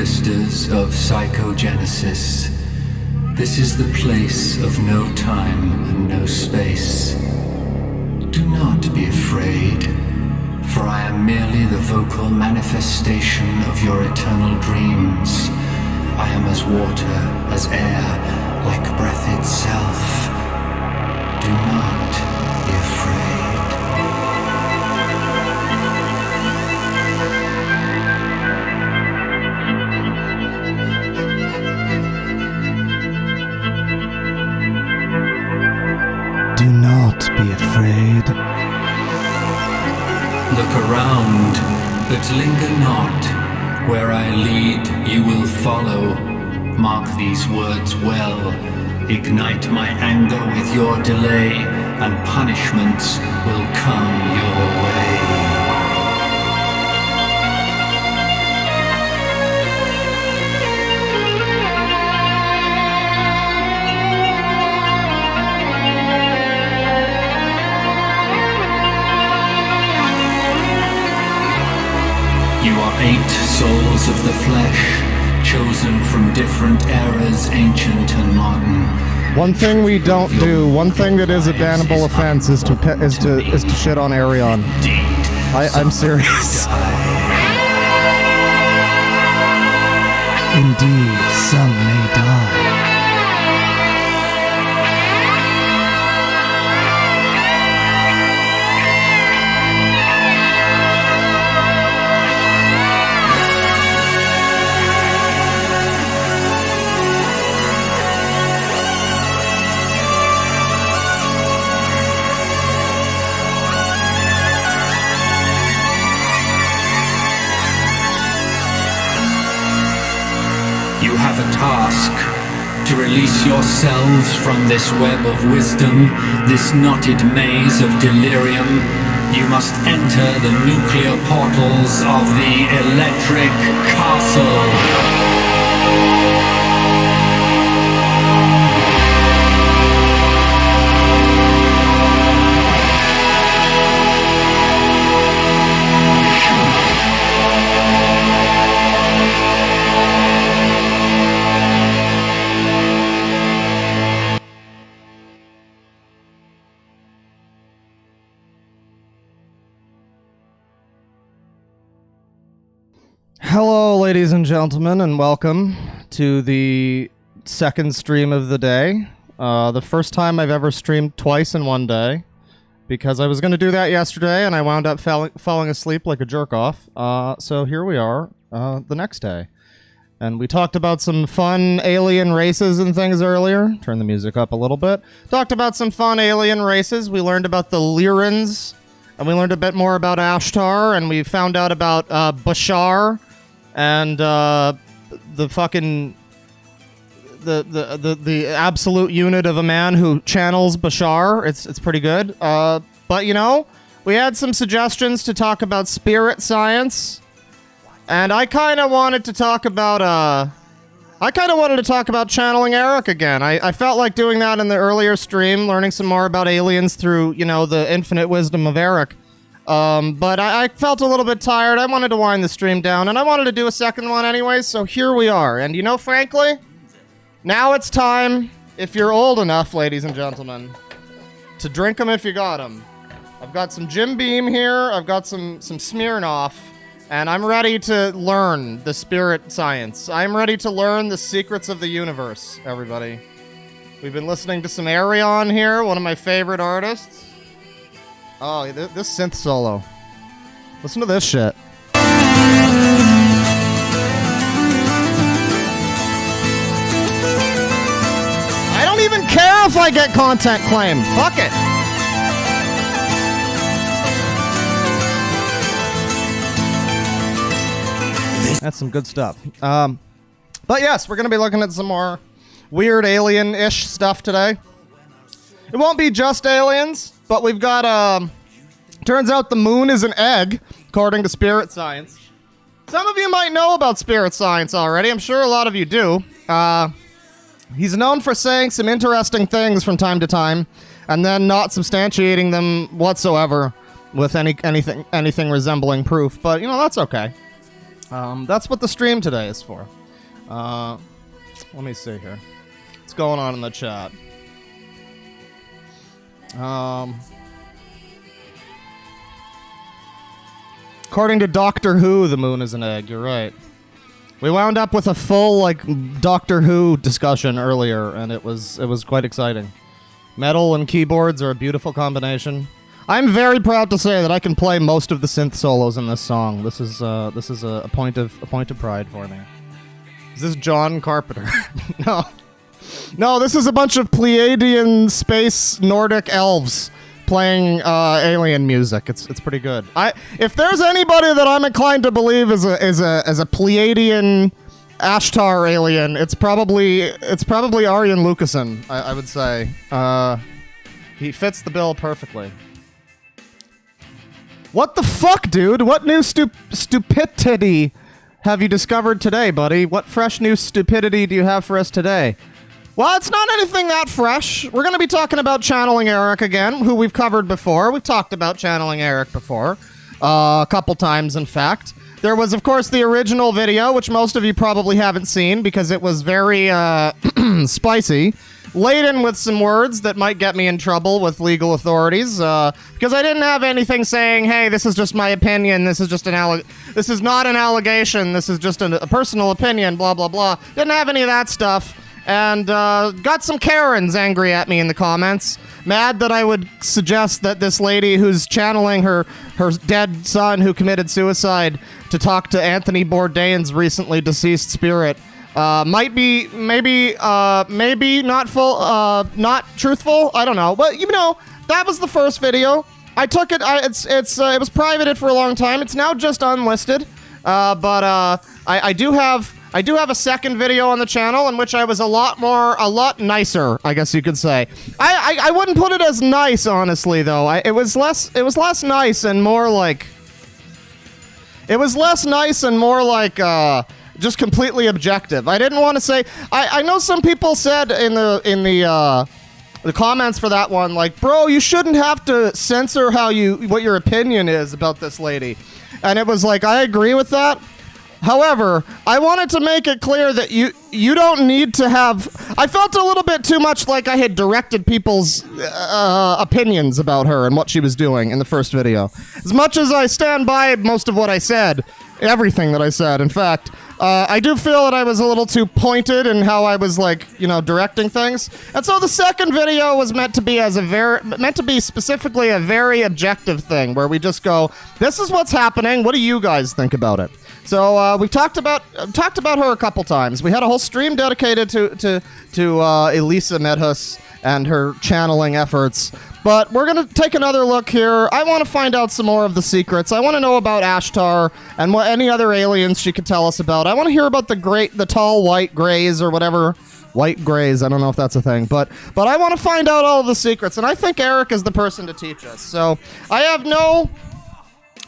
vistas of psychogenesis. This is the place of no time and no space. Do not be afraid, for I am merely the vocal manifestation of your eternal dreams. I am as water, as air, like breath itself. Do not be afraid. Do not be afraid. Look around, but linger not. Where I lead, you will follow. Mark these words well. Ignite my anger with your delay, and punishments will come your way. You are 8 souls of the flesh, chosen from different eras, ancient and modern. One thing we don't do, one thing that is a bannable offense, is to shit on Arion. I'm serious. Indeed, some may die. You have a task to release yourselves from this web of wisdom, this knotted maze of delirium. You must enter the nuclear portals of the electric castle. Hello, ladies and gentlemen, and welcome to the second stream of the day. The first time I've ever streamed twice in one day, because I was going to do that yesterday, and I wound up falling asleep like a jerk-off. So here we are, the next day. And we talked about some fun alien races and things earlier. Turn the music up a little bit. Talked about some fun alien races. We learned about the Lyrans, and we learned a bit more about Ashtar, and we found out about Bashar, and the fucking the absolute unit of a man who channels Bashar. It's pretty good. But you know, we had some suggestions to talk about spirit science, and I kind of wanted to talk about channeling Erik again. I felt like doing that in the earlier stream, learning some more about aliens through, you know, the infinite wisdom of Erik. But I felt a little bit tired. I wanted to wind the stream down, and I wanted to do a second one anyway, so here we are. And you know, frankly, now it's time, if you're old enough, ladies and gentlemen, to drink them if you got them. I've got some Jim Beam here, I've got some Smirnoff, and I'm ready to learn the spirit science. I'm ready to learn the secrets of the universe, everybody. We've been listening to some Arion here, one of my favorite artists. Oh, this synth solo. Listen to this shit. I don't even care if I get content claimed. Fuck it. That's some good stuff. But yes, we're going to be looking at some more weird alien-ish stuff today. It won't be just aliens, but we've got, turns out the moon is an egg, according to spirit science. Some of you might know about spirit science already. I'm sure a lot of you do. He's known for saying some interesting things from time to time, and then not substantiating them whatsoever with anything resembling proof. But, you know, that's okay. That's what the stream today is for. Let me see here. What's going on in the chat? According to Doctor Who, the moon is an egg. You're right. We wound up with a full, like, Doctor Who discussion earlier, and it was quite exciting. Metal and keyboards are a beautiful combination. I'm very proud to say that I can play most of the synth solos in this song. This is a point of pride for me. Is this John Carpenter? No. No, this is a bunch of Pleiadian space Nordic elves playing alien music. It's pretty good. If there's anybody that I'm inclined to believe is a Pleiadian Ashtar alien, it's probably Arjen Lucassen, I would say. He fits the bill perfectly. What the fuck, dude? What new stupidity have you discovered today, buddy? What fresh new stupidity do you have for us today? Well, it's not anything that fresh. We're going to be talking about channeling Erik again, who we've covered before. We've talked about channeling Erik before, a couple times, in fact. There was, of course, the original video, which most of you probably haven't seen because it was very spicy, laden with some words that might get me in trouble with legal authorities, because I didn't have anything saying, hey, this is just my opinion, this is just this is not an allegation, this is just a personal opinion, blah, blah, blah. Didn't have any of that stuff. And got some Karens angry at me in the comments, mad that I would suggest that this lady who's channeling her dead son who committed suicide to talk to Anthony Bourdain's recently deceased spirit might be maybe not not truthful. I don't know, but that was the first video. I took it. It was privated for a long time. It's now just unlisted, but I do have a second video on the channel in which I was a lot nicer, I guess you could say. I wouldn't put it as nice, honestly, though. It was less nice and more like... just completely objective. I didn't want to say... I know some people said in the comments for that one, like, bro, you shouldn't have to censor what your opinion is about this lady. And it was like, I agree with that. However, I wanted to make it clear that you don't need to have... I felt a little bit too much like I had directed people's opinions about her and what she was doing in the first video. As much as I stand by most of what I said, everything that I said, in fact, I do feel that I was a little too pointed in how I was, directing things. And so the second video was meant to be specifically a very objective thing, where we just go, this is what's happening, what do you guys think about it? So we talked about her a couple times. We had a whole stream dedicated to Elisa Medhus and her channeling efforts. But we're going to take another look here. I want to find out some more of the secrets. I want to know about Ashtar and what any other aliens she could tell us about. I want to hear about the tall white grays or whatever. White grays, I don't know if that's a thing. But I want to find out all of the secrets. And I think Erik is the person to teach us. So I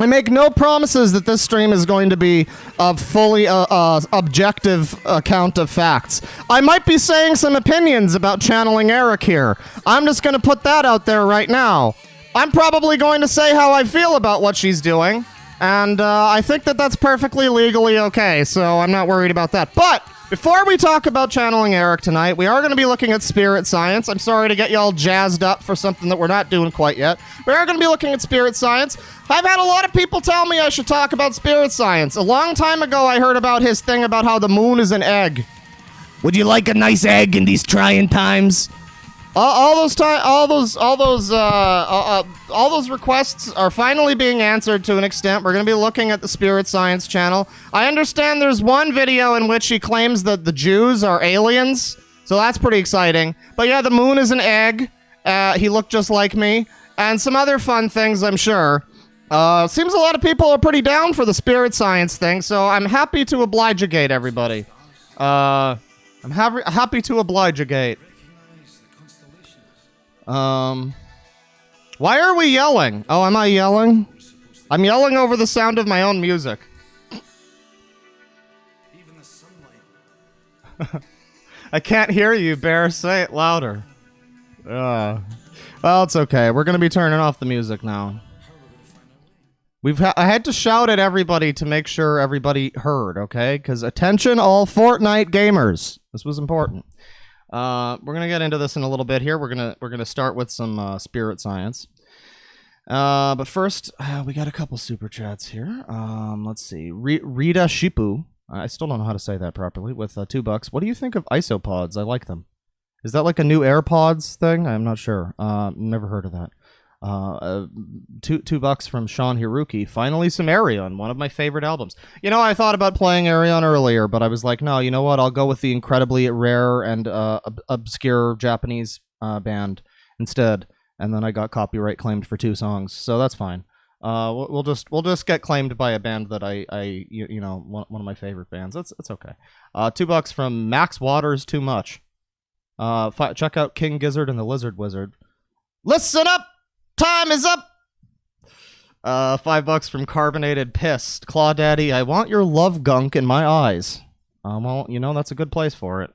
make no promises that this stream is going to be a fully objective account of facts. I might be saying some opinions about channeling Erik here. I'm just going to put that out there right now. I'm probably going to say how I feel about what she's doing, and I think that that's perfectly legally okay, so I'm not worried about that. But before we talk about channeling Erik tonight, we are going to be looking at spirit science. I'm sorry to get you all jazzed up for something that we're not doing quite yet. We are going to be looking at spirit science. I've had a lot of people tell me I should talk about spirit science. A long time ago, I heard about his thing about how the moon is an egg. Would you like a nice egg in these trying times? All those requests are finally being answered to an extent. We're going to be looking at the Spirit Science channel. I understand there's one video in which he claims that the Jews are aliens, so that's pretty exciting. But yeah, the moon is an egg. He looked just like me, and some other fun things, I'm sure. Seems a lot of people are pretty down for the Spirit Science thing, so I'm happy to obligate everybody. I'm happy to obligate. Why are we yelling? Oh, am I yelling? I'm yelling over the sound of my own music. Even the sunlight. I can't hear you, Bear. Say it louder. Well, it's okay. We're gonna be turning off the music now. I had to shout at everybody to make sure everybody heard, okay? Because attention, all Fortnite gamers. This was important. We're gonna get into this in a little bit here. We're gonna start with some spirit science. But first, we got a couple super chats here. Let's see. Rita Shipu. I still don't know how to say that properly. With $2. What do you think of isopods? I like them. Is that like a new AirPods thing? I'm not sure. Never heard of that. $2 from Sean Hiruki. Finally, some Arion, one of my favorite albums. You know, I thought about playing Arion earlier, but I was like, no, you know what? I'll go with the incredibly rare and obscure Japanese band instead. And then I got copyright claimed for 2 songs, so that's fine. We'll just get claimed by a band that you know, one of my favorite bands. That's okay. $2 from Max Waters. Too much. Check out King Gizzard and the Lizard Wizard. Listen up. Time is up! $5 from Carbonated Pissed. Claw Daddy, I want your love gunk in my eyes. Well, you know, that's a good place for it.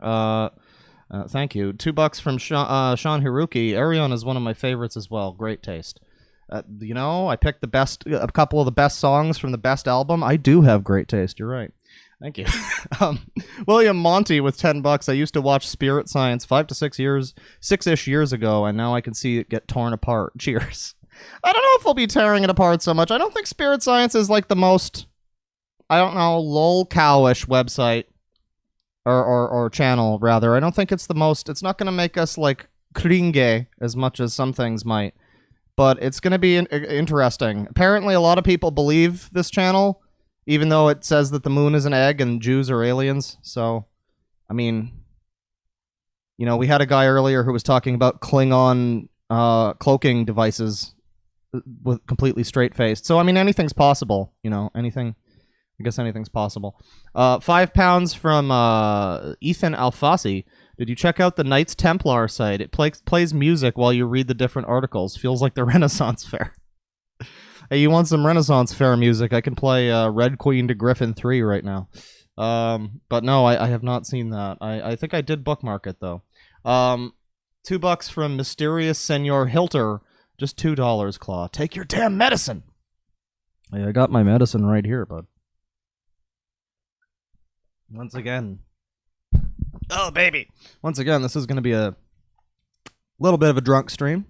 Thank you. $2 from Sean Hiruki. Arion is one of my favorites as well. Great taste. You know, I picked a couple of the best songs from the best album. I do have great taste. You're right. Thank you. William Monty with $10. I used to watch Spirit Science 5 to 6 years, 6-ish years ago, and now I can see it get torn apart. Cheers. I don't know if we'll be tearing it apart so much. I don't think Spirit Science is like the most, I don't know, lol-cowish website or channel, rather. I don't think it's the most, it's not going to make us like cringe as much as some things might, but it's going to be interesting. Apparently, a lot of people believe this channel, even though it says that the moon is an egg and Jews are aliens. So, I mean, you know, we had a guy earlier who was talking about Klingon cloaking devices with completely straight-faced. So, I mean, anything's possible. You know, anything. I guess anything's possible. £5 from Ethan Alfasi. Did you check out the Knights Templar site? It plays music while you read the different articles. Feels like the Renaissance Fair. Hey, you want some Renaissance Fair music? I can play Red Queen to Griffin 3 right now. But no, I have not seen that. I think I did bookmark it, though. $2 from Mysterious Senor Hilter. Just $2, Claw. Take your damn medicine! Hey, I got my medicine right here, bud. Once again. Oh, baby! Once again, this is going to be a little bit of a drunk stream.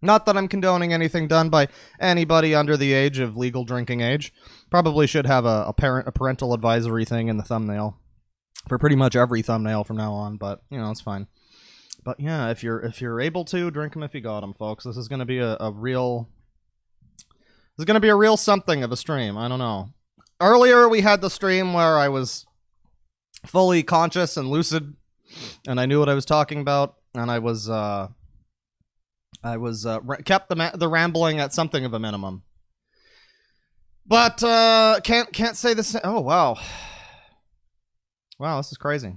Not that I'm condoning anything done by anybody under the age of legal drinking age. Probably should have a parental advisory thing in the thumbnail for pretty much every thumbnail from now on, but you know, it's fine. But yeah, if you're able to, drink them if you got them, folks. This is going to be a real something of a stream. I don't know. Earlier we had the stream where I was fully conscious and lucid, and I knew what I was talking about, and I was kept the rambling at something of a minimum. But can't say the same. Oh wow, this is crazy.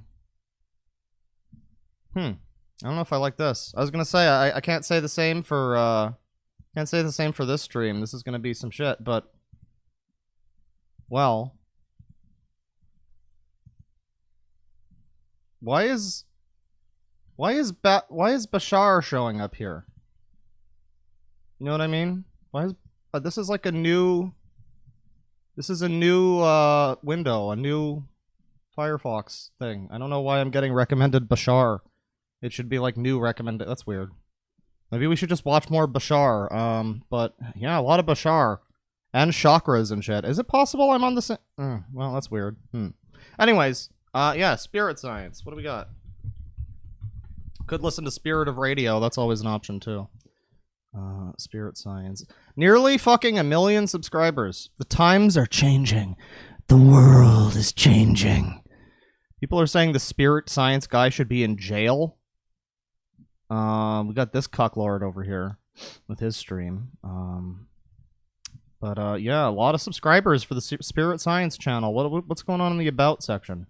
I don't know if I like this. I was gonna say I can't say the same for this stream. This is gonna be some shit, but well, why is Bashar showing up here? You know what I mean? Why is this is like a new window, a new Firefox thing. I don't know why I'm getting recommended Bashar. It should be like new recommended. That's weird. Maybe we should just watch more Bashar. But yeah, a lot of Bashar and chakras and shit. Is it possible I'm on the same? Well, that's weird. Anyways, yeah, Spirit Science. What do we got? Could listen to Spirit of Radio. That's always an option too. Spirit Science. Nearly fucking 1 million subscribers. The times are changing. The world is changing. People are saying the Spirit Science guy should be in jail. We got this cucklord over here with his stream. But yeah, a lot of subscribers for the Spirit Science channel. What's going on in the About section?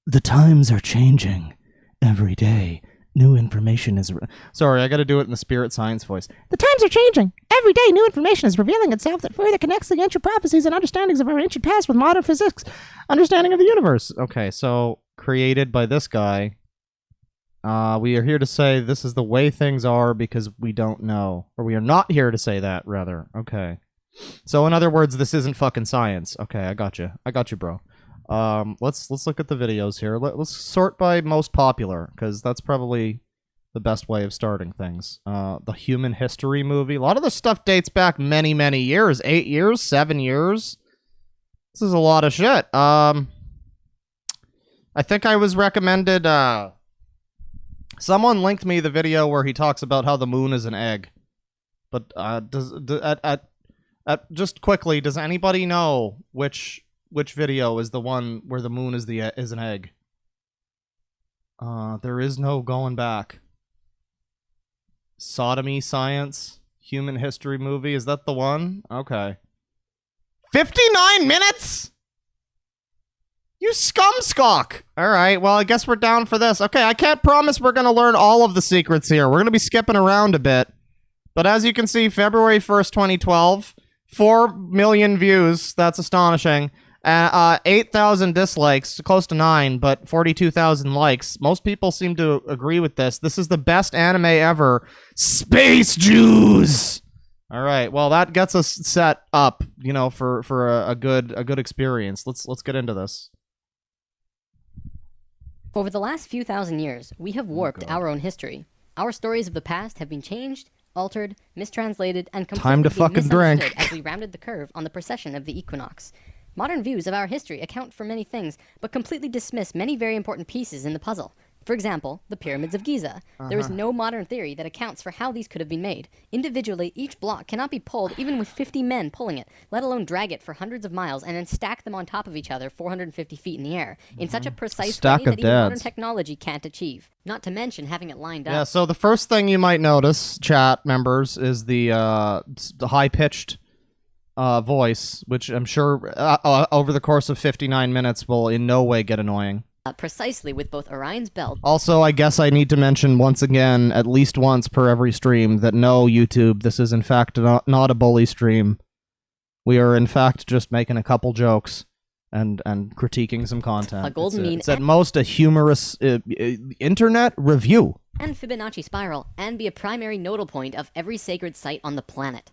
The times are changing every day. New information is... Sorry, I gotta do it in the Spirit Science voice. The times are changing. Every day, new information is revealing itself that further connects the ancient prophecies and understandings of our ancient past with modern physics. Understanding of the universe. Okay, so, created by this guy. We are here to say this is the way things are because we don't know. Or we are not here to say that, rather. Okay. So in other words, this isn't fucking science. Okay, I got you. I got you, bro. Let's look at the videos here. Let's sort by most popular, because that's probably the best way of starting things. The Human History movie. A lot of this stuff dates back many, many years. 8 years? 7 years? This is a lot of shit. I think I was recommended, someone linked me the video where he talks about how the moon is an egg. But, just quickly, does anybody know which video is the one where the moon is an egg? There is no going back. Sodomy Science Human History movie, is that the one? Okay. 59 minutes? You scumscock! Alright, well, I guess we're down for this. Okay, I can't promise we're gonna learn all of the secrets here. We're gonna be skipping around a bit. But as you can see, February 1st, 2012, 4 million views. That's astonishing. 8,000 dislikes, close to 9, but 42,000 likes. Most people seem to agree with this. This is the best anime ever. Space Jews! Alright, well, that gets us set up, you know, for a good experience. Let's get into this. Over the last few thousand years, we have warped our own history. Our stories of the past have been changed, altered, mistranslated, and completely misunderstood as we rounded the curve on the precession of the equinox. Modern views of our history account for many things, but completely dismiss many very important pieces in the puzzle. For example, the pyramids of Giza. There is no modern theory that accounts for how these could have been made. Individually, each block cannot be pulled even with 50 men pulling it, let alone drag it for hundreds of miles and then stack them on top of each other 450 feet in the air, in such a precise way that even modern technology can't achieve. Not to mention having it lined up. Yeah, so the first thing you might notice, chat members, is the high-pitched voice, which I'm sure over the course of 59 minutes will in no way get annoying. Precisely with both Orion's belt. Also, I guess I need to mention once again, at least once per every stream, that no, YouTube, this is in fact not a bully stream. We are in fact just making a couple jokes and critiquing some content. A golden mean. It's at most a humorous internet review. And Fibonacci spiral, and be a primary nodal point of every sacred site on the planet.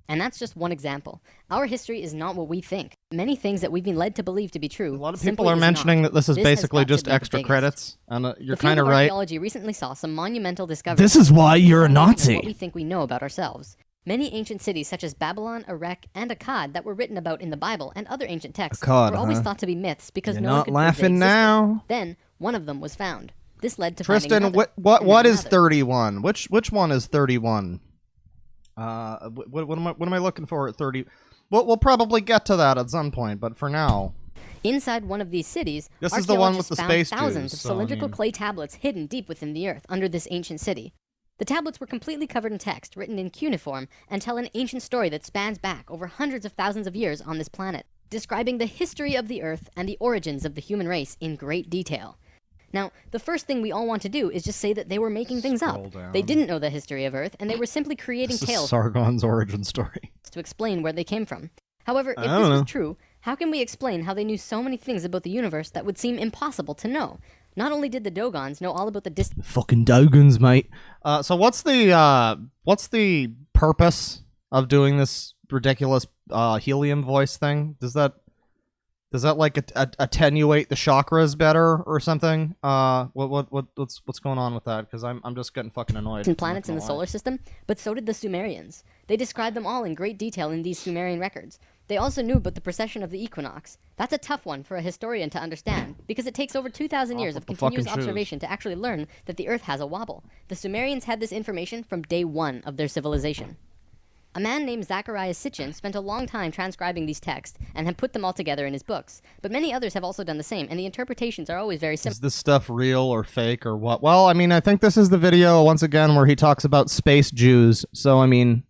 And that's just one example. Our history is not what we think. Many things that we've been led to believe to be true. A lot of people are mentioning that this is basically just extra credits, and you're kind of right. Archaeology recently saw some monumental discoveries. This is why you're a Nazi. What we think we know about ourselves. Many ancient cities such as Babylon, Erech, and Akkad that were written about in the Bible and other ancient texts were always thought to be myths because no one could prove they existed. Now. Then one of them was found. This led to Tristan, what is 31? Which one is 31? What am I looking for at 30? We'll probably get to that at some point, but for now. Inside one of these cities, this is the one with the space thousands of cylindrical clay tablets hidden deep within the earth under this ancient city. The tablets were completely covered in text, written in cuneiform, and tell an ancient story that spans back over hundreds of thousands of years on this planet, describing the history of the earth and the origins of the human race in great detail. Now, the first thing we all want to do is just say that they were making things up. They didn't know the history of Earth, and they were simply creating tales. Sargon's origin story. To explain where they came from. However, if this was true, how can we explain how they knew so many things about the universe that would seem impossible to know? Not only did the Dogons know all about the distant... Fucking Dogons, mate. So what's the purpose of doing this ridiculous helium voice thing? Does that like attenuate the chakras better or something? What's going on with that? Because I'm just getting fucking annoyed. Planets in the solar system, but so did the Sumerians. They described them all in great detail in these Sumerian records. They also knew about the precession of the equinox. That's a tough one for a historian to understand, because it takes over 2,000 years of continuous observation to actually learn that the Earth has a wobble. The Sumerians had this information from day one of their civilization. A man named Zacharias Sitchin spent a long time transcribing these texts and had put them all together in his books. But many others have also done the same, and the interpretations are always very similar. Is this stuff real or fake or what? Well, I mean, I think this is the video, once again, where he talks about space Jews. So, I mean...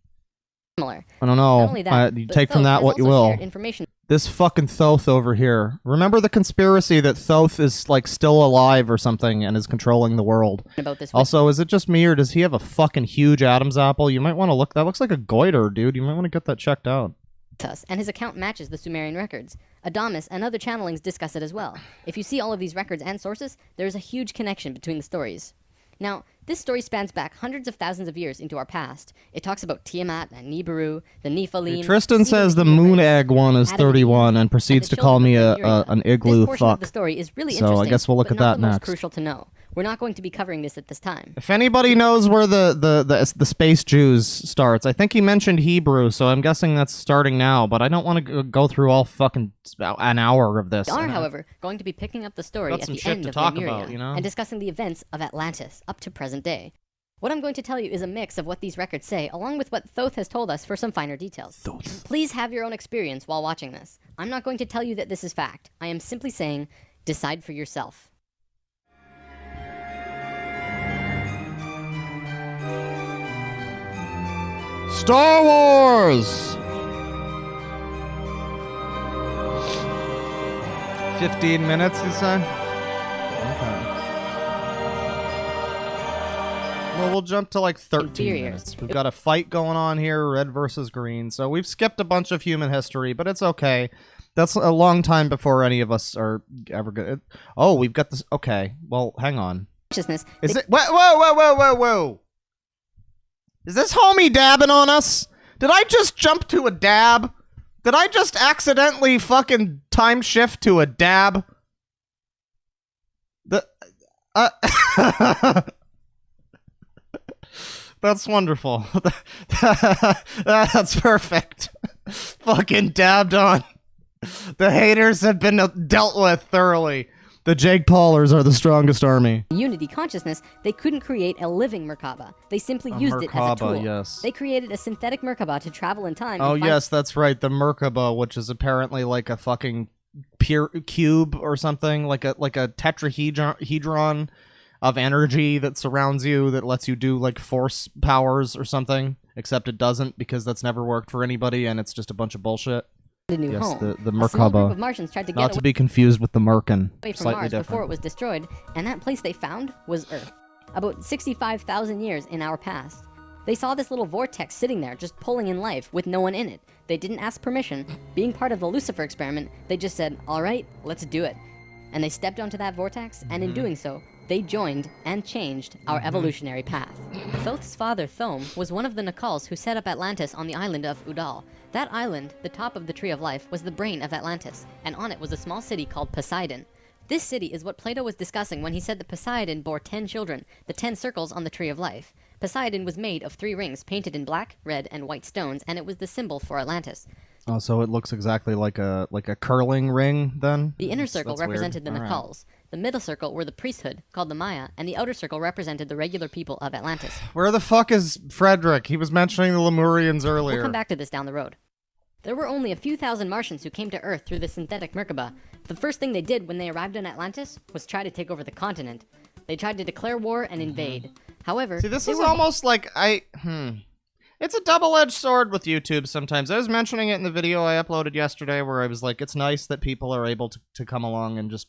Similar. I don't know. You take from that what you will. This fucking Thoth over here. Remember the conspiracy that Thoth is, like, still alive or something and is controlling the world. Also, is it just me or does he have a fucking huge Adam's apple? You might want to look. That looks like a goiter, dude. You might want to get that checked out. And his account matches the Sumerian records. Adamus and other channelings discuss it as well. If you see all of these records and sources, there is a huge connection between the stories. Now, this story spans back hundreds of thousands of years into our past. It talks about Tiamat and Nibiru, the Nephilim. Tristan says the moon egg one is 31 and proceeds to call me an igloo this portion fuck. Of the story is really so interesting, I guess we'll look but at not that the next. most crucial to know. We're not going to be covering this at this time. If anybody knows where the space Jews starts, I think he mentioned Hebrew, so I'm guessing that's starting now, but I don't want to go through all fucking an hour of this. We are, however, going to be picking up the story at the end of Lemuria and discussing the events of Atlantis up to present day. What I'm going to tell you is a mix of what these records say, along with what Thoth has told us for some finer details. Please have your own experience while watching this. I'm not going to tell you that this is fact. I am simply saying, decide for yourself. Star Wars! 15 minutes, you said? Okay. Well, we'll jump to like 13 minutes. We've got a fight going on here, red versus green. So we've skipped a bunch of human history, but it's okay. That's a long time before any of us are ever good. Oh, we've got this. Okay. Well, hang on. Is it? Whoa. Is this homie dabbing on us? Did I just jump to a dab? Did I just accidentally fucking time shift to a dab? That's wonderful. That's perfect. Fucking dabbed on. The haters have been dealt with thoroughly. The Jake Paulers are the strongest army. Unity consciousness, they couldn't create a living Merkaba. They simply used it as a tool. Yes. They created a synthetic Merkaba to travel in time. Oh, yes, that's right. The Merkaba, which is apparently like a fucking cube or something, like a tetrahedron of energy that surrounds you that lets you do like force powers or something, except it doesn't because that's never worked for anybody and it's just a bunch of bullshit. A new yes, home. the Merkaba. A small group of Martians tried to get Not to be confused with the Merkin. away from Slightly Mars different. before it was destroyed, and that place they found was Earth. About 65,000 years in our past. They saw this little vortex sitting there, just pulling in life, with no one in it. They didn't ask permission. Being part of the Lucifer experiment, they just said, alright, let's do it. And they stepped onto that vortex, and in doing so, they joined and changed our evolutionary path. Thoth's father, Thome, was one of the Nakals who set up Atlantis on the island of Udal. That island, the top of the Tree of Life, was the brain of Atlantis, and on it was a small city called Poseidon. This city is what Plato was discussing when he said that Poseidon bore 10 children, the 10 circles on the Tree of Life. Poseidon was made of 3 rings painted in black, red, and white stones, and it was the symbol for Atlantis. Oh, so it looks exactly like a curling ring, then? The inner circle represented weird. the Nakals. Right. The middle circle were the priesthood, called the Maya, and the outer circle represented the regular people of Atlantis. Where the fuck is Frederick? He was mentioning the Lemurians earlier. We'll come back to this down the road. There were only a few thousand Martians who came to Earth through the synthetic Merkaba. The first thing they did when they arrived in Atlantis was try to take over the continent. They tried to declare war and invade. However, see, this is almost like it's a double-edged sword with YouTube sometimes. I was mentioning it in the video I uploaded yesterday where I was like, it's nice that people are able to come along and just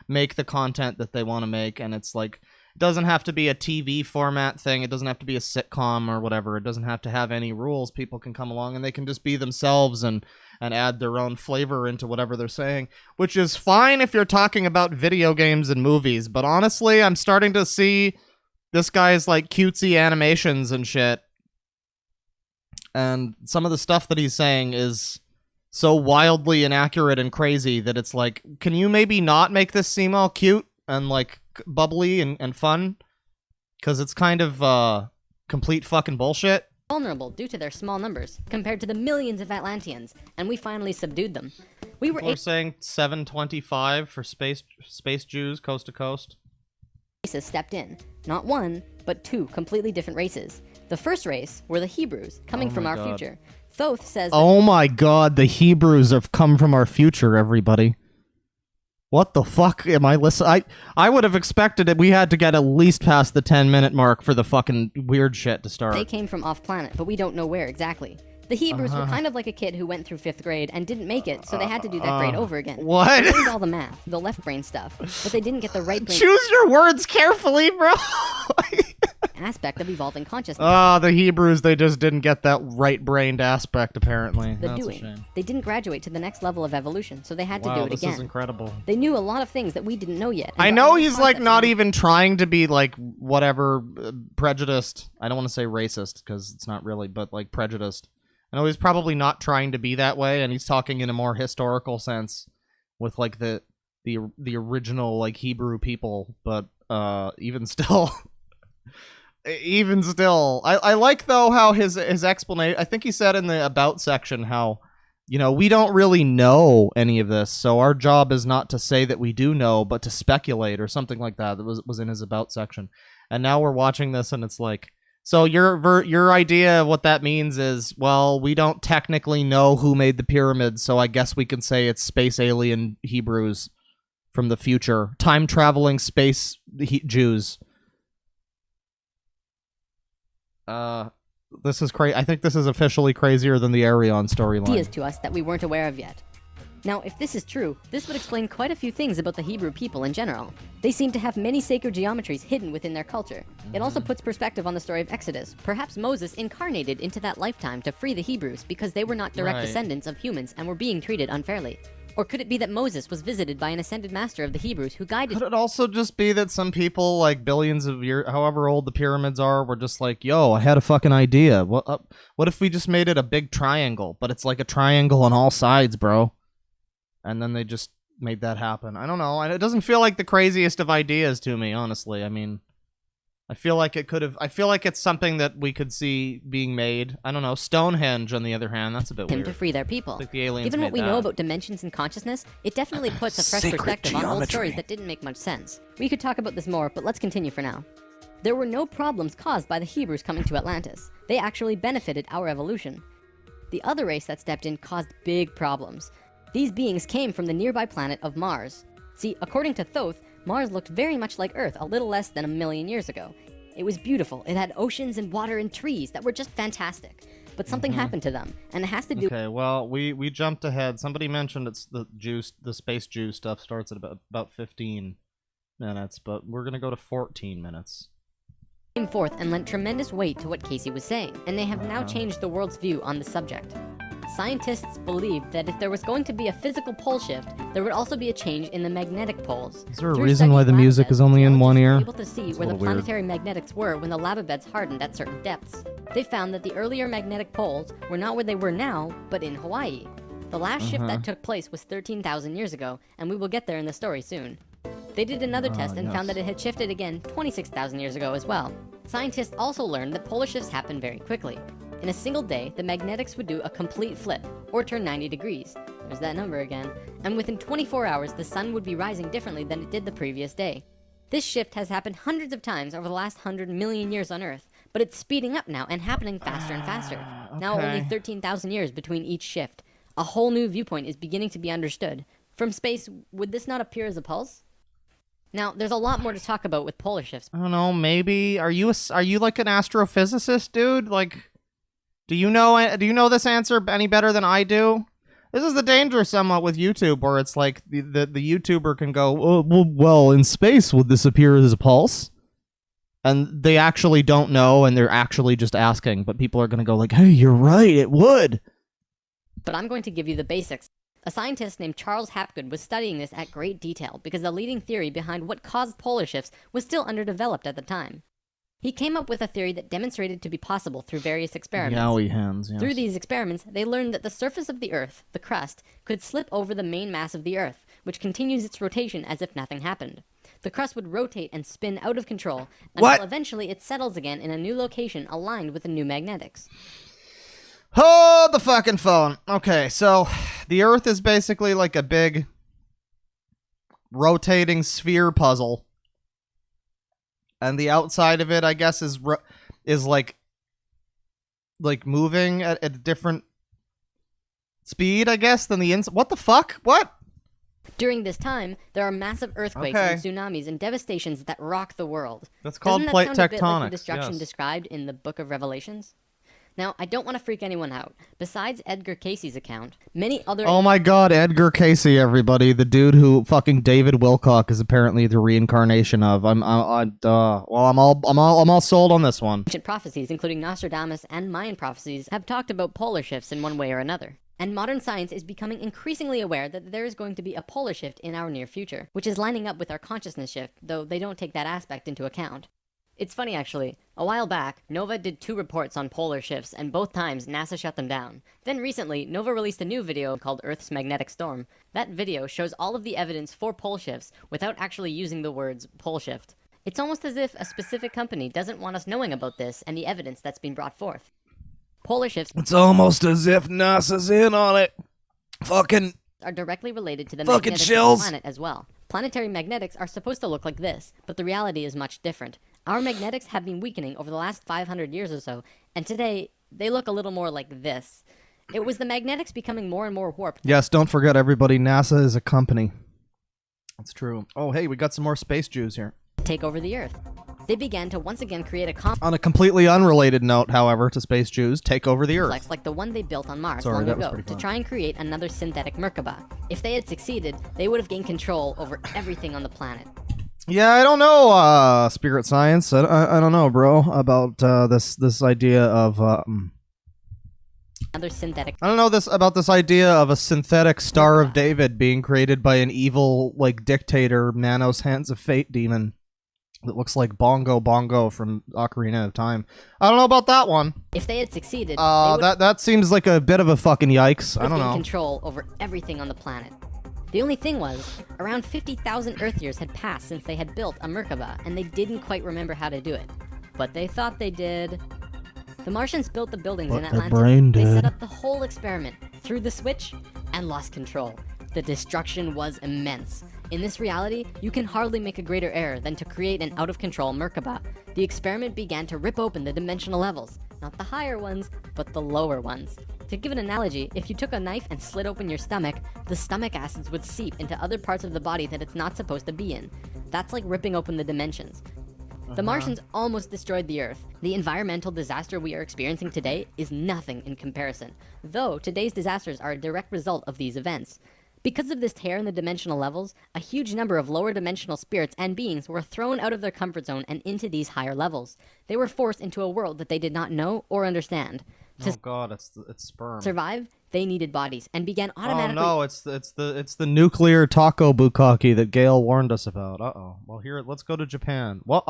make the content that they want to make, and it's like, it doesn't have to be a TV format thing, it doesn't have to be a sitcom or whatever, it doesn't have to have any rules. People can come along and they can just be themselves and add their own flavor into whatever they're saying, which is fine if you're talking about video games and movies, but honestly, I'm starting to see this guy's like cutesy animations and shit, and some of the stuff that he's saying is so wildly inaccurate and crazy that it's like, can you maybe not make this seem all cute and like bubbly and fun? Because it's kind of complete fucking bullshit. Vulnerable due to their small numbers compared to the millions of Atlanteans, and we finally subdued them. We're saying 725 for space Jews coast to coast. Races stepped in, not one, but 2 completely different races. The first race were the Hebrews, coming from our future. Thoth says that oh my god, the Hebrews have come from our future, everybody. What the fuck am I listening? I would have expected that we had to get at least past the 10-minute mark for the fucking weird shit to start. They came from off-planet, but we don't know where exactly. The Hebrews were kind of like a kid who went through 5th grade and didn't make it, so they had to do that grade over again. What? They learned all the math, the left brain stuff, but they didn't get the right brain. Choose your words carefully, bro. aspect of evolving consciousness. The Hebrews, they just didn't get that right-brained aspect, apparently. The That's doing. a shame. They didn't graduate to the next level of evolution, so they had to do it This again. is incredible. They knew a lot of things that we didn't know yet. I know he's like not even trying to be like whatever prejudiced. I don't want to say racist because it's not really, but like prejudiced. I know he's probably not trying to be that way, and he's talking in a more historical sense with like the original like Hebrew people. But even still, I like though how his explanation. I think he said in the about section how, you know, we don't really know any of this, so our job is not to say that we do know, but to speculate or something like that. That was in his about section. And now we're watching this, and it's like, so your idea of what that means is, well, we don't technically know who made the pyramids, so I guess we can say it's space alien Hebrews from the future, time traveling space Jews. This is crazy. I think this is officially crazier than the Arion storyline. Ideas to us that we weren't aware of yet. Now, if this is true, this would explain quite a few things about the Hebrew people in general. They seem to have many sacred geometries hidden within their culture. It also puts perspective on the story of Exodus. Perhaps Moses incarnated into that lifetime to free the Hebrews because they were not direct descendants of humans and were being treated unfairly. Or could it be that Moses was visited by an ascended master of the Hebrews who guided... Could it also just be that some people, like billions of years, however old the pyramids are, were just like, yo, I had a fucking idea. What if we just made it a big triangle, but it's like a triangle on all sides, bro? And then they just made that happen. I don't know. It doesn't feel like the craziest of ideas to me, honestly. I mean, I feel like it could have... I feel like it's something that we could see being made. I don't know. Stonehenge, on the other hand, that's a bit weird. to free their people. Like the aliens Given what we made know that. about dimensions and consciousness, it definitely puts a fresh perspective on old stories that didn't make much sense. We could talk about this more, but let's continue for now. There were no problems caused by the Hebrews coming to Atlantis. They actually benefited our evolution. The other race that stepped in caused big problems. These beings came from the nearby planet of Mars. See, according to Thoth, Mars looked very much like Earth a little less than 1 million years ago. It was beautiful. It had oceans and water and trees that were just fantastic. But something happened to them, and it has to do... Okay, well, we jumped ahead. Somebody mentioned it's the space Jew stuff starts at about 15 minutes, but we're gonna go to 14 minutes. Came forth and lent tremendous weight to what Casey was saying, and they have now changed the world's view on the subject. Scientists believed that if there was going to be a physical pole shift, there would also be a change in the magnetic poles. Is there a reason why the music is only in one ear? Able to see where the planetary magnetics were when the lava beds hardened at certain depths. They found that the earlier magnetic poles were not where they were now, but in Hawaii. The last shift that took place was 13,000 years ago, and we will get there in the story soon. They did another test and found that it had shifted again 26,000 years ago as well. Scientists also learned that polar shifts happen very quickly. In a single day, the magnetics would do a complete flip, or turn 90 degrees. There's that number again. And within 24 hours, the sun would be rising differently than it did the previous day. This shift has happened hundreds of times over the last 100 million years on Earth, but it's speeding up now and happening faster and faster. Now only 13,000 years between each shift. A whole new viewpoint is beginning to be understood. From space, would this not appear as a pulse? Now, there's a lot more to talk about with polar shifts. I don't know, maybe. Are you like an astrophysicist, dude? Like, do you know this answer any better than I do? This is the danger somewhat with YouTube, where it's like the YouTuber can go, oh, well, in space, would this appear as a pulse? And they actually don't know, and they're actually just asking, but people are going to go like, hey, you're right, it would. But I'm going to give you the basics. A scientist named Charles Hapgood was studying this at great detail because the leading theory behind what caused polar shifts was still underdeveloped at the time. He came up with a theory that demonstrated to be possible through various experiments. Yowie hands, yes. Through these experiments, they learned that the surface of the Earth, the crust, could slip over the main mass of the Earth, which continues its rotation as if nothing happened. The crust would rotate and spin out of control until eventually it settles again in a new location aligned with the new magnetics. Hold the fucking phone. Okay, so the Earth is basically like a big rotating sphere puzzle. And the outside of it, I guess, is like moving at a different speed, I guess, than the inside. What the fuck? What? During this time, there are massive earthquakes and tsunamis and devastations that rock the world. That's called plate tectonics. Doesn't that sound a bit like the destruction described in the Book of Revelations? Now, I don't want to freak anyone out. Besides Edgar Casey's account, many other... Oh my god, Edgar Casey, everybody. The dude who fucking David Wilcock is apparently the reincarnation of. I'm all sold on this one. Ancient prophecies, including Nostradamus and Mayan prophecies, have talked about polar shifts in one way or another. And modern science is becoming increasingly aware that there is going to be a polar shift in our near future, which is lining up with our consciousness shift, though they don't take that aspect into account. It's funny actually, a while back, Nova did 2 reports on polar shifts and both times NASA shut them down. Then recently, Nova released a new video called Earth's Magnetic Storm. That video shows all of the evidence for pole shifts without actually using the words pole shift. It's almost as if a specific company doesn't want us knowing about this and the evidence that's been brought forth. Polar shifts... It's almost as if NASA's in on it. Fucking... are directly related to the fucking magnetics chills. of the planet as well. Planetary magnetics are supposed to look like this, but the reality is much different. Our magnetics have been weakening over the last 500 years or so, and today, they look a little more like this. It was the magnetics becoming more and more warped. Yes, don't forget everybody, NASA is a company. That's true. Oh, hey, we got some more space Jews here. Take over the Earth. They began to once again create a On a completely unrelated note, however, to space Jews, take over the Earth. complex like the one they built on Mars long ago to try and create another synthetic Merkaba. If they had succeeded, they would have gained control over everything on the planet. Yeah, I don't know, spirit science. I don't know, bro, about this idea of Another synthetic... I don't know about this idea of a synthetic Star of David being created by an evil, like, dictator, Manos Hands of Fate demon that looks like Bongo from Ocarina of Time. I don't know about that one. If they had succeeded, that seems like a bit of a fucking yikes. I don't know. Control over everything on the planet. The only thing was, around 50,000 Earth years had passed since they had built a Merkaba, and they didn't quite remember how to do it. But they thought they did. The Martians built the buildings in Atlantis. They set up the whole experiment, threw the switch, and lost control. The destruction was immense. In this reality, you can hardly make a greater error than to create an out-of-control Merkaba. The experiment began to rip open the dimensional levels. Not the higher ones, but the lower ones. To give an analogy, if you took a knife and slit open your stomach, the stomach acids would seep into other parts of the body that it's not supposed to be in. That's like ripping open the dimensions. The Martians almost destroyed the Earth. The environmental disaster we are experiencing today is nothing in comparison, though today's disasters are a direct result of these events. Because of this tear in the dimensional levels, a huge number of lower dimensional spirits and beings were thrown out of their comfort zone and into these higher levels. They were forced into a world that they did not know or understand. Oh god, it's sperm. Survive, they needed bodies and began automatically... Oh no, it's the nuclear taco bukkake that Gale warned us about. Uh-oh. Well, here, let's go to Japan. Well,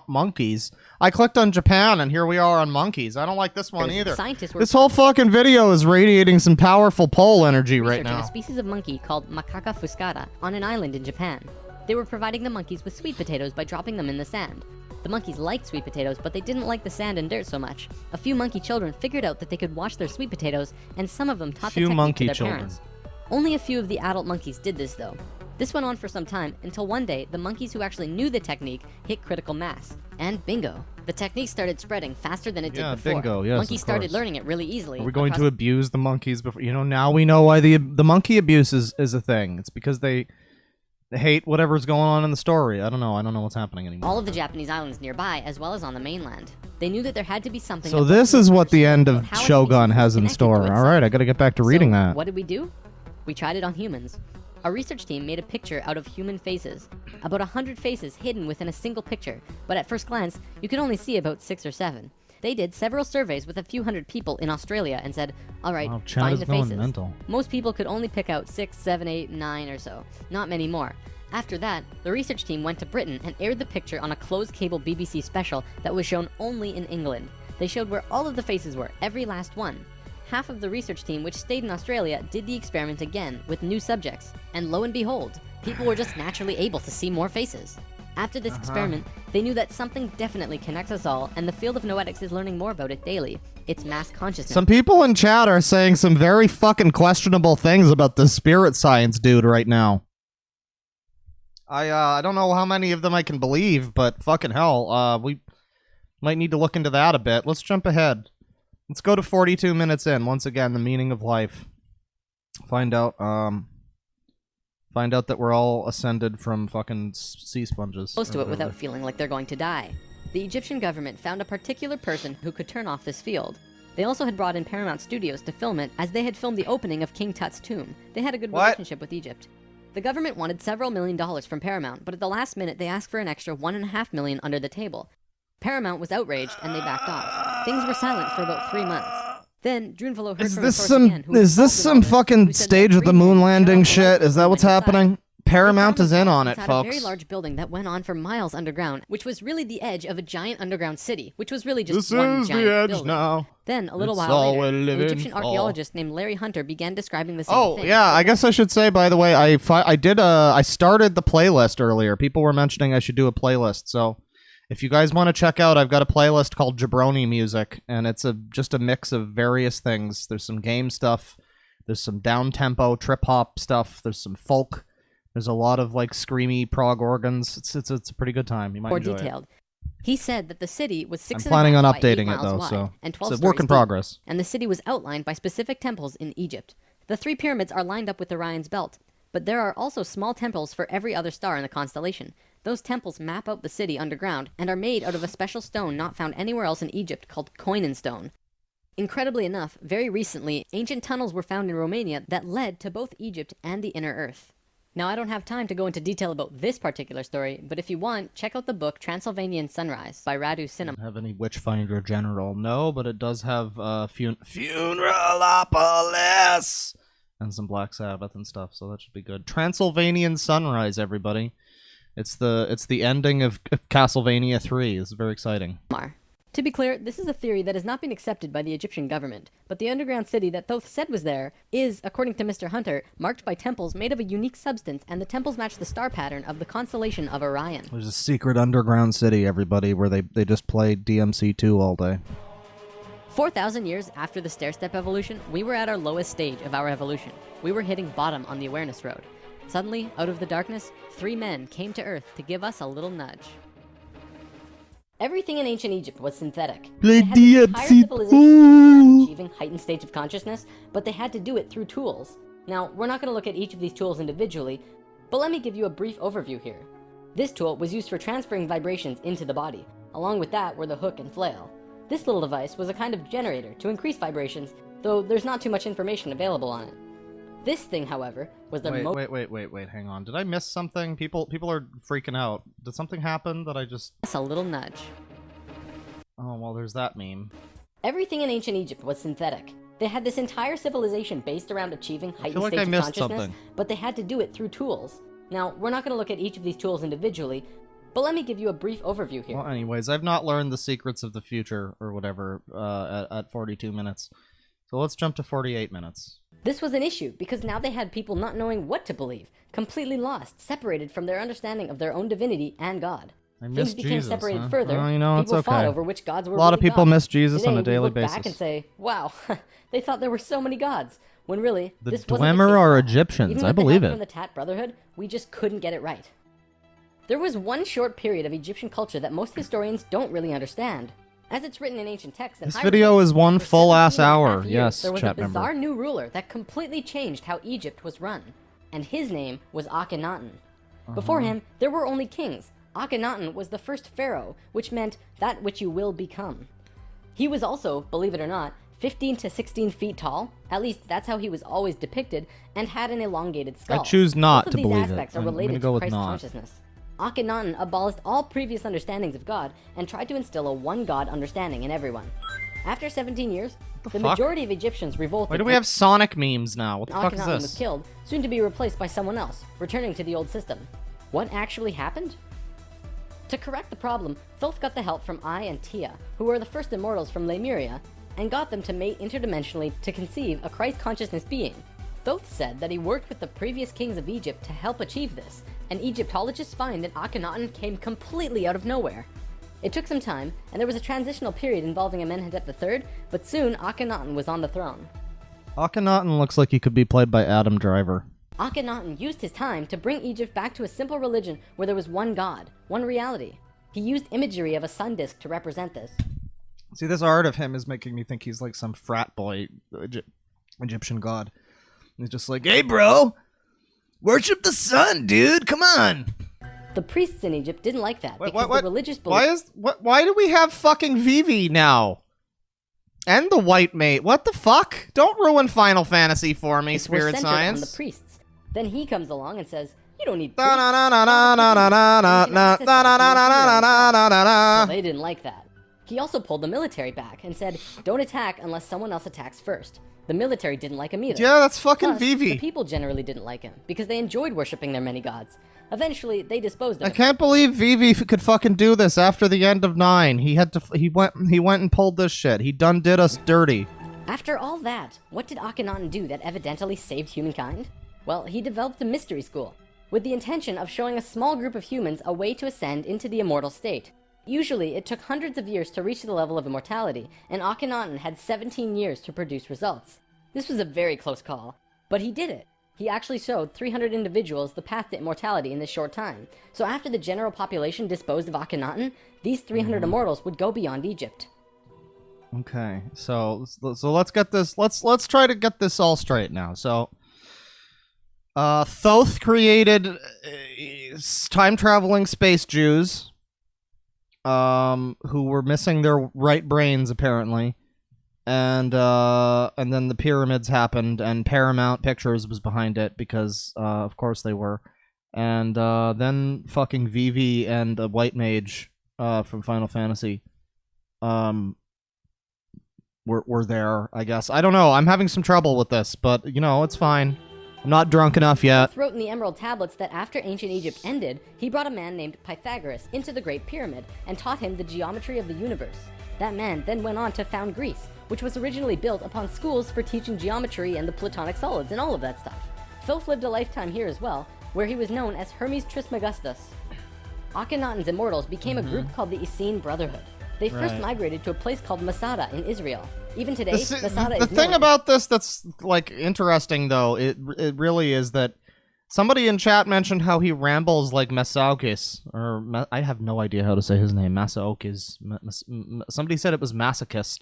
monkeys. I clicked on Japan and here we are on monkeys. I don't like this one either. This whole fucking video is radiating some powerful pole energy right now. A species of monkey called Macaca fuscata on an island in Japan. They were providing the monkeys with sweet potatoes by dropping them in the sand. The monkeys liked sweet potatoes, but they didn't like the sand and dirt so much. A few monkey children figured out that they could wash their sweet potatoes, and some of them taught the technique to their parents. Only a few of the adult monkeys did this though. This went on for some time, until one day, the monkeys who actually knew the technique hit critical mass. And bingo, the technique started spreading faster than it did before. Bingo, yes, monkeys started learning it really easily. Are we going to abuse the monkeys before? You know, now we know why the monkey abuse is a thing. It's because they hate whatever's going on in the story. I don't know what's happening anymore. All of the Japanese islands nearby, as well as on the mainland. They knew that there had to be something... So this is what the end of Shogun has in store. Alright, I gotta get back to reading that. What did we do? We tried it on humans. A research team made a picture out of human faces. About 100 faces hidden within a single picture, but at first glance, you could only see about 6 or 7. They did several surveys with a few hundred people in Australia and said, alright, find the faces. Most people could only pick out 6, 7, 8, 9 or so. Not many more. After that, the research team went to Britain and aired the picture on a closed cable BBC special that was shown only in England. They showed where all of the faces were, every last one. Half of the research team, which stayed in Australia, did the experiment again with new subjects. And lo and behold, people were just naturally able to see more faces. After this experiment, they knew that something definitely connects us all, and the field of noetics is learning more about it daily. It's mass consciousness. Some people in chat are saying some very fucking questionable things about this spirit science dude right now. I don't know how many of them I can believe, but fucking hell, we might need to look into that a bit. Let's jump ahead. Let's go to 42 minutes in. Once again, the meaning of life. Find out that we're all ascended from fucking sea sponges. Close to it without feeling like they're going to die. The Egyptian government found a particular person who could turn off this field. They also had brought in Paramount Studios to film it, as they had filmed the opening of King Tut's tomb. They had a good relationship with Egypt. The government wanted several $1 million from Paramount, but at the last minute they asked for an extra $1.5 million under the table. Paramount was outraged and they backed off. Things were silent for about 3 months. Then Drunvalo heard from a source again who is this some fucking stage of the moon landing shit? Is that what's happening? Paramount is in on it, folks. A very large building that went on for miles underground, which was really the edge of a giant underground city, which was really just one giant building. Now. Then, a little while later, an Egyptian archaeologist named Larry Hunter began describing the same thing. Oh, yeah, I guess I should say, by the way, I started the playlist earlier. People were mentioning I should do a playlist, so if you guys want to check out, I've got a playlist called Jabroni Music, and it's just a mix of various things. There's some game stuff, there's some down-tempo trip-hop stuff, there's some folk. There's a lot of like screamy prog organs. It's a pretty good time. You might enjoy it. He said that the city was 6 I'm planning on by 8 updating it miles though, wide so and 12 it's a work in progress. And the city was outlined by specific temples in Egypt. The 3 pyramids are lined up with Orion's belt, but there are also small temples for every other star in the constellation. Those temples map out the city underground and are made out of a special stone not found anywhere else in Egypt called Koinen stone. Incredibly enough, very recently, ancient tunnels were found in Romania that led to both Egypt and the inner earth. Now, I don't have time to go into detail about this particular story, but if you want, check out the book Transylvanian Sunrise by Radu Sinema. Doesn't have any Witchfinder General, no, but it does have Funeralopolis and some Black Sabbath and stuff, so that should be good. Transylvanian Sunrise, everybody. It's the ending of Castlevania 3. This is very exciting. To be clear, this is a theory that has not been accepted by the Egyptian government, but the underground city that Thoth said was there is, according to Mr. Hunter, marked by temples made of a unique substance, and the temples match the star pattern of the constellation of Orion. There's a secret underground city, everybody, where they just play DMC2 all day. 4,000 years after the stair-step evolution, we were at our lowest stage of our evolution. We were hitting bottom on the awareness road. Suddenly, out of the darkness, 3 men came to Earth to give us a little nudge. Everything in ancient Egypt was synthetic. They had the entire civilization achieving heightened states of consciousness, but they had to do it through tools. Now, we're not going to look at each of these tools individually, but let me give you a brief overview here. This tool was used for transferring vibrations into the body. Along with that were the hook and flail. This little device was a kind of generator to increase vibrations, though there's not too much information available on it. This thing, however, was the Wait, hang on. Did I miss something? People are freaking out. Did something happen that I just... That's a little nudge. Oh, well, there's that meme. Everything in ancient Egypt was synthetic. They had this entire civilization based around achieving heightened states of consciousness, but they had to do it through tools. Now, we're not going to look at each of these tools individually, but let me give you a brief overview here. Well, anyways, I've not learned the secrets of the future, or whatever, at 42 minutes. So let's jump to 48 minutes. This was an issue, because now they had people not knowing what to believe, completely lost, separated from their understanding of their own divinity and God. Things became separated further. Well, you know, people it's okay. fought over which gods were a lot of people God. miss Jesus Today, on a daily we look basis. back and say, wow, they thought there were so many gods, when really, the this wasn't the case Dwemer are at all. Egyptians, Even I with the believe help it. From the Tat Brotherhood, we just couldn't get it right. There was one short period of Egyptian culture that most historians don't really understand. As it's written in ancient texts and This video is one full-ass hour. Yes, there was chat a bizarre member. new ruler that completely changed how Egypt was run, and his name was Akhenaten. Before him, there were only kings. Akhenaten was the first pharaoh, which meant that which you will become. He was also, believe it or not, 15 to 16 feet tall, at least that's how he was always depicted, and had an elongated skull. I choose not Both to of believe these aspects it. are I'm related gonna go to with Christ's not. consciousness. Akhenaten abolished all previous understandings of God and tried to instill a one-God understanding in everyone. After 17 years, the majority of Egyptians revolted. Why do we have Sonic memes now? What the fuck is Akhenaten this? was killed, soon to be replaced by someone else, returning to the old system. What actually happened? To correct the problem, Thoth got the help from Ai and Tia, who were the first immortals from Lemuria, and got them to mate interdimensionally to conceive a Christ consciousness being. Thoth said that he worked with the previous kings of Egypt to help achieve this, and Egyptologists find that Akhenaten came completely out of nowhere. It took some time, and there was a transitional period involving Amenhotep III, but soon Akhenaten was on the throne. Akhenaten looks like he could be played by Adam Driver. Akhenaten used his time to bring Egypt back to a simple religion where there was one God, one reality. He used imagery of a sun disk to represent this. See, this art of him is making me think he's like some frat boy Egyptian god. He's just like, hey bro, worship the sun, dude, come on. The priests in Egypt didn't like that because the religious belief... Why do we have fucking Vivi now? And the white mate. What the fuck? Don't ruin Final Fantasy for me, Were Spirit centered Science. on the priests. Then he comes along and says, "You don't need Well, they didn't like that. He also pulled the military back and said, "Don't attack unless someone else attacks first." The military didn't like him either. Yeah, that's fucking Plus, Vivi. the people generally didn't like him because they enjoyed worshipping their many gods. Eventually, they disposed of I him. can't believe Vivi could fucking do this after the end of 9. He went and pulled this shit. He done did us dirty. After all that, what did Akhenaten do that evidently saved humankind? Well, he developed a mystery school, with the intention of showing a small group of humans a way to ascend into the immortal state. Usually, it took hundreds of years to reach the level of immortality, and Akhenaten had 17 years to produce results. This was a very close call, but he did it. He actually showed 300 individuals the path to immortality in this short time. So after the general population disposed of Akhenaten, these 300 immortals would go beyond Egypt. Okay, so let's get this. Let's try to get this all straight now. So, Thoth created time-traveling space Jews, who were missing their right brains apparently, and then the pyramids happened, and Paramount Pictures was behind it because, of course, they were, and then fucking Vivi and a white mage from Final Fantasy, were there, I guess. I don't know. I'm having some trouble with this, but, you know, it's fine. I'm not drunk enough yet. Thoth wrote in the Emerald Tablets that after ancient Egypt ended, he brought a man named Pythagoras into the Great Pyramid and taught him the geometry of the universe. That man then went on to found Greece, which was originally built upon schools for teaching geometry and the Platonic solids and all of that stuff. Thoth lived a lifetime here as well, where he was known as Hermes Trismegistus. Akhenaten's immortals became a group called the Essene Brotherhood. They first migrated to a place called Masada in Israel. Even today, Masada is the thing about this that's like interesting though, it really is that somebody in chat mentioned how he rambles like Masaokis, or I have no idea how to say his name. Masaokis. Somebody said it was masochist,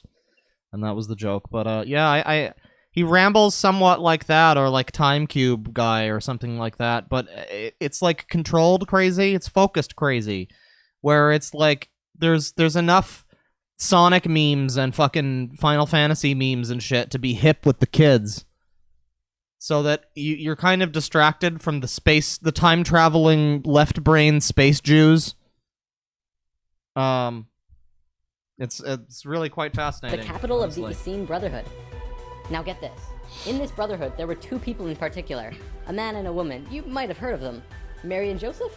and that was the joke. But yeah, he rambles somewhat like that, or like Time Cube guy or something like that. But it's like controlled crazy. It's focused crazy, where it's like there's enough Sonic memes and fucking Final Fantasy memes and shit to be hip with the kids, so that you're kind of distracted from the time traveling left brain space Jews. It's really quite fascinating. The capital of the Essene Brotherhood. Now get this. In this brotherhood, there were two people in particular, a man and a woman. You might have heard of them. Mary and Joseph?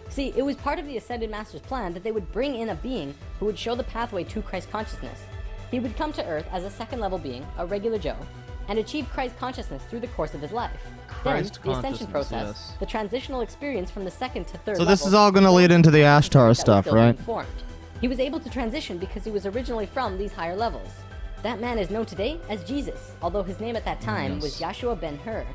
See, it was part of the Ascended Master's plan that they would bring in a being who would show the pathway to Christ consciousness. He would come to Earth as a second-level being, a regular Joe, and achieve Christ consciousness through the course of his life. Then, the ascension process, the transitional experience from the second to third level... So this is all going to lead into the Ashtar stuff, right? He was able to transition because he was originally from these higher levels. That man is known today as Jesus, although his name at that time was Yahshua ben-Hur.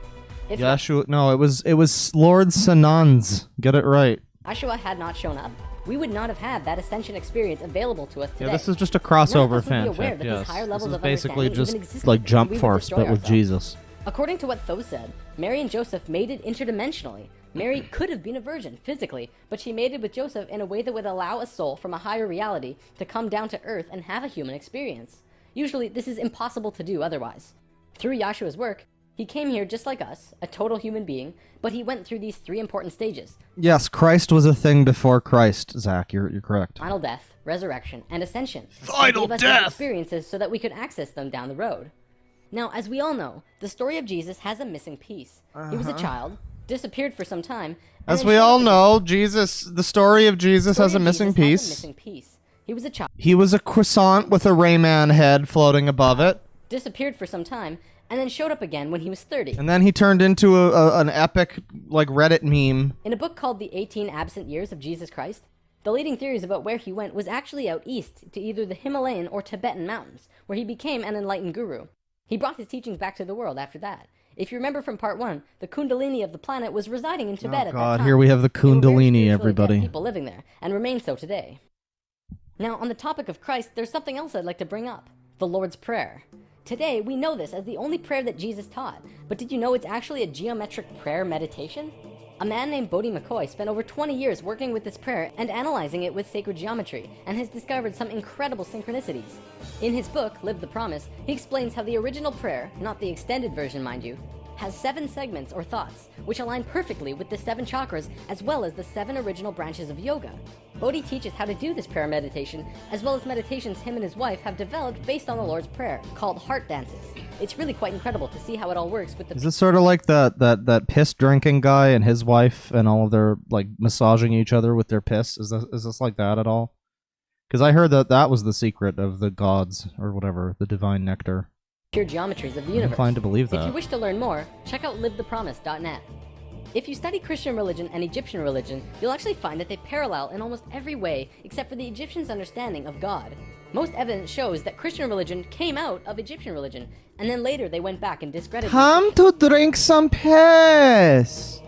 No, it was Lord Sanan's. Get it right. Yahshua had not shown up, we would not have had that ascension experience available to us today. Yeah, this is just a crossover fanfic, yes. This is basically just like Jump Force, but with Jesus. According to what Thoth said, Mary and Joseph mated interdimensionally. Mary could have been a virgin, physically, but she mated with Joseph in a way that would allow a soul from a higher reality to come down to Earth and have a human experience. Usually, this is impossible to do otherwise. Through Yahshua's work, he came here just like us, a total human being, but he went through these three important stages. Yes, Christ was a thing before Christ, Zach. You're correct. Final death, resurrection, and ascension. Final death! He gave us those experiences so that we could access them down the road. Now, as we all know, the story of Jesus has a missing piece. He was a child, disappeared for some time. As we all know, the story of Jesus has a missing piece. He was a child. He was a croissant with a Rayman head floating above it. Disappeared for some time, and then showed up again when he was 30. And then he turned into an epic, like, Reddit meme. In a book called The 18 Absent Years of Jesus Christ, the leading theories about where he went was actually out east to either the Himalayan or Tibetan mountains, where he became an enlightened guru. He brought his teachings back to the world after that. If you remember from part 1, the Kundalini of the planet was residing in Tibet at that time. Here we have the Kundalini, everybody. People living there, and remain so today. Now, on the topic of Christ, there's something else I'd like to bring up. The Lord's Prayer. Today, we know this as the only prayer that Jesus taught, but did you know it's actually a geometric prayer meditation? A man named Bodhi McCoy spent over 20 years working with this prayer and analyzing it with sacred geometry, and has discovered some incredible synchronicities. In his book, Live the Promise, he explains how the original prayer, not the extended version mind you, has 7 segments or thoughts, which align perfectly with the 7 chakras as well as the 7 original branches of yoga. Bodhi teaches how to do this prayer meditation, as well as meditations him and his wife have developed based on the Lord's Prayer, called heart dances. It's really quite incredible to see how it all works with the... Is this sort of like that piss drinking guy and his wife and all of their, like, massaging each other with their piss? Is this like that at all? Because I heard that was the secret of the gods, or whatever, the divine nectar. Pure geometries of the universe. I'm inclined to believe that. If you wish to learn more, check out livethepromise.net. If you study Christian religion and Egyptian religion, you'll actually find that they parallel in almost every way except for the Egyptians' understanding of God. Most evidence shows that Christian religion came out of Egyptian religion, and then later they went back and discredited Come to drink some piss!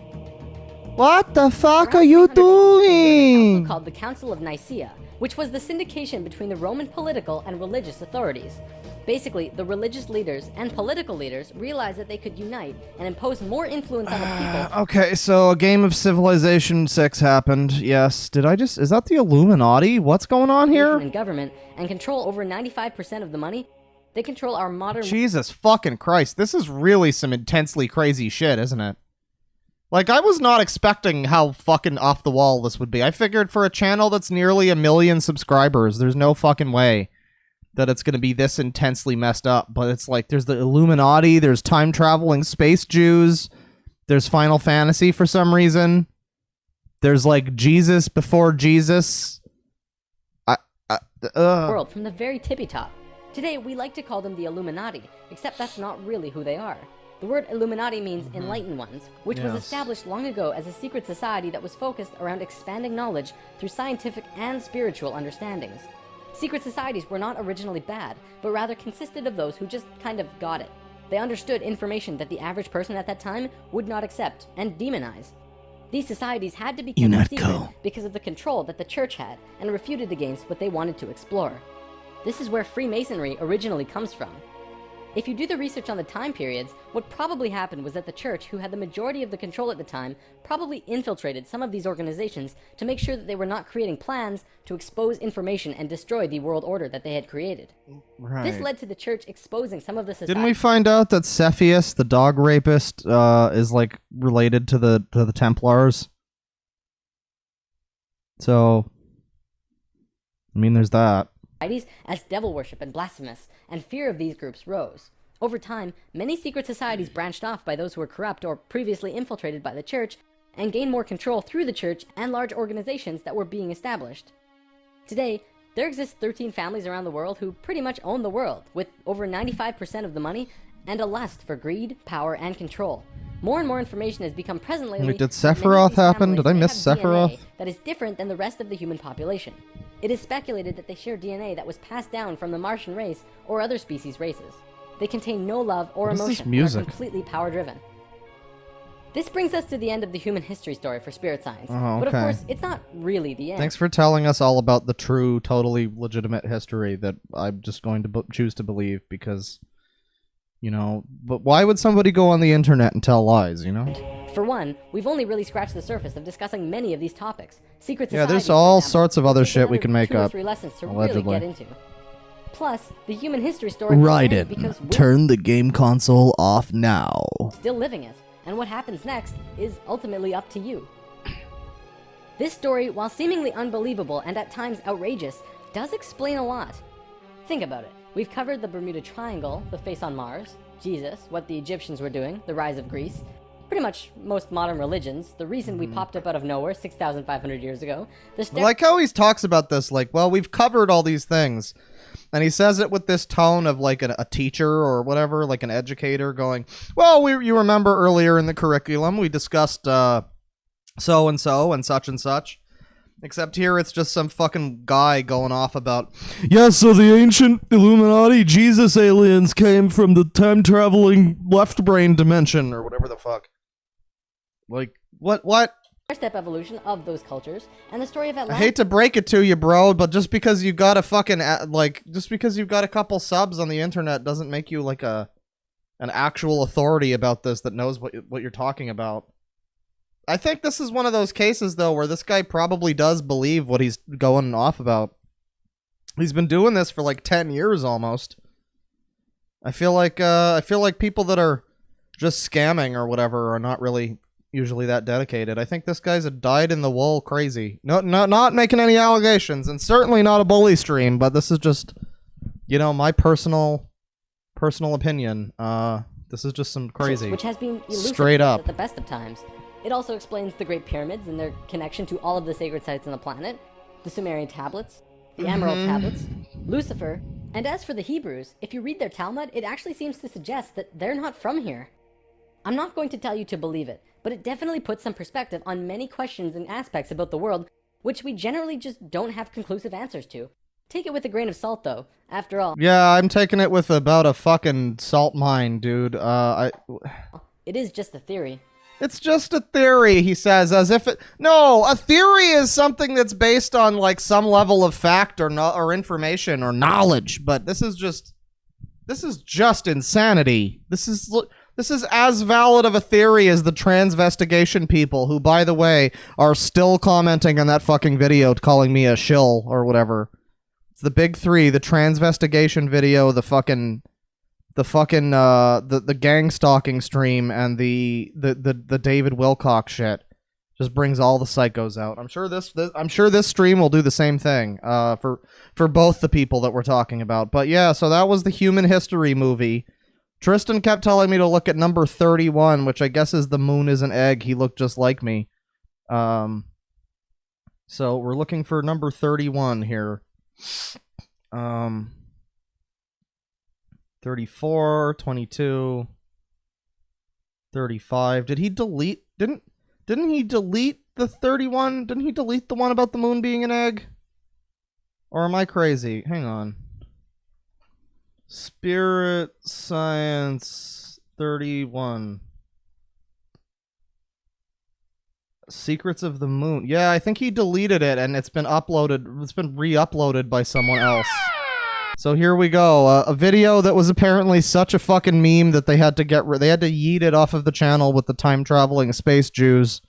What the fuck are you doing? Also called the Council of Nicaea, which was the syndication between the Roman political and religious authorities. Basically, the religious leaders and political leaders realized that they could unite and impose more influence on the people. Okay, so a game of Civilization 6 happened. Yes. Is that the Illuminati? What's going on here? And government, and control over 95% of the money. They control our modern... Jesus fucking Christ. This is really some intensely crazy shit, isn't it? Like, I was not expecting how fucking off the wall this would be. I figured for a channel that's nearly 1 million subscribers, there's no fucking way that it's going to be this intensely messed up. But it's like, there's the Illuminati, there's time-traveling space Jews, there's Final Fantasy for some reason, there's, like, Jesus before Jesus. World from the very tippy top. Today, we like to call them the Illuminati, except that's not really who they are. The word Illuminati means enlightened ones, which was established long ago as a secret society that was focused around expanding knowledge through scientific and spiritual understandings. Secret societies were not originally bad, but rather consisted of those who just kind of got it. They understood information that the average person at that time would not accept and demonize. These societies had to become a secret because of the control that the church had and refuted against what they wanted to explore. This is where Freemasonry originally comes from. If you do the research on the time periods, what probably happened was that the church, who had the majority of the control at the time, probably infiltrated some of these organizations to make sure that they were not creating plans to expose information and destroy the world order that they had created. Right. This led to the church exposing some of the society. Didn't we find out that Cepheus, the dog rapist, is like related to the Templars? So, I mean, there's that. As devil worship and blasphemous, and fear of these groups rose. Over time, many secret societies branched off by those who were corrupt or previously infiltrated by the church, and gained more control through the church and large organizations that were being established. Today, there exist 13 families around the world who pretty much own the world, with over 95% of the money, and a lust for greed, power, and control. More and more information has become present lately. Wait, did Sephiroth happen? Did I miss Sephiroth? That is different than the rest of the human population. It is speculated that they share DNA that was passed down from the Martian race or other species races. They contain no love or emotion and are completely power-driven. This brings us to the end of the human history story for spirit science. Oh, okay. But of course, it's not really the end. Thanks for telling us all about the true, totally legitimate history that I'm just going to choose to believe because, you know, but why would somebody go on the internet and tell lies, you know? For one, we've only really scratched the surface of discussing many of these topics. Secret societies, yeah, there's all sorts of other shit we can make up. 2 or 3 lessons to allegedly. really get into. Plus, the human history story. Raiden, turn the game console off now. Still living it, and what happens next is ultimately up to you. This story, while seemingly unbelievable and at times outrageous, does explain a lot. Think about it. We've covered the Bermuda Triangle, the face on Mars, Jesus, what the Egyptians were doing, the rise of Greece, pretty much most modern religions, the reason we popped up out of nowhere 6,500 years ago. I like how he talks about this, like, well, we've covered all these things. And he says it with this tone of like a teacher or whatever, like an educator going, well, you remember earlier in the curriculum, we discussed so-and-so and such and such. Except here it's just some fucking guy going off about, yeah, so the ancient Illuminati Jesus aliens came from the time-traveling left brain dimension or whatever the fuck. Like, what? Step evolution of those cultures, and the story of Atlantis. I hate to break it to you, bro, but just because you got a fucking, just because you've got a couple subs on the internet doesn't make you like an actual authority about this that knows what you're talking about. I think this is one of those cases, though, where this guy probably does believe what he's going off about. He's been doing this for like 10 years almost. I feel like people that are just scamming or whatever are not really usually that dedicated. I think this guy's a dyed-in-the-wool crazy. Not making any allegations, and certainly not a bully stream, but this is just, you know, my personal opinion. This is just some crazy. Which has been straight up at the best of times. It also explains the Great Pyramids and their connection to all of the sacred sites on the planet, the Sumerian tablets, the Emerald tablets, Lucifer, and as for the Hebrews, if you read their Talmud, it actually seems to suggest that they're not from here. I'm not going to tell you to believe it, but it definitely puts some perspective on many questions and aspects about the world, which we generally just don't have conclusive answers to. Take it with a grain of salt, though. After all... Yeah, I'm taking it with about a fucking salt mine, dude. It is just a theory. It's just a theory, he says, as if it... No, a theory is something that's based on, like, some level of fact or information or knowledge, but this is just insanity. This is as valid of a theory as the transvestigation people, who, by the way, are still commenting on that fucking video calling me a shill or whatever. It's the big three: the transvestigation video, the gang stalking stream, and the David Wilcock shit. Just brings all the psychos out. I'm sure this stream will do the same thing for both the people that we're talking about. But yeah, so that was the Human History movie. Tristan kept telling me to look at number 31, which I guess is The Moon is an Egg. He looked just like me. So we're looking for number 31 here. 34, 22, 35. Didn't he delete the 31? Didn't he delete the one about the moon being an egg? Or am I crazy? Hang on. Spirit Science 31. Secrets of the Moon. Yeah, I think he deleted it and it's been uploaded. It's been re-uploaded by someone else. So here we go. A video that was apparently such a fucking meme that they had to yeet it off of the channel with the time-traveling space Jews.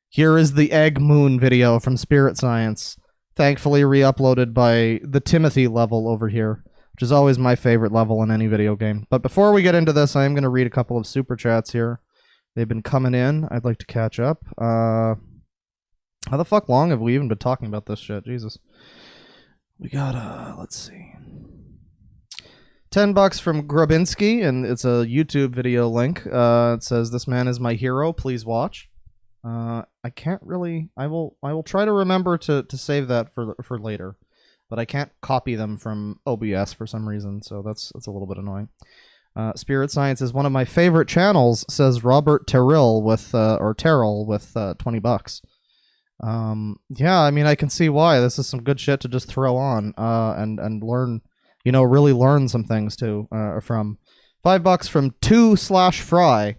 Here is the Egg Moon video from Spirit Science. Thankfully re-uploaded by the Timothy level over here, which is always my favorite level in any video game. But before we get into this, I am going to read a couple of super chats here. They've been coming in. I'd like to catch up. How the fuck long have we even been talking about this shit? Jesus. We got, let's see. $10 from Grabinski, and it's a YouTube video link. It says, "This man is my hero. Please watch." I can't really... I will try to remember to save that for later. But I can't copy them from OBS for some reason, so that's a little bit annoying. Spirit Science is one of my favorite channels, says Robert Terrell with $20. Yeah, I mean, I can see why. This is some good shit to just throw on and learn, you know, really learn some things too from. $5 from 2/Fry.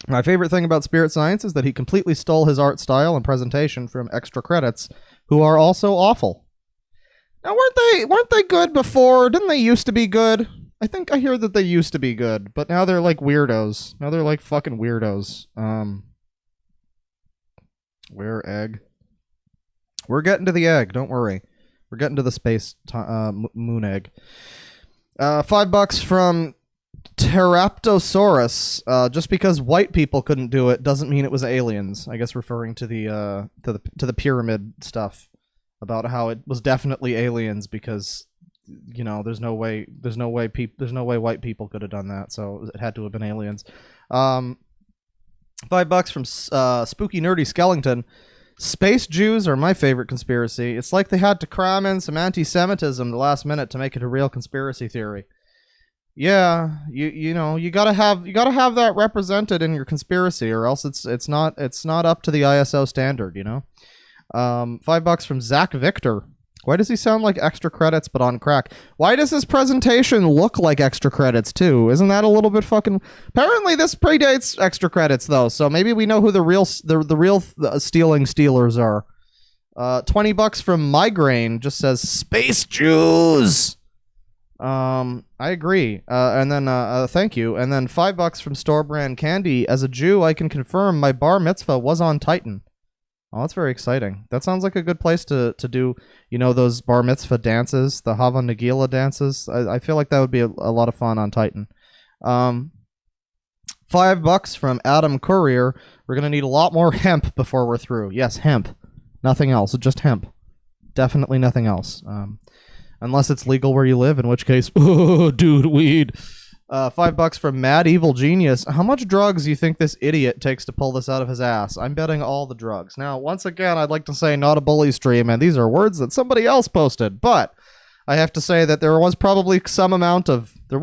My favorite thing about Spirit Science is that he completely stole his art style and presentation from Extra Credits, who are also awful. Now, weren't they good before? Didn't they used to be good? I think I hear that they used to be good, but now they're like weirdos. Now they're like fucking weirdos. Where egg? We're getting to the egg, don't worry. We're getting to the space moon egg. $5 from Teraptosaurus. Just because white people couldn't do it doesn't mean it was aliens. I guess referring to the pyramid stuff about how it was definitely aliens because, you know, there's no way white people could have done that, so it had to have been aliens. $5 from Spooky Nerdy Skellington. Space Jews are my favorite conspiracy. It's like they had to cram in some anti-Semitism the last minute to make it a real conspiracy theory. Yeah, you know, you gotta have that represented in your conspiracy, or else it's not up to the ISO standard, you know. $5 from Zach Victor. Why does he sound like Extra Credits but on crack? Why does his presentation look like Extra Credits too? Isn't that a little bit fucking... Apparently this predates Extra Credits though, so maybe we know who the real stealing stealers are. $20 from Migraine just says Space Jews. I agree. And then, thank you. And then $5 from Store Brand Candy. As a Jew, I can confirm my bar mitzvah was on Titan. Oh, that's very exciting. That sounds like a good place to do, you know, those bar mitzvah dances, the Hava Nagila dances. I feel like that would be a lot of fun on Titan. $5 from Adam Courier. We're gonna need a lot more hemp before we're through. Yes, hemp. Nothing else. Just hemp. Definitely nothing else. Unless it's legal where you live, in which case, oh, dude, weed. $5 from Mad Evil Genius. How much drugs do you think this idiot takes to pull this out of his ass? I'm betting all the drugs. Now, once again, I'd like to say not a bully stream, and these are words that somebody else posted, but I have to say that there was probably some amount of the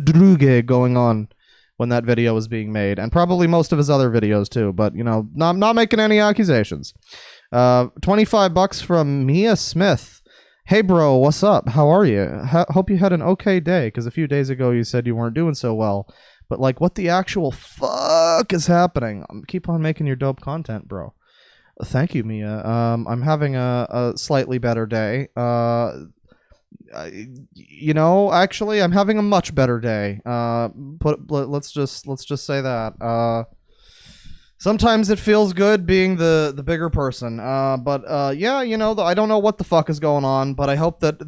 druge going on when that video was being made, and probably most of his other videos too. But you know, not making any accusations. $25 from Mia Smith. Hey bro, what's up? How are you? Hope you had an okay day, because a few days ago you said you weren't doing so well. But like, what the actual fuck is happening? Keep on making your dope content, bro. Thank you, Mia. I'm having a slightly better day. You know, actually, I'm having a much better day. Let's just say that. Sometimes it feels good being the bigger person. Yeah, you know, I don't know what the fuck is going on, but I hope that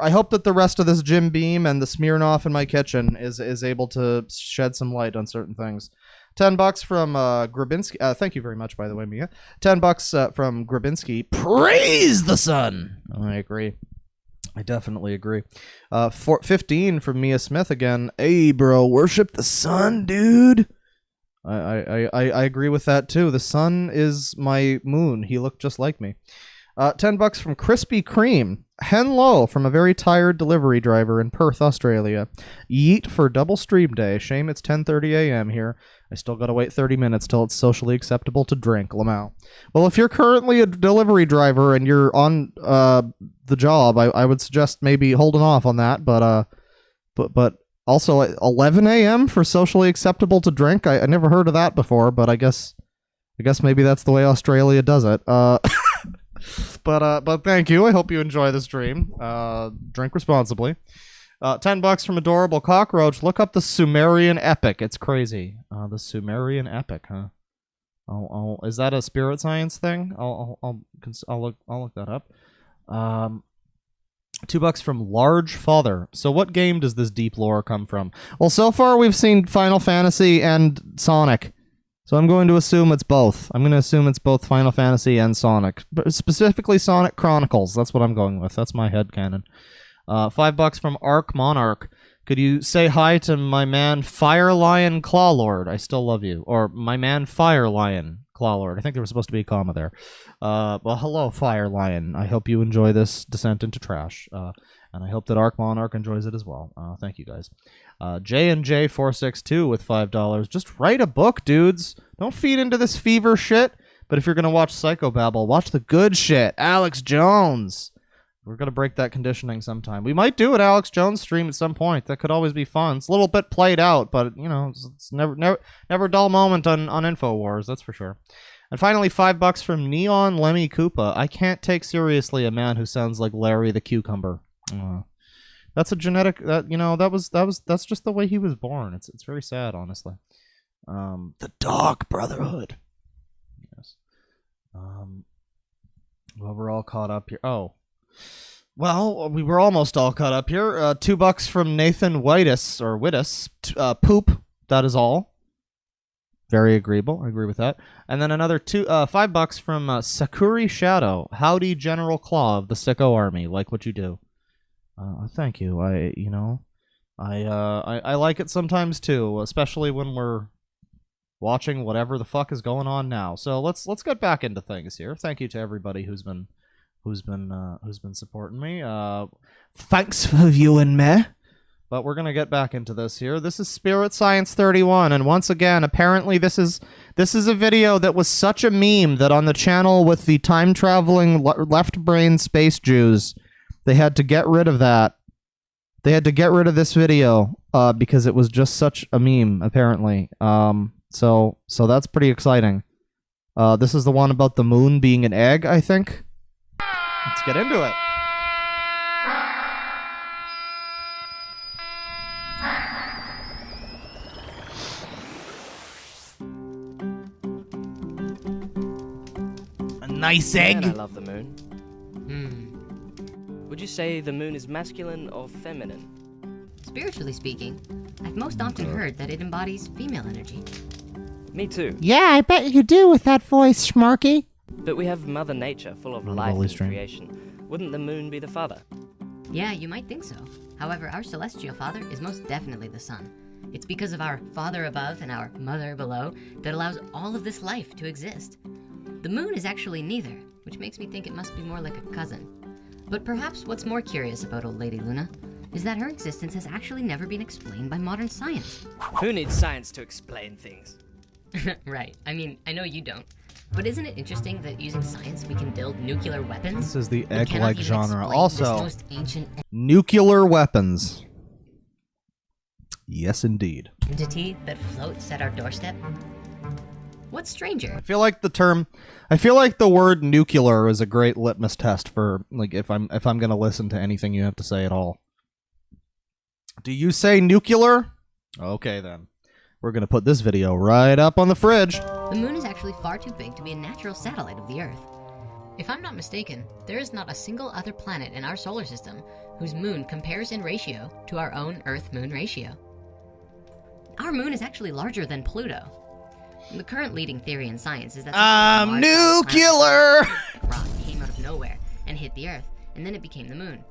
I hope that the rest of this Jim Beam and the Smirnoff in my kitchen is able to shed some light on certain things. $10 from Grabinski. Thank you very much, by the way, Mia. $10 from Grabinski. Praise the sun. I agree. I definitely agree. 15 from Mia Smith again. Hey, bro, worship the sun, dude. I agree with that too. The sun is my moon. He looked just like me. $10 from Krispy Kreme. Hello from a very tired delivery driver in Perth, Australia. Yeet for double stream day. Shame it's 10:30 a.m. here. I still gotta wait 30 minutes till it's socially acceptable to drink. Lamau. Well, if you're currently a delivery driver and you're on the job, I would suggest maybe holding off on that. But also 11 a.m. for socially acceptable to drink. I never heard of that before, but I guess maybe that's the way Australia does it. But thank you. I hope you enjoy the stream. Drink responsibly. $10 from Adorable Cockroach. Look up the Sumerian epic. It's crazy. The Sumerian epic, huh? Is that a spirit science thing? I'll look that up. $2 from Large Father. So what game does this deep lore come from? Well, so far we've seen Final Fantasy and Sonic. So I'm going to assume it's both. I'm going to assume it's both Final Fantasy and Sonic. But specifically Sonic Chronicles. That's what I'm going with. That's my headcanon. $5 from Arc Monarch. Could you say hi to my man Fire Lion Clawlord? I still love you. Or my man Fire Lion Clawlord. I think there was supposed to be a comma there. Well, hello, Fire Lion. I hope you enjoy this descent into trash. And I hope that Arc Monarch enjoys it as well. Thank you, guys. J&J462 with $5. Just write a book, dudes. Don't feed into this fever shit. But if you're going to watch Psychobabble, watch the good shit. Alex Jones. We're going to break that conditioning sometime. We might do an Alex Jones stream at some point. That could always be fun. It's a little bit played out, but, you know, it's never a dull moment on InfoWars, that's for sure. And finally, $5 from Neon Lemmy Koopa. I can't take seriously a man who sounds like Larry the Cucumber. That's a genetic, that's just the way he was born. It's very sad, honestly. The Dark Brotherhood. Yes. Well, we're all caught up here. Oh. Well, we were almost all caught up here. $2 from Nathan Whitus, or Wittus. Poop, that is all. Very agreeable. I agree with that. And then another $5 from Sakuri Shadow. Howdy, General Claw of the Sicko Army. Like what you do. Thank you. I like it sometimes too, especially when we're watching whatever the fuck is going on now. So let's get back into things here. Thank you to everybody who's been supporting me. Thanks for viewing me. But we're gonna get back into this here. This is Spirit Science 31, and once again, apparently this is a video that was such a meme that on the channel with the time traveling left brain space Jews, they had to get rid of that. They had to get rid of this video because it was just such a meme, apparently. So that's pretty exciting. This is the one about the moon being an egg, I think. Let's get into it. nice Man, I egg. love the moon. Would you say the moon is masculine or feminine? Spiritually speaking, I've most often heard that it embodies female energy. Me too. Yeah, I bet you do with that voice, Schmarky. But we have Mother Nature full of life and creation. Wouldn't the moon be the father? Yeah, you might think so. However, our celestial father is most definitely the sun. It's because of our father above and our mother below that allows all of this life to exist. The moon is actually neither, which makes me think it must be more like a cousin. But perhaps what's more curious about old Lady Luna is that her existence has actually never been explained by modern science. Who needs science to explain things? Right. I mean, I know you don't. But isn't it interesting that using science we can build nuclear weapons? This is the but cannot egg-like even genre. explain Also, this most ancient nuclear weapons. Yes, indeed. entity that floats at our doorstep? What's stranger? I feel like the word nuclear is a great litmus test for like if I'm gonna listen to anything you have to say at all. Do you say nuclear? Okay then. We're gonna put this video right up on the fridge. The moon is actually far too big to be a natural satellite of the Earth. If I'm not mistaken, there is not a single other planet in our solar system whose moon compares in ratio to our own Earth-Moon ratio. Our moon is actually larger than Pluto. The current leading theory in science is that nuclear! rock came out of nowhere and hit the Earth, and then it became the moon.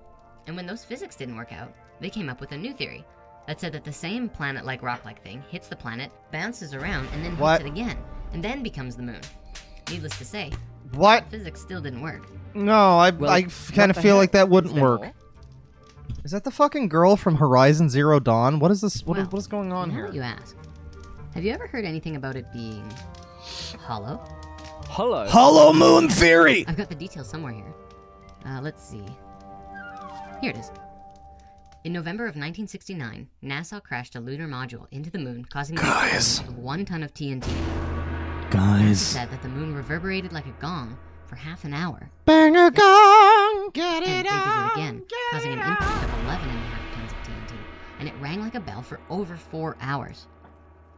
And when those physics didn't work out, they came up with a new theory that said that the same planet-like rock-like thing hits the planet, bounces around, and then hits it again, and then becomes the moon. Needless to say, What? physics still didn't work. No, I kind of feel like that wouldn't Is there work. more? Is that the fucking girl from Horizon Zero Dawn? What is this? What Well, is going on now here? that you ask, have you ever heard anything about it being hollow? Hollow. Hollow Moon Theory! I've got the details somewhere here. Let's see. Here it is. In November of 1969, NASA crashed a lunar module into the moon, causing the explosion of 1 ton of TNT. NASA Guys. said that the moon reverberated like a gong for half an hour. Bang a gong! Get And they it did it on! again, causing an impact of 11.5 tons of TNT. And it rang like a bell for over 4 hours.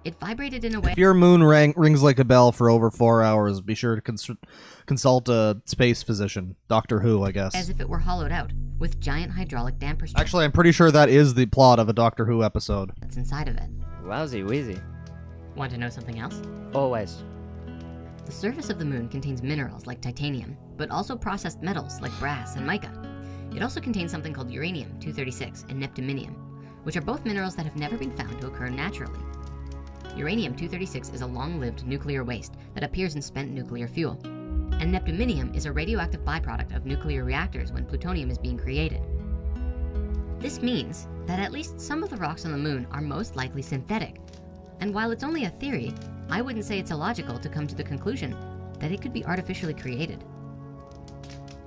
It vibrated in a way If your moon rings like a bell for over 4 hours, be sure to consult a space physician. Doctor Who, I guess. as if it were hollowed out, with giant hydraulic damper strips Actually, I'm pretty sure that is the plot of a Doctor Who episode. that's inside of it. Wowsy wheezy. Want to know something else? Always. The surface of the moon contains minerals like titanium, but also processed metals like brass and mica. It also contains something called uranium-236 and neptunium, which are both minerals that have never been found to occur naturally. Uranium-236 is a long-lived nuclear waste that appears in spent nuclear fuel, and neptunium is a radioactive byproduct of nuclear reactors when plutonium is being created. This means that at least some of the rocks on the moon are most likely synthetic, and while it's only a theory, I wouldn't say it's illogical to come to the conclusion that it could be artificially created.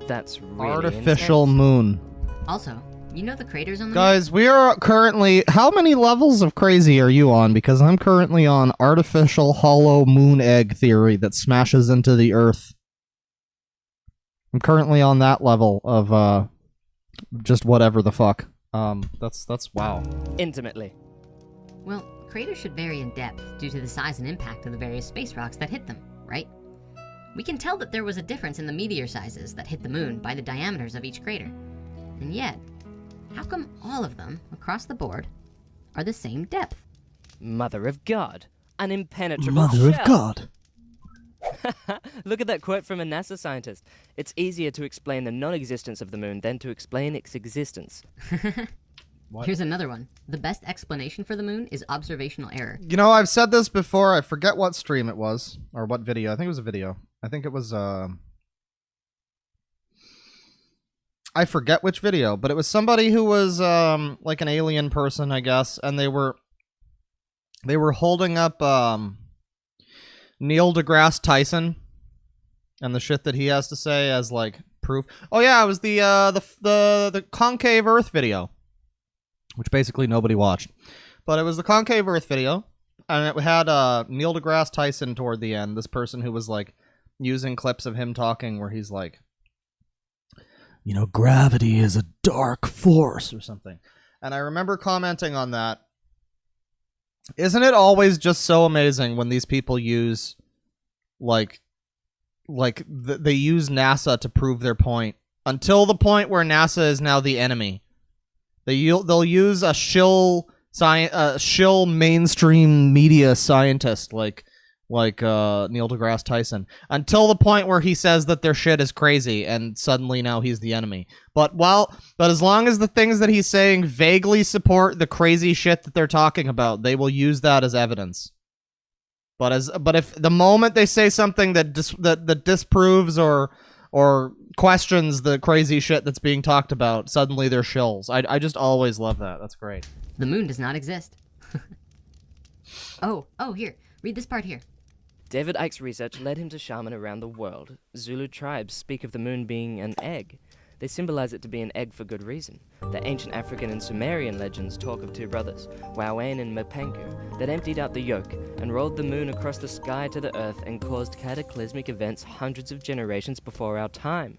That's really Artificial intense. moon. Also, you know the craters on the Guys, we are currently... How many levels of crazy are you on? Because I'm currently on artificial hollow moon egg theory that smashes into the Earth. I'm currently on that level of, just whatever the fuck. That's wow. Intimately. moon? Well, craters should vary in depth due to the size and impact of the various space rocks that hit them, right? We can tell that there was a difference in the meteor sizes that hit the moon by the diameters of each crater. And yet, how come all of them, across the board, are the same depth? Mother of God. An impenetrable Mother of shell. God. Look at that quote from a NASA scientist. It's easier to explain the non-existence of the moon than to explain its existence. What? Here's another one. The best explanation for the moon is observational error. You know, I've said this before. I forget what stream it was. Or what video. I think it was a video. I think it was, I forget which video, but it was somebody who was, like an alien person, I guess, and they were holding up, Neil deGrasse Tyson and the shit that he has to say as, like, proof. Oh, yeah, it was the concave Earth video, which basically nobody watched. But it was the concave Earth video, and it had Neil deGrasse Tyson toward the end, this person who was, like, using clips of him talking where he's like, you know, gravity is a dark force or something. And I remember commenting on that. Isn't it always just so amazing when these people use, like they use NASA to prove their point until the point where NASA is now the enemy. They'll use a shill mainstream media scientist like Neil deGrasse Tyson until the point where he says that their shit is crazy, and suddenly now he's the enemy. But as long as the things that he's saying vaguely support the crazy shit that they're talking about, they will use that as evidence. But if the moment they say something that disproves or questions the crazy shit that's being talked about, suddenly they're shills. I just always love that. That's great. The moon does not exist. Oh, here. Read this part here. David Icke's research led him to shaman around the world. Zulu tribes speak of the moon being an egg. They symbolize it to be an egg for good reason. The ancient African and Sumerian legends talk of two brothers, Wawan and Mpanku, that emptied out the yolk and rolled the moon across the sky to the earth and caused cataclysmic events hundreds of generations before our time.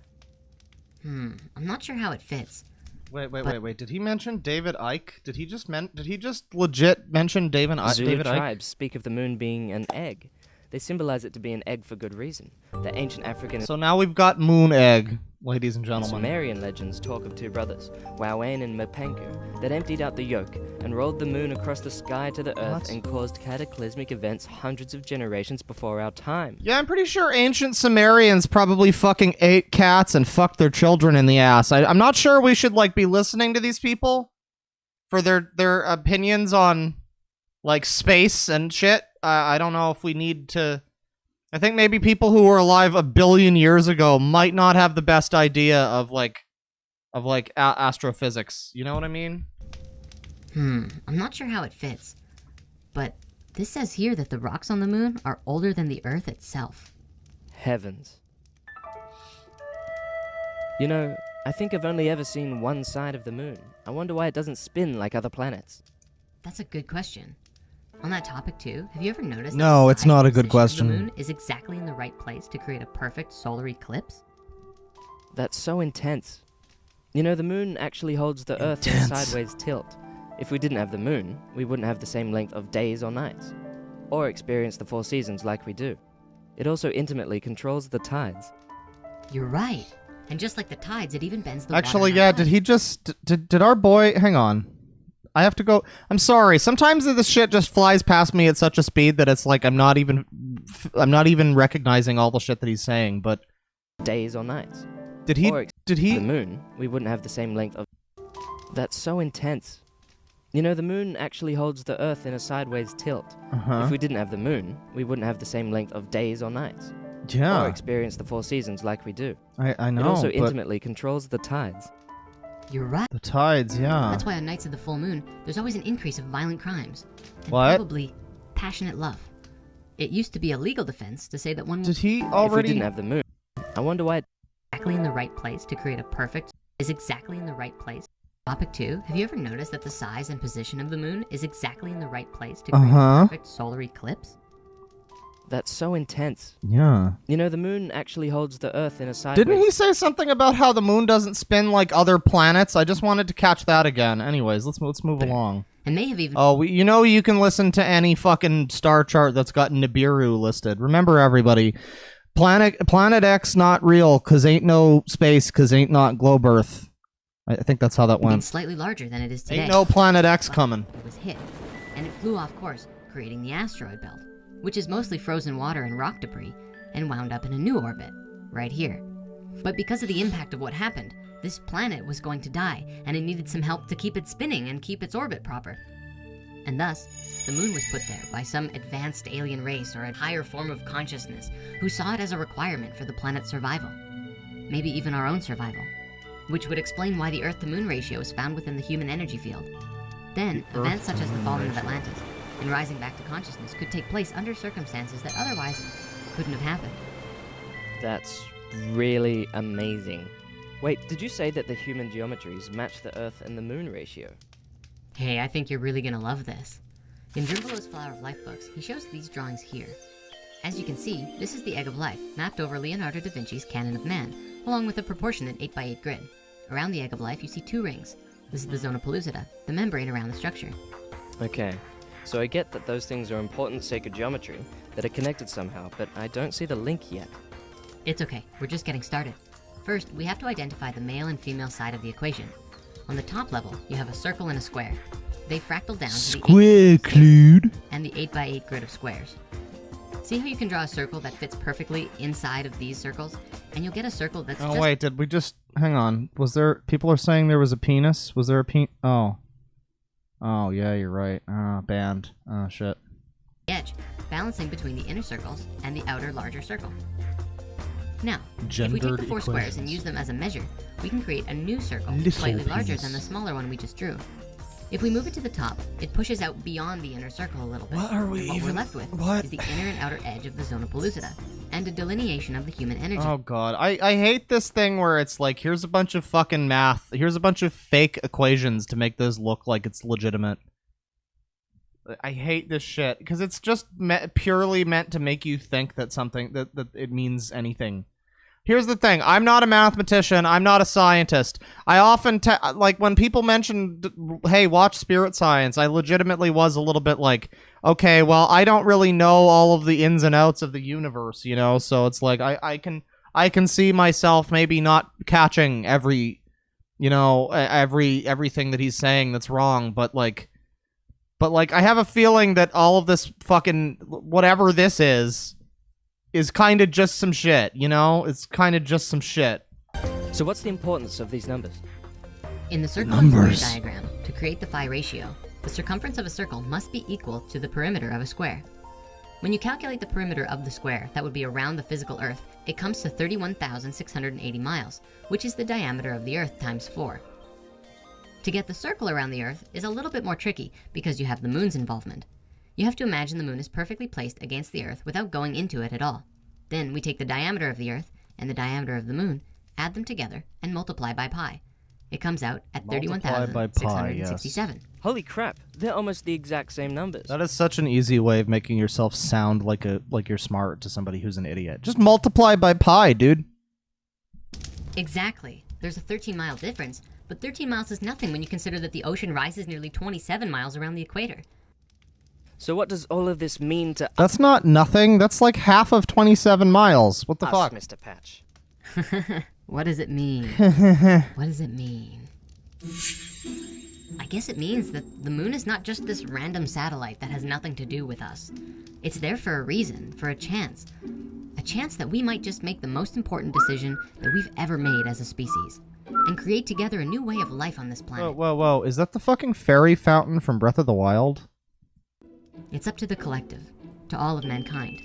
I'm not sure how it fits. Wait. Did he mention David Icke? Did he just legit mention David Icke? Zulu tribes speak of the moon being an egg. They symbolize it to be an egg for good reason. The ancient African... So now we've got moon egg, ladies and gentlemen. Sumerian legends talk of two brothers, Wawan and Mpanku, that emptied out the yolk and rolled the moon across the sky to the earth and caused cataclysmic events hundreds of generations before our time. Yeah, I'm pretty sure ancient Sumerians probably fucking ate cats and fucked their children in the ass. I'm not sure we should, be listening to these people for their opinions on, space and shit. I don't know if we need to... I think maybe people who were alive a billion years ago might not have the best idea of astrophysics. You know what I mean? I'm not sure how it fits. But this says here that the rocks on the moon are older than the Earth itself. Heavens. You know, I think I've only ever seen one side of the moon. I wonder why it doesn't spin like other planets. That's a good question. On that topic too, have you ever noticed No, it's not a good the question. moon is exactly in the right place to create a perfect solar eclipse? That's so intense. You know, the moon actually holds the Earth in a sideways tilt. If we didn't have the moon, we wouldn't have the same length of days or nights, or experience the 4 seasons like we do. It also intimately controls the tides. You're right. And just like the tides, it even bends the Actually, water. yeah, did he just... Did our boy... Hang on. I have to go... I'm sorry. Sometimes this shit just flies past me at such a speed that it's like I'm not even recognizing all the shit that he's saying, but... Days or nights. Did he... The moon, we wouldn't have the same length of... That's so intense. You know, the moon actually holds the Earth in a sideways tilt. If we didn't have the moon, we wouldn't have the same length of days or nights. Yeah. Or experience the 4 seasons like we do. I know, It also but... intimately controls the tides. You're right. The tides, yeah. That's why on nights of the full moon, there's always an increase of violent crimes. And What? probably passionate love. It used to be a legal defense to say that one Did he If we already... didn't have the moon, I wonder why... exactly in the right place to create a perfect... is exactly in the right place. Topic 2, have you ever noticed that the size and position of the moon is exactly in the right place to create a perfect solar eclipse? That's so intense. Yeah. You know, the moon actually holds the Earth in a sideways... Didn't he say something about how the moon doesn't spin like other planets? I just wanted to catch that again. Anyways, let's move along. And may have even... Oh, you can listen to any fucking star chart that's got Nibiru listed. Remember, everybody, Planet X not real, cause ain't no space, cause ain't not globe Earth. I think that's how that been went. slightly larger than it is today. Ain't no Planet X But coming. It was hit, and it flew off course, creating the asteroid belt, which is mostly frozen water and rock debris, and wound up in a new orbit, right here. But because of the impact of what happened, this planet was going to die, and it needed some help to keep it spinning and keep its orbit proper. And thus, the moon was put there by some advanced alien race or a higher form of consciousness who saw it as a requirement for the planet's survival. Maybe even our own survival. Which would explain why the Earth-to-Moon ratio is found within the human energy field. Then, events such as the falling of Atlantis and rising back to consciousness could take place under circumstances that otherwise couldn't have happened. That's really amazing. Wait, did you say that the human geometries match the Earth and the Moon ratio? Hey, I think you're really gonna love this. In Drimbolo's Flower of Life books, he shows these drawings here. As you can see, this is the Egg of Life, mapped over Leonardo da Vinci's Canon of Man, along with a proportionate 8x8 grid. Around the Egg of Life, you see 2 rings. This is the zona pellucida, the membrane around the structure. Okay, so I get that those things are important sacred geometry that are connected somehow, but I don't see the link yet. It's okay, we're just getting started. First, we have to identify the male and female side of the equation. On the top level, you have a circle and a square. They fractal down to the 8 and the 8x8 grid of squares. See how you can draw a circle that fits perfectly inside of these circles? And you'll get a circle that's Oh, wait, did we just... Hang on. Was there... People are saying there was a penis? Was there a penis? Oh. Oh, yeah, you're right. Banned. Oh, shit. Edge, balancing between the inner circles and the outer larger circle. Now, if we take the 4 squares and use them as a measure, we can create a new circle, slightly larger than the smaller one we just drew. If we move it to the top, it pushes out beyond the inner circle a little bit. What we're left with is the inner and outer edge of the zona pellucida, and a delineation of the human energy. Oh god, I hate this thing where it's like, here's a bunch of fucking math, here's a bunch of fake equations to make this look like it's legitimate. I hate this shit, because it's just purely meant to make you think that something, that it means anything. Here's the thing, I'm not a mathematician, I'm not a scientist. I often, like, when people mention, hey, watch Spirit Science, I legitimately was a little bit like, okay, well, I don't really know all of the ins and outs of the universe, you know, so it's like, I can see myself maybe not catching every, you know, everything that he's saying that's wrong, but like, I have a feeling that all of this fucking, whatever this is kind of just some shit, you know? It's kind of just some shit. So what's the importance of these numbers? In the circle and square diagram, to create the phi ratio, the circumference of a circle must be equal to the perimeter of a square. When you calculate the perimeter of the square that would be around the physical Earth, it comes to 31,680 miles, which is the diameter of the Earth times 4. To get the circle around the Earth is a little bit more tricky because you have the moon's involvement. You have to imagine the moon is perfectly placed against the Earth without going into it at all. Then we take the diameter of the Earth and the diameter of the moon, add them together, and multiply by pi. It comes out at 31,667. Yes. Holy crap, they're almost the exact same numbers. That is such an easy way of making yourself sound like you're smart to somebody who's an idiot. Just multiply by pi, dude. Exactly. There's a 13-mile difference, but 13 miles is nothing when you consider that the ocean rises nearly 27 miles around the equator. So what does all of this mean to... That's not nothing. That's like half of 27 miles. What the fuck? Mr. Patch. What does it mean? What does it mean? I guess it means that the moon is not just this random satellite that has nothing to do with us. It's there for a reason, for a chance. A chance that we might just make the most important decision that we've ever made as a species. And create together a new way of life on this planet. Whoa. Is that the fucking fairy fountain from Breath of the Wild? It's up to the collective, to all of mankind.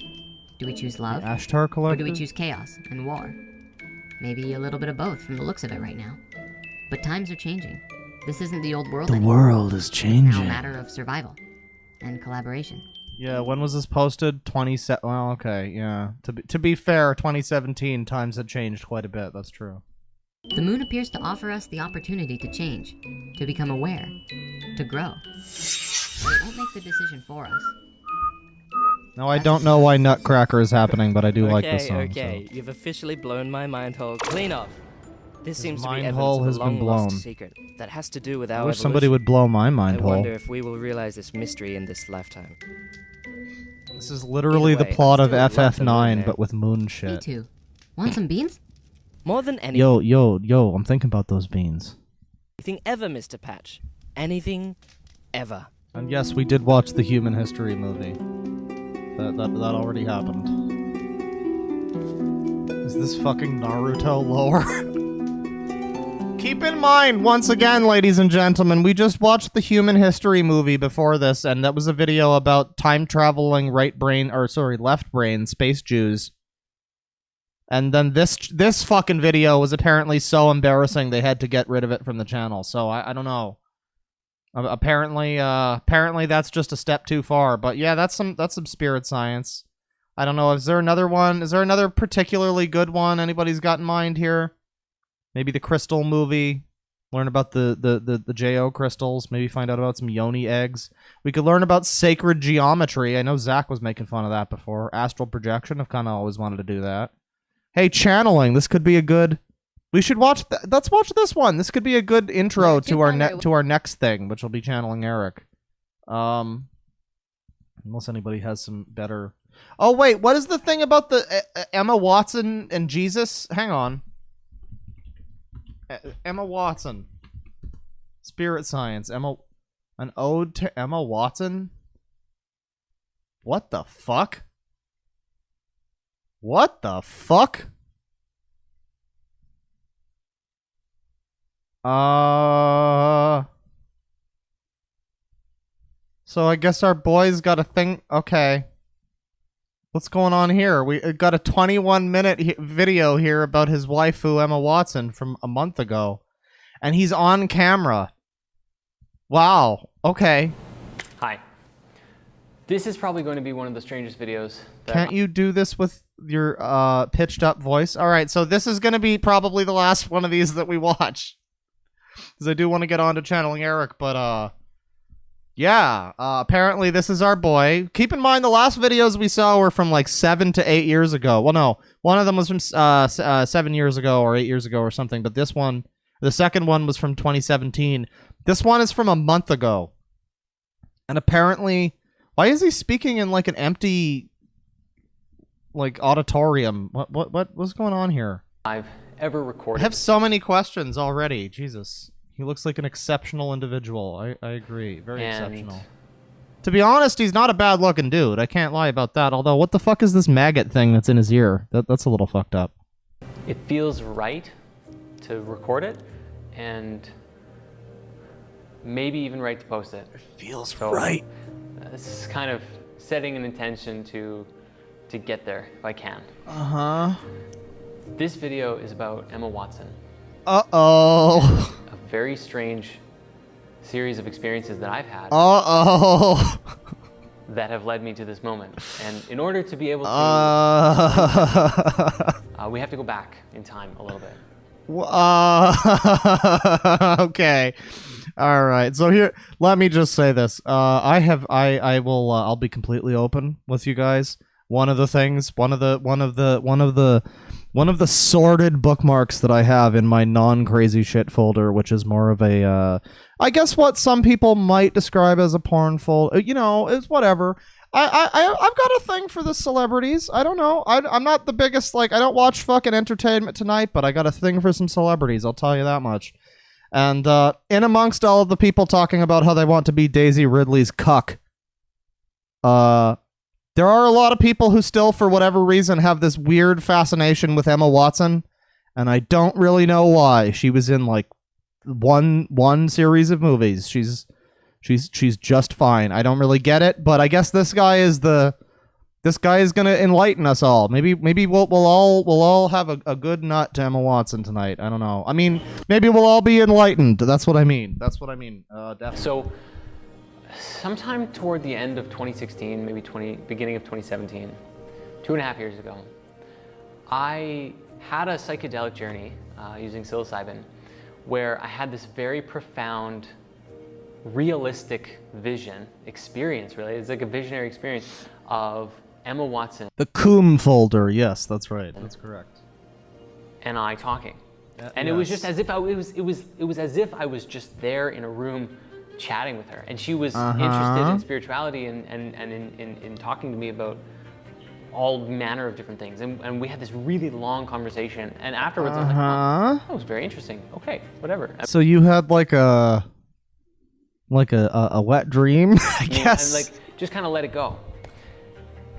Do we choose love? Ashtar Or Collective? do we choose chaos and war? Maybe a little bit of both from the looks of it right now. But times are changing. This isn't the old world anymore. The world is changing. It's now a matter of survival and collaboration. Yeah, when was this posted? Well, okay, yeah. To be fair, 2017 times had changed quite a bit. That's true. The moon appears to offer us the opportunity to change, to become aware, to grow. But it won't make the decision for us. Now, I don't know why Nutcracker is happening, but I do like this song. Okay, so. You've officially blown my mind hole clean off. This seems to be mind evidence hole of has a been long-lost blown. secret that has to do with our I wish evolution. somebody would blow my mind I hole. wonder if we will realize this mystery in this lifetime. This is literally Either the way, plot I of still love the FF9, moon, but with moon Me shit. too. Want some beans? More than anything Yo, I'm thinking about those beans. ever, Mr. Patch. Anything ever. And yes, we did watch the Human History movie. That already happened. Is this fucking Naruto lore? Keep in mind, once again, ladies and gentlemen, we just watched the Human History movie before this, and that was a video about time-traveling left brain space Jews. And then this fucking video was apparently so embarrassing they had to get rid of it from the channel, so I don't know. Apparently that's just a step too far. But yeah, that's some Spirit Science. I don't know. Is there another one? Is there another particularly good one anybody's got in mind here? Maybe the Crystal movie. Learn about the JO crystals. Maybe find out about some yoni eggs. We could learn about sacred geometry. I know Zach was making fun of that before. Astral projection. I've kind of always wanted to do that. Hey, channeling. This could be a good... We should watch... Let's watch this one. This could be a good intro to our next thing, which will be channeling Erik. Unless anybody has some better... Oh wait, what is the thing about the Emma Watson and Jesus? Hang on. Emma Watson. Spirit science. An ode to Emma Watson? What the fuck? What the fuck? So I guess our boy's got a thing. Okay. What's going on here? We got a 21-minute video here about his waifu, Emma Watson, from a month ago. And he's on camera. Wow. Okay. Hi. This is probably going to be one of the strangest videos. Can't you do this with your pitched up voice? All right, so this is going to be probably the last one of these that we watch. Because I do want to get on to channeling Erik, but yeah, apparently this is our boy. Keep in mind the last videos we saw were from like 7 to 8 years ago. Well, no, one of them was from 7 years ago or 8 years ago or something, but this one, the second one was from 2017. This one is from a month ago. And apparently, why is he speaking in like an empty like auditorium? What's going on here? I've ever recorded. I have so many questions already. Jesus. He looks like an exceptional individual. I agree. Very exceptional. To be honest, he's not a bad looking dude. I can't lie about that. Although, what the fuck is this maggot thing that's in his ear? That's a little fucked up. It feels right to record it, and maybe even right to post it. It feels right. This is kind of setting an intention to get there if I can. Uh-huh. This video is about Emma Watson. Uh-oh. A very strange series of experiences that I've had. Uh-oh. That have led me to this moment. And in order to be able to, we have to go back in time a little bit. Okay. All right. So here, let me just say this. I'll be completely open with you guys. One of the sordid bookmarks that I have in my non-crazy shit folder, which is more of a, I guess what some people might describe as a porn folder. You know, it's whatever. I've got a thing for the celebrities. I don't know. I'm not the biggest, like, I don't watch fucking Entertainment Tonight, but I got a thing for some celebrities. I'll tell you that much. And in amongst all of the people talking about how they want to be Daisy Ridley's cuck, there are a lot of people who still, for whatever reason, have this weird fascination with Emma Watson, and I don't really know why. She was in like one series of movies. She's just fine. I don't really get it, but I guess this guy is gonna enlighten us all. Maybe we'll all have a good nut to Emma Watson tonight. I don't know. I mean, maybe we'll all be enlightened. That's what I mean. Definitely. So, sometime toward the end of 2016, maybe beginning of 2017, 2.5 years ago, I had a psychedelic journey using psilocybin, where I had this very profound, realistic experience. Really, it's like a visionary experience of Emma Watson. The Coombe folder. Yes, that's right. That's correct. And I talking, and yes. It was just as if it was as if I was just there in a room, chatting with her, and she was interested in spirituality and in talking to me about all manner of different things, and we had this really long conversation, and afterwards I was like, oh, that was very interesting. Okay, whatever. So you had like a wet dream, I guess. And like just kind of let it go.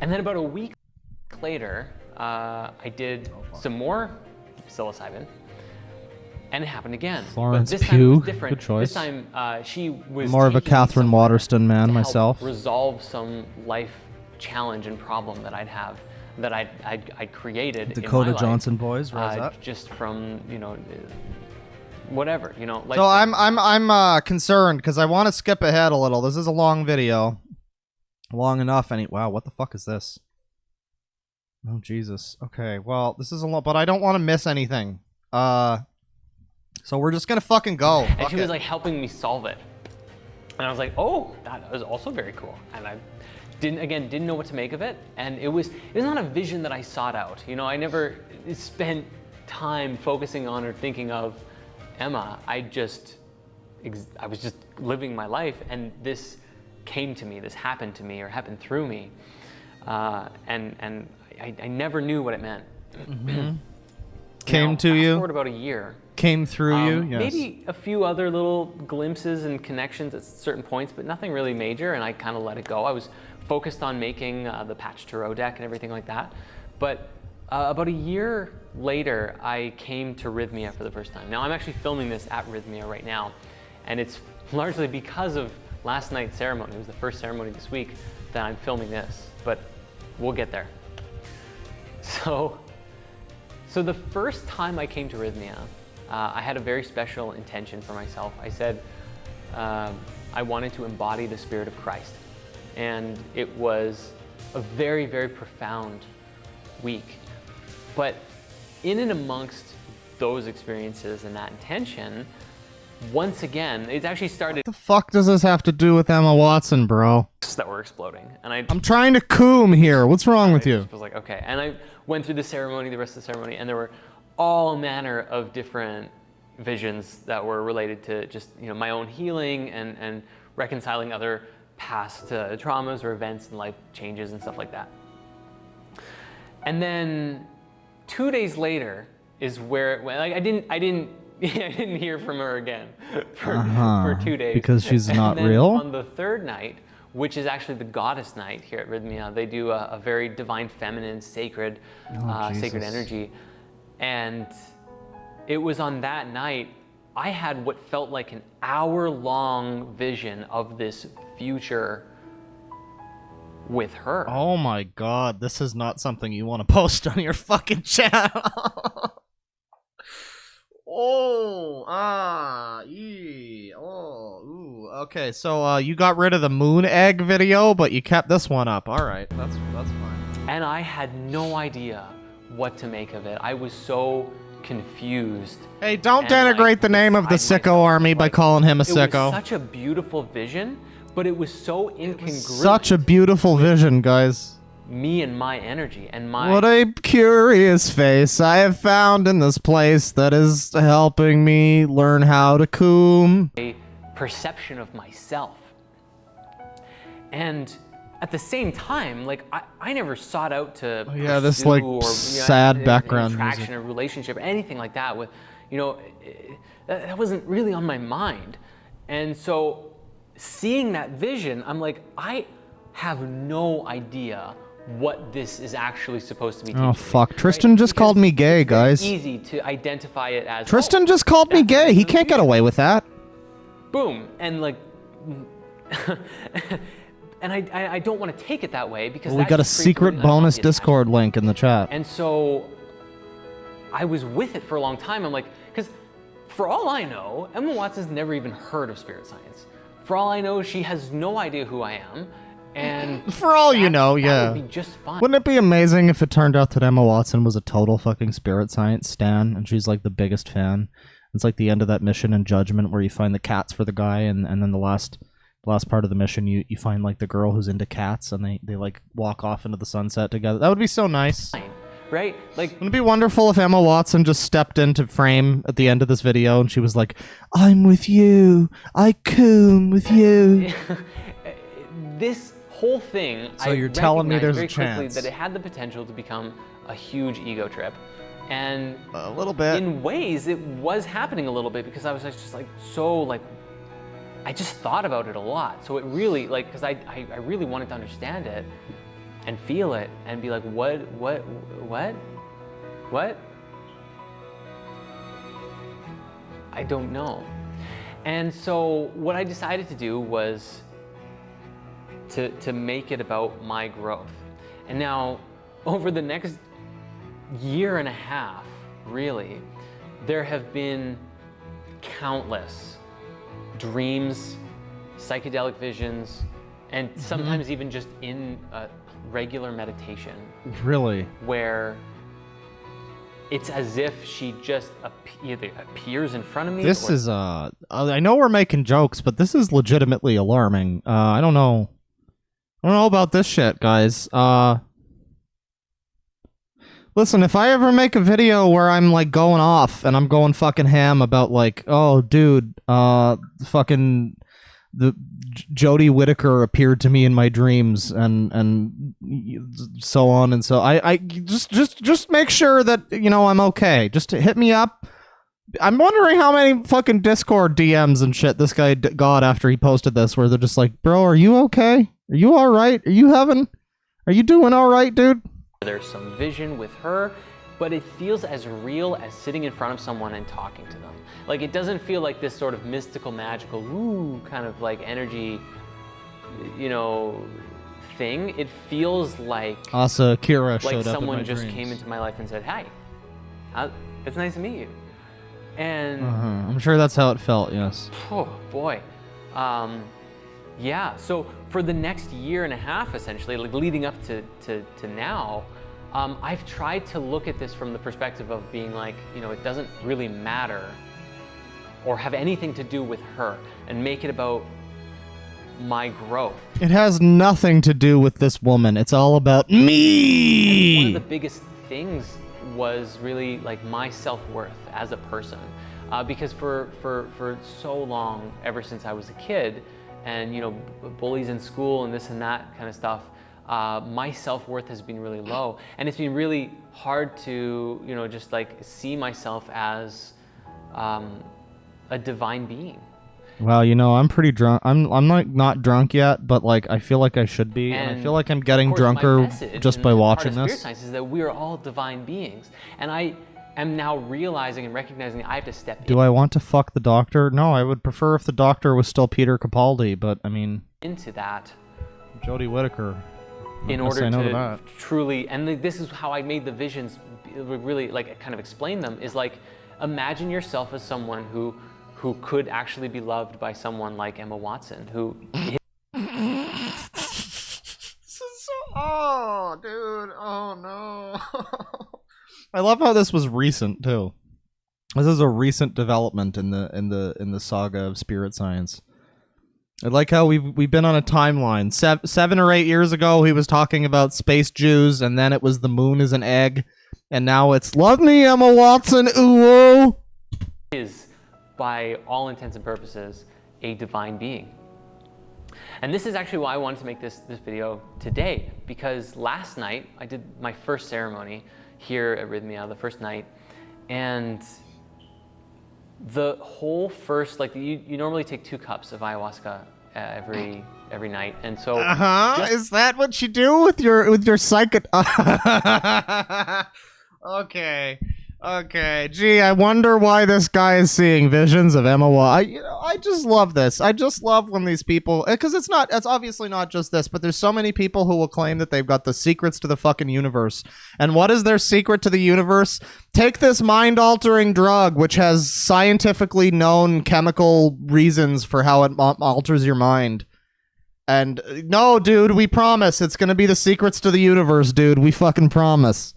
And then about a week later, I did some more psilocybin. And it happened again. Florence but this Pugh, time it was different. good choice. This time she was more of a Catherine Waterston man myself. Resolve some life challenge and problem that I'd created. Dakota in my Johnson life, boys, rise up. Just from whatever Like, so I'm concerned because I want to skip ahead a little. This is a long video, long enough. Wow, what the fuck is this? Oh Jesus. Okay, well this is a lot, but I don't want to miss anything. So we're just gonna fucking go. And she was like helping me solve it. And I was like, oh, that was also very cool. And I didn't know what to make of it. And it was not a vision that I sought out. You know, I never spent time focusing on or thinking of Emma. I was just living my life, and this came to me, this happened to me, or happened through me. and I never knew what it meant. Came now, to fast you? forward about a year. Came through you? Yes. Maybe a few other little glimpses and connections at certain points, but nothing really major, and I kind of let it go. I was focused on making the Patch Tarot deck and everything like that. But about a year later, I came to Rhythmia for the first time. Now, I'm actually filming this at Rhythmia right now, and it's largely because of last night's ceremony. It was the first ceremony this week that I'm filming this, but we'll get there. So the first time I came to Rhythmia, I had a very special intention for myself. I said I wanted to embody the Spirit of Christ. And it was a very, very profound week. But in and amongst those experiences and that intention, once again, it actually started. What the fuck does this have to do with Emma Watson, bro? That were exploding. And I'm trying to coom here. What's wrong with you? I was like, okay. And I went through the ceremony, the rest of the ceremony, and there were all manner of different visions that were related to just, you know, my own healing and reconciling other past traumas or events and life changes and stuff like that. And then 2 days later is where it went. Like I didn't hear from her again for 2 days. Because she's and not then real? On the third night, which is actually the goddess night here at Rhythmia, they do a very divine, feminine, sacred energy. And it was on that night I had what felt like an hour-long vision of this future with her. Oh my god, this is not something you want to post on your fucking channel. Okay, so you got rid of the moon egg video, but you kept this one up. All right, that's fine. And I had no idea what to make of it. I was so confused. Hey, don't denigrate the name of the sicko army by calling him a sicko. It was such a beautiful vision, but it was so incongruent. Such a beautiful vision, guys. Me and my energy and my... What a curious face I have found in this place that is helping me learn how to coom. A perception of myself. And at the same time, like, I never sought out to this like sad background attraction music. or relationship or anything like that with, you know, that wasn't really on my mind. And so seeing that vision, I'm like, I have no idea what this is actually supposed to be teaching. Oh fuck, Tristan just called me gay, guys. It's easy to identify it as Tristan just called me gay. He can't get away with that. Boom. And like and I don't want to take it that way because we got a secret bonus Discord link in the chat. And so I was with it for a long time. I'm like, because for all I know, Emma Watson's never even heard of spirit science. For all I know, she has no idea who I am. And for all you know, yeah. Would be just fine. Wouldn't it be amazing if it turned out that Emma Watson was a total fucking spirit science stan and she's like the biggest fan? It's like the end of that mission in Judgment where you find the cats for the guy and then the last part of the mission you find like the girl who's into cats and they like walk off into the sunset together. That would be so nice. Right? Like, wouldn't it be wonderful if Emma Watson just stepped into frame at the end of this video and she was like, I'm with you. I coom with you. This whole thing, so you're telling me there's very a chance that it had the potential to become a huge ego trip. And a little bit. In ways, it was happening a little bit because I was just like, so like, I just thought about it a lot. So it really, like, because I really wanted to understand it and feel it and be like, what? I don't know. And so what I decided to do was to make it about my growth. And now, over the next year and a half, really, there have been countless dreams, psychedelic visions, and sometimes even just in regular meditation. Really? Where it's as if she just either appears in front of me. This is, I know we're making jokes, but this is legitimately alarming. I don't know about this shit, guys. Listen, if I ever make a video where I'm like going off and I'm going fucking ham about like, oh dude, fucking Jodie Whittaker appeared to me in my dreams and so on, and so I just make sure that I'm okay. Just hit me up. I'm wondering how many fucking Discord DMs and shit this guy got after he posted this, where they're just like, bro, are you okay? Are you all right? Are you doing all right, dude? There's some vision with her, but it feels as real as sitting in front of someone and talking to them. Like, it doesn't feel like this sort of mystical, magical, woo, kind of like energy, thing. It feels like Asa Kira showed up in my someone just dreams. came into my life and said, "Hi, it's nice to meet you." And I'm sure that's how it felt. Yes. oh boy, yeah. So for the next year and a half, essentially, like leading up to now, I've tried to look at this from the perspective of being like, it doesn't really matter or have anything to do with her, and make it about my growth. It has nothing to do with this woman. It's all about me. And one of the biggest things was really like my self-worth as a person, because for so long, ever since I was a kid, and bullies in school and this and that kind of stuff, my self-worth has been really low, and it's been really hard to just like see myself as a divine being. Well, I'm pretty drunk. I'm not drunk yet, but like I feel like I should be, and I feel like I'm getting drunker just by watching part of this. Spirit science is that we are all divine beings, and I am now realizing and recognizing I have to step Do I want to fuck the doctor? No, I would prefer if the doctor was still Peter Capaldi, but I mean into that. Jodie Whittaker. In order to truly, and this is how I made the visions really like kind of explain them, is like imagine yourself as someone who could actually be loved by someone like Emma Watson, who oh dude, oh no. I love how this was recent too. This is a recent development in the saga of spirit science. I like how we've been on a timeline. 7 or 8 years ago, he was talking about space Jews, and then it was the moon is an egg, and now it's love me, Emma Watson, ooh. Is, by all intents and purposes, a divine being. And this is actually why I wanted to make this video today, because last night I did my first ceremony here at Rhythmia, the first night, and the whole first, like you normally take 2 cups of ayahuasca every night, and so is that what you do with your psychic? Okay. Gee, I wonder why this guy is seeing visions of Emma Watson. I just love this. I just love when these people, because it's obviously not just this, but there's so many people who will claim that they've got the secrets to the fucking universe. And what is their secret to the universe? Take this mind-altering drug, which has scientifically known chemical reasons for how it alters your mind. And no, dude, we promise it's gonna be the secrets to the universe, dude. We fucking promise.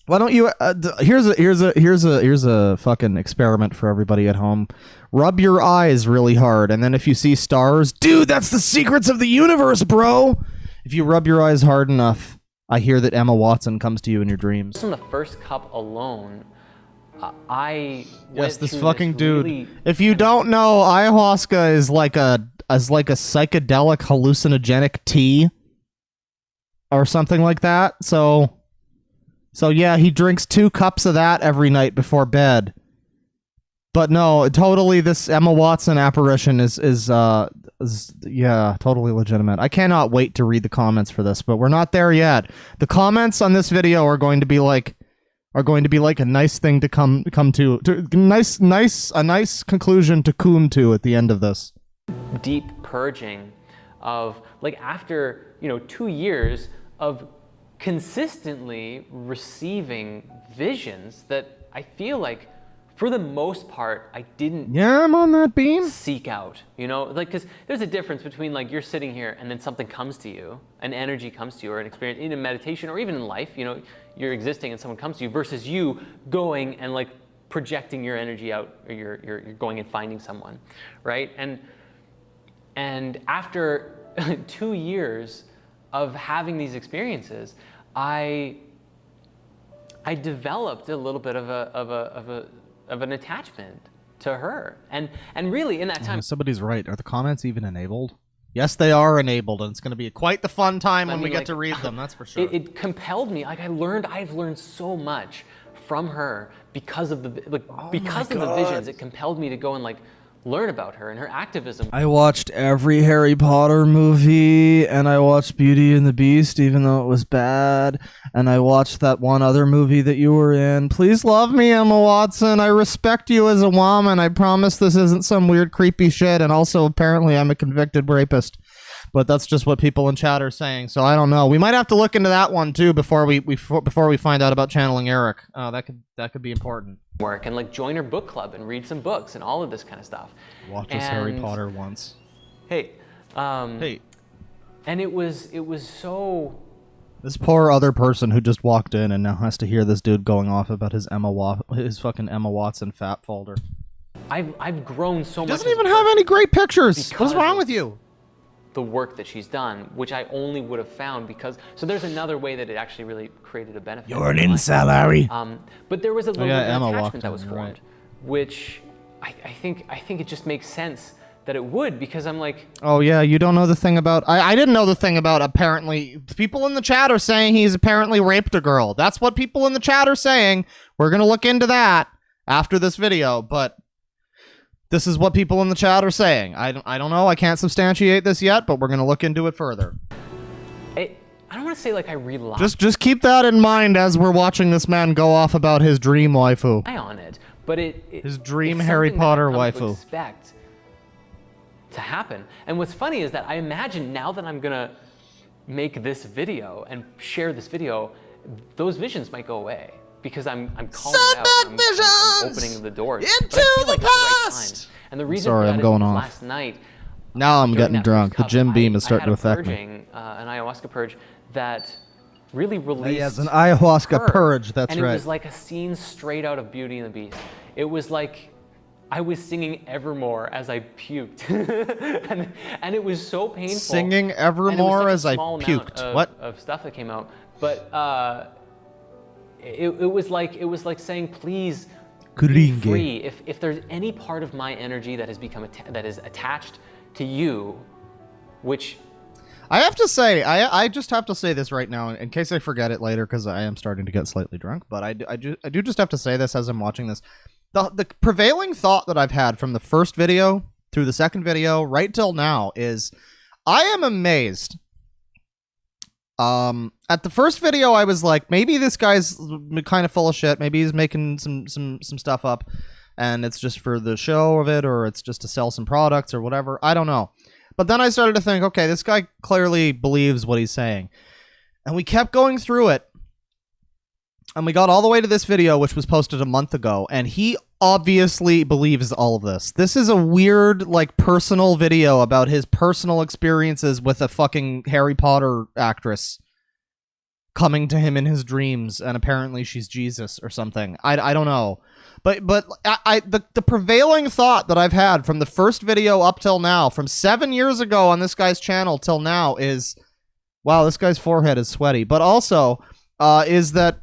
Why don't you? Here's a fucking experiment for everybody at home. Rub your eyes really hard, and then if you see stars, dude, that's the secrets of the universe, bro. If you rub your eyes hard enough, I hear that Emma Watson comes to you in your dreams. Just on the first cup alone, this fucking dude. Really, if you don't know, ayahuasca is like a psychedelic hallucinogenic tea, or something like that. So yeah, he drinks 2 cups of that every night before bed. But no, totally, this Emma Watson apparition is yeah, totally legitimate. I cannot wait to read the comments for this, but we're not there yet. The comments on this video are going to be like a nice thing to come to a nice conclusion to come to at the end of this. Deep purging of, like, after 2 years of consistently receiving visions that I feel like, for the most part, I didn't. Yeah, I'm on that beam. Seek out, like, because there's a difference between like you're sitting here and then something comes to you, an energy comes to you, or an experience in meditation or even in life. You're existing and someone comes to you, versus you going and like projecting your energy out, or you're going and finding someone, right? And after 2 years of having these experiences, I developed a little bit of an attachment to her. And really, in that time, somebody's right. Are the comments even enabled? Yes, they are enabled, and it's going to be quite the fun time when we get to read them. That's for sure. It compelled me. Like I've learned so much from her because of the visions. It compelled me to go and learn about her and her activism. I watched every Harry Potter movie, and I watched Beauty and the Beast, even though it was bad, and I watched that one other movie that you were in. Please love me, Emma Watson. I respect you as a woman. I promise this isn't some weird creepy shit, and also apparently I'm a convicted rapist. But that's just what people in chat are saying, so I don't know. We might have to look into that one too before we find out about channeling Erik. That could be important. Work and join her book club and read some books and all of this kind of stuff. Watch us Harry Potter once. Hey. Hey. And it was so. This poor other person who just walked in and now has to hear this dude going off about his fucking Emma Watson fat folder. I've grown so much. Doesn't even have any great pictures. What's wrong with you? The work that she's done, which I only would have found because. So there's another way that it actually really created a benefit. You're an incel, Harry. But there was a little bit of Emma attachment that was in, formed, right. which I think it just makes sense that it would, because I'm like. Oh yeah, you don't know the thing about. I didn't know the thing about. Apparently, people in the chat are saying he's apparently raped a girl. That's what people in the chat are saying. We're gonna look into that after this video, but. This is what people in the chat are saying. I don't know. I can't substantiate this yet, but we're going to look into it further. I don't want to say I rely just keep that in mind as we're watching this man go off about his dream waifu. on it, but his dream it's Harry something Potter that I've come waifu. to expect to happen. And what's funny is that I imagine now that I'm going to make this video and share this video, those visions might go away. Because I'm calling it out, I'm opening the doors into the past. And the reason sorry, for that I'm going is off. Last night, now I'm getting drunk. The Jim Beam is I starting to had a affect me. purging, an ayahuasca purge that really released. Yes, an ayahuasca her. purge. That's and right. It was like a scene straight out of Beauty and the Beast. It was like I was singing Evermore as I puked, and it was so painful. Singing Evermore as I puked. Of stuff that came out, but. It was like saying, please be free. If there's any part of my energy that has become that is attached to you, which I have to say, I just have to say this right now in case I forget it later, because I am starting to get slightly drunk. But I do just have to say this as I'm watching this. The prevailing thought that I've had from the first video through the second video right till now is I am amazed. At the first video, I was like, maybe this guy's kind of full of shit. Maybe he's making some stuff up, and it's just for the show of it, or it's just to sell some products or whatever. I don't know. But then I started to think, okay, this guy clearly believes what he's saying. And we kept going through it, and we got all the way to this video, which was posted a month ago, and he obviously believes all of this. This is a weird, personal video about his personal experiences with a fucking Harry Potter actress coming to him in his dreams, and apparently she's Jesus or something. I don't know. But the prevailing thought that I've had from the first video up till now, from 7 years ago on this guy's channel till now, is, wow, this guy's forehead is sweaty. But also, is that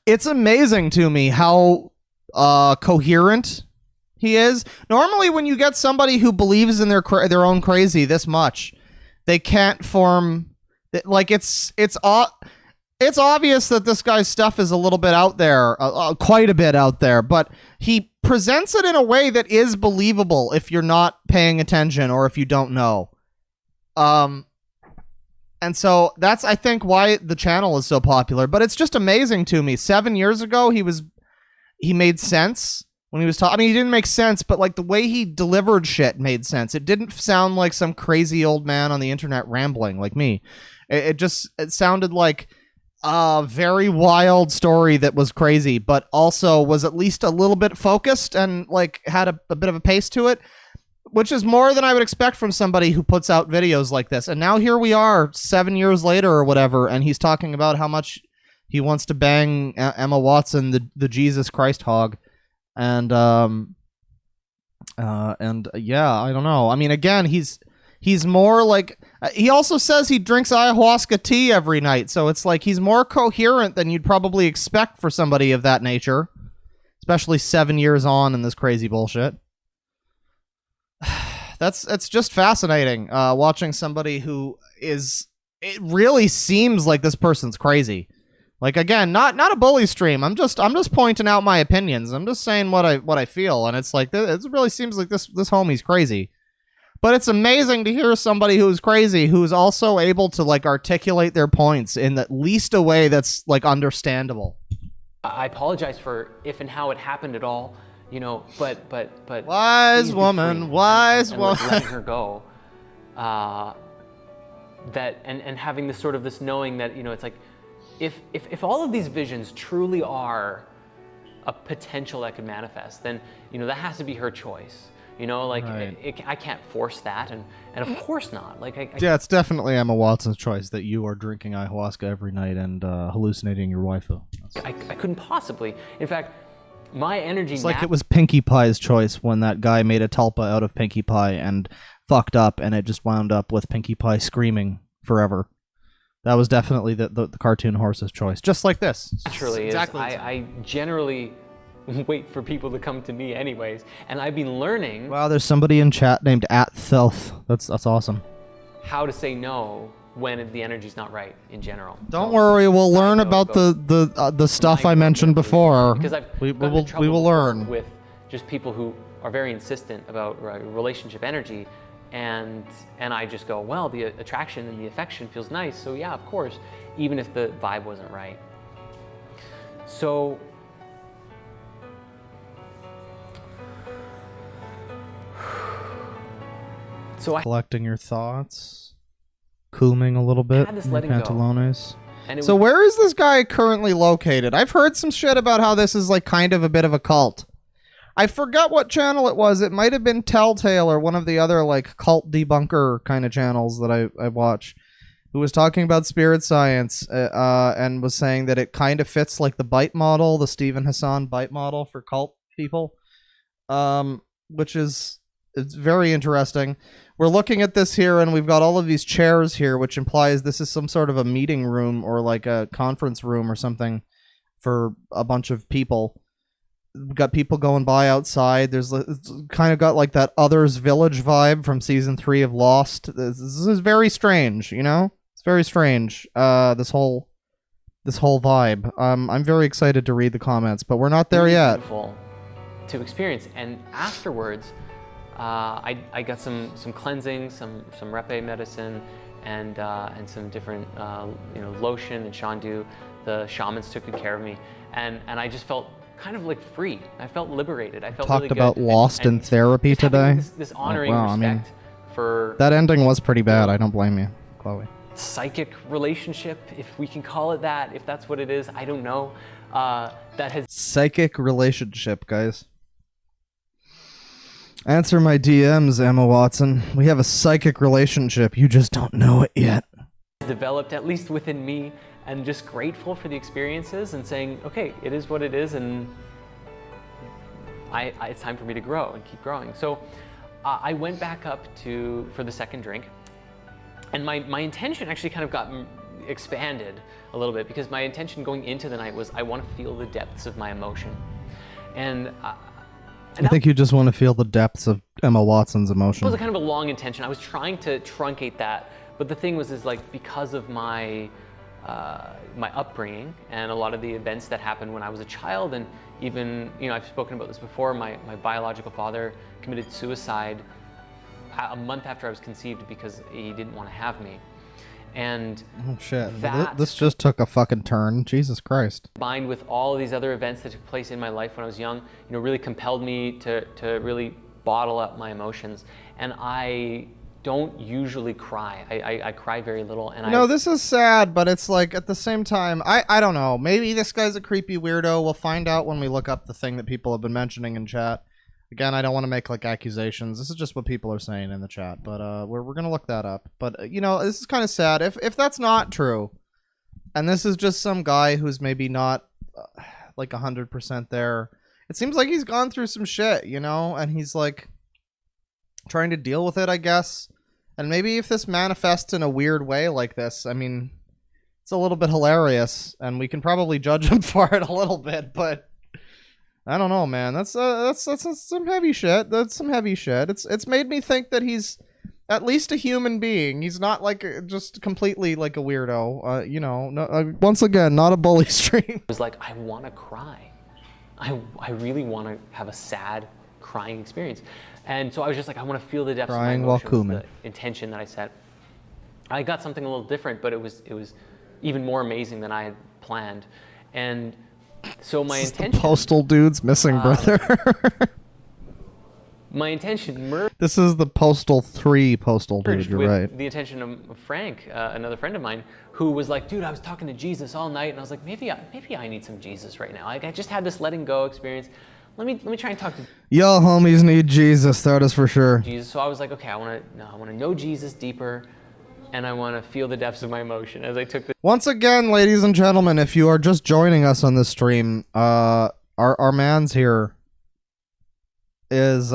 it's amazing to me how coherent he is. Normally, when you get somebody who believes in their own crazy this much, they can't form. It's obvious that this guy's stuff is a little bit out there, quite a bit out there. But he presents it in a way that is believable if you're not paying attention or if you don't know. And so that's, I think, why the channel is so popular. But it's just amazing to me. 7 years ago, he made sense when he was talking. I mean, he didn't make sense, but the way he delivered shit made sense. It didn't sound like some crazy old man on the internet rambling like me. It sounded like a very wild story that was crazy, but also was at least a little bit focused and had a bit of a pace to it, which is more than I would expect from somebody who puts out videos like this. And now here we are 7 years later or whatever, and he's talking about how much he wants to bang Emma Watson, the Jesus Christ hog. And yeah, I don't know. I mean, again, he's more he also says he drinks ayahuasca tea every night. So it's he's more coherent than you'd probably expect for somebody of that nature. especially 7 years on in this crazy bullshit. It's just fascinating watching somebody who is. It really seems like this person's crazy. Like, again, not a bully stream. I'm just pointing out my opinions. I'm just saying what I feel, and it's like it really seems like this homie's crazy. But it's amazing to hear somebody who's crazy who's also able to like articulate their points in at least a way that's like understandable. I apologize for if and how it happened at all, you know, but wise woman, wise woman, letting her go. That and having this sort of this knowing that, you know, it's like if all of these visions truly are a potential that could manifest, then, you know, that has to be her choice. You know, like, right. I can't force that, and of course not. Like, yeah, it's definitely Emma Watson's choice that you are drinking ayahuasca every night and hallucinating your waifu. I couldn't possibly. In fact, my energy. It's like it was Pinkie Pie's choice when that guy made a tulpa out of Pinkie Pie and fucked up, and it just wound up with Pinkie Pie screaming forever. That was definitely the cartoon horse's choice, just like this. Naturally, exactly. I generally wait for people to come to me anyways, and I've been learning. Wow, there's somebody in chat named @Filth. That's awesome. How to say no when the energy's not right in general. Don't worry, we'll learn about the stuff I mentioned before. Because we will learn with just people who are very insistent about relationship energy, and I just go, well, the attraction and the affection feels nice, so yeah, of course, even if the vibe wasn't right. So. Collecting your thoughts, cooming a little bit in pantalones. So where is this guy currently located? I've heard some shit about how this is like kind of a bit of a cult. I forgot what channel it was. It might have been Telltale or one of the other like cult debunker kind of channels that I watch, who was talking about spirit science and was saying that it kind of fits like the bite model, the Stephen Hassan bite model for cult people, which is it's very interesting. We're looking at this here, and we've got all of these chairs here, which implies this is some sort of a meeting room or like a conference room or something for a bunch of people. We've got people going by outside. It's kind of got like that Others Village vibe from season 3 of Lost. This is very strange, you know? It's very strange. This whole vibe. I'm very excited to read the comments, but we're not there yet. Beautiful to experience, and afterwards. I got some cleansing, some repe medicine, and some different lotion and shandu. The shamans took good care of me, and I just felt kind of like free. I felt liberated. I felt talked really good. about Lost in therapy today. This honoring respect for that ending was pretty bad. I don't blame you, Chloe. Psychic relationship, if we can call it that, if that's what it is, I don't know. That has psychic relationship, guys. Answer my DMs, Emma Watson. We have a psychic relationship. You just don't know it yet. Developed, at least within me, and just grateful for the experiences and saying, okay, it is what it is, and it's time for me to grow and keep growing. So I went back up for the second drink, and my intention actually kind of got expanded a little bit, because my intention going into the night was I want to feel the depths of my emotion. And I think you just want to feel the depths of Emma Watson's emotion. It was a kind of a long intention. I was trying to truncate that, but the thing was like because of my upbringing and a lot of the events that happened when I was a child, and even, you know, I've spoken about this before, my biological father committed suicide a month after I was conceived because he didn't want to have me. And oh shit, this just took a fucking turn. Jesus Christ. Combined with all of these other events that took place in my life when I was young, you know, really compelled me to really bottle up my emotions. And I don't usually cry. I cry very little. And no, this is sad, but it's like at the same time, I don't know. Maybe this guy's a creepy weirdo. We'll find out when we look up the thing that people have been mentioning in chat. Again, I don't want to make like accusations. This is just what people are saying in the chat, but we're gonna look that up. But you know, this is kind of sad if that's not true, and this is just some guy who's maybe not like 100% there. It seems like he's gone through some shit, you know, and he's like trying to deal with it, I guess. And maybe if this manifests in a weird way like this, I mean, it's a little bit hilarious, and we can probably judge him for it a little bit, but. I don't know, man. That's some heavy shit. That's some heavy shit. It's made me think that he's at least a human being. He's not like just completely like a weirdo. You know, no, once again, not a bully stream. It was like, I want to cry. I really want to have a sad crying experience. And so I was just like, I want to feel the depths Crying of my while emotions, Kuman. the intention that I set. I got something a little different, but it was even more amazing than I had planned. And so my intention... The postal dude's missing brother. My intention This is the postal 3 postal dude, you're with right. the attention of Frank, another friend of mine, who was like, dude, I was talking to Jesus all night, and I was like, maybe I need some Jesus right now. Like, I just had this letting go experience. Let me try and talk to Yo, homies need Jesus, that is for sure. Jesus. So I was like, okay, I want to know Jesus deeper, and I want to feel the depths of my emotion as I took the... Once again, ladies and gentlemen, if you are just joining us on this stream, our man's here is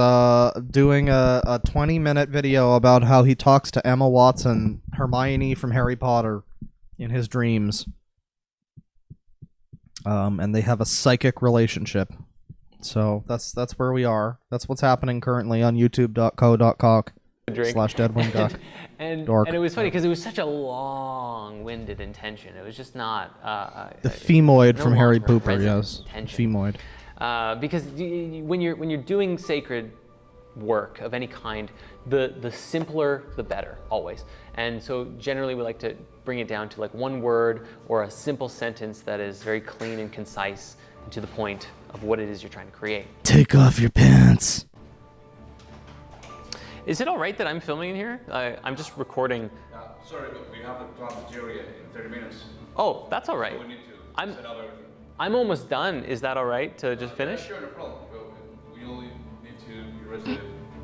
doing a 20-minute video about how he talks to Emma Watson, Hermione from Harry Potter, in his dreams. And they have a psychic relationship. So that's where we are. That's what's happening currently on youtube.co.cock/DeadwingDork. and it was funny because it was such a long-winded intention. It was just not... the femoid no from Harry longer Pooper, present yes. intention. Femoid. Because when you're doing sacred work of any kind, the simpler the better, always. And so generally we like to bring it down to like one word or a simple sentence that is very clean and concise and to the point of what it is you're trying to create. Take off your pants. Is it all right that I'm filming in here? I'm just recording. Sorry, but we have to have the jury in 30 minutes. Oh, that's all right. We need to set up everything. I'm almost done. Is that all right to just finish? Sure, no problem. We only need to erase the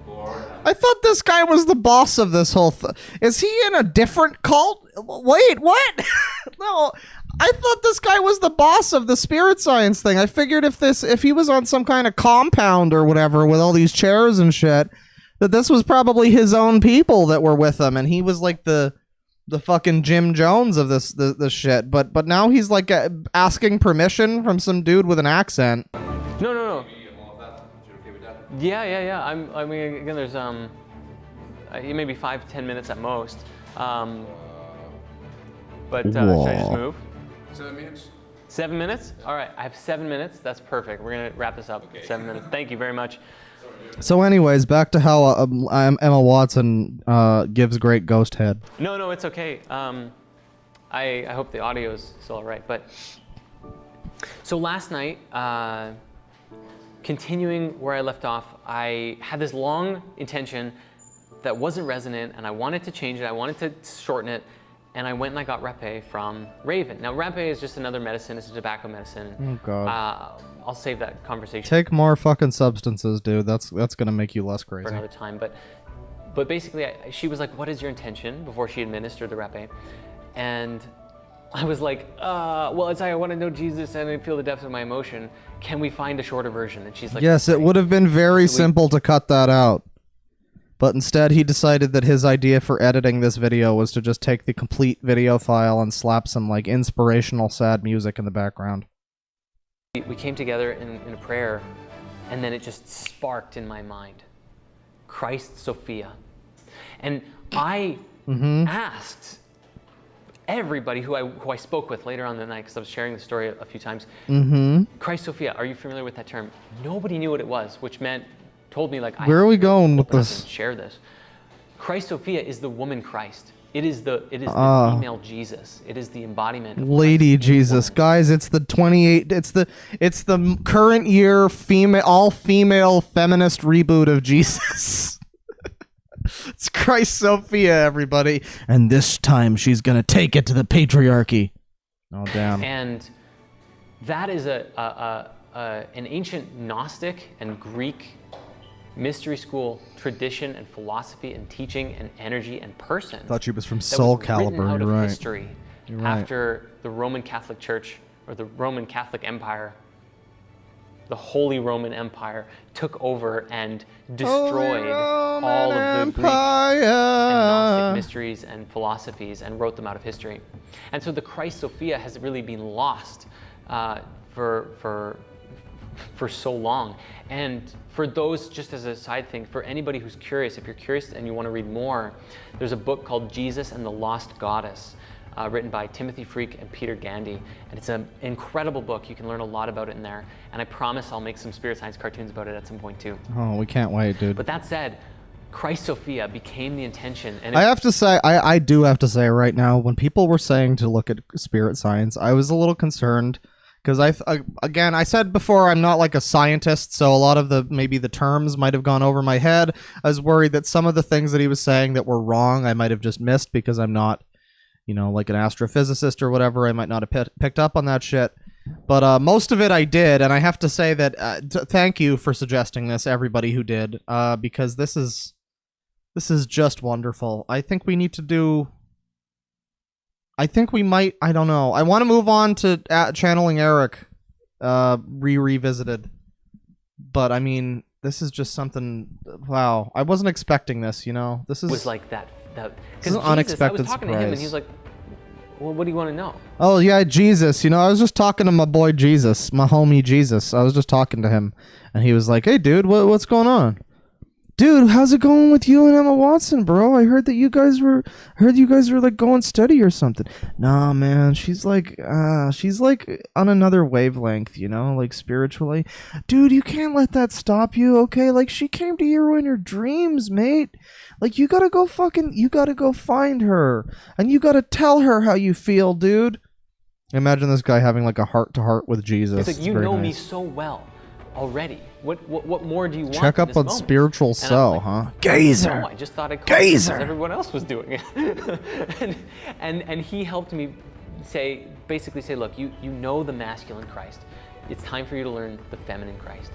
board. I thought this guy was the boss of this whole thing. Is he in a different cult? Wait, what? No, I thought this guy was the boss of the spirit science thing. I figured if he was on some kind of compound or whatever with all these chairs and shit, that this was probably his own people that were with him, and he was like the fucking Jim Jones of this shit. But now he's like asking permission from some dude with an accent. No. Yeah. I mean, again, there's maybe 5-10 minutes at most. But should I just move? 7 minutes. 7 minutes? All right, I have 7 minutes. That's perfect. We're gonna wrap this up. Okay. 7 minutes. Thank you very much. So, anyways, back to how Emma Watson gives great ghost head. No, it's okay. I hope the audio is still all right. But so last night, continuing where I left off, I had this long intention that wasn't resonant, and I wanted to change it. I wanted to shorten it, and I went and I got Repe from Raven. Now, Repe is just another medicine. It's a tobacco medicine. Oh God. I'll save that conversation. Take more fucking substances, dude. That's gonna make you less crazy. For another time, but basically, she was like, "What is your intention?" before she administered the Repe, and I was like, "Well, it's like I want to know Jesus and I feel the depths of my emotion. Can we find a shorter version?" And she's like, "Yes, it would have been very simple to cut that out." But instead, he decided that his idea for editing this video was to just take the complete video file and slap some like inspirational sad music in the background. We came together in a prayer, and then it just sparked in my mind. Christ Sophia. And I asked everybody who I spoke with later on the night, because I was sharing the story a few times, Christ Sophia, are you familiar with that term? Nobody knew what it was, which told me like, where are we going with this? Share this. Christ Sophia is the woman Christ. It is the female Jesus. It is the embodiment of Lady Christ, Jesus, guys. It's the 28. It's the current year all female feminist reboot of Jesus. It's Christ Sophia, everybody, and this time she's gonna take it to the patriarchy. Oh damn! And that is an ancient Gnostic and Greek mystery school tradition and philosophy and teaching and energy and person. I thought she was from Soul Calibur. Out of You're right. History You're right. After the Roman Catholic Church or the Roman Catholic Empire, the Holy Roman Empire took over and destroyed all of the Greek and Gnostic mysteries and philosophies and wrote them out of history. And so the Christ Sophia has really been lost for for so long. And for those, just as a side thing, for anybody who's curious, if you're curious and you want to read more, there's a book called Jesus and the Lost Goddess, written by Timothy Freak and Peter Gandy. And it's an incredible book. You can learn a lot about it in there. And I promise I'll make some spirit science cartoons about it at some point too. Oh, we can't wait, dude. But that said, Christ Sophia became the intention. And I have to say, I do have to say right now, when people were saying to look at spirit science, I was a little concerned. Because again, I said before, I'm not like a scientist, so a lot of maybe the terms might have gone over my head. I was worried that some of the things that he was saying that were wrong, I might have just missed because I'm not, like an astrophysicist or whatever. I might not have picked up on that shit. But most of it I did, and I have to say that thank you for suggesting this, everybody who did, because this is just wonderful. I think we need to do... I think we might, I don't know. I want to move on to channeling Erik, revisited. But I mean, this is just something, wow. I wasn't expecting this, This was like that is an unexpected I was talking to him and he was like, well, what do you want to know? Oh yeah, Jesus, I was just talking to my boy Jesus, my homie Jesus. I was just talking to him and he was like, hey dude, what's going on? Dude, how's it going with you and Emma Watson, bro? I heard that you guys were like going steady or something. Nah, man, she's like on another wavelength, like spiritually. Dude, you can't let that stop you, okay? Like she came to you in your dreams, mate. Like you gotta go find her. And you gotta tell her how you feel, dude. Imagine this guy having like a heart-to-heart with Jesus. It's like, you know me so well already. What more do you want? Check up on spiritual cell, huh? Gazer. No, I just thought I'd call it because everyone else was doing it. and he helped me basically say, look, you know the masculine Christ. It's time for you to learn the feminine Christ.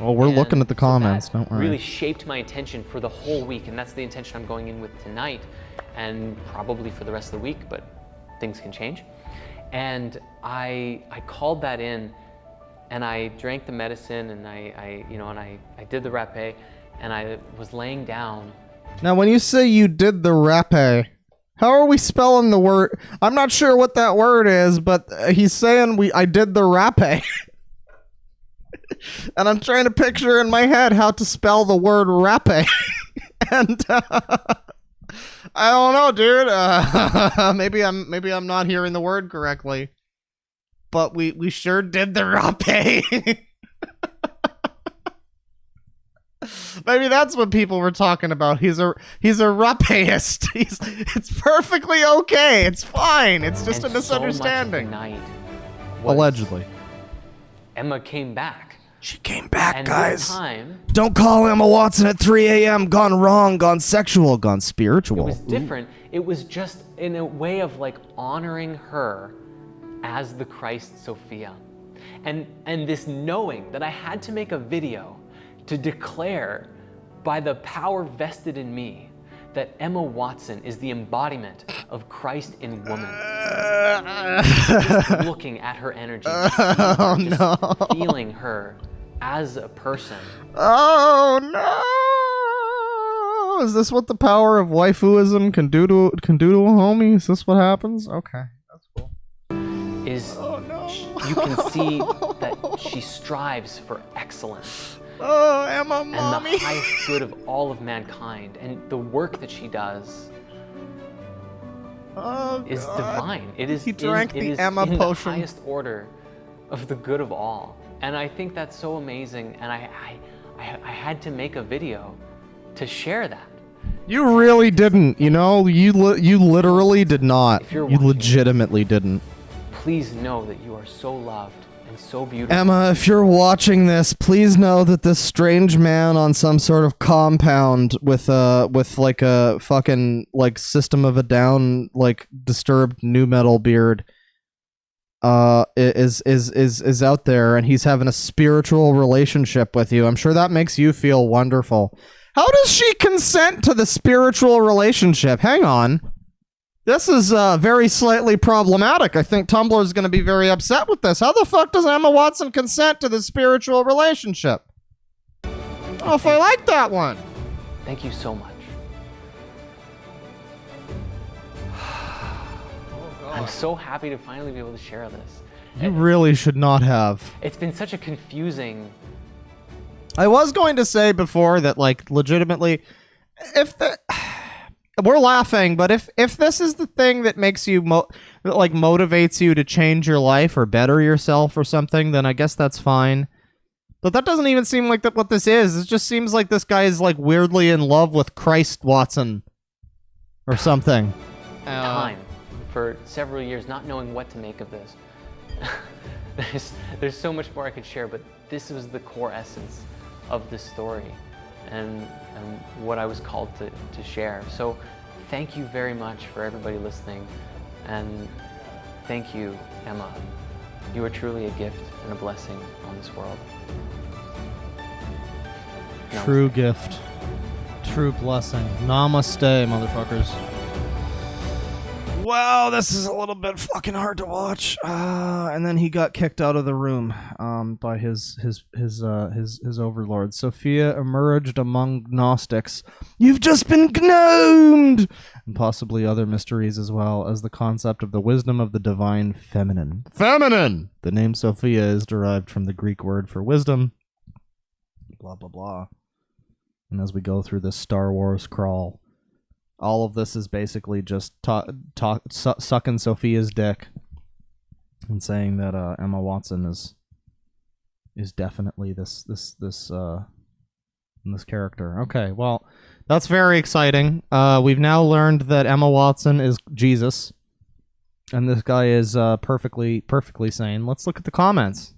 Well, we're looking at the comments, don't worry. Really shaped my intention for the whole week, and that's the intention I'm going in with tonight, and probably for the rest of the week, but things can change. And I called that in. And I drank the medicine, and I did the rapé, and I was laying down. Now, when you say you did the rapé, how are we spelling the word? I'm not sure what that word is, but he's saying I did the rapé. And I'm trying to picture in my head how to spell the word rapé. And I don't know, dude. Maybe I'm not hearing the word correctly. But we sure did the rapé. Maybe that's what people were talking about. He's a rapéist. It's perfectly okay. It's fine. It's just a misunderstanding. So much of the night allegedly. Emma came back. She came back, and guys. this time, don't call Emma Watson at 3 a.m. Gone wrong, gone sexual, gone spiritual. It was different. It was just in a way of like honoring her as the Christ Sophia. And this knowing that I had to make a video to declare by the power vested in me that Emma Watson is the embodiment of Christ in woman. Just looking at her energy, feeling her as a person. Oh no! Is this what the power of waifuism can do to a homie? Is this what happens? Okay, that's cool. You can see that she strives for excellence. Oh, Emma, and mommy. the highest good of all of mankind, and the work that she does is divine. It is. He drank the Emma in potion. The highest order of the good of all, and I think that's so amazing. And I had to make a video to share that. You really didn't. You literally did not. You legitimately didn't. Please know that you are so loved and so beautiful. Emma, if you're watching this, please know that this strange man on some sort of compound with like a fucking like System of a Down like disturbed nu metal beard is out there, and he's having a spiritual relationship with you. I'm sure that makes you feel wonderful. How does she consent to the spiritual relationship? Hang on. This is very slightly problematic. I think Tumblr is going to be very upset with this. How the fuck does Emma Watson consent to the spiritual relationship? I don't know if I like that one. Thank you so much. I'm so happy to finally be able to share this. You really should not have. It's been such a confusing... I was going to say before that, like, legitimately, if the... We're laughing, but if this is the thing that makes you, that, like, motivates you to change your life or better yourself or something, then I guess that's fine. But that doesn't even seem like what this is. It just seems like this guy is, like, weirdly in love with Christ Watson or something. Time for several years not knowing what to make of this. There's so much more I could share, but this was the core essence of the story and what I was called to share. So thank you very much for everybody listening, and thank you, Emma. You are truly a gift and a blessing on this world. True gift. True blessing. Namaste, motherfuckers. Wow, this is a little bit fucking hard to watch. And then he got kicked out of the room by his overlord. Sophia emerged among Gnostics. You've just been gnomed! And possibly other mysteries as well as the concept of the wisdom of the divine feminine. Feminine! The name Sophia is derived from the Greek word for wisdom. Blah, blah, blah. And as we go through this Star Wars crawl, all of this is basically just sucking Sophia's dick and saying that Emma Watson is definitely this character. Okay, well, that's very exciting. We've now learned that Emma Watson is Jesus, and this guy is perfectly sane. Let's look at the comments.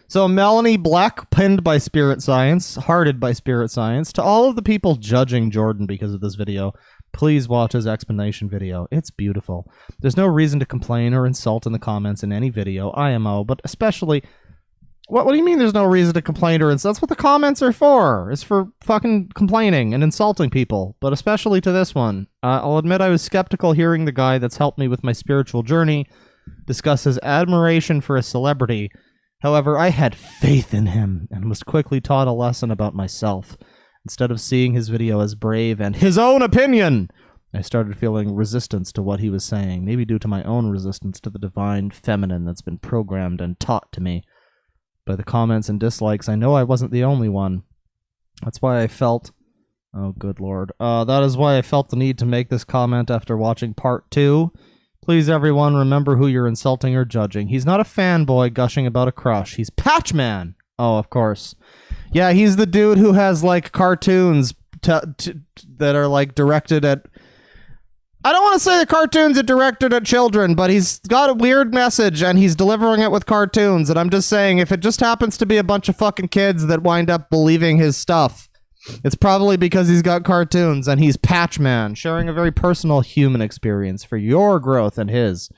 So Melanie Black, pinned by Spirit Science, hearted by Spirit Science. To all of the people judging Jordan because of this video, please watch his explanation video. It's beautiful. There's no reason to complain or insult in the comments in any video, IMO, but especially... What do you mean there's no reason to complain or insult? That's what the comments are for. It's for fucking complaining and insulting people, but especially to this one. I'll admit I was skeptical hearing the guy that's helped me with my spiritual journey discuss his admiration for a celebrity. However, I had faith in him and was quickly taught a lesson about myself. Instead of seeing his video as brave and his own opinion, I started feeling resistance to what he was saying, maybe due to my own resistance to the divine feminine that's been programmed and taught to me. By the comments and dislikes, I know I wasn't the only one. That's why I felt... Oh, good lord. That is why I felt the need to make this comment after watching part 2. Please, everyone, remember who you're insulting or judging. He's not a fanboy gushing about a crush. He's Patchman. Oh, of course. Yeah, he's the dude who has, like, cartoons that are, like, directed at... I don't want to say the cartoons are directed at children, but he's got a weird message, and he's delivering it with cartoons, and I'm just saying, if it just happens to be a bunch of fucking kids that wind up believing his stuff, it's probably because he's got cartoons, and he's Patchman, sharing a very personal human experience for your growth and his.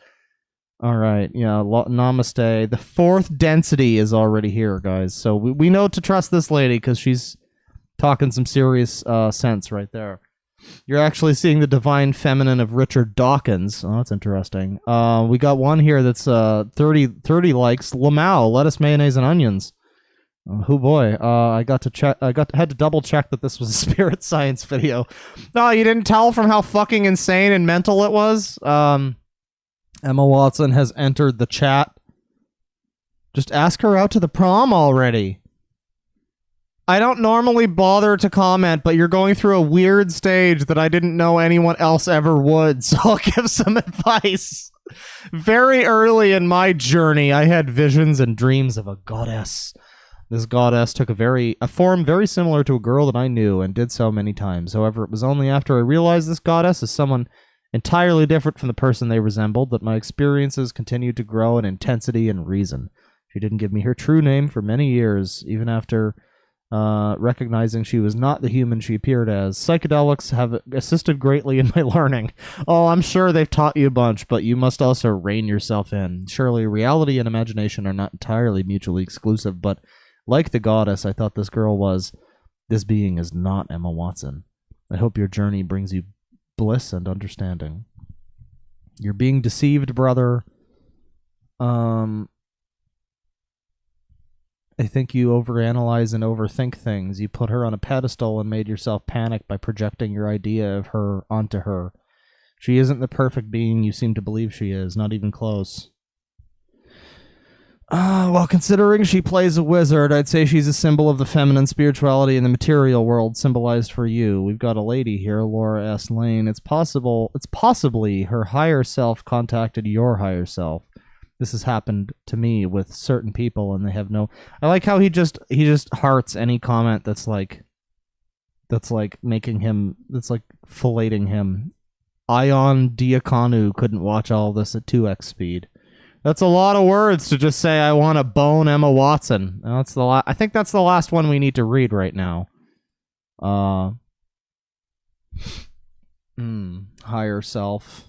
Alright, yeah, namaste. The 4th density is already here, guys, so we know to trust this lady, because she's talking some serious sense right there. You're actually seeing the divine feminine of Richard Dawkins. Oh, that's interesting. We got one here that's 30 likes. Lamau, lettuce, mayonnaise, and onions. Oh boy, I had to double check that this was a Spirit Science video. No, you didn't tell from how fucking insane and mental it was? Emma Watson has entered the chat. Just ask her out to the prom already. I don't normally bother to comment, but you're going through a weird stage that I didn't know anyone else ever would, so I'll give some advice. Very early in my journey, I had visions and dreams of a goddess. This goddess took a form very similar to a girl that I knew and did so many times. However, it was only after I realized this goddess is someone entirely different from the person they resembled that my experiences continued to grow in intensity and reason. She didn't give me her true name for many years, even after... recognizing she was not the human she appeared as. Psychedelics have assisted greatly in my learning. Oh, I'm sure they've taught you a bunch, but you must also rein yourself in. Surely reality and imagination are not entirely mutually exclusive, but like the goddess I thought this girl was, this being is not Emma Watson. I hope your journey brings you bliss and understanding. You're being deceived, brother. I think you overanalyze and overthink things. You put her on a pedestal and made yourself panic by projecting your idea of her onto her. She isn't the perfect being you seem to believe she is, not even close. Well, considering she plays a wizard, I'd say she's a symbol of the feminine spirituality in the material world symbolized for you. We've got a lady here, Laura S. Lane. It's possibly her higher self contacted your higher self. This has happened to me with certain people, and they have no... I like how he just hearts any comment that's like making him... that's like filleting him. Ion Diakonu couldn't watch all this at 2x speed. That's a lot of words to just say I want to bone Emma Watson. That's the I think that's the last one we need to read right now. Higher self.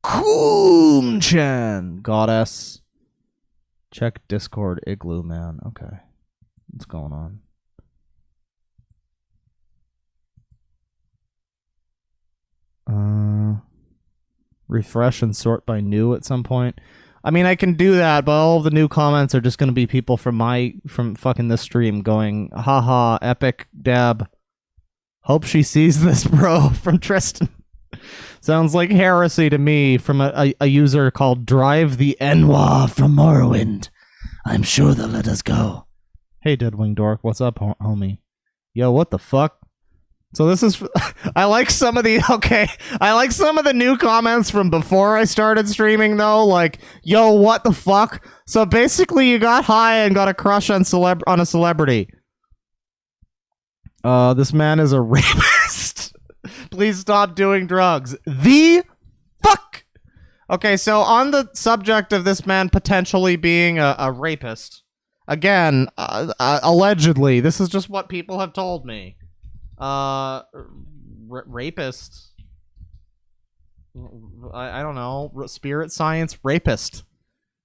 Koom-chan, goddess. Check Discord Igloo Man. Okay. What's going on? Refresh and sort by new at some point. I mean, I can do that, but all of the new comments are just going to be people from fucking this stream going, haha, epic dab. Hope she sees this, bro, from Tristan. Sounds like heresy to me from a user called Drive the Enwa from Morrowind. I'm sure they'll let us go. Hey, DeadwingDork, what's up, homie? Yo, what the fuck? So this is... I like some of the new comments from before I started streaming, though. Like, yo, what the fuck? So basically, you got high and got a crush on a celebrity. This man is a rapist. Please stop doing drugs. The fuck? Okay, so on the subject of this man potentially being a rapist, again, allegedly, this is just what people have told me. Rapist. I don't know. Spirit science rapist.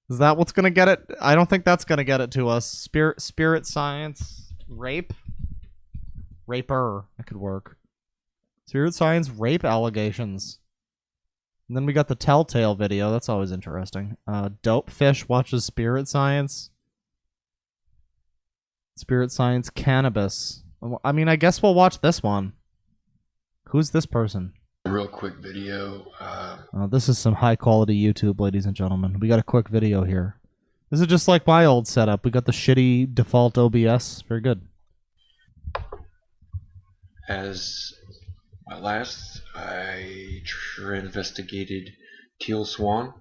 Is that what's gonna get it? I don't think that's gonna get it to us. Spirit science rape. Raper. That could work. Spirit science rape allegations. And then we got the Telltale video. That's always interesting. Dope Fish watches Spirit Science. Spirit Science Cannabis. I mean, I guess we'll watch this one. Who's this person? A real quick video. This is some high quality YouTube, ladies and gentlemen. We got a quick video here. This is just like my old setup. We got the shitty default OBS. Very good. As my last, I investigated Teal Swan.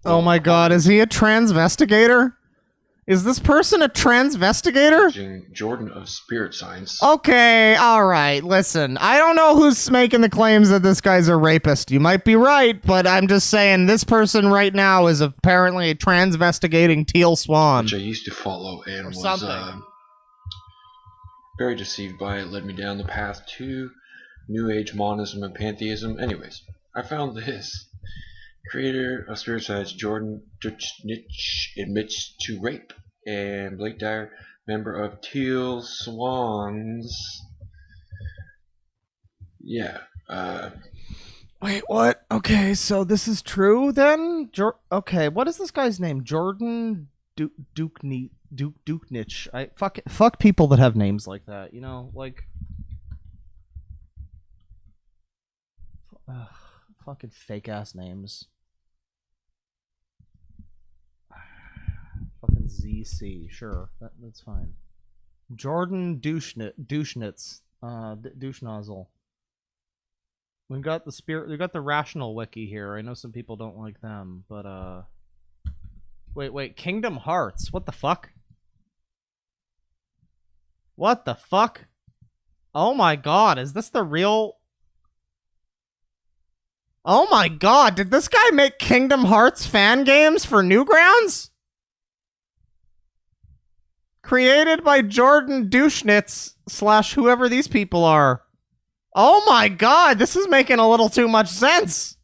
Oh my god, is he a transvestigator? Is this person a transvestigator? Jordan of Spirit Science. Okay, alright, listen. I don't know who's making the claims that this guy's a rapist. You might be right, but I'm just saying this person right now is apparently a transvestigating Teal Swan. Which I used to follow and was very deceived by. It led me down the path to New Age monism and pantheism. Anyways, I found this. Creator of Spirit Science, Jordan Duchnich, admits to rape, and Blake Dyer, member of Teal Swans. Yeah. Wait, what? Okay, so this is true then? Okay, what is this guy's name? Jordan Duchnich. Fuck people that have names like that, you know, like. Fucking fake ass names. Fucking ZC, sure, that's fine. Jordan Douchnitz, douche nozzle. We got the rational wiki here. I know some people don't like them, but wait, Kingdom Hearts. What the fuck? What the fuck? Oh my god, is this the real? Oh my god, did this guy make Kingdom Hearts fan games for Newgrounds? Created by Jordan Douchnitz / whoever these people are. Oh my god, this is making a little too much sense.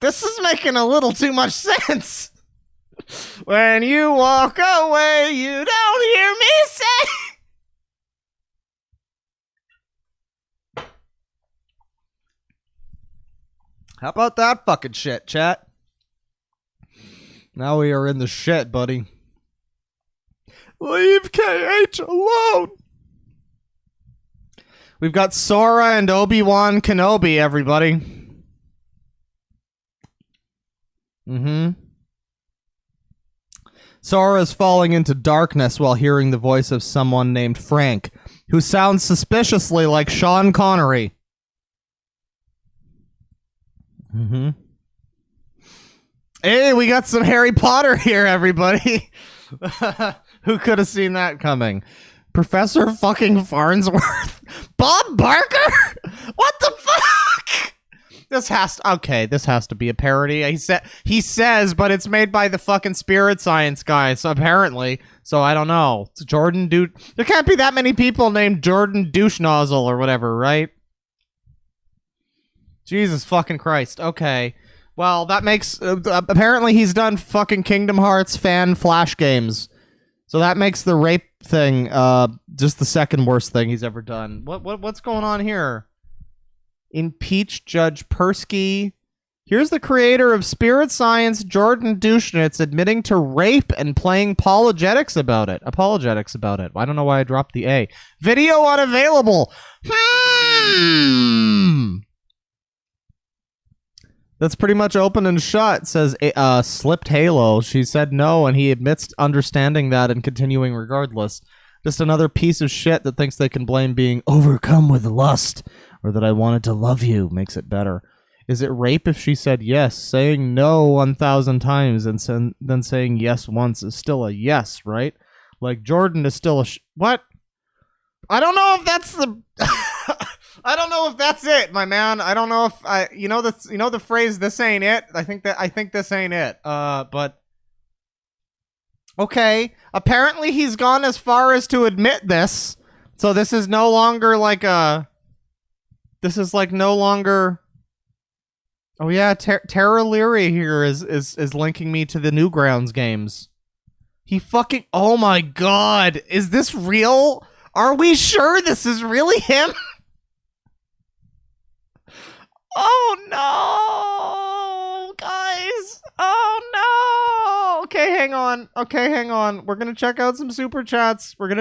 This is making a little too much sense. When you walk away, you don't hear me say. How about that fucking shit, chat? Now we are in the shit, buddy. Leave KH alone! We've got Sora and Obi-Wan Kenobi, everybody. Mm-hmm. Sora is falling into darkness while hearing the voice of someone named Frank, who sounds suspiciously like Sean Connery. Mm-hmm. Hey, we got some Harry Potter here, everybody. Who could have seen that coming? Professor fucking Farnsworth? Bob Barker? What the fuck? This has to be a parody. He says, but it's made by the fucking spirit science guy, so apparently. So I don't know. It's Jordan There can't be that many people named Jordan Douche Nozzle or whatever, right? Jesus fucking Christ. Okay. Well, that makes... apparently he's done fucking Kingdom Hearts fan flash games. So that makes the rape thing just the second worst thing he's ever done. What's going on here? Impeach Judge Persky. Here's the creator of Spirit Science, Jordan Duschnitz, admitting to rape and playing apologetics about it. I don't know why I dropped the A. Video unavailable. That's pretty much open and shut, says Slipped Halo. She said no, and he admits understanding that and continuing regardless. Just another piece of shit that thinks they can blame being overcome with lust, or that I wanted to love you makes it better. Is it rape if she said yes? Saying no 1,000 times and then saying yes once is still a yes, right? Like, Jordan is still a what? I don't know if that's the... I don't know if that's it, my man. I don't know if you know the phrase "this ain't it." I think this ain't it. But okay. Apparently, he's gone as far as to admit this. So this is no longer like a. This is like no longer. Oh yeah, Tara Leary here is linking me to the Newgrounds games. He fucking. Oh my god, is this real? Are we sure this is really him? Oh no, guys. Oh no. Okay, hang on. We're going to check out some super chats. And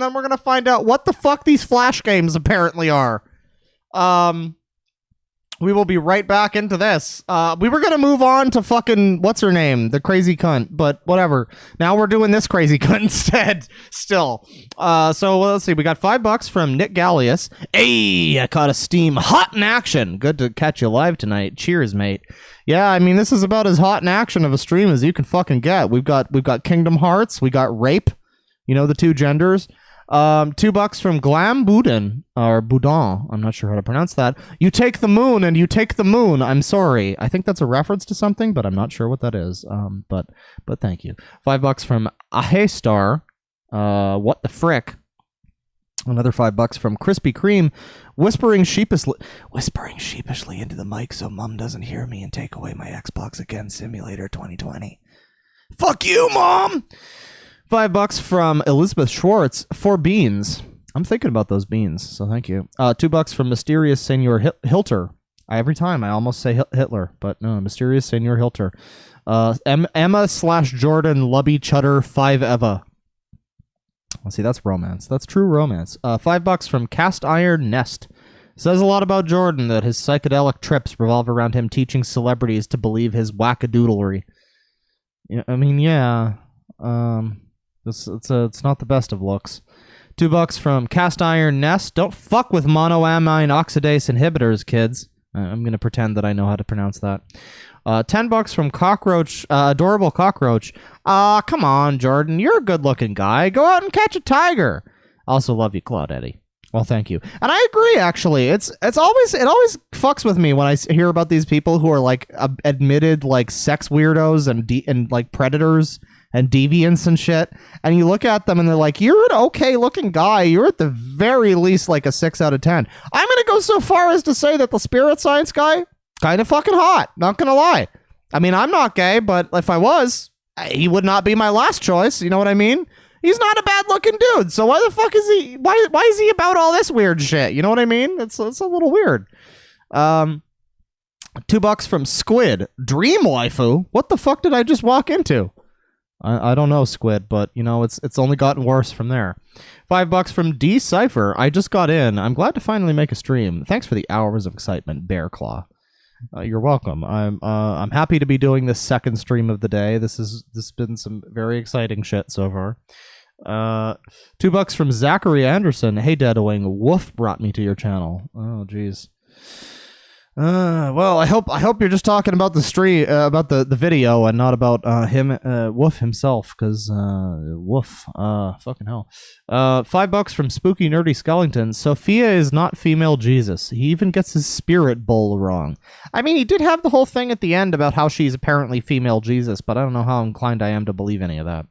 then we're going to find out what the fuck these flash games apparently are. We will be right back into this. We were going to move on to fucking, what's her name? The crazy cunt, but whatever. Now we're doing this crazy cunt instead, still. So let's see. We got $5 from Nick Gallius. Hey, I caught a Steam hot in action. Good to catch you live tonight. Cheers, mate. Yeah, I mean, this is about as hot in action of a stream as you can fucking get. We've got Kingdom Hearts. We got rape. You know, the two genders. $2 from Glam Boudin, or Boudin, I'm not sure how to pronounce that. You take the moon and you take the moon, I'm sorry. I think that's a reference to something, but I'm not sure what that is. But thank you. $5 from Ahestar, what the frick. Another $5 from Krispy Kreme, whispering sheepishly into the mic so Mom doesn't hear me and take away my Xbox Again Simulator 2020. Fuck you, Mom! $5 from Elizabeth Schwartz, 4 beans. I'm thinking about those beans, so thank you. $2 from Mysterious Senor Hilter. Every time I almost say Hitler, but no, Mysterious Senor Hilter. Emma/Jordan Lubby Chutter 5 Eva. Let's see, that's romance. That's true romance. $5 from Cast Iron Nest. Says a lot about Jordan that his psychedelic trips revolve around him teaching celebrities to believe his wackadoodlery. Yeah, I mean, yeah. It's not the best of looks. $2 from Cast Iron Nest. Don't fuck with monoamine oxidase inhibitors, kids. I'm going to pretend that I know how to pronounce that. $10 from Cockroach, Adorable Cockroach. Come on, Jordan. You're a good-looking guy. Go out and catch a tiger. Also love you, Claude Eddie. Well, thank you. And I agree, actually. It always fucks with me when I hear about these people who are, like, admitted, like, sex weirdos and like, predators and deviants and shit, and you look at them and they're like, you're an okay looking guy, you're at the very least like a 6 out of 10. I'm gonna go so far as to say that the spirit science guy, kind of fucking hot, not gonna lie. I mean, I'm not gay, but if I was, he would not be my last choice, you know what I mean? He's not a bad looking dude, so why the fuck is he, why is he about all this weird shit, you know what I mean? It's a little weird. $2 from Squid, Dream Waifu, what the fuck did I just walk into? I don't know, Squid, but, you know, it's only gotten worse from there. $5 from D-Cypher. I just got in. I'm glad to finally make a stream. Thanks for the hours of excitement, Bear Claw. You're welcome. I'm happy to be doing this second stream of the day. This has been some very exciting shit so far. $2 from Zachary Anderson. Hey, Deadwing, Woof brought me to your channel. Oh, jeez. Well, I hope you're just talking about the stream, about the video, and not about him, Woof himself, because Woof, fucking hell. $5 from Spooky Nerdy Skellington. Sophia is not female Jesus. He even gets his spirit bowl wrong. I mean, he did have the whole thing at the end about how she's apparently female Jesus, but I don't know how inclined I am to believe any of that.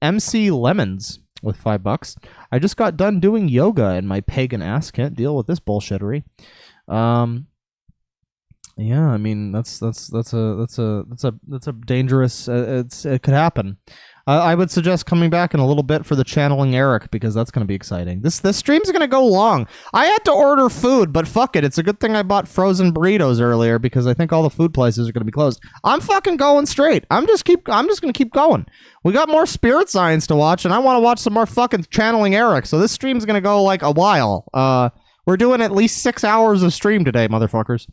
MC Lemons with $5. I just got done doing yoga, and my pagan ass can't deal with this bullshittery. Yeah, I mean that's a dangerous. It could happen. I would suggest coming back in a little bit for the channeling Erik, because that's going to be exciting. This stream's going to go long. I had to order food, but fuck it. It's a good thing I bought frozen burritos earlier, because I think all the food places are going to be closed. I'm fucking going straight. I'm just going to keep going. We got more spirit science to watch, and I want to watch some more fucking channeling Erik. So this stream's going to go like a while. We're doing at least 6 hours of stream today, motherfuckers.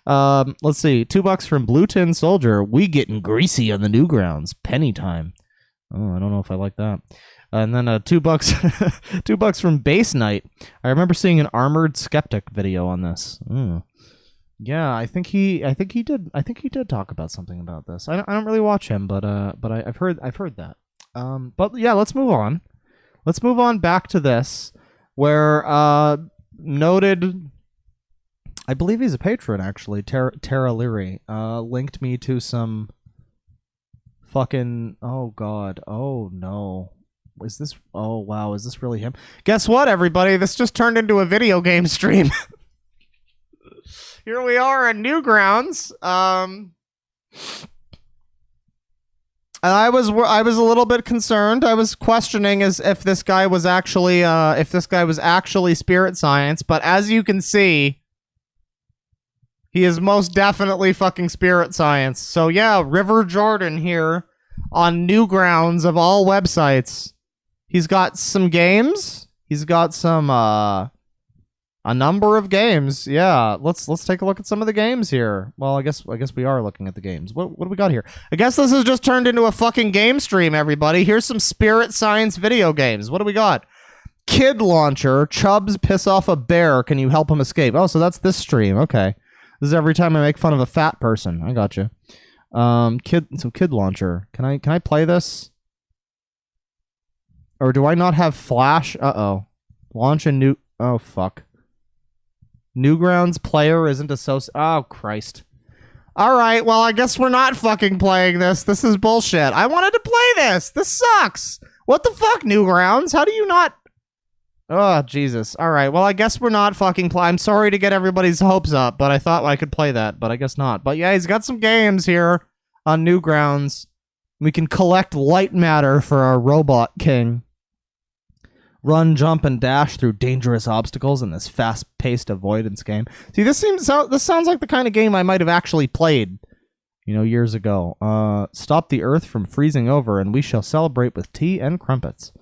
Let's see. $2 from Blue Tin Soldier. We getting greasy on the Newgrounds. Penny time. Oh, I don't know if I like that. And then $2, $2 from Base Knight. I remember seeing an Armored Skeptic video on this. Yeah, I think he did talk about something about this. I don't really watch him, but I've heard that. But yeah, let's move on. Let's move on back to this, where noted, I believe he's a patron actually, Tara Leary, linked me to some fucking, oh god, oh no, is this, oh wow, is this really him? Guess what, everybody, this just turned into a video game stream. Here we are on Newgrounds. I was a little bit concerned. I was questioning as if this guy was actually spirit science, but as you can see, he is most definitely fucking spirit science. So yeah, River Jordan here on Newgrounds of all websites. He's got some games. He's got some a number of games. Yeah, let's take a look at some of the games here. Well, I guess we are looking at the games. What do we got here? I guess this has just turned into a fucking game stream, everybody. Here's some spirit science video games. What do we got? Kid Launcher. Chubs piss off a bear. Can you help him escape? Oh, so that's this stream. Okay. This is every time I make fun of a fat person. I got you. Kid Launcher. Can I play this? Or do I not have Flash? Uh-oh. Launch a new... Oh, fuck. Newgrounds player isn't associated. Oh, Christ. Alright, well, I guess we're not fucking playing this. This is bullshit. I wanted to play this. This sucks. What the fuck, Newgrounds? How do you not... Oh, Jesus. Alright, well, I guess we're not fucking I'm sorry to get everybody's hopes up, but I thought I could play that, but I guess not. But yeah, he's got some games here on Newgrounds. We can collect light matter for our robot king. Run, jump, and dash through dangerous obstacles in this fast-paced avoidance game. See, this sounds like the kind of game I might have actually played, years ago. Stop the Earth from freezing over, and we shall celebrate with tea and crumpets.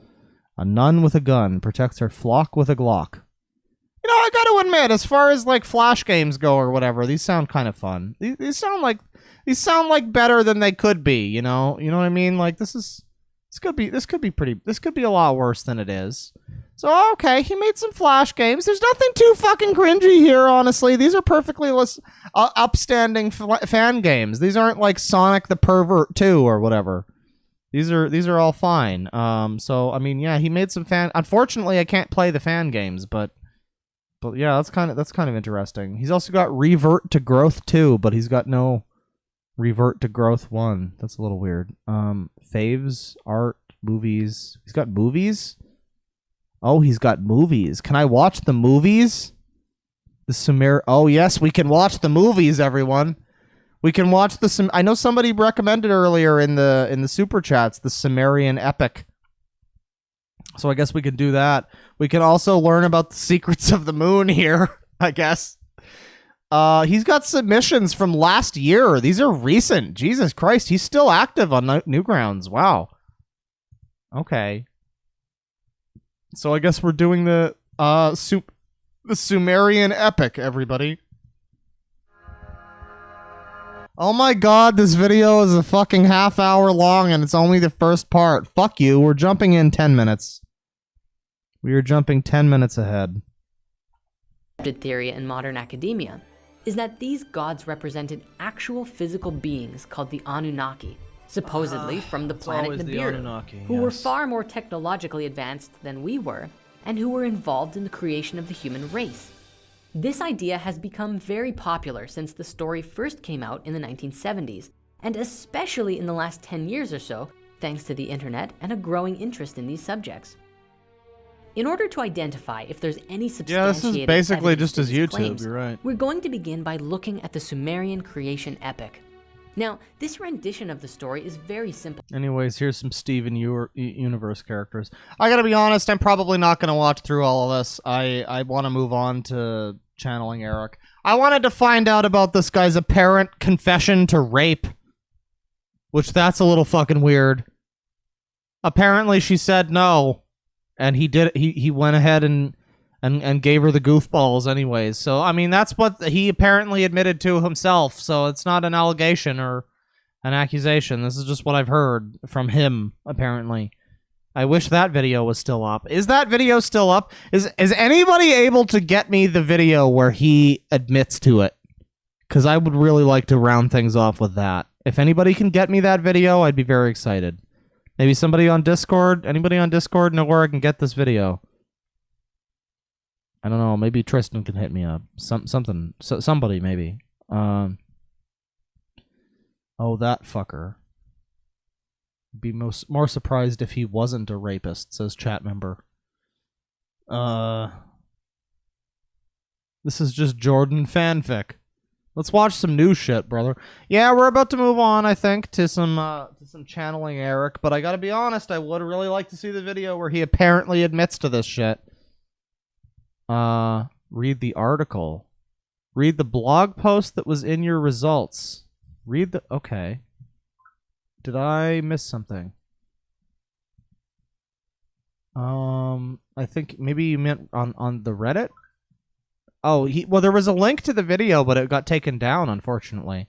A nun with a gun protects her flock with a Glock. I gotta admit, as far as like Flash games go or whatever, these sound kind of fun. These sound like better than they could be. You know what I mean? Like this could be a lot worse than it is. So okay, he made some Flash games. There's nothing too fucking cringy here, honestly. These are perfectly upstanding fan games. These aren't like Sonic the Pervert 2 or whatever. These are all fine. So I mean, yeah, he made some fan. Unfortunately, I can't play the fan games, but yeah, that's kind of interesting. He's also got Revert to Growth 2, but he's got no Revert to Growth 1. That's a little weird. Faves, art, movies. He's got movies? Oh, he's got movies. Can I watch the movies? Oh, yes, we can watch the movies, everyone. We can watch I know somebody recommended earlier in the super chats the Sumerian epic. So I guess we can do that. We can also learn about the secrets of the moon here, I guess. He's got submissions from last year. These are recent. Jesus Christ, he's still active on Newgrounds. Wow. Okay. So I guess we're doing the Sumerian epic, everybody. Oh my god, this video is a fucking half hour long and it's only the first part. Fuck you, we're jumping in 10 minutes. We are jumping 10 minutes ahead. Theory in modern academia is that these gods represented actual physical beings called the Anunnaki, supposedly from the planet Nibiru, who were far more technologically advanced than we were, and who were involved in the creation of the human race. This idea has become very popular since the story first came out in the 1970s, and especially in the last 10 years or so, thanks to the internet and a growing interest in these subjects. In order to identify if there's any substantiated this is basically evidence just to as these YouTube, claims, you're right. we're going to begin by looking at the Sumerian creation epic. Now, this rendition of the story is very simple. Anyways, here's some Steven Universe characters. I gotta be honest, I'm probably not gonna watch through all of this. I want to move on to channeling Erik. I wanted to find out about this guy's apparent confession to rape. Which, that's a little fucking weird. Apparently she said no. And he did. He went ahead and gave her the goofballs anyways. So, I mean, that's what he apparently admitted to himself. So it's not an allegation or an accusation. This is just what I've heard from him, apparently. I wish that video was still up. Is that video still up? Is anybody able to get me the video where he admits to it? Because I would really like to round things off with that. If anybody can get me that video, I'd be very excited. Maybe somebody on Discord? Anybody on Discord know where I can get this video? I don't know. Maybe Tristan can hit me up. Somebody maybe. Oh, that fucker. Be more surprised if he wasn't a rapist, says chat member. This is just Jordan fanfic. Let's watch some new shit, brother. Yeah, we're about to move on, I think, to some channeling Erik, but I gotta be honest, I would really like to see the video where he apparently admits to this shit. Read the article. Read the blog post that was in your results. Read the... Okay. Did I miss something? I think maybe you meant on the Reddit? Oh, well, there was a link to the video, but it got taken down, unfortunately.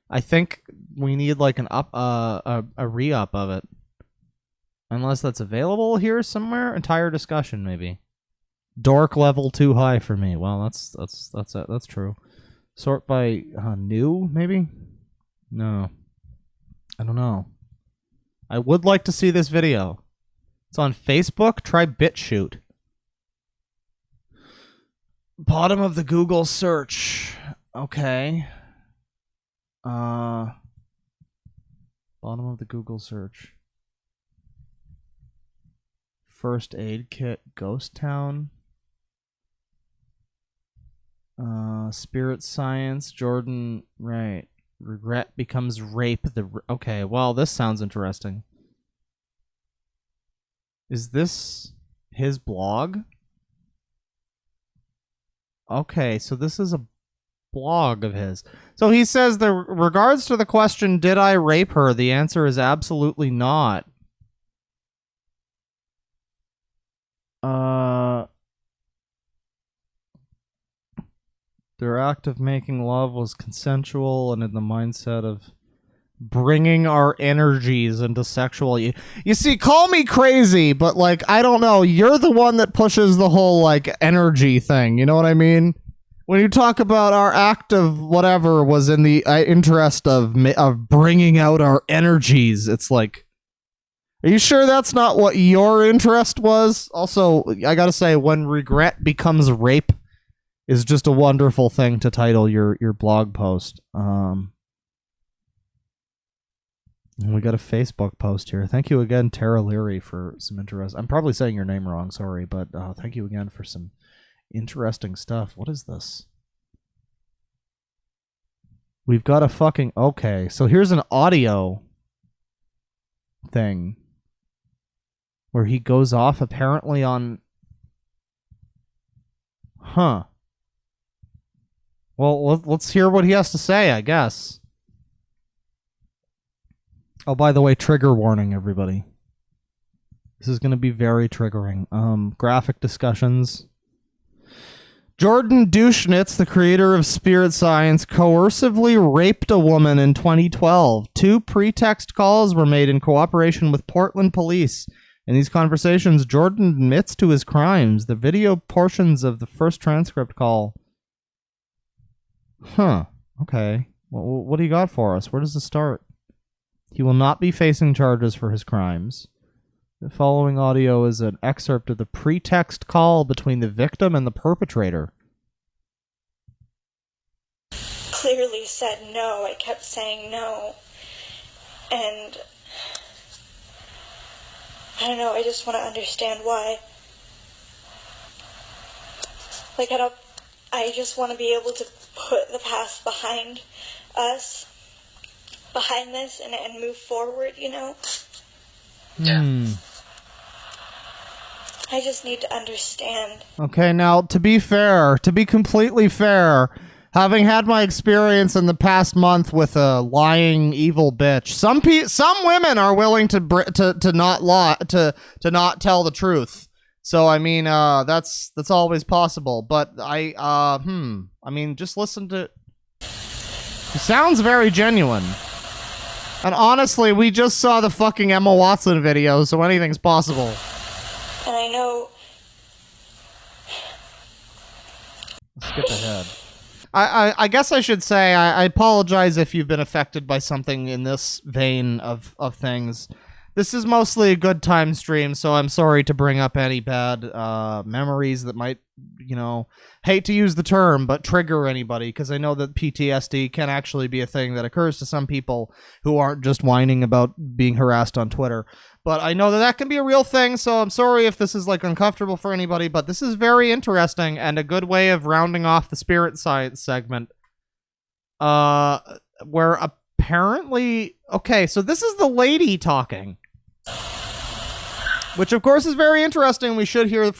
I think we need like an a re-up of it. Unless that's available here somewhere. Entire discussion, maybe. Dork level too high for me. Well, that's true. Sort by new, maybe? No. I don't know. I would like to see this video. It's on Facebook. Try BitChute. Bottom of the Google search. Okay. Bottom of the Google search. First aid kit. Ghost Town. Spirit science. Jordan. Right. Regret becomes rape. Okay, well, this sounds interesting. Is this his blog? Okay, so this is a blog of his. So he says, regards to the question, did I rape her? The answer is absolutely not. Their act of making love was consensual and in the mindset of bringing our energies into sexual... You see, call me crazy, but, like, I don't know. You're the one that pushes the whole, like, energy thing. You know what I mean? When you talk about our act of whatever was in the interest of bringing out our energies, it's like... Are you sure that's not what your interest was? Also, I gotta say, when regret becomes rape is just a wonderful thing to title your blog post. We got a Facebook post here. Thank you again, Tara Leary, for some interest. I'm probably saying your name wrong, sorry, but thank you again for some interesting stuff. What is this? We've got a fucking... Okay, so here's an audio thing where he goes off apparently on... Huh. Well, let's hear what he has to say, I guess. Oh, by the way, trigger warning, everybody. This is going to be very triggering. Graphic discussions. Jordan Duschnitz, the creator of Spirit Science, coercively raped a woman in 2012. 2 pretext calls were made in cooperation with Portland police. In these conversations, Jordan admits to his crimes. The video portions of the first transcript call. Huh. Okay. What do you got for us? Where does this start? He will not be facing charges for his crimes. The following audio is an excerpt of the pretext call between the victim and the perpetrator. Clearly said no. I kept saying no. And I don't know, I just want to understand why. Like, I just want to be able to put the past behind us, behind this, and move forward, you know? Yeah. I just need to understand. Okay, now, to be fair, to be completely fair, having had my experience in the past month with a lying evil bitch, some women are willing to not lie, to not tell the truth. So I mean, that's always possible. But I mean, just listen to. It sounds very genuine. And honestly, we just saw the fucking Emma Watson video, so anything's possible. And I know. Skip ahead. I guess I should say I apologize if you've been affected by something in this vein of things. This is mostly a good time stream, so I'm sorry to bring up any bad memories that might, you know, hate to use the term, but trigger anybody, because I know that PTSD can actually be a thing that occurs to some people who aren't just whining about being harassed on Twitter. But I know that that can be a real thing, so I'm sorry if this is, like, uncomfortable for anybody, but this is very interesting and a good way of rounding off the Spirit Science segment. Where apparently... Okay, so this is the lady talking. Which, of course, is very interesting. We should hear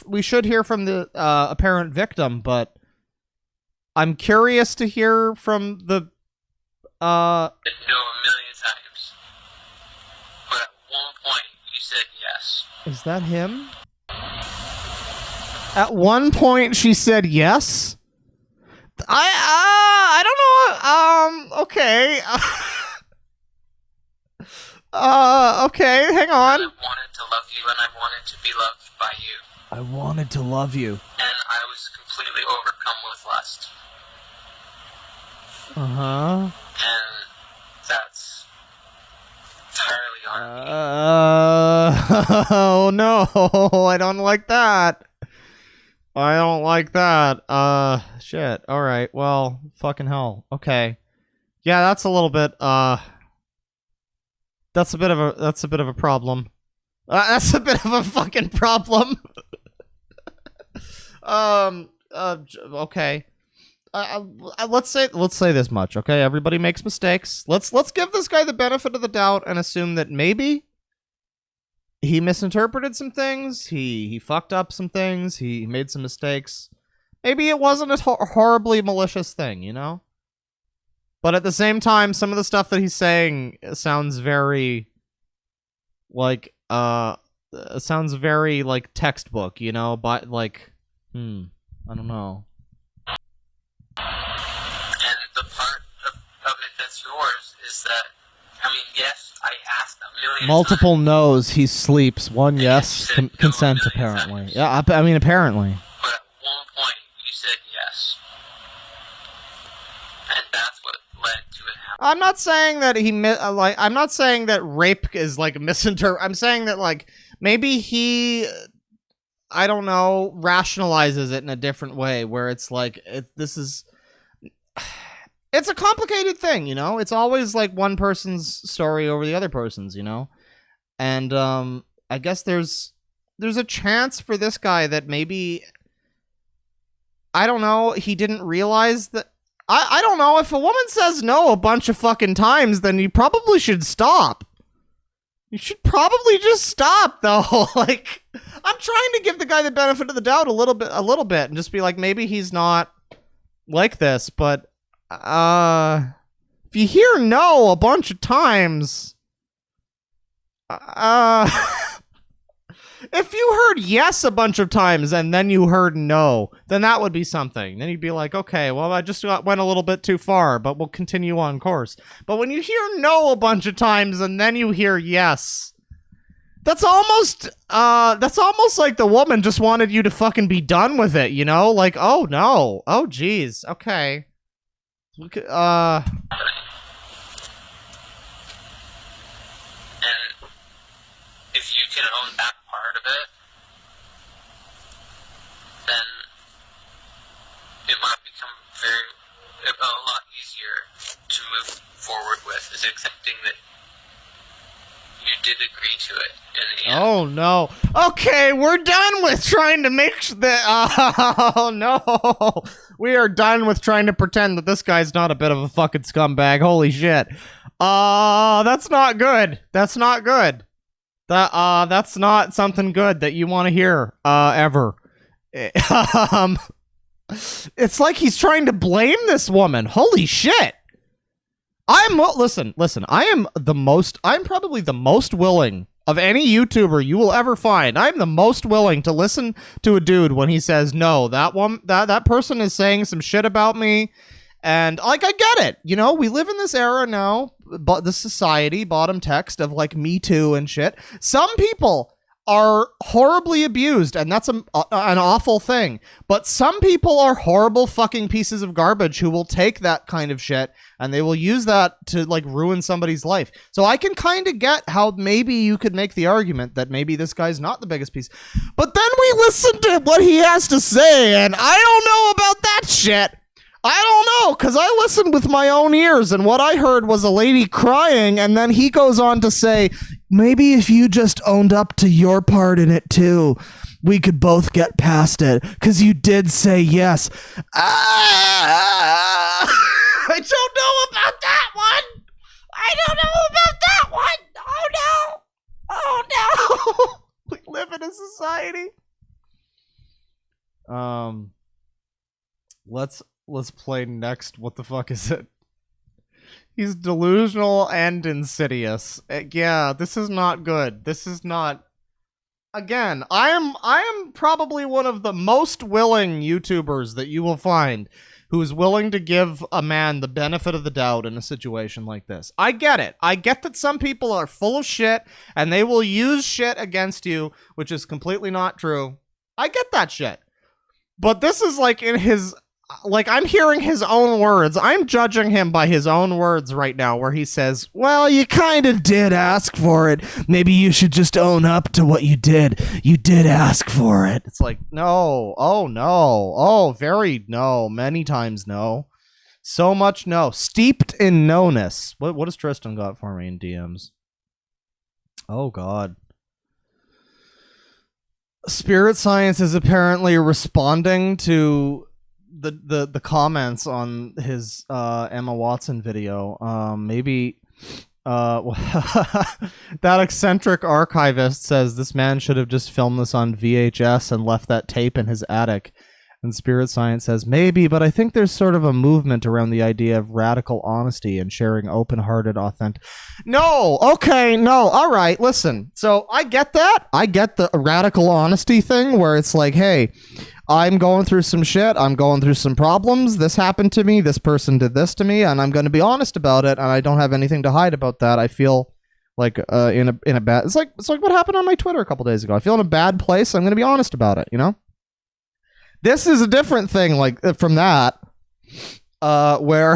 from the apparent victim, but I'm curious to hear from the... No, a million times. But at one point, you said yes. Is that him? At one point, she said yes? I don't know. Okay. Okay, hang on. I wanted to love you, and I wanted to be loved by you. I wanted to love you. And I was completely overcome with lust. Uh-huh. And that's entirely on me. Oh no, I don't like that. I don't like that. Shit. Alright, well, fucking hell. Okay. Yeah, that's a little bit, That's a bit of a problem. That's a bit of a fucking problem. Okay. Let's say this much, okay? Everybody makes mistakes. Let's give this guy the benefit of the doubt and assume that maybe he misinterpreted some things, he fucked up some things, he made some mistakes. Maybe it wasn't a horribly malicious thing, you know? But at the same time, some of the stuff that he's saying sounds very, like, textbook, you know? But, like, I don't know. And the part of it that's yours is that, I mean, yes, I asked a million Multiple times. no's, he sleeps. One yes, consent, apparently. Times. Yeah, I mean, apparently. But at one point, you said yes. And that's what led to it happening. I'm not saying that I'm not saying that rape is, like, I'm saying that, like, maybe he, I don't know, rationalizes it in a different way, where it's like, it's a complicated thing, you know? It's always, like, one person's story over the other person's, you know? And, I guess there's a chance for this guy that maybe, I don't know, he didn't realize that, I don't know, if a woman says no a bunch of fucking times, then you probably should stop. You should probably just stop, though. Like, I'm trying to give the guy the benefit of the doubt a little bit, and just be like, maybe he's not like this, but, if you hear no a bunch of times, If you heard yes a bunch of times and then you heard no, then that would be something. Then you'd be like, okay, well, I just went a little bit too far, but we'll continue on course. But when you hear no a bunch of times and then you hear yes, that's almost like the woman just wanted you to fucking be done with it, you know? Like, oh no, oh geez, okay. And if you can own that part of it, then it might become a lot easier to move forward with, is accepting that you did agree to it in the end. Oh no. Okay, we're done with trying to make oh no. We are done with trying to pretend that this guy's not a bit of a fucking scumbag. Holy shit. That's not good. That's not good. That's not something good that you want to hear, ever. It's like he's trying to blame this woman. Holy shit. Listen, I'm probably the most willing of any YouTuber you will ever find. I'm the most willing to listen to a dude when he says, no, that person is saying some shit about me. And like, I get it. You know, we live in this era now, but the society, bottom text of like Me Too and shit. Some people are horribly abused, and that's an awful thing. But some people are horrible fucking pieces of garbage who will take that kind of shit and they will use that to like ruin somebody's life. So I can kind of get how maybe you could make the argument that maybe this guy's not the biggest piece. But then we listen to what he has to say, and I don't know about that shit. I don't know, because I listened with my own ears, and what I heard was a lady crying, and then he goes on to say, maybe if you just owned up to your part in it too, we could both get past it, because you did say yes. I don't know about that one. I don't know about that one. Oh no. We live in a society. Let's play next. What the fuck is it? He's delusional and insidious. Yeah, this is not good. This is not... Again, I am probably one of the most willing YouTubers that you will find who is willing to give a man the benefit of the doubt in a situation like this. I get it. I get that some people are full of shit and they will use shit against you, which is completely not true. I get that shit. But this is like in his... Like, I'm hearing his own words. I'm judging him by his own words right now, where he says, well, you kind of did ask for it. Maybe you should just own up to what you did. You did ask for it. It's like, no. Oh, no. Oh, very no. Many times no. So much no. Steeped in no-ness. What has Tristan got for me in DMs? Oh, God. Spirit Science is apparently responding to... the comments on his Emma Watson video. Maybe that eccentric archivist says this man should have just filmed this on VHS and left that tape in his attic. And Spirit Science says maybe, but I think there's sort of a movement around the idea of radical honesty and sharing open-hearted, authentic. No, okay, no, all right, listen. So I get that. I get the radical honesty thing where it's like, hey, I'm going through some shit. I'm going through some problems. This happened to me. This person did this to me, and I'm going to be honest about it. And I don't have anything to hide about that. I feel like in a bad. It's like what happened on my Twitter a couple days ago. I feel in a bad place. I'm going to be honest about it. You know. This is a different thing, like from that, where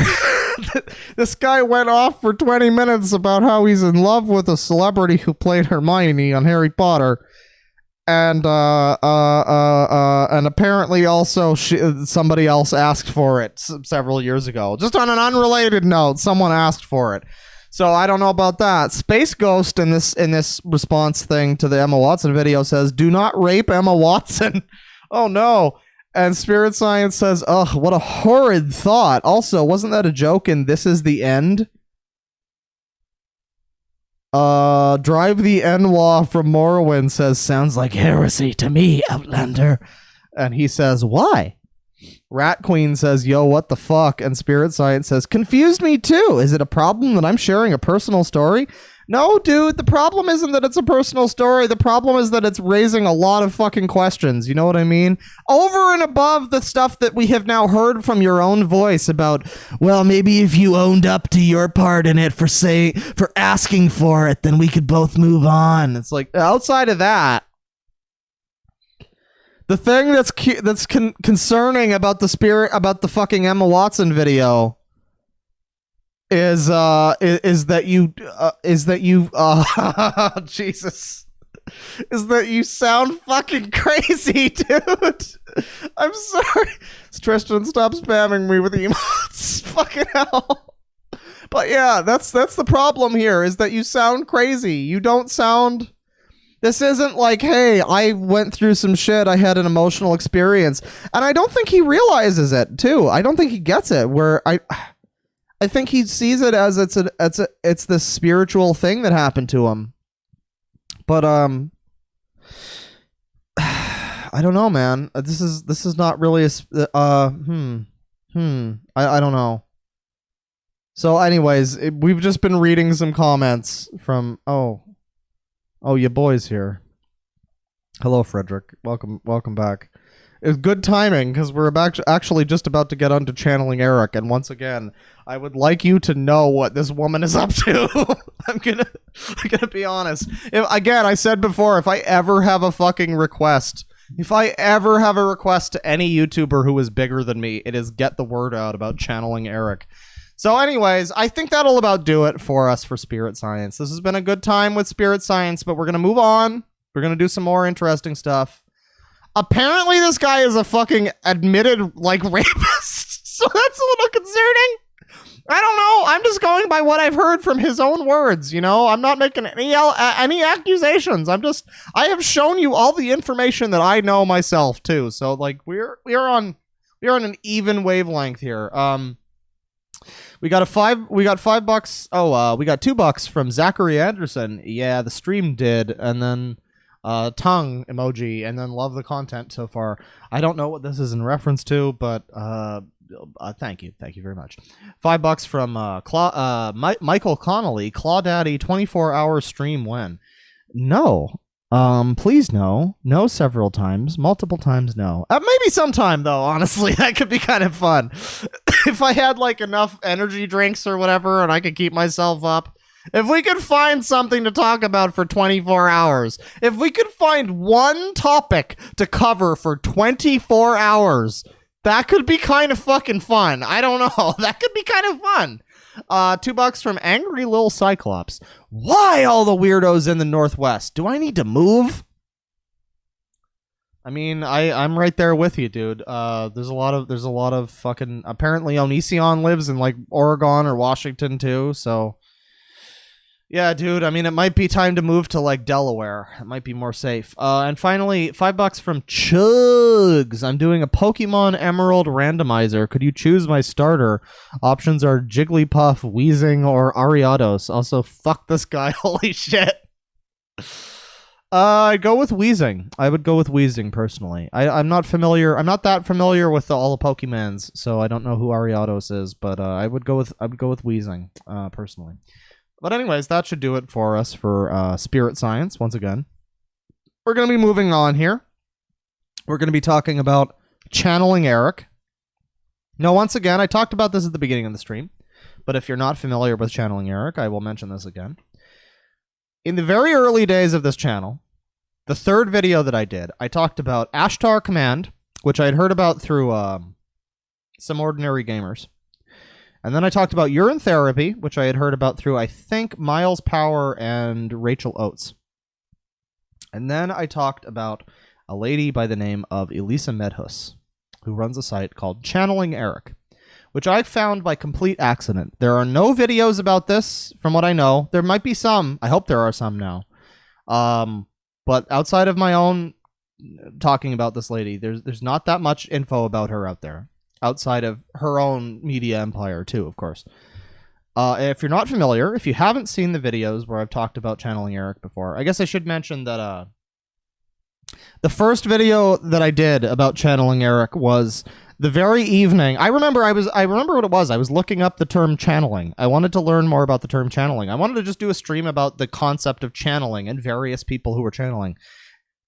this guy went off for 20 minutes about how he's in love with a celebrity who played Hermione on Harry Potter. And apparently also somebody else asked for it several years ago. Just on an unrelated note, someone asked for it. So I don't know about that. Space Ghost in this response thing to the Emma Watson video says, "Do not rape Emma Watson." Oh no. And Spirit Science says, "Ugh, what a horrid thought." Also, wasn't that a joke in This Is the End? Drive the Enwa from Morrowind says, "Sounds like heresy to me, Outlander." And he says, "Why?" Rat Queen says, "Yo, what the fuck?" And Spirit Science says, "Confused me too. Is it a problem that I'm sharing a personal story?" No, dude, the problem isn't that it's a personal story. The problem is that it's raising a lot of fucking questions. You know what I mean? Over and above the stuff that we have now heard from your own voice about, well, maybe if you owned up to your part in it for asking for it, then we could both move on. It's like, outside of that, the thing that's concerning about the fucking Emma Watson video is that you Jesus, is that you sound fucking crazy, dude. I'm sorry. Tristan, stop spamming me with emotes. Fucking hell. But yeah, that's the problem here, is that you sound crazy. You don't sound. This isn't like, hey, I went through some shit. I had an emotional experience, and I don't think he realizes it too. I don't think he gets it. I think he sees it as it's this spiritual thing that happened to him. But I don't know, man. This is not really I don't know. So anyways, we've just been reading some comments from oh, your boy's here. Hello, Frederick. Welcome back. It's good timing because we're actually just about to get onto channeling Erik, and once again, I would like you to know what this woman is up to. I'm gonna be honest. I said before, if I ever have a fucking request, to any YouTuber who is bigger than me, it is get the word out about channeling Erik. So anyways, I think that'll about do it for us for Spirit Science. This has been a good time with Spirit Science, but we're gonna move on. We're gonna do some more interesting stuff. Apparently this guy is a fucking admitted, rapist, so that's a little concerning. I don't know, I'm just going by what I've heard from his own words, you know? I'm not making any accusations. I have shown you all the information that I know myself, too, so, we are on an even wavelength here. We got $5. Oh, we got $2 from Zachary Anderson. Yeah, the stream did, and then tongue emoji, and then love the content so far. I don't know what this is in reference to, but thank you very much. $5 from Michael Connolly. Clawdaddy 24-hour stream when? No. Please no several times, multiple times no. Maybe sometime though, honestly. That could be kind of fun. If I had enough energy drinks or whatever and I could keep myself up. If we could find something to talk about for 24 hours, if we could find one topic to cover for 24 hours, that could be kind of fucking fun. I don't know. That could be kind of fun. $2 from Angry Lil Cyclops. Why all the weirdos in the Northwest? Do I need to move? I mean, I'm right there with you, dude. There's a lot of fucking. Apparently, Onision lives in Oregon or Washington too. So, yeah, dude. I mean, it might be time to move to Delaware. It might be more safe. And finally, $5 from Chugs. I'm doing a Pokemon Emerald randomizer. Could you choose my starter? Options are Jigglypuff, Weezing, or Ariados. Also, fuck this guy. Holy shit. I'd go with Weezing. I would go with Weezing personally. I'm not that familiar with all the Pokemons, so I don't know who Ariados is, but I would go with Weezing personally. But anyways, that should do it for us for Spirit Science. Once again, we're going to be moving on here. We're going to be talking about channeling Erik. Now, once again, I talked about this at the beginning of the stream, but if you're not familiar with channeling Erik, I will mention this again. In the very early days of this channel, the third video that I did, I talked about Ashtar Command, which I had heard about through some ordinary gamers. And then I talked about urine therapy, which I had heard about through, I think, Miles Power and Rachel Oates. And then I talked about a lady by the name of Elisa Medhus, who runs a site called Channeling Erik, which I found by complete accident. There are no videos about this, from what I know. There might be some. I hope there are some now. But outside of my own talking about this lady, there's not that much info about her out there. Outside of her own media empire, too, of course. If you're not familiar, if you haven't seen the videos where I've talked about channeling Erik before, I guess I should mention that the first video that I did about channeling Erik was The very evening, I remember what it was. I was looking up the term channeling. I wanted to learn more about the term channeling. I wanted to just do a stream about the concept of channeling and various people who were channeling.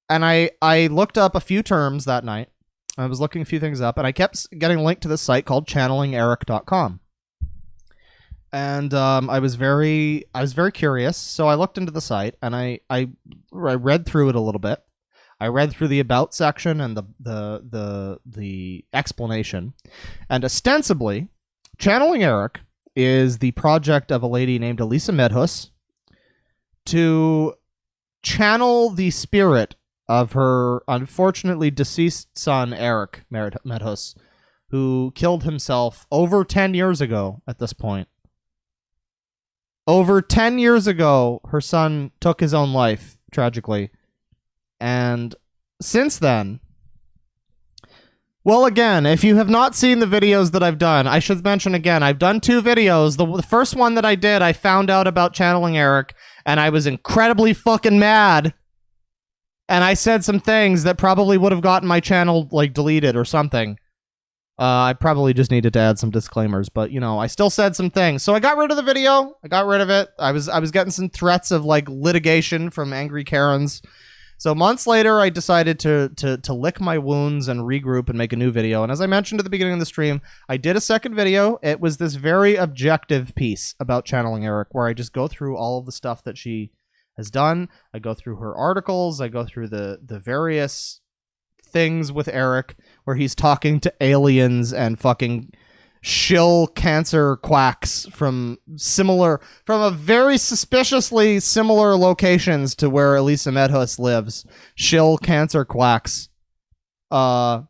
And I looked up a few terms that night. I was looking a few things up, and I kept getting linked to this site called channelingerik.com. And I was very curious, so I looked into the site, and I read through it a little bit. I read through the about section and the explanation, and ostensibly, Channeling Erik is the project of a lady named Elisa Medhus to channel the spirit of her unfortunately deceased son Erik Medhus, who killed himself over 10 years ago at this point. Over 10 years ago, her son took his own life, tragically. And since then, well, again, if you have not seen the videos that I've done, I should mention again, I've done 2 videos. The first one that I did, I found out about Channeling Erik, and I was incredibly fucking mad. And I said some things that probably would have gotten my channel, like, deleted or something. I probably just needed to add some disclaimers, but, you know, I still said some things. So I got rid of the video. I got rid of it. I was getting some threats of, like, litigation from angry Karens. So months later, I decided to lick my wounds and regroup and make a new video. And as I mentioned at the beginning of the stream, I did a second video. It was this very objective piece about Channeling Erik, where I just go through all of the stuff that she has done. I go through her articles. I go through the various things with Erik, where he's talking to aliens and fucking shill cancer quacks from a very suspiciously similar locations to where Elisa Medhus lives. Shill cancer quacks, and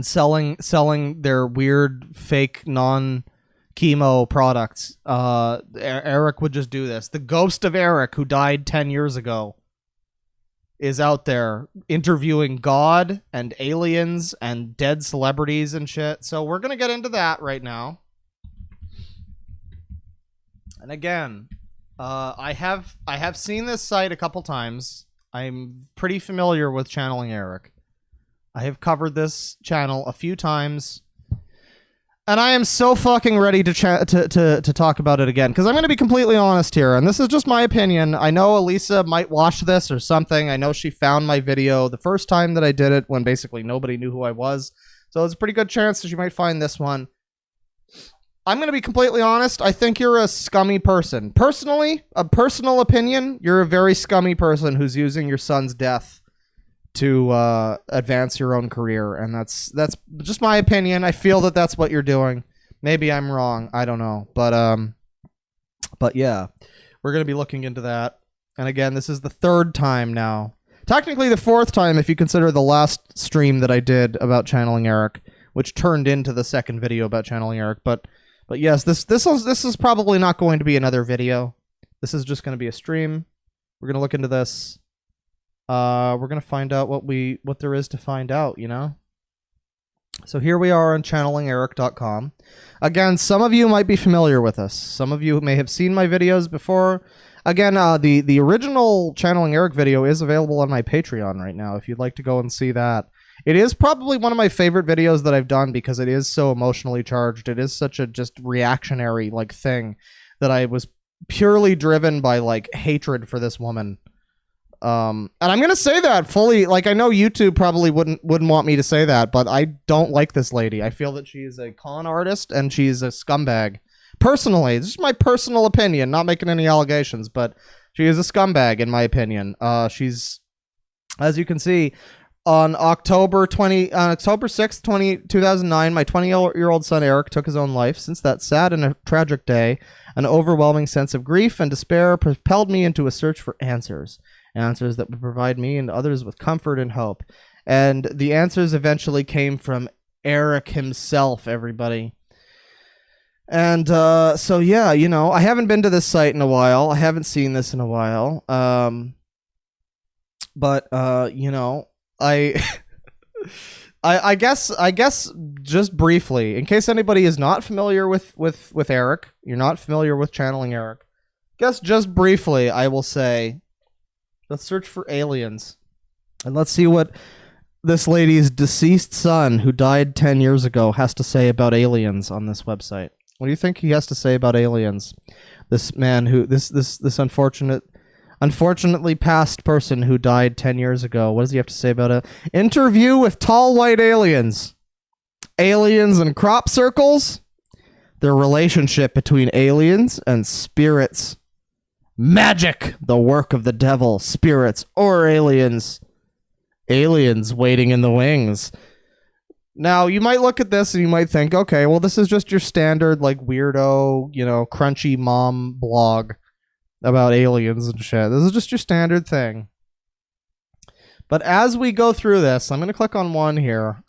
selling their weird fake non-chemo products. Erik would just do this. The ghost of Erik, who died 10 years ago, is out there interviewing God and aliens and dead celebrities and shit. So we're gonna get into that right now. And again, I have seen this site a couple times. I'm pretty familiar with Channeling Erik. I have covered this channel a few times. And I am so fucking ready to talk about it again, because I'm going to be completely honest here, and this is just my opinion. I know Elisa might watch this or something. I know she found my video the first time that I did it when basically nobody knew who I was. So there's a pretty good chance that she might find this one. I'm going to be completely honest. I think you're a scummy person. Personally, a personal opinion, you're a very scummy person who's using your son's death to advance your own career, and that's just my opinion. I feel that that's what you're doing. Maybe I'm wrong. I don't know, but yeah, we're gonna be looking into that. And again, this is the 3rd time now. Technically, the 4th time if you consider the last stream that I did about Channeling Erik, which turned into the 2nd video about Channeling Erik. But yes, this is probably not going to be another video. This is just going to be a stream. We're gonna look into this. We're gonna find out what there is to find out, you know. So here we are on channelingerik.com. Again, some of you might be familiar with us. Some of you may have seen my videos before. Again, the original Channeling Erik video is available on my Patreon right now, if you'd like to go and see that. It is probably one of my favorite videos that I've done because it is so emotionally charged. It is such a just reactionary like thing that I was purely driven by like hatred for this woman. And I'm gonna say that fully. Like, I know YouTube probably wouldn't want me to say that, but I don't like this lady. I feel that she is a con artist and she's a scumbag. Personally, this is my personal opinion, not making any allegations, but she is a scumbag in my opinion. She's, as you can see, on October 6th, 2009, my 20-year-old son Erik took his own life. Since that sad and a tragic day, an overwhelming sense of grief and despair propelled me into a search for answers that would provide me and others with comfort and hope. And the answers eventually came from Erik himself, everybody. And so yeah, you know, I haven't been to this site in a while. I haven't seen this in a while. But you know, I guess just briefly, in case anybody is not familiar with Erik, you're not familiar with Channeling Erik, guess just briefly I will say, let's search for aliens and let's see what this lady's deceased son, who died 10 years ago, has to say about aliens on this website. What do you think he has to say about aliens? This man who, this unfortunately passed person who died 10 years ago. What does he have to say about it? Interview with tall white aliens. Aliens and crop circles. Their relationship between aliens and spirits. Magic, the work of the devil, spirits, or aliens. Aliens waiting in the wings. Now, you might look at this and you might think, okay, well, this is just your standard, like, weirdo, crunchy mom blog about aliens and shit. This is just your standard thing. But as we go through this, I'm going to click on one here,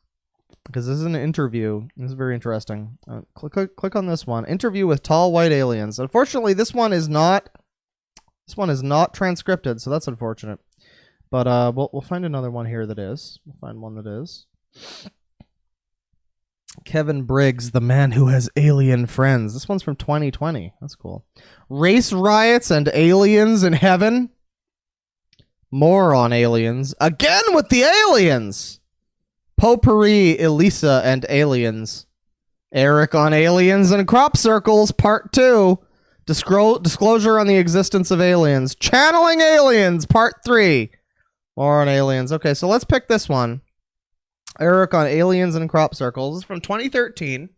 because this is an interview. This is very interesting. Click on this one. Interview with tall white aliens. Unfortunately, this one is not transcripted, so that's unfortunate. But we'll find another one here that is. We'll find one that is. Kevin Briggs, the man who has alien friends. This one's from 2020. That's cool. Race riots and aliens in heaven. More on aliens. Again with the aliens. Potpourri, Elisa, and aliens. Erik on aliens and crop circles, part 2. Disclosure on the existence of aliens. Channeling aliens, part 3. More on aliens. Okay, so let's pick this one. Erik on aliens and crop circles. This is from 2013.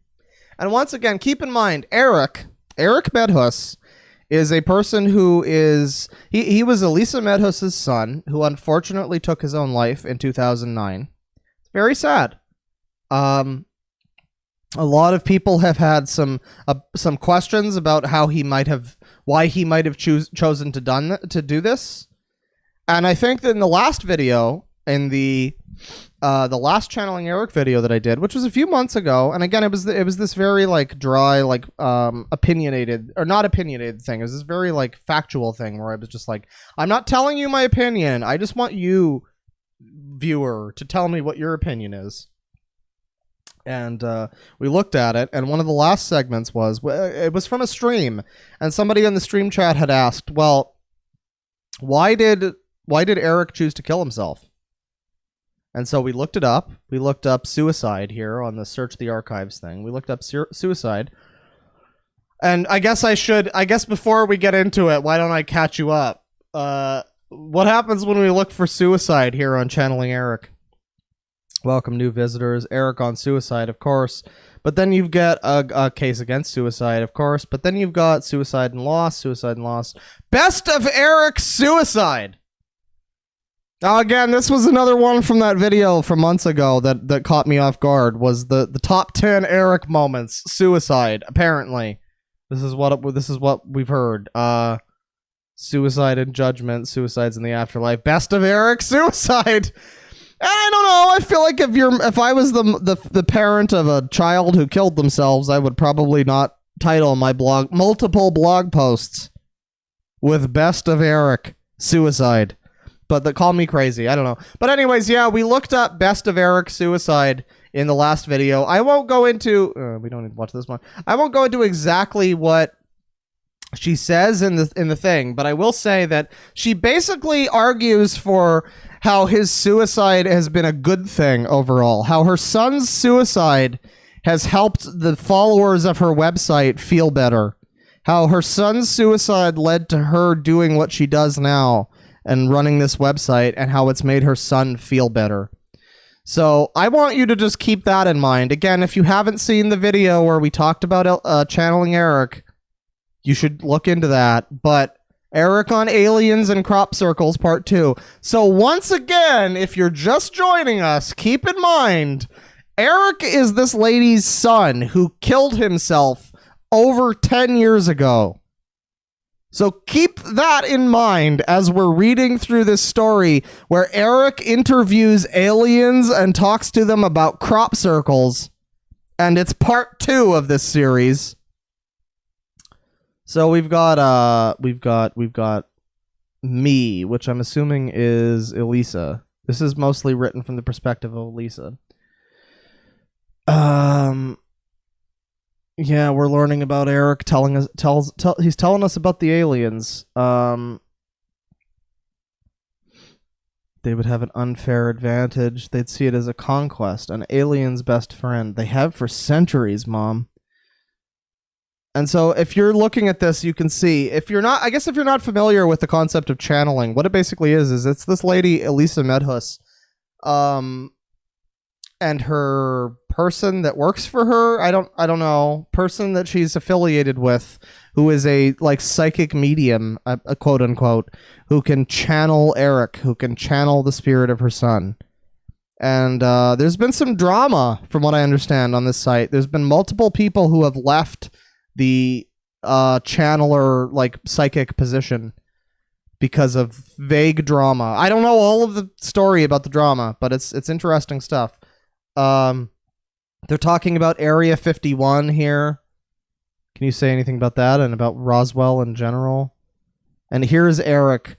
And once again, keep in mind, Erik Medhus is a person who is... He was Elisa Medhus's son, who unfortunately took his own life in 2009. It's very sad. A lot of people have had some questions about why he might have chosen to do this. And I think that in the last video, in the last Channeling Erik video that I did, which was a few months ago, and again, it was this very like dry, like opinionated, or not opinionated thing. It was this very like factual thing where I was just like, I'm not telling you my opinion. I just want you, viewer, to tell me what your opinion is. And we looked at it, and one of the last segments was from a stream, and somebody in the stream chat had asked, well, why did Erik choose to kill himself? And so we looked it up. We looked up suicide here on the Search the Archives thing. We looked up suicide. And I guess before we get into it, why don't I catch you up? What happens when we look for suicide here on Channeling Erik? Welcome, new visitors. Erik on suicide, of course. But then you've got a case against suicide, of course. But then you've got suicide and loss. Best of Erik suicide. Now, again, this was another one from that video from months ago that caught me off guard. Was the top 10 Erik moments suicide? Apparently, this is what we've heard. Suicide and judgment, suicides in the afterlife. Best of Erik suicide. I don't know. I feel like if I was the parent of a child who killed themselves, I would probably not title my blog multiple blog posts with Best of Erik suicide. But they call me crazy. I don't know. But anyways, yeah, we looked up Best of Erik suicide in the last video. I won't go into... we don't need to watch this one. I won't go into exactly what she says in the thing, but I will say that she basically argues for how his suicide has been a good thing overall. How her son's suicide has helped the followers of her website feel better. How her son's suicide led to her doing what she does now and running this website, and how it's made her son feel better. So I want you to just keep that in mind. Again, if you haven't seen the video where we talked about Channeling Erik, you should look into that. But Erik on aliens and crop circles, part 2. So once again, if you're just joining us, keep in mind, Erik is this lady's son who killed himself over 10 years ago. So keep that in mind as we're reading through this story where Erik interviews aliens and talks to them about crop circles. And it's part 2 of this series. So we've got me, which I'm assuming is Elisa. This is mostly written from the perspective of Elisa. Yeah, we're learning about Erik he's telling us about the aliens. The They would have an unfair advantage. They'd see it as a conquest, an alien's best friend. They have for centuries, Mom. And so if you're looking at this, you can see, if you're not familiar with the concept of channeling, what it basically is it's this lady, Elisa Medhus, and her person that works for her, I don't know, person that she's affiliated with, who is a like psychic medium, a quote unquote, who can channel Erik, who can channel the spirit of her son. And there's been some drama, from what I understand, on this site. There's been multiple people who have left the channeler, like, psychic position because of vague drama. I don't know all of the story about the drama, but it's interesting stuff. They're talking about Area 51 here. Can you say anything about that and about Roswell in general? And here's Erik.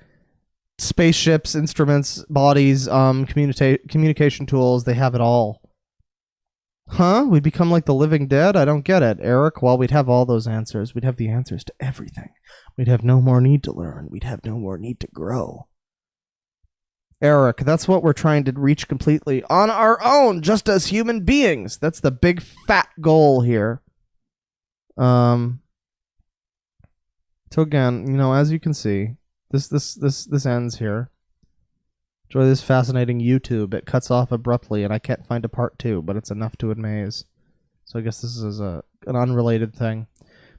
Spaceships, instruments, bodies, communication tools, they have it all. Huh? We'd become like the living dead? I don't get it. Erik, well, we'd have all those answers. We'd have the answers to everything. We'd have no more need to learn. We'd have no more need to grow. Erik, that's what we're trying to reach completely on our own, just as human beings. That's the big fat goal here. So again, as you can see, this ends here. Enjoy this fascinating YouTube. It cuts off abruptly, and I can't find a part 2, but it's enough to amaze. So I guess this is an unrelated thing.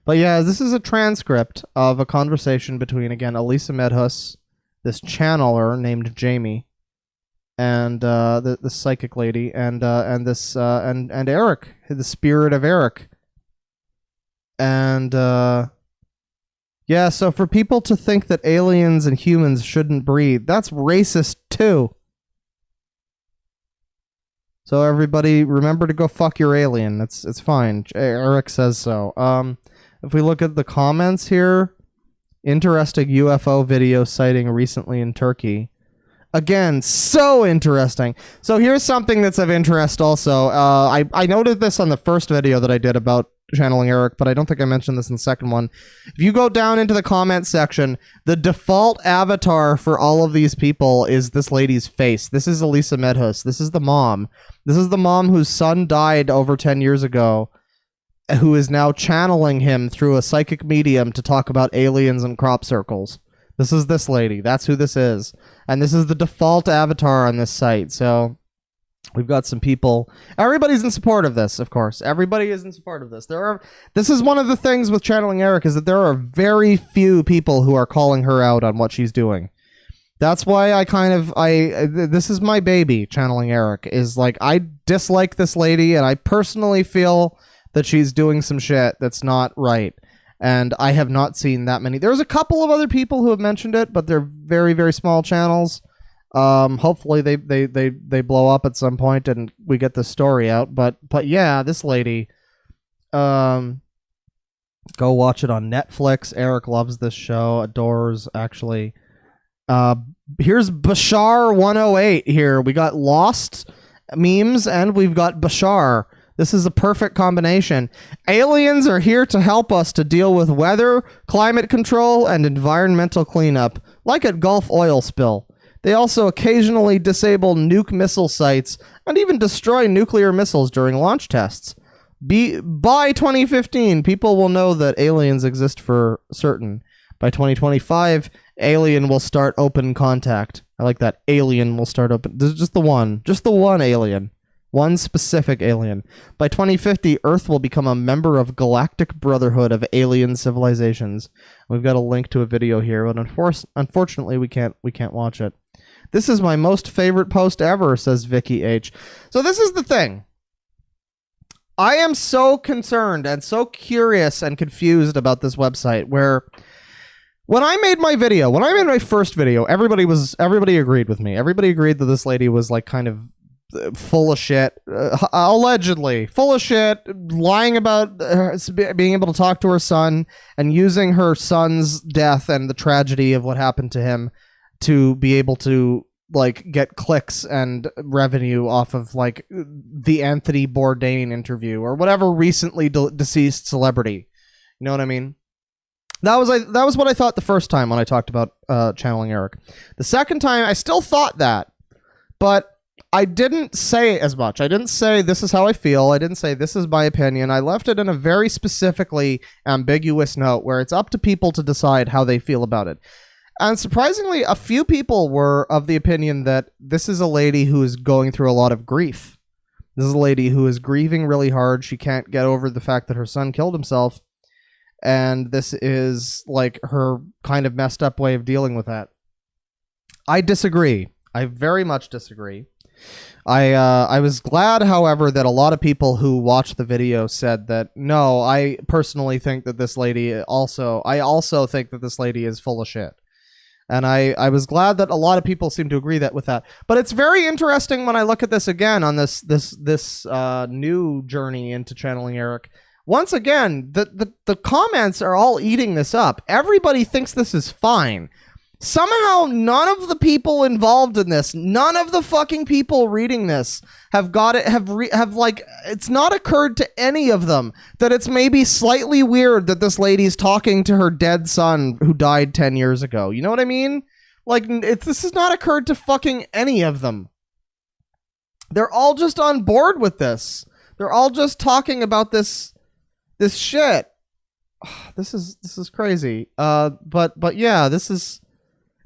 But yeah, this is a transcript of a conversation between, again, Elisa Medhus, this channeler named Jamie, and the psychic lady, and Erik, the spirit of Erik. And yeah, so for people to think that aliens and humans shouldn't breed, that's racist too. So everybody, remember to go fuck your alien. It's fine. Erik says so. If we look at the comments here, interesting UFO video sighting recently in Turkey. Again, so interesting. So here's something that's of interest also. I noted this on the first video that I did about channeling Erik, but I don't think I mentioned this in the second one. If you go down into the comment section, the default avatar for all of these people is this lady's face. This is Elisa Medhus. This is the mom. This is the mom whose son died over 10 years ago, who is now channeling him through a psychic medium to talk about aliens and crop circles. This is this lady. That's who this is. And this is the default avatar on this site. So we've got some people. Everybody's in support of this, of course. Everybody is in support of this. This is one of the things with channeling Erik, is that there are very few people who are calling her out on what she's doing. That's why this is my baby, channeling Erik, is like, I dislike this lady, and I personally feel that she's doing some shit that's not right. And I have not seen that many. There's a couple of other people who have mentioned it, but they're very, very small channels. Hopefully they blow up at some point and we get the story out. But yeah, this lady, go watch it on Netflix. Erik loves this show, adores, actually. Here's Bashar 108 here. We got Lost memes and we've got Bashar. This is a perfect combination. Aliens are here to help us to deal with weather, climate control, and environmental cleanup, like a Gulf oil spill. They also occasionally disable nuke missile sites and even destroy nuclear missiles during launch tests. By 2015, people will know that aliens exist for certain. By 2025, alien will start open contact. I like that. Alien will start open. This is just the one alien. One specific alien. By 2050, Earth will become a member of Galactic Brotherhood of Alien Civilizations. We've got a link to a video here, but unfortunately, we can't watch it. This is my most favorite post ever, says Vicky H. So this is the thing. I am so concerned and so curious and confused about this website, where when I made my first video, everybody agreed with me. Everybody agreed that this lady was like kind of full of shit, allegedly full of shit, lying about being able to talk to her son and using her son's death and the tragedy of what happened to him to be able to like get clicks and revenue off of like the Anthony Bourdain interview or whatever recently deceased celebrity. You know what I mean? That was what I thought the first time when I talked about channeling Erik. The second time, I still thought that. But I didn't say as much. I didn't say this is how I feel. I didn't say this is my opinion. I left it in a very specifically ambiguous note where it's up to people to decide how they feel about it. And surprisingly, a few people were of the opinion that this is a lady who is going through a lot of grief. This is a lady who is grieving really hard. She can't get over the fact that her son killed himself. And this is like her kind of messed up way of dealing with that. I disagree. I very much disagree. I was glad, however, that a lot of people who watched the video said that, no, I personally think that this lady I also think that this lady is full of shit. And I was glad that a lot of people seem to agree with that. But it's very interesting when I look at this again on this new journey into channeling Erik. Once again, the comments are all eating this up. Everybody thinks this is fine. Somehow, none of the people involved in this, none of the fucking people reading this have got it, it's not occurred to any of them that it's maybe slightly weird that this lady's talking to her dead son who died 10 years ago. You know what I mean? Like, this has not occurred to fucking any of them. They're all just on board with this. They're all just talking about this shit. This is crazy. But yeah,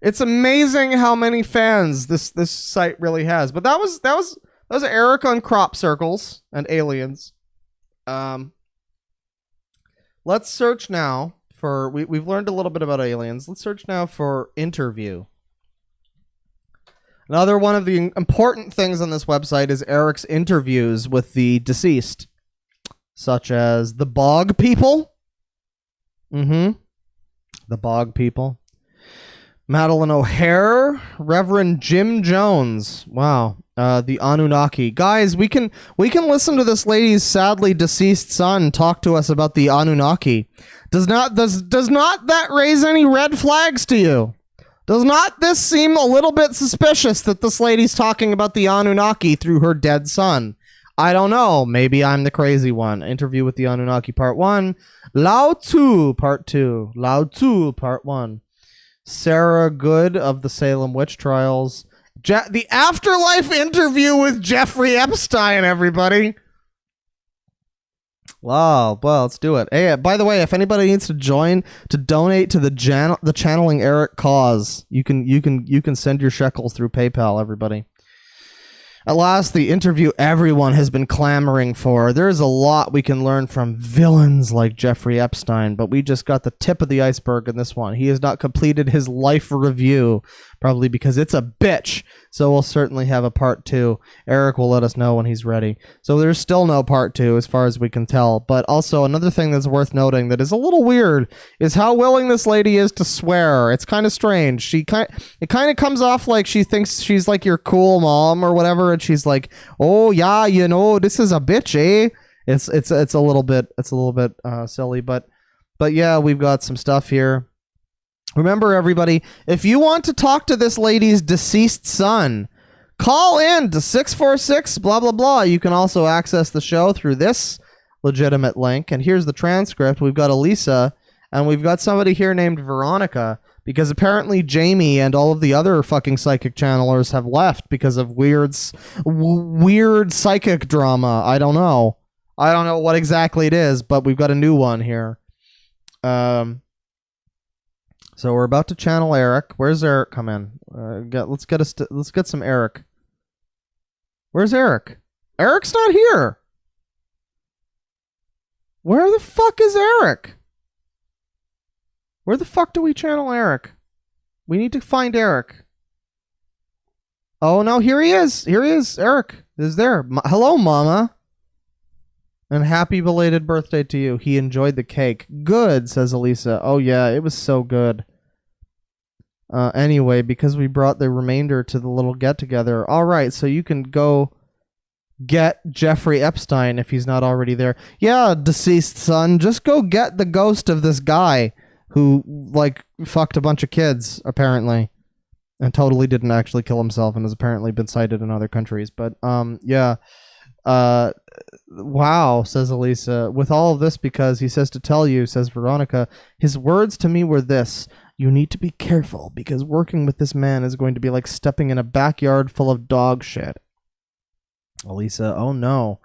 it's amazing how many fans this site really has. But that was Erik on crop circles and aliens. Let's search now for we've learned a little bit about aliens. Let's search now for interview. Another one of the important things on this website is Erik's interviews with the deceased, such as the Bog people. The Bog people. Madeline O'Hare, Reverend Jim Jones. Wow. The Anunnaki. Guys, we can listen to this lady's sadly deceased son talk to us about the Anunnaki. Does not that raise any red flags to you? Does not this seem a little bit suspicious that this lady's talking about the Anunnaki through her dead son? I don't know. Maybe I'm the crazy one. Interview with the Anunnaki Part 1. Lao Tzu Part 2. Lao Tzu Part 1. Sarah Good of the Salem Witch Trials. The Afterlife interview with Jeffrey Epstein, everybody. Wow, well, let's do it. Hey, by the way, if anybody needs to donate to the Channeling Erik cause, you can send your shekels through PayPal, everybody. At last, the interview everyone has been clamoring for. There's a lot we can learn from villains like Jeffrey Epstein, but we just got the tip of the iceberg in this one. He has not completed his life review, probably because it's a bitch. So we'll certainly have a part 2. Erik will let us know when he's ready. So there's still no part 2 as far as we can tell. But also another thing that's worth noting that is a little weird is how willing this lady is to swear. It's kind of strange. It kind of comes off like she thinks she's like your cool mom or whatever, and she's like, "Oh yeah, you know, this is a bitch, eh?" It's a little bit silly, but yeah, we've got some stuff here. Remember, everybody, if you want to talk to this lady's deceased son, call in to 646 blah blah blah. You can also access the show through this legitimate link. And here's the transcript. We've got Elisa, and we've got somebody here named Veronica, because apparently Jamie and all of the other fucking psychic channelers have left because of weird psychic drama. I don't know what exactly it is, but we've got a new one here. So we're about to channel Erik. Where's Erik? Come in. Let's get some Erik. Where's Erik? Erik's not here. Where the fuck is Erik? Where the fuck do we channel Erik? We need to find Erik. Oh no, here he is. Here he is. Erik is there. Hello, Mama. And happy belated birthday to you. He enjoyed the cake. Good, says Elisa. Oh yeah, it was so good. Anyway, because we brought the remainder to the little get-together. All right, so you can go get Jeffrey Epstein if he's not already there. Yeah, deceased son, just go get the ghost of this guy who, like, fucked a bunch of kids, apparently. And totally didn't actually kill himself and has apparently been cited in other countries. But, yeah. Wow, says Elisa. With all of this, because he says to tell you, says Veronica, his words to me were this: You need to be careful because working with this man is going to be like stepping in a backyard full of dog shit. Elisa, oh no.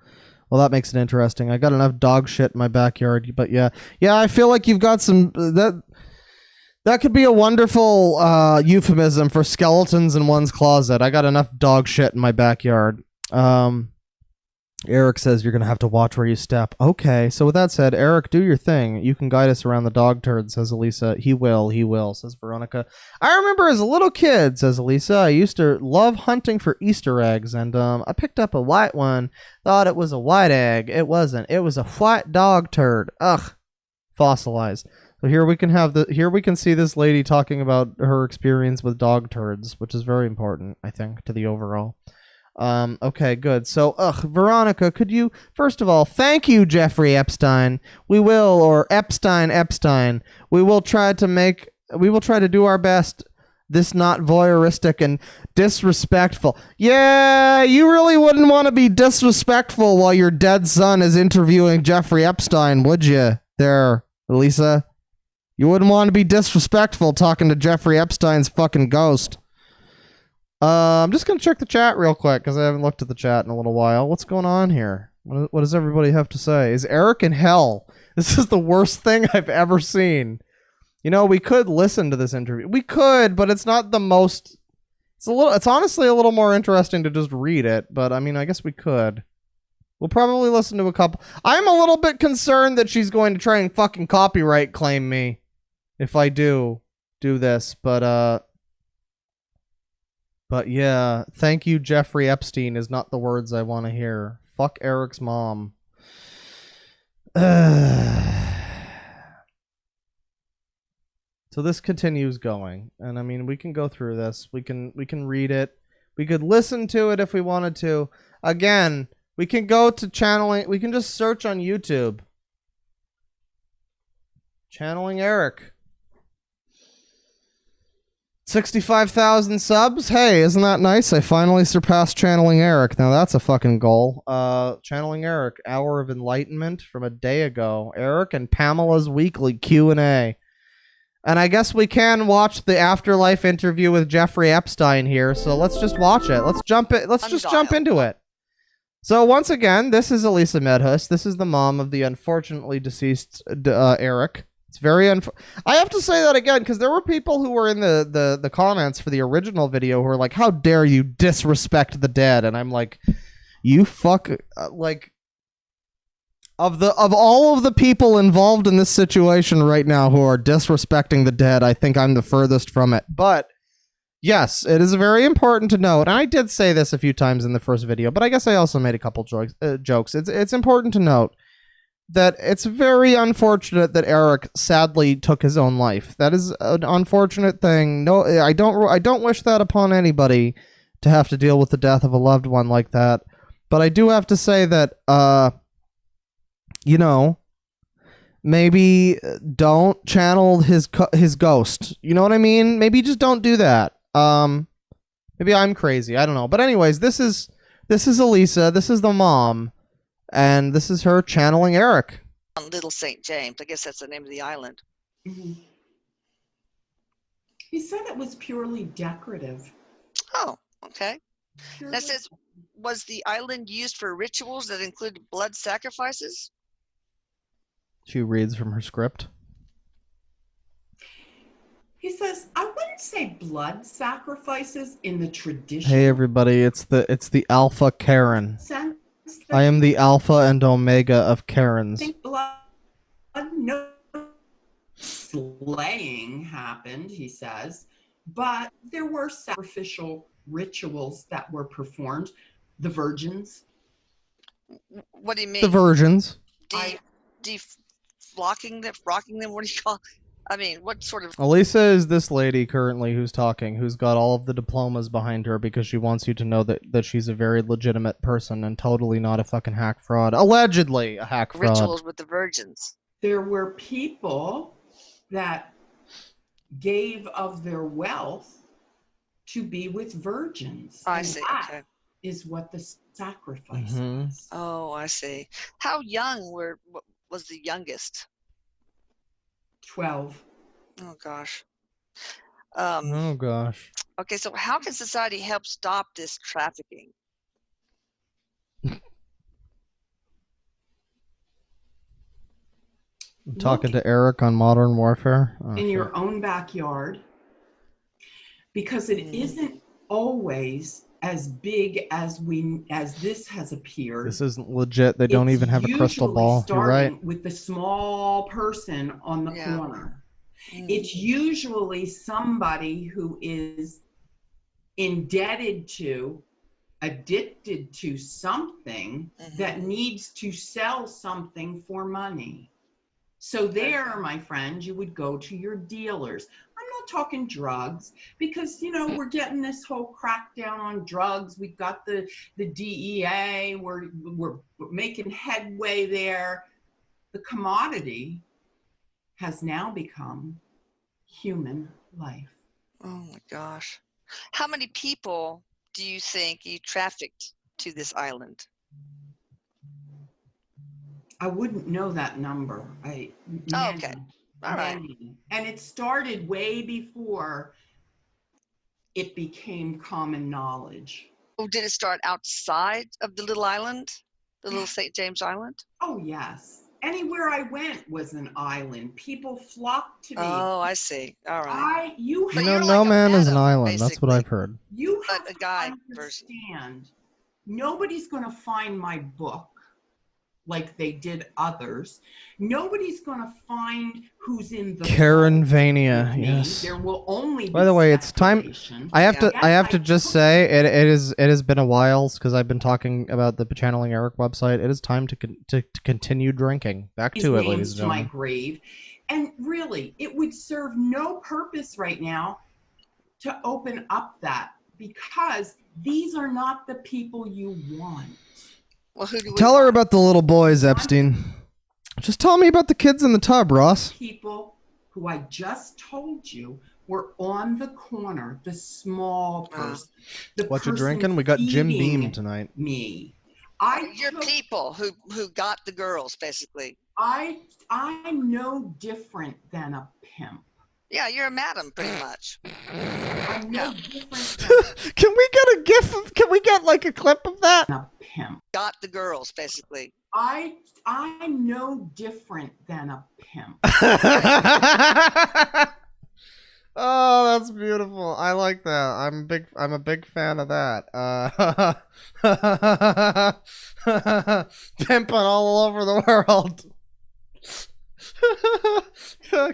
Well, that makes it interesting. I got enough dog shit in my backyard, but yeah. Yeah, I feel like you've got some... That could be a wonderful euphemism for skeletons in one's closet. I got enough dog shit in my backyard. Erik says you're going to have to watch where you step. Okay, so with that said, Erik, do your thing. You can guide us around the dog turd, says Elisa. He will, says Veronica. I remember as a little kid, says Elisa, I used to love hunting for Easter eggs, and I picked up a white one, thought it was a white egg. It wasn't. It was a white dog turd. Ugh. Fossilized. So here we can see this lady talking about her experience with dog turds, which is very important, I think, to the overall. Okay, good. So, Veronica, could you, first of all, thank you, Jeffrey Epstein. We will, or Epstein. We will try to do our best. This not voyeuristic and disrespectful. Yeah, you really wouldn't want to be disrespectful while your dead son is interviewing Jeffrey Epstein, would you? There, Elisa. You wouldn't want to be disrespectful talking to Jeffrey Epstein's fucking ghost. I'm just going to check the chat real quick because I haven't looked at the chat in a little while. What's going on here? What does everybody have to say? Is Erik in hell? This is the worst thing I've ever seen. You know, we could listen to this interview. We could, but it's not the most... It's honestly a little more interesting to just read it, but I mean, I guess we could. We'll probably listen to a couple... I'm a little bit concerned that she's going to try and fucking copyright claim me if I do this, but yeah, thank you, Jeffrey Epstein is not the words I want to hear. Fuck Erik's mom. So this continues going, and I mean, we can go through this. We can read it. We could listen to it if we wanted to. Again, we can go to channeling. We can just search on YouTube. Channeling Erik. 65,000 subs? Hey, isn't that nice? I finally surpassed Channeling Erik. Now that's a fucking goal. Channeling Erik, Hour of Enlightenment from a day ago. Erik and Pamela's weekly Q&A. And I guess we can watch the afterlife interview with Jeffrey Epstein here, so let's just watch it. Let's jump into it. So once again, this is Elisa Medhus. This is the mom of the unfortunately deceased Erik. It's very I have to say that again because there were people who were in the comments for the original video who were like, "How dare you disrespect the dead?" And I'm like, "You fuck like of all of the people involved in this situation right now who are disrespecting the dead, I think I'm the furthest from it." But yes, it is very important to note, and I did say this a few times in the first video, but I guess I also made a couple jokes. It's important to note that it's very unfortunate that Erik sadly took his own life. That is an unfortunate thing. No, I don't wish that upon anybody to have to deal with the death of a loved one like that. But I do have to say that, you know, maybe don't channel his ghost. You know what I mean? Maybe just don't do that. Maybe I'm crazy. I don't know. But anyways, this is Elisa. This is the mom. And this is her channeling Erik. On Little St. James. I guess that's the name of the island. Mm-hmm. He said it was purely decorative. Oh, okay. That says, was the island used for rituals that included blood sacrifices? She reads from her script. He says, I wouldn't say blood sacrifices in the tradition. Hey everybody, it's the Alpha Karen. I am the Alpha and Omega of Karens. Blood, no slaying happened, he says, but there were sacrificial rituals that were performed. The virgins. What do you mean? The virgins. Rocking them? What do you call? I mean, what sort of... Elisa is this lady currently who's talking, who's got all of the diplomas behind her because she wants you to know that she's a very legitimate person and totally not a fucking hack fraud. Allegedly a hack fraud. Rituals with the virgins. There were people that gave of their wealth to be with virgins. I see, okay. Is what the sacrifice was. Oh, I see. How young was the youngest? 12. Oh gosh. Oh gosh. Okay, so how can society help stop this trafficking? I'm talking to Erik on Modern Warfare. Oh, in your own backyard, because it isn't always as big as this has appeared. This isn't legit. They don't even have a crystal ball. You're right. Starting with the small person on the corner. It's usually somebody who is indebted to, addicted to something that needs to sell something for money. So there, my friend, you would go to your dealers. I'm not talking drugs, because, you know, we're getting this whole crackdown on drugs. We've got the DEA. We're making headway there. The commodity has now become human life. Oh my gosh. How many people do you think you trafficked to this island? I wouldn't know that number. Okay. All right. And it started way before it became common knowledge. Oh, did it start outside of the little island? The little St. James Island? Oh, yes. Anywhere I went was an island. People flocked to me. Oh, I see. All right. You know, no man is an island. That's what I've heard. You have a guy to understand, nobody's going to find my book like they did others. Nobody's going to find who's in the Karenvania, yes. There will only By the way, it's time. I have to just say it has been a while because I've been talking about the Channeling Erik website. It is time to continue drinking. Back to it, ladies and gentlemen. My grave. And really, it would serve no purpose right now to open up that, because these are not the people you want. Well, who do we Tell her about the little boys, Epstein. Just tell me about the kids in the tub, Ross. People who I just told you were on the corner, the small person. What you drinking? We got Jim Beam tonight. Me. Your people who got the girls, basically. I'm no different than a pimp. Yeah, you're a madam, pretty much. I'm no different Can we get a gif? Can we get like a clip of that? than a pimp. Got the girls, basically. I'm no different than a pimp. Oh, that's beautiful. I like that. I'm a big fan of that. Pimping all over the world.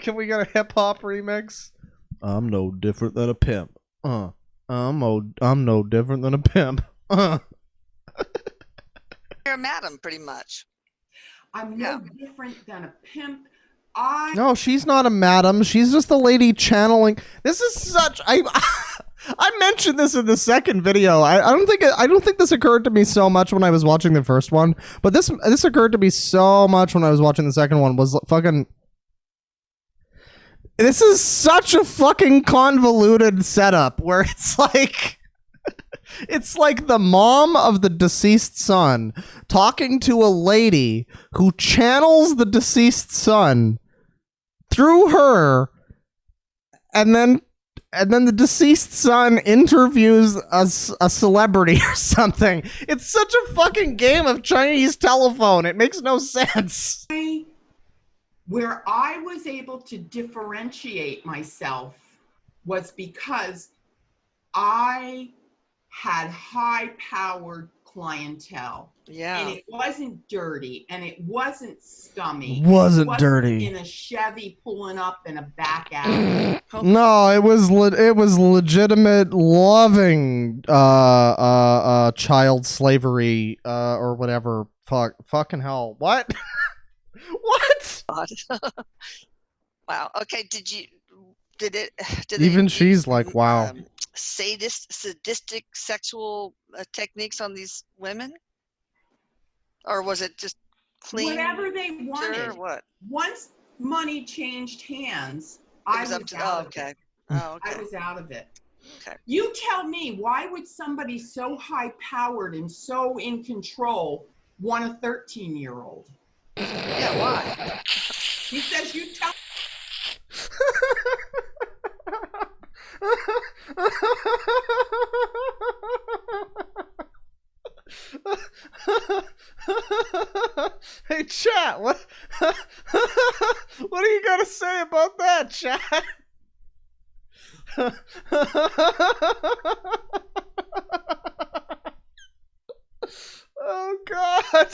Can we get a hip hop remix? I'm no different than a pimp. I'm no different than a pimp. You're a madam, pretty much. I'm no different than a pimp. No, she's not a madam. She's just a lady channeling. This is such. I mentioned this in the second video. I don't think this occurred to me so much when I was watching the first one, but this occurred to me so much when I was watching the second one. Was fucking. This is such a fucking convoluted setup where it's like. It's like the mom of the deceased son talking to a lady who channels the deceased son through her, and then the deceased son interviews a celebrity or something. It's such a fucking game of Chinese telephone. It makes no sense. Where I was able to differentiate myself was because I had high-powered clientele. Yeah. And it wasn't dirty, and it wasn't scummy. Wasn't dirty. In a Chevy pulling up in a back alley. No, it was legitimate, loving child slavery or whatever. Fucking hell. What? What? Wow. Okay. Did even she's like, wow. Sadistic sexual techniques on these women, or was it just clean? Whatever they wanted. Or what? Once money changed hands, I was out of it. Oh, okay. I was out of it. Okay. You tell me, why would somebody so high-powered and so in control want a 13-year-old? Yeah, why? He says, you tell. Hey, chat, what what do you got to say about that, chat? Oh, God.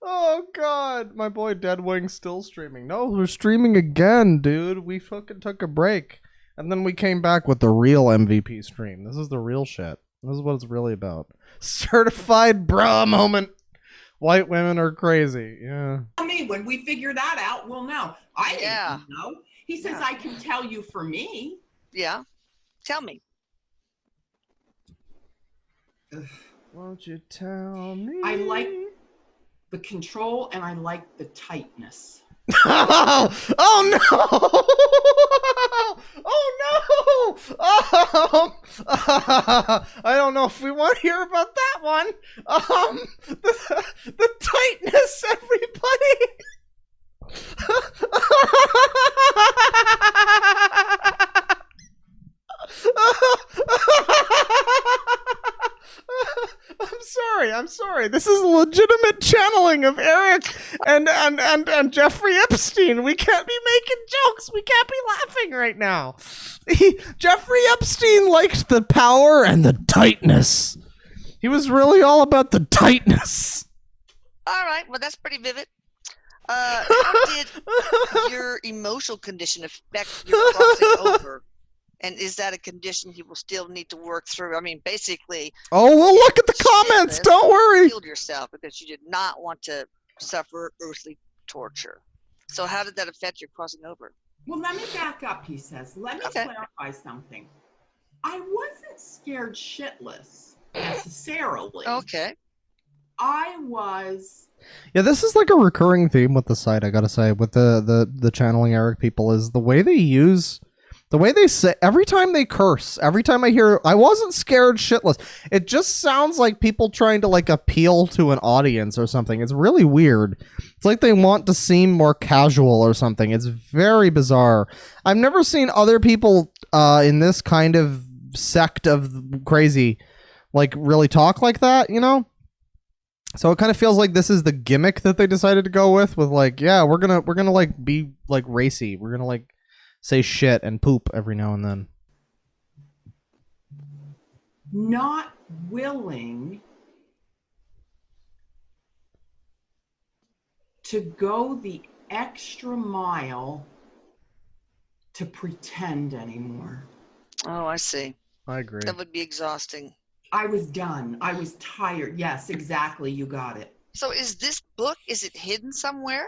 Oh, God. My boy Deadwing's still streaming. No, we're streaming again, dude. We fucking took a break. And then we came back with the real MVP stream. This is the real shit. This is what it's really about. Certified bra moment. White women are crazy. Yeah. I mean, when we figure that out, we'll know. I didn't know. He says, Yeah. I can tell you for me. Yeah. Tell me. Won't you tell me? I like the control and I like the tightness. Oh no! Oh no! I don't know if we want to hear about that one. The tightness, everybody. I'm sorry. This is legitimate channeling of Erik and Jeffrey Epstein. We can't be making jokes. We can't be laughing right now. Jeffrey Epstein liked the power and the tightness. He was really all about the tightness. All right. Well, that's pretty vivid. How did your emotional condition affect your crossing over? And is that a condition he will still need to work through? I mean, basically. Oh, we'll look at the comments. Don't worry. You killed yourself because you did not want to suffer earthly torture. So how did that affect your crossing over? Well, let me back up, he says. Let me clarify something. I wasn't scared shitless necessarily. Okay. I was. Yeah, this is like a recurring theme with the site, I gotta say, with the channeling Erik people, is the way they use. The way they say, every time they curse, every time I hear, I wasn't scared shitless, it just sounds like people trying to like appeal to an audience or something. It's really weird. It's like they want to seem more casual or something. It's very bizarre. I've never seen other people in this kind of sect of crazy like really talk like that, you know? So it kind of feels like this is the gimmick that they decided to go with like, yeah, we're gonna like be like racy. We're gonna like say shit and poop every now and then. Not willing to go the extra mile to pretend anymore. Oh, I see. I agree. That would be exhausting. I was done. I was tired. Yes, exactly. You got it. So is this book, is it hidden somewhere?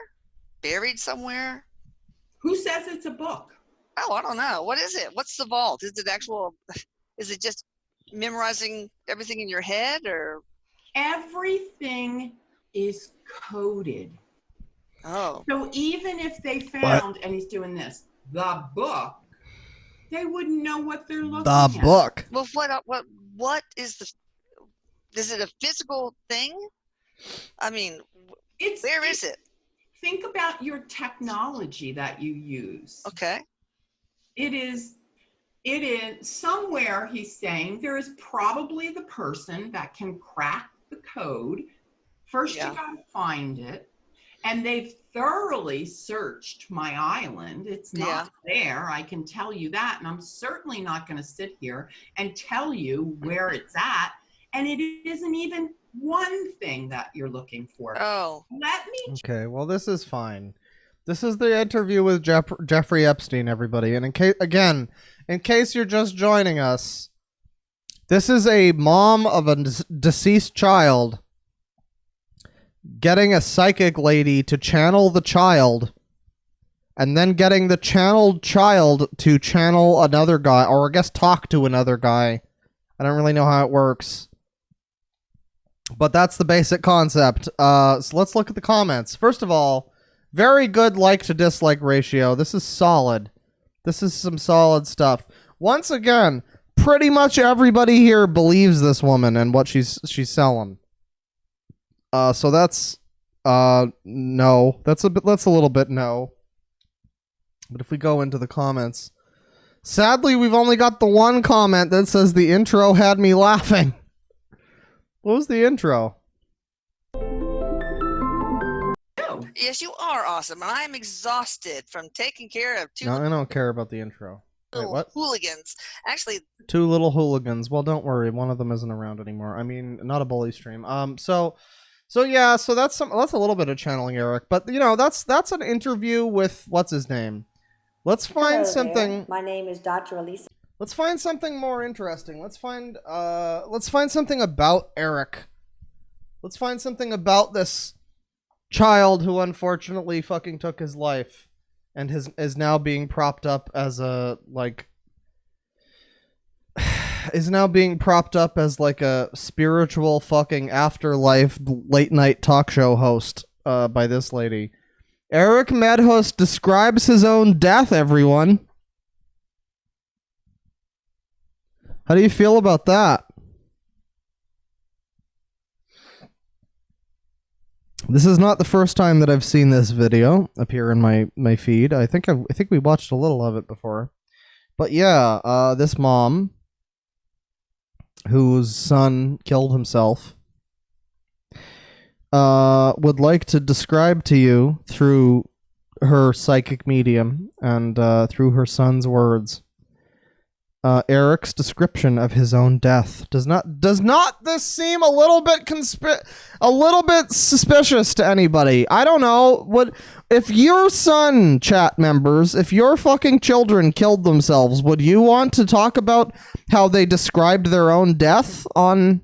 Buried somewhere? Who says it's a book? Oh, I don't know. What is it? What's the vault? Is it just memorizing everything in your head or? Everything is coded. Oh. So even if they found, and he's doing this, the book, they wouldn't know what they're looking at. The book. Well, what is is it a physical thing? I mean, where is it? Think about your technology that you use. Okay. It is somewhere, he's saying, there is probably the person that can crack the code. First, you gotta find it. And they've thoroughly searched my island. It's not there, I can tell you that. And I'm certainly not gonna sit here and tell you where it's at. And it isn't even one thing that you're looking for. Oh. Let me. Okay, well, this is fine. This is the interview with Jeffrey Epstein, everybody. And in case you're just joining us, this is a mom of a deceased child getting a psychic lady to channel the child, and then getting the channeled child to channel another guy, or I guess talk to another guy. I don't really know how it works. But that's the basic concept. So let's look at the comments. First of all, very good like to dislike ratio. This is solid. This is some solid stuff. Once again, pretty much everybody here believes this woman and what she's selling. So that's no. That's a little bit no. But if we go into the comments, Sadly, we've only got the one comment that says the intro had me laughing. What was the intro? Yes, you are awesome, and I am exhausted from taking care of two No, I don't care about the intro. Wait, little what? hooligans. Actually, Two little hooligans. Well, don't worry, one of them isn't around anymore. I mean, not a bully stream. So that's a little bit of channeling Erik, but you know, that's an interview with what's his name. Let's find Hello something. there. My name is Dr. Elisa. Let's find something more interesting. Let's find something about Erik. Let's find something about this child who unfortunately fucking took his life and is now being propped up as a spiritual fucking afterlife late night talk show host by this lady. Erik Medhost describes his own death, everyone. How do you feel about that? This is not the first time that I've seen this video appear in my feed. I think we watched a little of it before. But yeah, this mom whose son killed himself would like to describe to you through her psychic medium and through her son's words Erik's description of his own death. Does not this seem a little bit suspicious to anybody? I don't know. What if your son, chat members, if your fucking children killed themselves, would you want to talk about how they described their own death on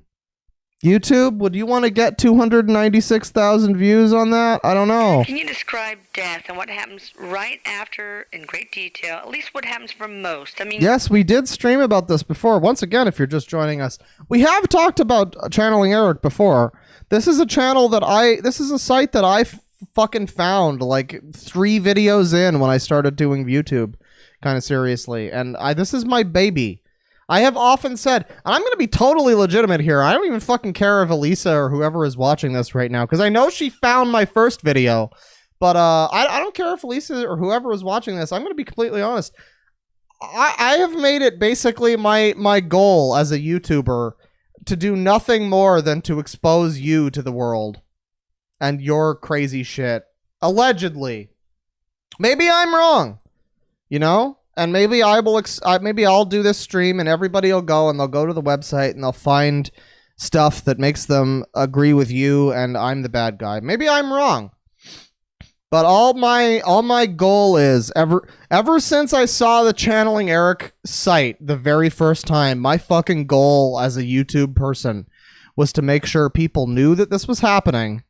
YouTube? Would you want to get 296,000 views on that? I don't know. Can you describe death and what happens right after in great detail? At least what happens for most. I mean, yes, we did stream about this before. Once again, if you're just joining us, we have talked about channeling Erik before. This is a channel this is a site that I fucking found like 3 videos in when I started doing YouTube kind of seriously. And this is my baby. I have often said, and I'm going to be totally legitimate here. I don't even fucking care if Elisa or whoever is watching this right now, because I know she found my first video. But I don't care if Elisa or whoever is watching this. I'm going to be completely honest. I have made it basically my goal as a YouTuber to do nothing more than to expose you to the world and your crazy shit. Allegedly. Maybe I'm wrong. You know? And maybe maybe I'll do this stream and everybody will go and they'll go to the website and they'll find stuff that makes them agree with you and I'm the bad guy. Maybe I'm wrong. But all my goal is ever since I saw the Channeling Erik site the very first time, my fucking goal as a YouTube person was to make sure people knew that this was happening.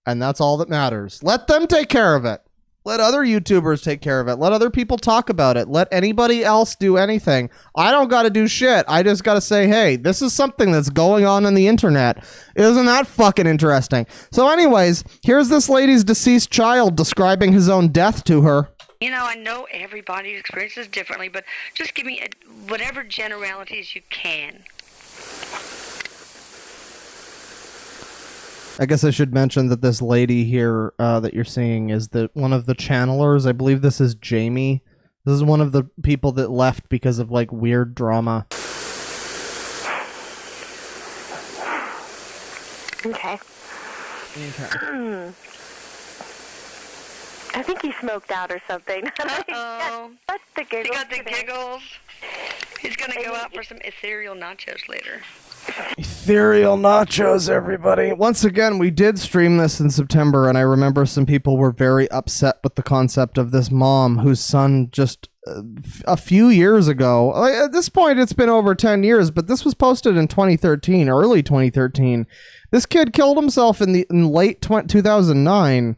And that's all that matters. Let them take care of it. Let other YouTubers take care of it. Let other people talk about it. Let anybody else do anything. I don't got to do shit. I just got to say, hey, this is something that's going on the internet. Isn't that fucking interesting? So anyways, here's this lady's deceased child describing his own death to her. you know, I know everybody experiences differently, but just give me whatever generalities you can. I guess I should mention that this lady here that you're seeing is one of the channelers. I believe this is Jamie. This is one of the people that left because of like weird drama. Okay. I think he smoked out or something. Uh-oh. What's the giggles? He got the giggles. He's going to go out for some ethereal nachos later. Ethereal nachos, everybody. Once again, we did stream this in September, and I remember some people were very upset with the concept of this mom whose son just a few years ago, at this point it's been over 10 years, but this was posted in 2013, early 2013. This kid killed himself in late 2009.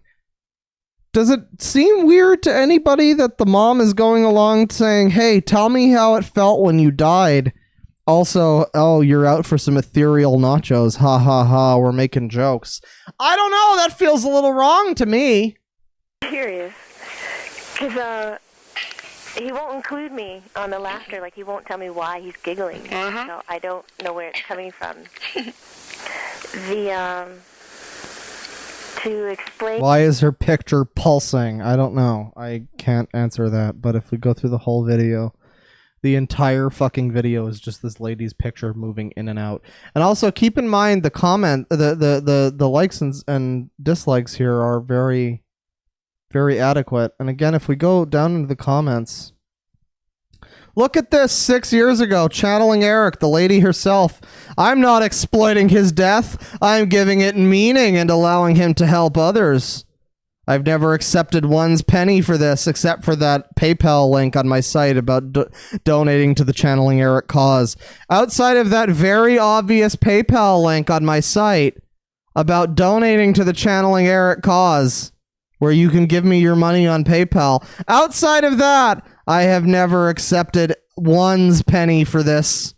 Does it seem weird to anybody that the mom is going along saying, hey, tell me how it felt when you died? Also, oh, you're out for some ethereal nachos. Ha ha ha, we're making jokes. I don't know, that feels a little wrong to me. Curious. Because he won't include me on the laughter. Like, he won't tell me why he's giggling. So I don't know where it's coming from. To explain... Why is her picture pulsing? I don't know. I can't answer that, but if we go through the whole video... The entire fucking video is just this lady's picture moving in and out. And also keep in mind the comment, the likes and dislikes here are very, very adequate. And again, if we go down into the comments, look at this 6 years ago, channeling Erik, the lady herself. I'm not exploiting his death. I'm giving it meaning and allowing him to help others. I've never accepted one's penny for this, except for that PayPal link on my site about donating to the Channeling Erik cause. Outside of that very obvious PayPal link on my site about donating to the Channeling Erik cause, where you can give me your money on PayPal. Outside of that, I have never accepted one's penny for this.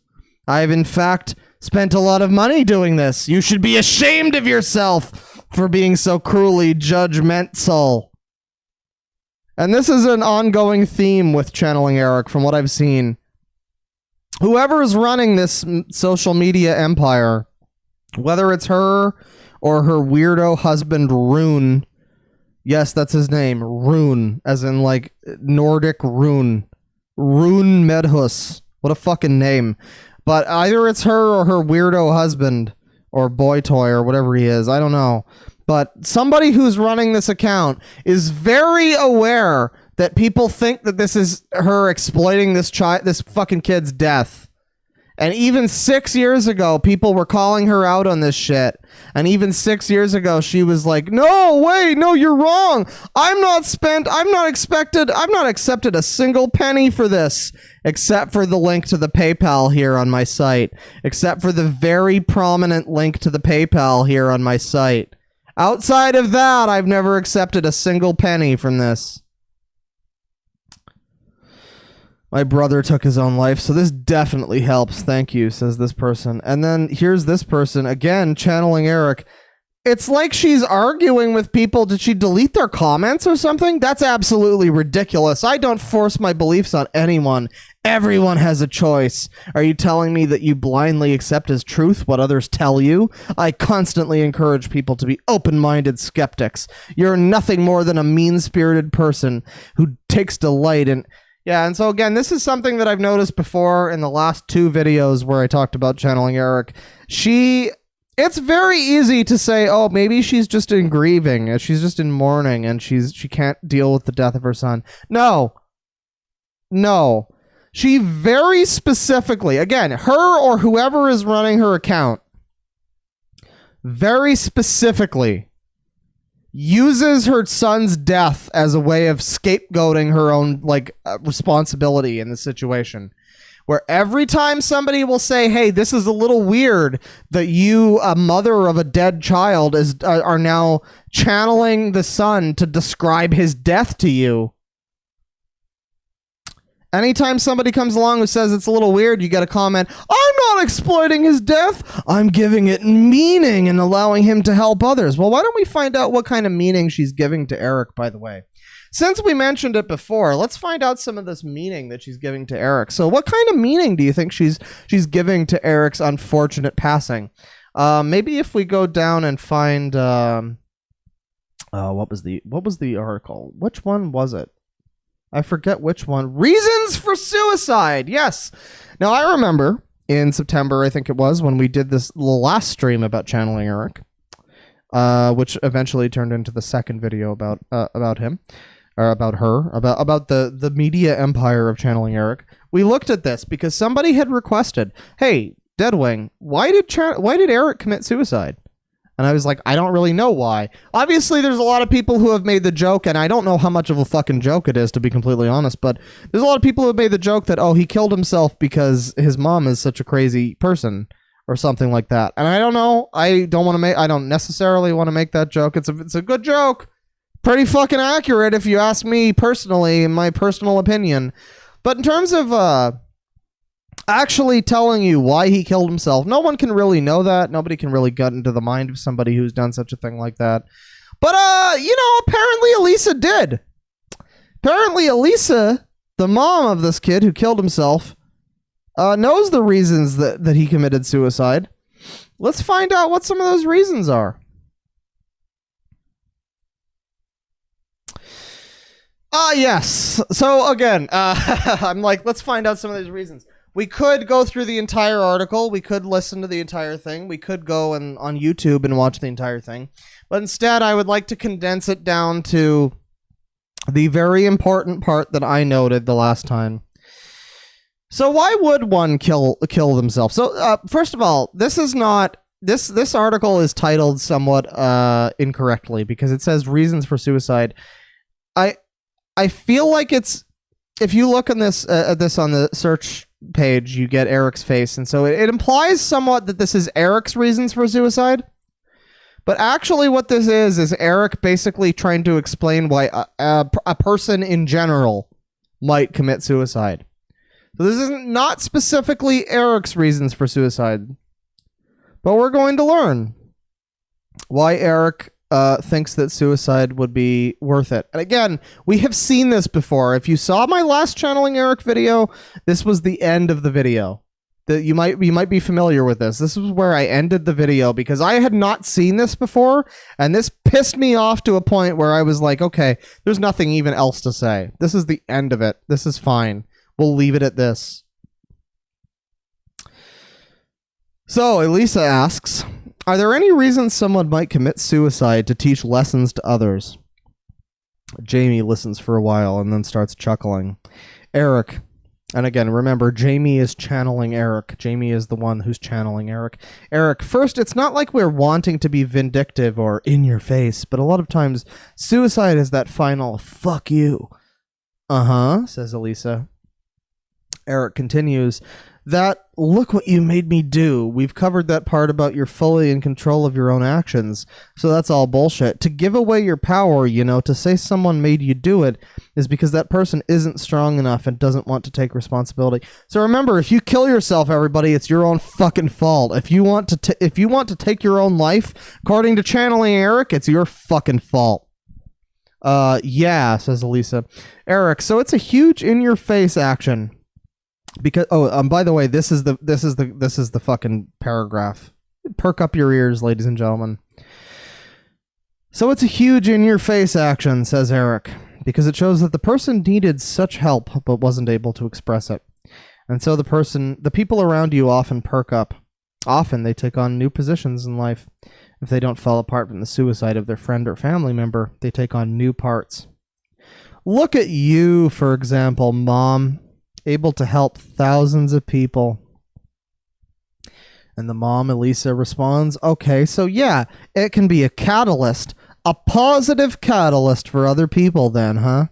I've in fact spent a lot of money doing this. You should be ashamed of yourself for being so cruelly judgmental. And this is an ongoing theme with Channeling Erik from what I've seen. Whoever is running this social media empire, whether it's her or her weirdo husband Rune, yes, that's his name, Rune, as in like Nordic rune. Rune Medhus. What a fucking name. But either it's her or her weirdo husband or boy toy or whatever he is. I don't know. But somebody who's running this account is very aware that people think that this is her exploiting this fucking kid's death. And even 6 years ago, people were calling her out on this shit. And even 6 years ago, she was like, no, wait, no, you're wrong. I've not accepted a single penny for this, except for the link to the PayPal here on my site. Except for the very prominent link to the PayPal here on my site. Outside of that, I've never accepted a single penny from this. My brother took his own life, so this definitely helps. Thank you, says this person. And then here's this person, again, channeling Erik. It's like she's arguing with people. Did she delete their comments or something? That's absolutely ridiculous. I don't force my beliefs on anyone. Everyone has a choice. Are you telling me that you blindly accept as truth what others tell you? I constantly encourage people to be open-minded skeptics. You're nothing more than a mean-spirited person who takes delight in... Yeah, and so again, this is something that I've noticed before in the last 2 videos where I talked about channeling Erik. It's very easy to say, oh, maybe she's just in grieving, she's just in mourning, and she can't deal with the death of her son. No. She very specifically, again, her or whoever is running her account, very specifically uses her son's death as a way of scapegoating her own responsibility in the situation. Where every time somebody will say, hey, this is a little weird that you, a mother of a dead child, are now channeling the son to describe his death to you. Anytime somebody comes along who says it's a little weird, you got to comment, I'm not exploiting his death. I'm giving it meaning and allowing him to help others. Well, why don't we find out what kind of meaning she's giving to Erik, by the way? Since we mentioned it before, let's find out some of this meaning that she's giving to Erik. So what kind of meaning do you think she's giving to Erik's unfortunate passing? Maybe if we go down and find what was the article? Which one was it? I forget which one. Reasons for suicide. Yes. Now I remember in September, I think it was, when we did this last stream about channeling Erik, which eventually turned into the second video about him. Or about her, about the media empire of channeling Erik. We looked at this because somebody had requested, hey, Deadwing, why did Erik commit suicide? And I was like, I don't really know why. Obviously, there's a lot of people who have made the joke, and I don't know how much of a fucking joke it is, to be completely honest, but there's a lot of people who have made the joke that, oh, he killed himself because his mom is such a crazy person, or something like that. And I don't know. I don't necessarily want to make that joke. It's a good joke. Pretty fucking accurate if you ask me personally, in my personal opinion. But in terms of actually telling you why he killed himself, no one can really know that. Nobody can really get into the mind of somebody who's done such a thing like that. But apparently Elisa did. Apparently Elisa, the mom of this kid who killed himself, knows the reasons that he committed suicide. Let's find out what some of those reasons are. Yes. So again, I'm like, let's find out some of these reasons. We could go through the entire article. We could listen to the entire thing. We could go on YouTube and watch the entire thing. But instead, I would like to condense it down to the very important part that I noted the last time. So why would one kill themselves? So first of all, this is not this article is titled somewhat incorrectly because it says reasons for suicide. I feel like it's, if you look on this on the search page, you get Erik's face, and so it implies somewhat that this is Erik's reasons for suicide. But actually what this is Erik basically trying to explain why a person in general might commit suicide. So this is not specifically Erik's reasons for suicide. But we're going to learn why Erik thinks that suicide would be worth it. And again, we have seen this before. If you saw my last Channeling Erik video, this was the end of the video. You might be familiar with this. This is where I ended the video because I had not seen this before, and this pissed me off to a point where I was like, okay, there's nothing even else to say. This is the end of it. This is fine. We'll leave it at this. So, Elisa asks, are there any reasons someone might commit suicide to teach lessons to others? Jamie listens for a while and then starts chuckling. Erik, and again, remember, Jamie is channeling Erik. Jamie is the one who's channeling Erik. Erik, first, it's not like we're wanting to be vindictive or in your face, but a lot of times, suicide is that final, fuck you. Uh-huh, says Elisa. Erik continues, that, look what you made me do. We've covered that part about you're fully in control of your own actions, so that's all bullshit. To give away your power, you know, to say someone made you do it, is because that person isn't strong enough and doesn't want to take responsibility. So remember, if you kill yourself, everybody, it's your own fucking fault. If you want to take your own life, according to Channeling Erik, it's your fucking fault. Yeah, says Elisa. Erik, so it's a huge in-your-face action. Because by the way, this is the fucking paragraph. Perk up your ears, ladies and gentlemen. So it's a huge in-your-face action, says Erik, because it shows that the person needed such help but wasn't able to express it. And so the people around you often perk up. Often they take on new positions in life. If they don't fall apart from the suicide of their friend or family member, they take on new parts. Look at you, for example, Mom. Able to help thousands of people. And the mom, Elisa, responds, okay, so yeah, it can be a catalyst, a positive catalyst for other people then, huh?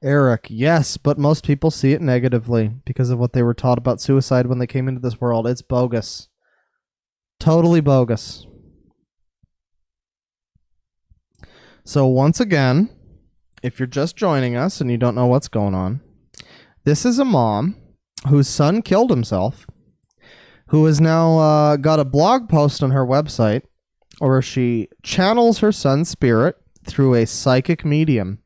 Erik, yes, but most people see it negatively because of what they were taught about suicide when they came into this world. It's bogus. Totally bogus. So once again, if you're just joining us and you don't know what's going on, this is a mom whose son killed himself, who has now got a blog post on her website where she channels her son's spirit through a psychic medium.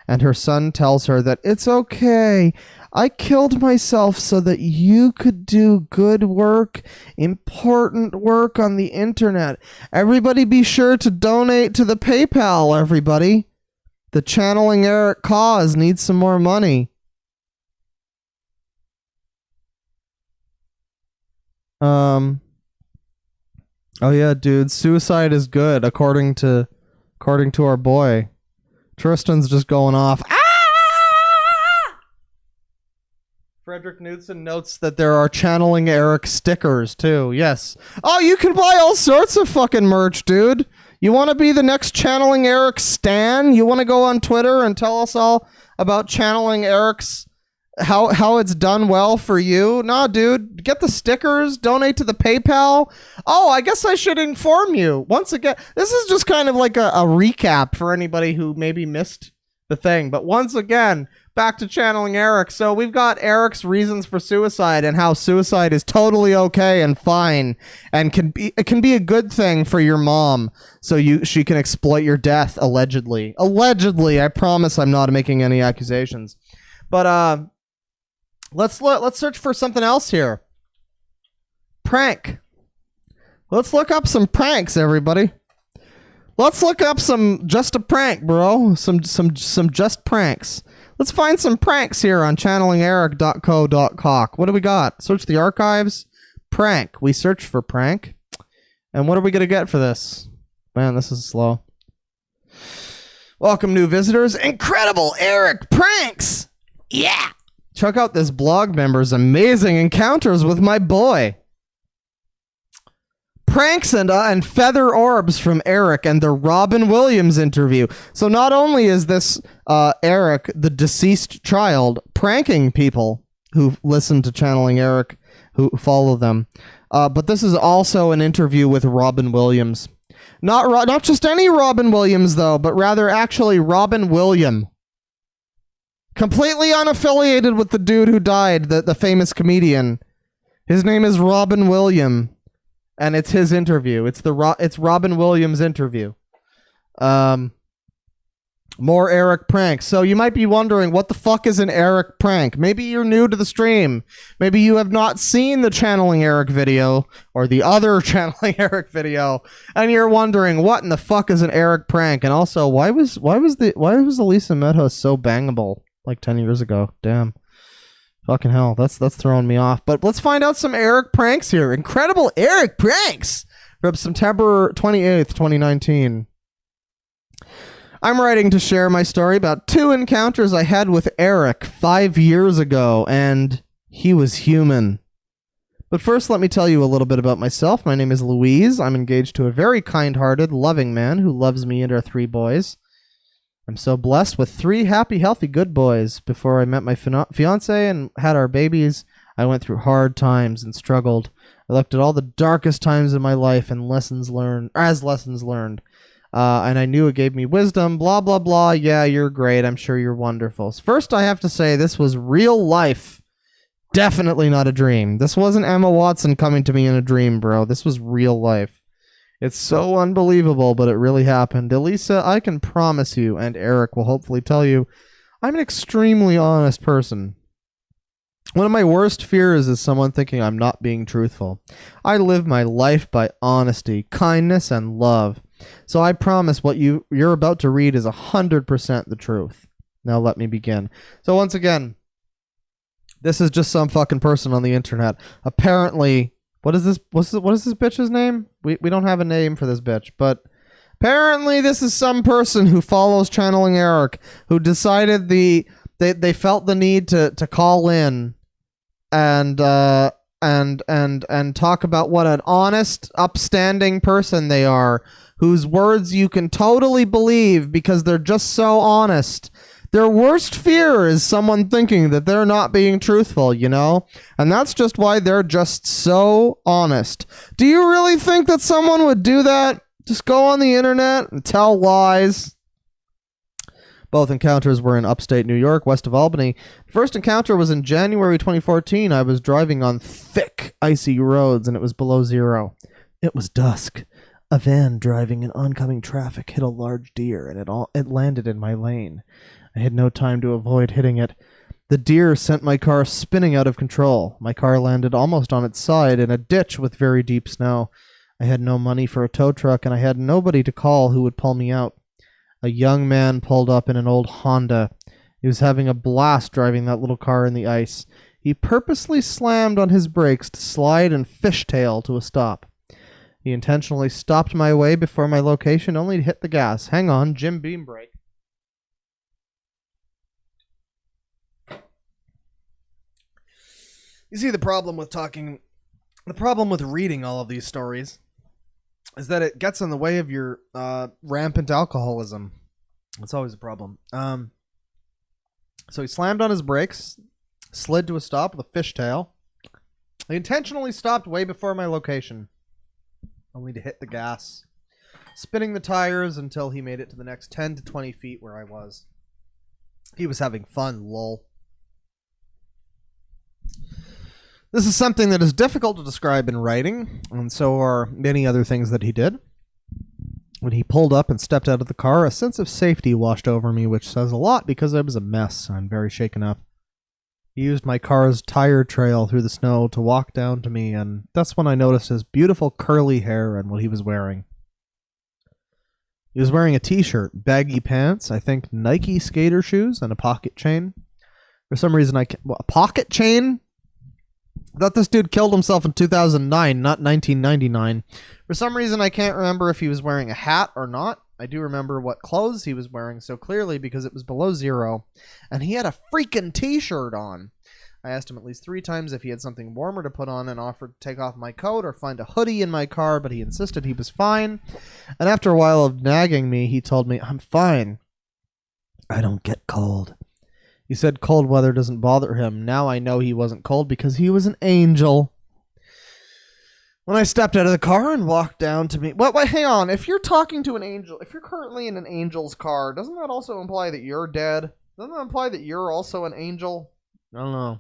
And her son tells her that it's okay. I killed myself so that you could do good work, important work on the internet. Everybody be sure to donate to the PayPal, everybody. The Channeling Erik cause needs some more money. Oh yeah, dude, suicide is good according to our boy. Tristan's just going off. Ah! Frederick Knudsen notes that there are Channeling Erik stickers too. Yes. Oh, you can buy all sorts of fucking merch, dude. You want to be the next Channeling Erik stan? You want to go on Twitter and tell us all about Channeling Erik's, how it's done well for you? Nah, dude. Get the stickers. Donate to the PayPal. Oh, I guess I should inform you. Once again, this is just kind of like a recap for anybody who maybe missed the thing. But once again, back to Channeling Erik. So we've got Erik's reasons for suicide and how suicide is totally okay and fine and it can be a good thing for your mom so she can exploit your death, allegedly. Allegedly, I promise I'm not making any accusations. But let's search for something else here. Prank. Let's look up some pranks, everybody. Let's look up some just a prank, bro. Some just pranks. Let's find some pranks here on channelingerik.co.cock. What do we got? Search the archives. Prank. We search for prank. And what are we going to get for this? Man, this is slow. Welcome, new visitors. Incredible Erik pranks. Yeah. Check out this blog member's amazing encounters with my boy. Pranks and feather orbs from Erik and the Robin Williams interview. So not only is this Erik, the deceased child, pranking people who listen to Channeling Erik, who follow them, but this is also an interview with Robin Williams. Not just any Robin Williams, though, but rather actually Robin William. Completely unaffiliated with the dude who died, the famous comedian. His name is Robin William. And it's his interview. It's Robin Williams' interview. More Erik pranks. So you might be wondering, what the fuck is an Erik prank? Maybe you're new to the stream. Maybe you have not seen the Channeling Erik video or the other Channeling Erik video, and you're wondering, what in the fuck is an Erik prank? And also, why was Elisa Medhos so bangable like 10 years ago? Damn. Fucking hell, that's throwing me off. But let's find out some Erik pranks here. Incredible Erik pranks from September 28th, 2019. I'm writing to share my story about 2 encounters I had with Erik 5 years ago, and he was human. But first, let me tell you a little bit about myself. My name is Louise. I'm engaged to a very kind-hearted, loving man who loves me and our 3 boys. I'm so blessed with 3 happy, healthy, good boys. Before I met my fiance and had our babies, I went through hard times and struggled. I looked at all the darkest times in my life and lessons learned. And I knew it gave me wisdom, blah, blah, blah. Yeah, you're great. I'm sure you're wonderful. First, I have to say this was real life. Definitely not a dream. This wasn't Emma Watson coming to me in a dream, bro. This was real life. It's so unbelievable, but it really happened. Elisa, I can promise you, and Erik will hopefully tell you, I'm an extremely honest person. One of my worst fears is someone thinking I'm not being truthful. I live my life by honesty, kindness, and love. So I promise what you're about to read is 100% the truth. Now let me begin. So once again, this is just some fucking person on the internet. Apparently... What is this bitch's name? We don't have a name for this bitch, but apparently this is some person who follows Channeling Erik who decided they felt the need to call in and talk about what an honest, upstanding person they are, whose words you can totally believe because they're just so honest. Their worst fear is someone thinking that they're not being truthful, you know? And that's just why they're just so honest. Do you really think that someone would do that? Just go on the internet and tell lies? Both encounters were in upstate New York, west of Albany. The first encounter was in January 2014. I was driving on thick, icy roads, and it was below zero. It was dusk. A van driving in oncoming traffic hit a large deer, and it landed in my lane. I had no time to avoid hitting it. The deer sent my car spinning out of control. My car landed almost on its side in a ditch with very deep snow. I had no money for a tow truck, and I had nobody to call who would pull me out. A young man pulled up in an old Honda. He was having a blast driving that little car in the ice. He purposely slammed on his brakes to slide and fishtail to a stop. He intentionally stopped my way before my location, only to hit the gas. Hang on, Jim Beam brake. You see, the problem with reading all of these stories is that it gets in the way of your rampant alcoholism. It's always a problem. So he slammed on his brakes, slid to a stop with a fishtail. I intentionally stopped way before my location, only to hit the gas, spinning the tires until he made it to the next 10 to 20 feet where I was. He was having fun, lol. This is something that is difficult to describe in writing, and so are many other things that he did. When he pulled up and stepped out of the car, a sense of safety washed over me, which says a lot because I was a mess. I'm very shaken up. He used my car's tire trail through the snow to walk down to me, and that's when I noticed his beautiful curly hair and what he was wearing. He was wearing a t-shirt, baggy pants, I think Nike skater shoes, and a pocket chain. For some reason, a pocket chain? I thought this dude killed himself in 2009, not 1999. For some reason, I can't remember if he was wearing a hat or not. I do remember what clothes he was wearing so clearly because it was below zero. And he had a freaking t-shirt on. I asked him at least 3 times if he had something warmer to put on and offered to take off my coat or find a hoodie in my car, but he insisted he was fine. And after a while of nagging me, he told me, I'm fine. I don't get cold. He said cold weather doesn't bother him. Now I know he wasn't cold because he was an angel. When I stepped out of the car and walked down to me... Wait, hang on. If you're talking to an angel, if you're currently in an angel's car, doesn't that also imply that you're dead? Doesn't that imply that you're also an angel? I don't know.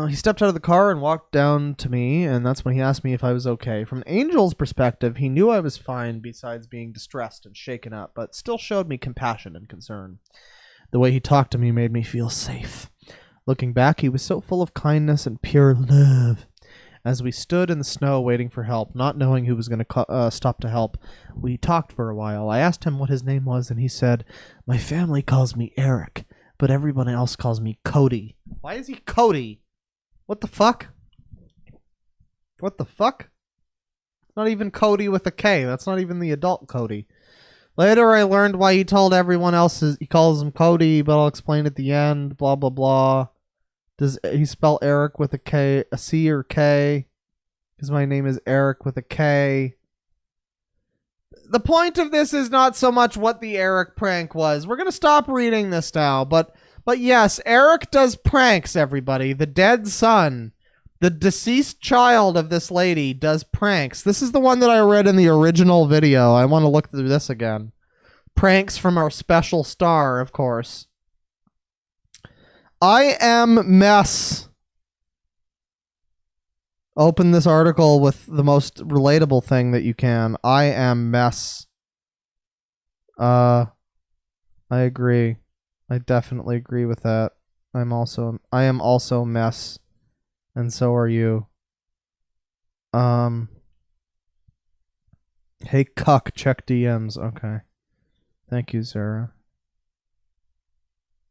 He stepped out of the car and walked down to me, and that's when he asked me if I was okay. From an angel's perspective, he knew I was fine besides being distressed and shaken up, but still showed me compassion and concern. The way he talked to me made me feel safe. Looking back, he was so full of kindness and pure love. As we stood in the snow waiting for help, not knowing who was going to stop to help, we talked for a while. I asked him what his name was, and he said, my family calls me Erik, but everyone else calls me Cody. Why is he Cody? What the fuck? What the fuck? Not even Cody with a K. That's not even the adult Cody. Later, I learned why he told everyone else he calls him Cody, but I'll explain at the end. Blah, blah, blah. Does he spell Erik with a K, a C or K? Because my name is Erik with a K. The point of this is not so much what the Erik prank was. We're going to stop reading this now, but yes, Erik does pranks, everybody. The dead son, the deceased child of this lady, does pranks. This is the one that I read in the original video. I want to look through this again. Pranks from our special star, of course. I am mess. Open this article with the most relatable thing that you can. I am mess. I agree. I definitely agree with that. I am also mess. And so are you. Hey cuck, check DMs. Okay. Thank you, Sarah.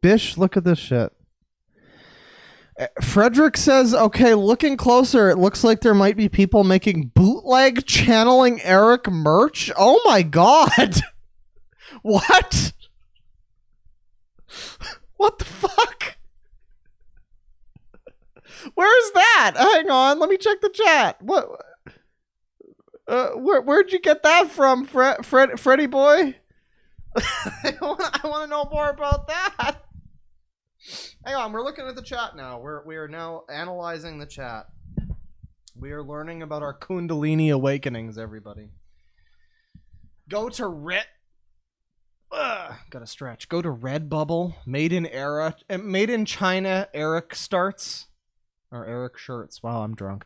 Bish, look at this shit. Frederick says, okay, looking closer, it looks like there might be people making bootleg channeling Erik merch. Oh my god. What? What the fuck? Where's that? Hang on, let me check the chat. What? Where'd you get that from, Freddy boy? I want to know more about that. Hang on, we're looking at the chat now. We are now analyzing the chat. We are learning about our Kundalini awakenings, everybody. Go to gotta stretch. Go to Redbubble. Made in China. Erik starts. Or Erik shirts. Wow, I'm drunk.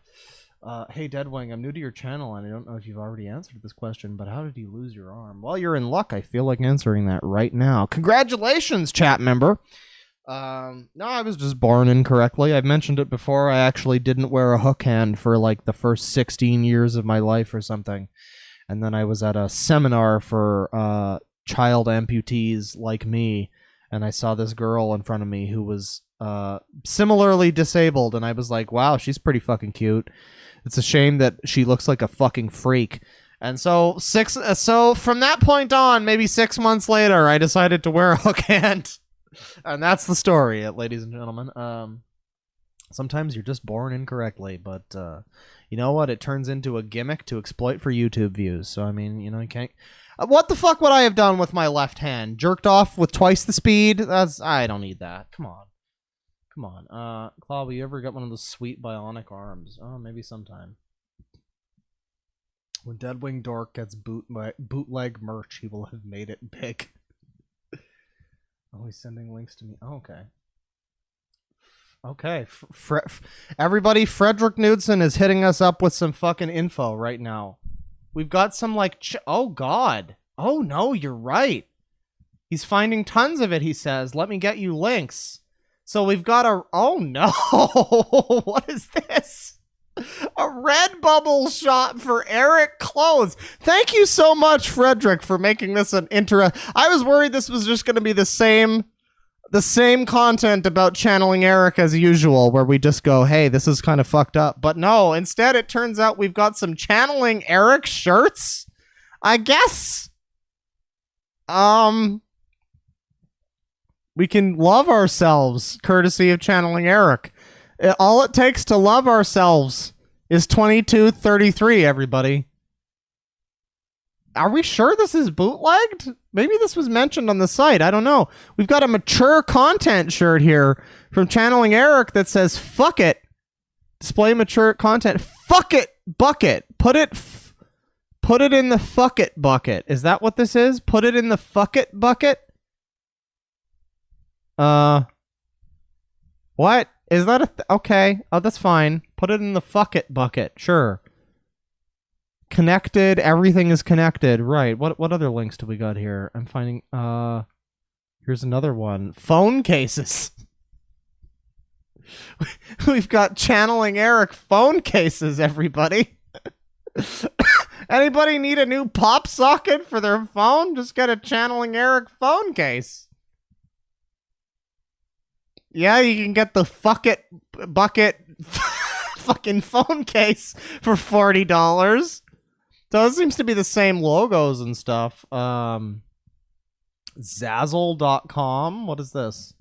Hey, Deadwing, I'm new to your channel, and I don't know if you've already answered this question, but how did you lose your arm? Well, you're in luck. I feel like answering that right now. Congratulations, chat member. No, I was just born incorrectly. I've mentioned it before. I actually didn't wear a hook hand for like the first 16 years of my life or something. And then I was at a seminar for child amputees like me, and I saw this girl in front of me who was similarly disabled, and I was like, wow, she's pretty fucking cute. It's a shame that she looks like a fucking freak. And so from that point on, maybe 6 months later, I decided to wear a hook hand. And that's the story, ladies and gentlemen. Sometimes you're just born incorrectly, but you know what? It turns into a gimmick to exploit for YouTube views. So, I mean, you know, you can't... what the fuck would I have done with my left hand? Jerked off with twice the speed? I don't need that. Come on. Come on. Claw, will you ever get one of those sweet bionic arms? Oh, maybe sometime. When DeadwingDork gets bootleg merch, he will have made it big. Oh, he's sending links to me. Oh, okay. Okay. Everybody, Frederick Knudsen is hitting us up with some fucking info right now. We've got some, like... oh, God. Oh, no, you're right. He's finding tons of it, he says. Let me get you links. So we've got a... oh, no. What is this? A red bubble shot for Erik clothes. Thank you so much, Frederick, for making this an I was worried this was just going to be the same content about channeling Erik as usual, where we just go, hey, this is kind of fucked up. But no, instead it turns out we've got some channeling Erik shirts, I guess. We can love ourselves courtesy of channeling Erik. All it takes to love ourselves is 2233, everybody. Are we sure this is bootlegged? Maybe this was mentioned on the site. I don't know. We've got a mature content shirt here from Channeling Erik that says, fuck it. Display mature content. Fuck it bucket. Put it in the fuck it bucket. Is that what this is? Put it in the fuck it bucket? What? Is that okay. Oh, that's fine. Put it in the fuck it bucket. Sure. Connected. Everything is connected. Right. What other links do we got here? I'm finding, here's another one. Phone cases. We've got Channeling Erik phone cases, everybody. Anybody need a new pop socket for their phone? Just get a Channeling Erik phone case. Yeah, you can get the fuck it bucket fucking phone case for $40. So it seems to be the same logos and stuff. Zazzle.com. What is this?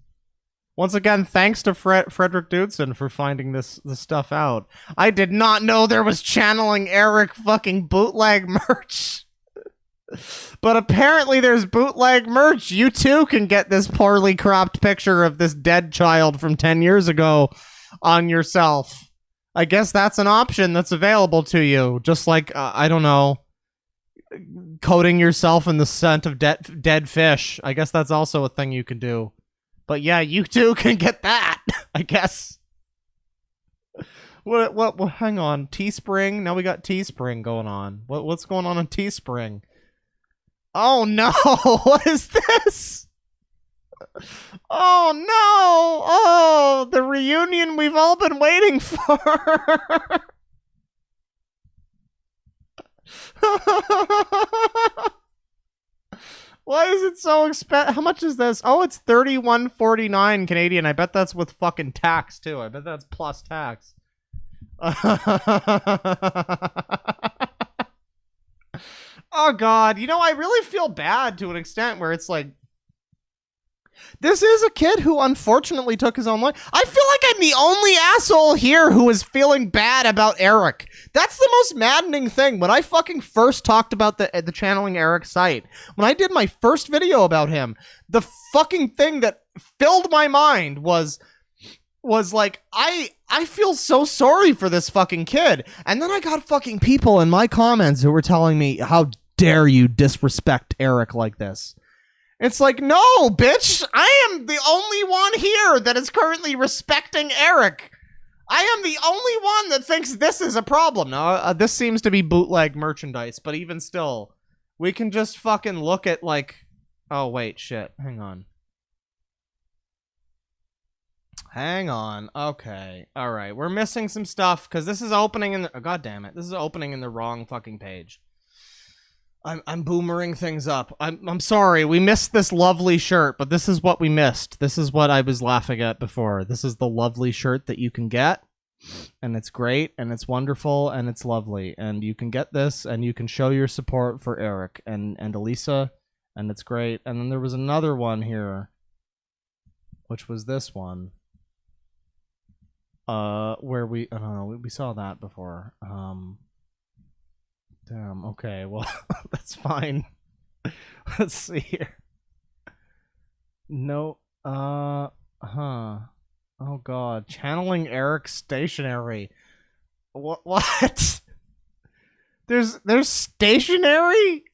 Once again, thanks to Frederick Dudson for finding this stuff out. I did not know there was Channeling Erik fucking bootleg merch. But apparently there's bootleg merch. You too can get this poorly cropped picture of this dead child from 10 years ago on yourself. I guess that's an option that's available to you. Just like, I don't know, coating yourself in the scent of dead fish. I guess that's also a thing you can do. But yeah, you too can get that, I guess. What hang on. Teespring? Now we got Teespring going on. What's going on Teespring? Oh no! What is this? Oh no! Oh, the reunion we've all been waiting for! Why is it so expensive? How much is this? Oh, it's $31.49 Canadian. I bet that's with fucking tax too. I bet that's plus tax. Oh god, you know, I really feel bad to an extent where it's like, this is a kid who unfortunately took his own life. I feel like I'm the only asshole here who is feeling bad about Erik. That's the most maddening thing. When I fucking first talked about the Channeling Erik site, when I did my first video about him, the fucking thing that filled my mind was like, I feel so sorry for this fucking kid. And then I got fucking people in my comments who were telling me, how dare you disrespect Erik like this? It's like, no, bitch, I am the only one here that is currently respecting Erik. I am the only one that thinks this is a problem. Now, this seems to be bootleg merchandise, but even still, we can just fucking look at like, oh wait, shit, hang on. Hang on. Okay. All right. We're missing some stuff because this is opening in the... Oh, God damn it. This is opening in the wrong fucking page. I'm boomerang things up. I'm sorry. We missed this lovely shirt, but this is what we missed. This is what I was laughing at before. This is the lovely shirt that you can get. And it's great, and it's wonderful, and it's lovely. And you can get this, and you can show your support for Erik and Elisa, and it's great. And then there was another one here, which was this one. Where we, I don't know, we saw that before. Damn, okay, well, that's fine. Let's see here. No, Oh god, Channeling Erik stationery. What? There's stationery?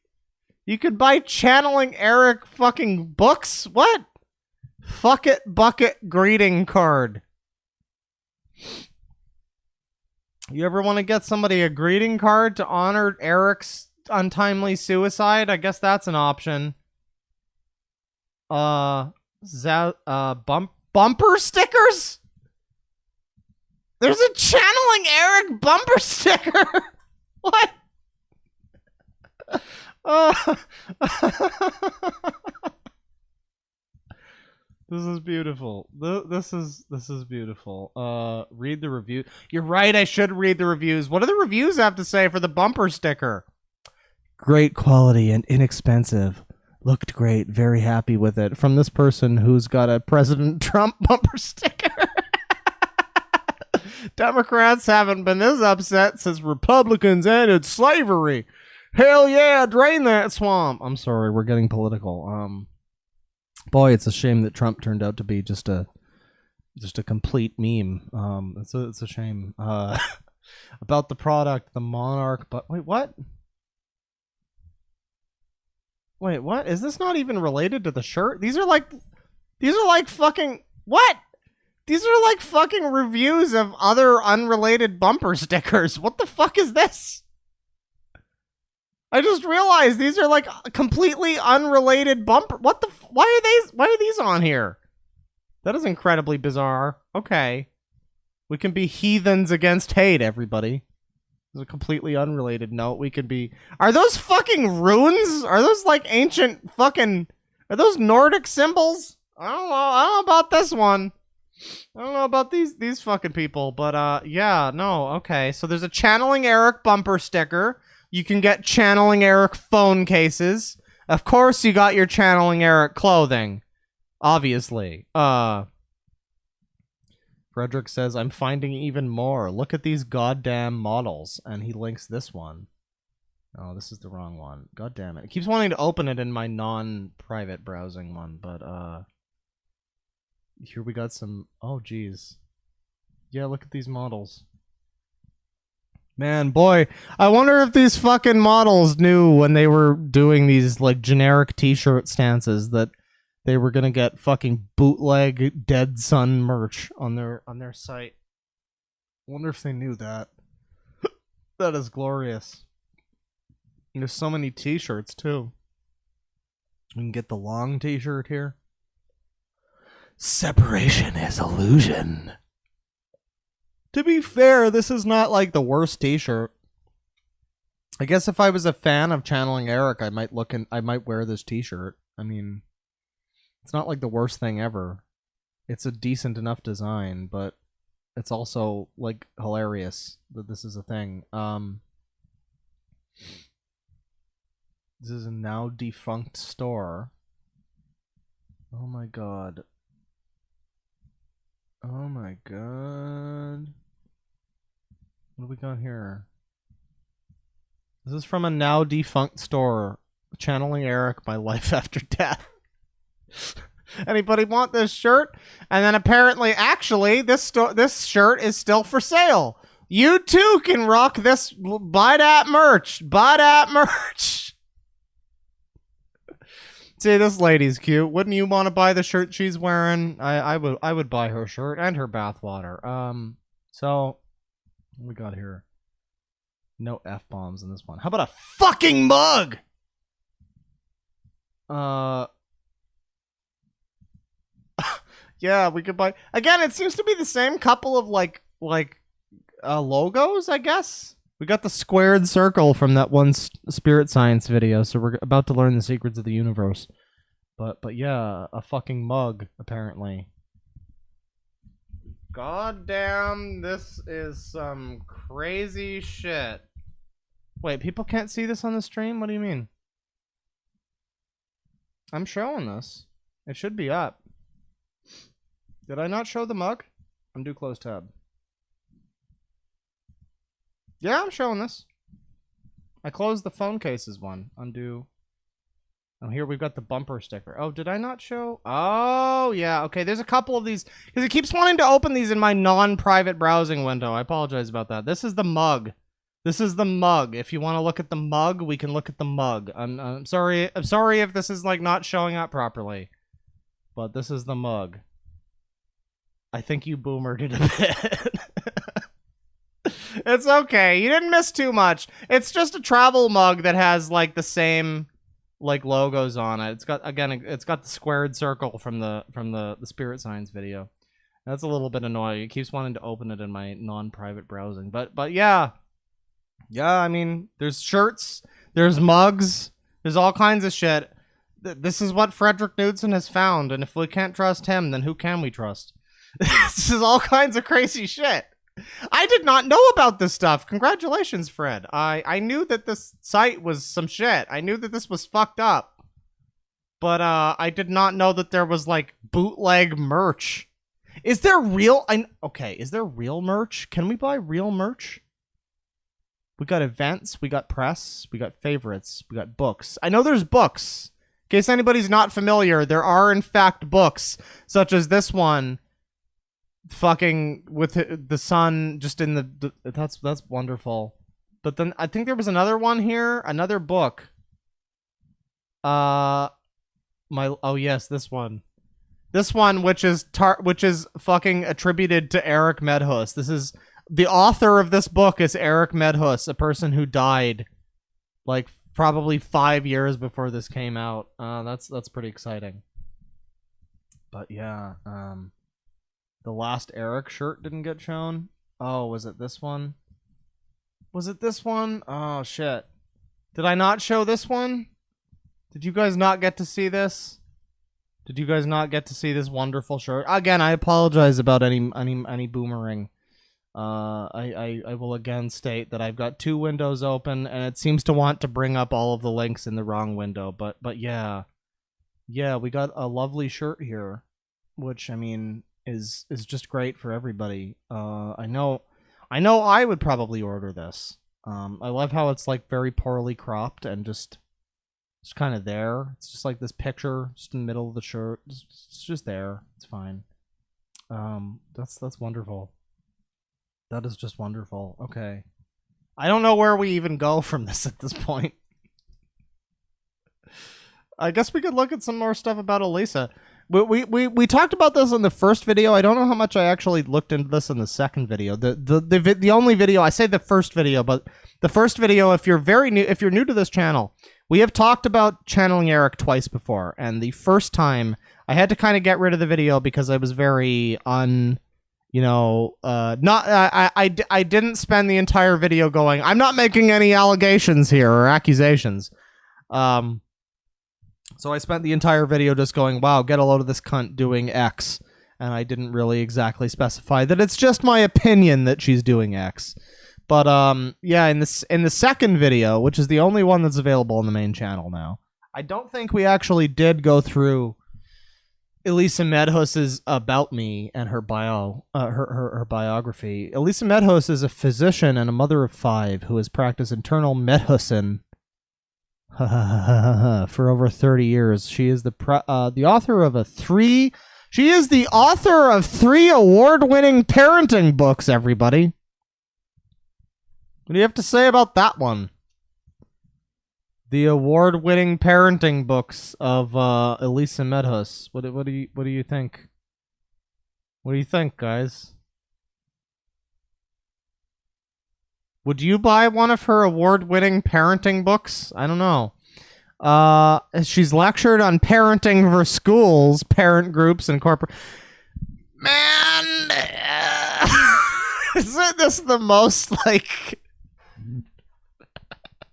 You could buy Channeling Erik fucking books? What? Fuck it bucket greeting card. You ever want to get somebody a greeting card to honor Erik's untimely suicide? I guess that's an option. Bumper stickers? There's a channeling Erik bumper sticker. What? This is beautiful. This is beautiful. Read the review. You're right, I should read the reviews. What do the reviews have to say for the bumper sticker? Great quality and inexpensive. Looked great. Very happy with it. From this person who's got a President Trump bumper sticker. Democrats haven't been this upset since Republicans ended slavery. Hell yeah, drain that swamp. I'm sorry, we're getting political. Boy, it's a shame that Trump turned out to be just a complete meme. It's a shame. About the product, the Monarch, but wait, what? Wait, what? Is this not even related to the shirt? These are like fucking what? These are like fucking reviews of other unrelated bumper stickers. What the fuck is this? I just realized these are like completely unrelated bumper. What the? Why are these on here? That is incredibly bizarre. Okay, we can be heathens against hate, everybody. There's a completely unrelated note. We could be. Are those fucking runes? Are those like ancient fucking? Are those Nordic symbols? I don't know. I don't know about this one. I don't know about these fucking people, but yeah, no, okay. So there's a channeling Erik bumper sticker. You can get channeling Erik phone cases. Of course, you got your channeling Erik clothing. Obviously. Frederick says, I'm finding even more. Look at these goddamn models. And he links this one. Oh, this is the wrong one. God damn it. It keeps wanting to open it in my non-private browsing one, but here we got some... Oh, geez. Yeah, look at these models. Man, boy, I wonder if these fucking models knew when they were doing these, like, generic t-shirt stances that they were gonna get fucking bootleg Dead Sun merch on their site. I wonder if they knew that. That is glorious. And there's so many t-shirts, too. We can get the long t-shirt here. Separation is illusion. To be fair, this is not like the worst t-shirt. I guess if I was a fan of channeling Erik, I might wear this t-shirt. I mean, it's not like the worst thing ever. It's a decent enough design, but it's also like hilarious that this is a thing. This is a now defunct store. Oh my god. Oh my god. What do we got here? This is from a now defunct store. Channeling Erik, My Life After Death. Anybody want this shirt? And then apparently, actually, this shirt is still for sale. You too can rock this. Buy that merch. Buy that merch. See, this lady's cute. Wouldn't you want to buy the shirt she's wearing? I would buy her shirt and her bathwater. So what we got here? No F-bombs in this one. How about a fucking mug? Yeah, we could buy. Again, it seems to be the same couple of like logos, I guess. We got the squared circle from that one spirit science video, so we're about to learn the secrets of the universe. But yeah, a fucking mug, apparently. God damn, this is some crazy shit. Wait, people can't see this on the stream? What do you mean? I'm showing this. It should be up. Did I not show the mug? Undo close tab. Yeah, I'm showing this. I closed the phone cases one. Undo. Oh, here we've got the bumper sticker. Oh, did I not show? Oh, yeah. Okay, there's a couple of these. Because it keeps wanting to open these in my non-private browsing window. I apologize about that. This is the mug. This is the mug. If you want to look at the mug, we can look at the mug. I'm sorry. I'm sorry if this is like not showing up properly. But this is the mug. I think you boomered it a bit. It's okay. You didn't miss too much. It's just a travel mug that has like the same like logos on it. It's got, again, it's got the squared circle from the spirit science video. That's a little bit annoying. It keeps wanting to open it in my non-private browsing. But yeah. Yeah, I mean, there's shirts, there's mugs, there's all kinds of shit. This is what Frederick Knudsen has found, and if we can't trust him, then who can we trust? This is all kinds of crazy shit. I did not know about this stuff. Congratulations, Fred. I knew that this site was some shit. I knew that this was fucked up. But I did not know that there was like bootleg merch. Is there real is there real merch? Can we buy real merch? We got events, we got press, we got favorites, we got books. I know there's books. In case anybody's not familiar, there are in fact books, such as this one. Fucking with the sun just in the that's wonderful. But then I think there was another one here, another book. This one. This one, which is fucking attributed to Erik Medhus. This is the author of this book is Erik Medhus, a person who died like probably 5 years before this came out. That's pretty exciting. But yeah, the last Erik shirt didn't get shown. Oh, was it this one? Was it this one? Oh shit! Did I not show this one? Did you guys not get to see this? Did you guys not get to see this wonderful shirt? Again, I apologize about any boomerang. I will again state that I've got two windows open, and it seems to want to bring up all of the links in the wrong window. But yeah, we got a lovely shirt here, which I mean is just great for everybody. I know I would probably order this. I love how it's like very poorly cropped and just kind of there. It's just like this picture just in the middle of the shirt. It's just there. It's fine. That's wonderful. That is just wonderful. Okay. I don't know where we even go from this at this point. I guess we could look at some more stuff about Elisa. We talked about this in the first video. I don't know how much I actually looked into this in the second video. The only video, I say the first video, but the first video, if you're new to this channel, we have talked about channeling Erik twice before, and the first time I had to kind of get rid of the video because I was very I didn't spend the entire video going, I'm not making any allegations here or accusations. So I spent the entire video just going, wow, get a load of this cunt doing X. And I didn't really exactly specify that it's just my opinion that she's doing X. But yeah, in the second video, which is the only one that's available on the main channel now, I don't think we actually did go through Elisa Medhus's About Me and her her biography. Elisa Medhus is a physician and a mother of 5 who has practiced internal medicine for over 30 years. She is the author of three award-winning parenting books, everybody. What do you have to say about that one? The award-winning parenting books of Elisa Medhus. What do you think? What do you think, guys? Would you buy one of her award-winning parenting books? I don't know. She's lectured on parenting for schools, parent groups, and corporate. Man, isn't this the most like?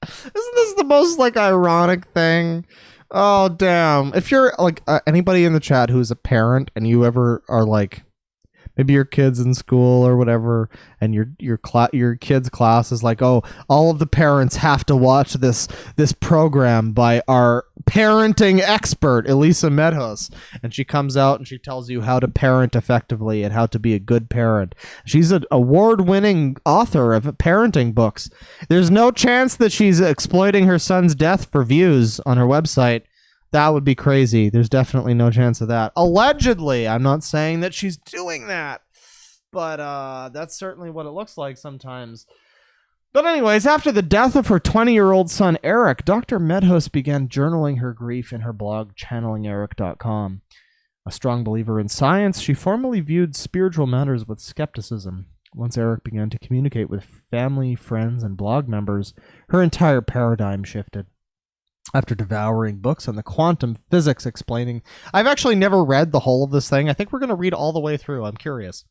Isn't this the most like ironic thing? Oh damn! If you're like anybody in the chat who's a parent and you ever are like, maybe your kid's in school or whatever, and your kid's class is like, oh, all of the parents have to watch this program by our parenting expert, Elisa Medhus, and she comes out and she tells you how to parent effectively and how to be a good parent. She's an award-winning author of parenting books. There's no chance that she's exploiting her son's death for views on her website. That would be crazy. There's definitely no chance of that. Allegedly, I'm not saying that she's doing that, but that's certainly what it looks like sometimes. But anyways, after the death of her 20-year-old son, Erik, Dr. Medhus began journaling her grief in her blog, channelingerik.com. A strong believer in science, she formerly viewed spiritual matters with skepticism. Once Erik began to communicate with family, friends, and blog members, her entire paradigm shifted. After devouring books on the quantum physics explaining... I've actually never read the whole of this thing. I think we're going to read all the way through. I'm curious.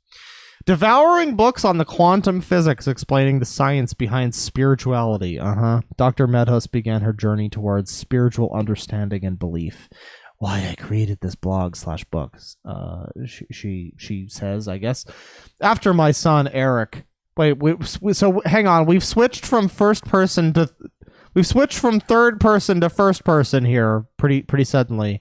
Devouring books on the quantum physics explaining the science behind spirituality. Dr. Medhus began her journey towards spiritual understanding and belief. Why I created this blog/books. She says, I guess. After my son, Erik... Wait, so hang on. We've switched from first person to... We've switched from third person to first person here pretty suddenly.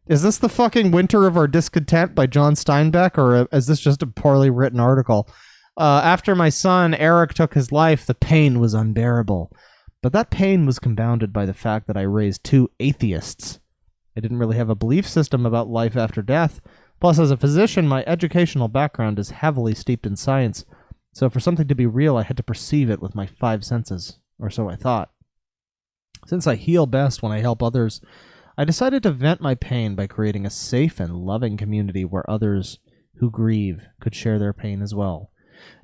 Is this the fucking Winter of Our Discontent by John Steinbeck, or is this just a poorly written article? After my son, Erik, took his life, the pain was unbearable. But that pain was compounded by the fact that I raised 2 atheists. I didn't really have a belief system about life after death. Plus, as a physician, my educational background is heavily steeped in science. So for something to be real, I had to perceive it with my 5 senses, or so I thought. Since I heal best when I help others, I decided to vent my pain by creating a safe and loving community where others who grieve could share their pain as well.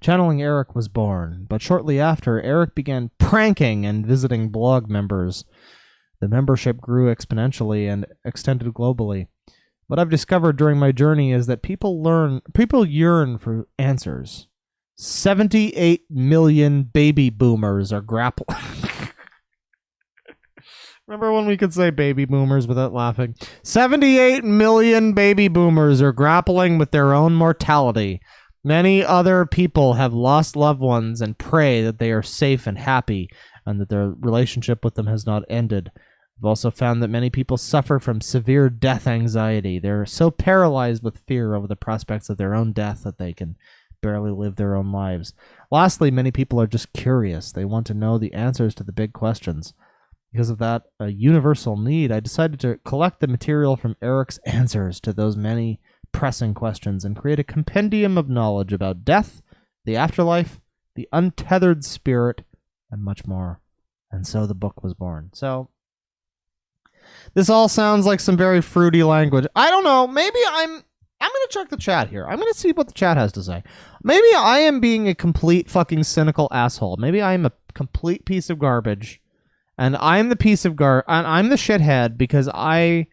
Channeling Erik was born, but shortly after, Erik began pranking and visiting blog members. The membership grew exponentially and extended globally. What I've discovered during my journey is that people yearn for answers. 78 million baby boomers are grappling. Remember when we could say baby boomers without laughing? 78 million baby boomers are grappling with their own mortality. Many other people have lost loved ones and pray that they are safe and happy and that their relationship with them has not ended. I've also found that many people suffer from severe death anxiety. They're so paralyzed with fear over the prospects of their own death that they can barely live their own lives. Lastly, many people are just curious. They want to know the answers to the big questions. Because of that universal need, I decided to collect the material from Erik's answers to those many pressing questions and create a compendium of knowledge about death, the afterlife, the untethered spirit, and much more. And so the book was born. So, this all sounds like some very fruity language. I don't know, maybe I'm going to check the chat here. I'm going to see what the chat has to say. Maybe I am being a complete fucking cynical asshole. Maybe I am a complete piece of garbage. And I'm the piece of I'm the shithead because I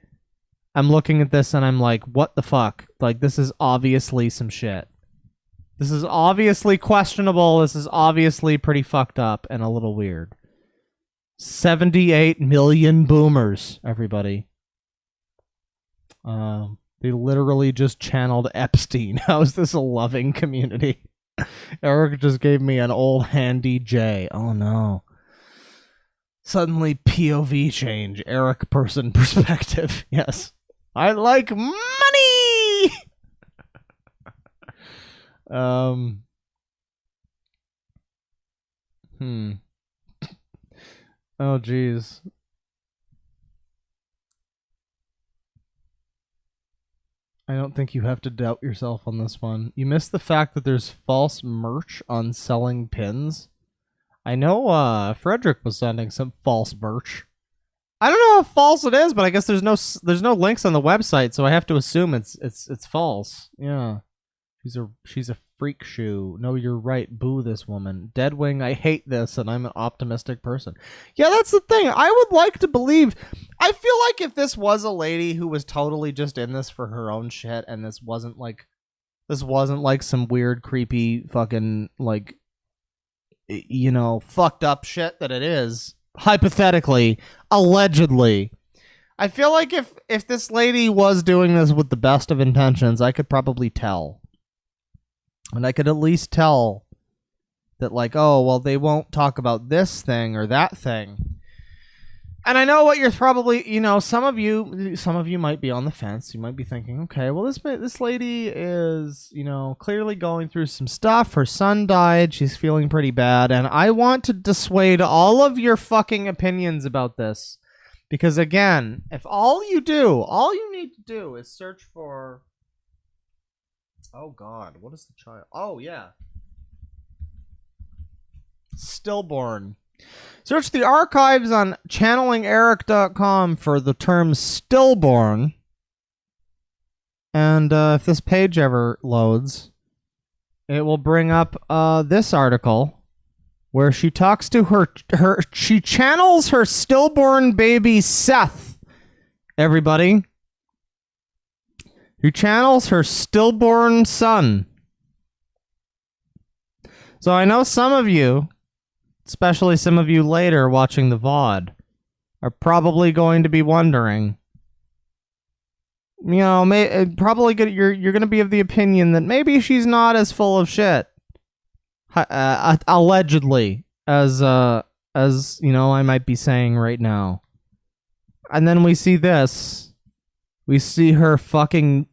am looking at this and I'm like, what the fuck? Like, this is obviously some shit. This is obviously questionable. This is obviously pretty fucked up and a little weird. 78 million boomers, everybody. They literally just channeled Epstein. How is this a loving community? Erik just gave me an old handy J. Oh no. Suddenly POV change. Erik person perspective. Yes. I like money! Oh, geez. I don't think you have to doubt yourself on this one. You missed the fact that there's false merch on selling pins. I know Frederick was sending some false merch. I don't know how false it is, but I guess there's no links on the website, so I have to assume it's false. Yeah. She's a freak shoe. No, you're right. Boo this woman. Deadwing, I hate this, and I'm an optimistic person. Yeah, that's the thing. I would like to believe. I feel like if this was a lady who was totally just in this for her own shit, and this wasn't like some weird, creepy, fucking, like, you know, fucked up shit that it is, hypothetically, allegedly. I feel like if this lady was doing this with the best of intentions, I could probably tell. And I could at least tell that, like, oh, well, they won't talk about this thing or that thing. And I know what you're probably, you know, some of you might be on the fence. You might be thinking, okay, well, this lady is, you know, clearly going through some stuff. Her son died. She's feeling pretty bad. And I want to dissuade all of your fucking opinions about this. Because, again, if all you need to do is search for... Oh, God. What is the child? Oh, yeah. Stillborn. Search the archives on channelingerik.com for the term stillborn. And if this page ever loads, it will bring up this article where she talks to she channels her stillborn baby Seth. Everybody. Who channels her stillborn son. So I know some of you, especially some of you later watching the VOD, are probably going to be wondering, you know, you're going to be of the opinion that maybe she's not as full of shit, allegedly, as you know, I might be saying right now. And then we see this. We see her fucking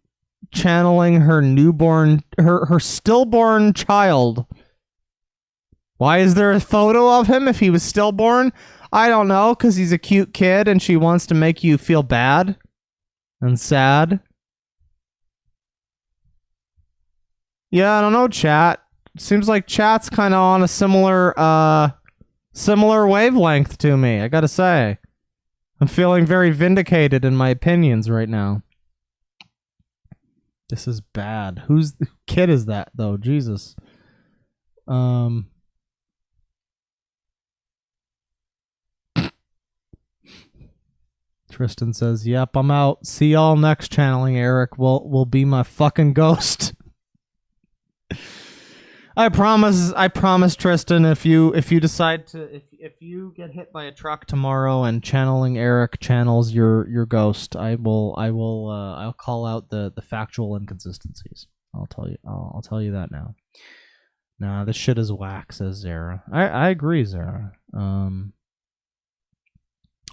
channeling her newborn, her stillborn child. Why is there a photo of him if he was stillborn? I don't know, because he's a cute kid and she wants to make you feel bad and sad. Yeah, I don't know, chat. Seems like chat's kind of on a similar wavelength to me, I gotta say. I'm feeling very vindicated in my opinions right now. This is bad. Whose kid is that, though? Jesus. Tristan says, "Yep, I'm out. See y'all next channeling, Eric. Will be my fucking ghost." I promise, Tristan. If you decide to, if you get hit by a truck tomorrow and channeling Eric channels your ghost, I'll call out the factual inconsistencies. I'll tell you that now. Nah, this shit is whack, says Zara. I agree, Zara.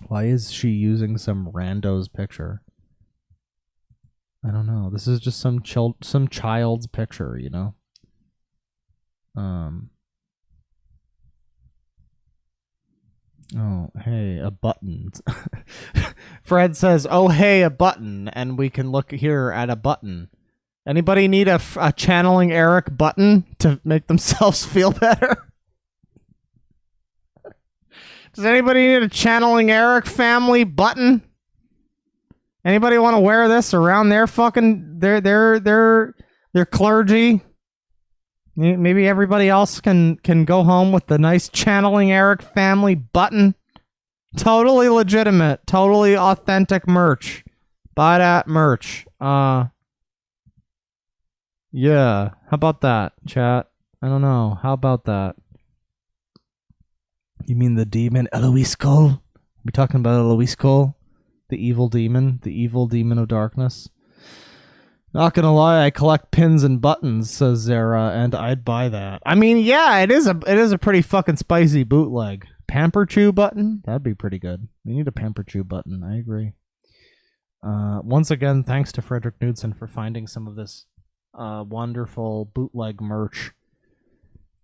Why is she using some rando's picture? I don't know. This is just some child's picture, you know? Oh, hey, a button. Fred says, "Oh, hey, a button," and we can look here at a button. Anybody need a channeling Eric button to make themselves feel better? Does anybody need a channeling Eric family button? Anybody want to wear this around their fucking their clergy? Maybe everybody else can go home with the nice channeling Eric family button. Totally legitimate, totally authentic merch. Buy that merch. Yeah. How about that, chat? I don't know. How about that? You mean the demon Eloisco? We talking about Eloisco? The evil demon of darkness. Not gonna lie, I collect pins and buttons, says Zara, and I'd buy that. I mean, yeah, it is a pretty fucking spicy bootleg. Pamper Chew button? That'd be pretty good. We need a Pamper Chew button, I agree. Once again, thanks to Frederick Knudsen for finding some of this wonderful bootleg merch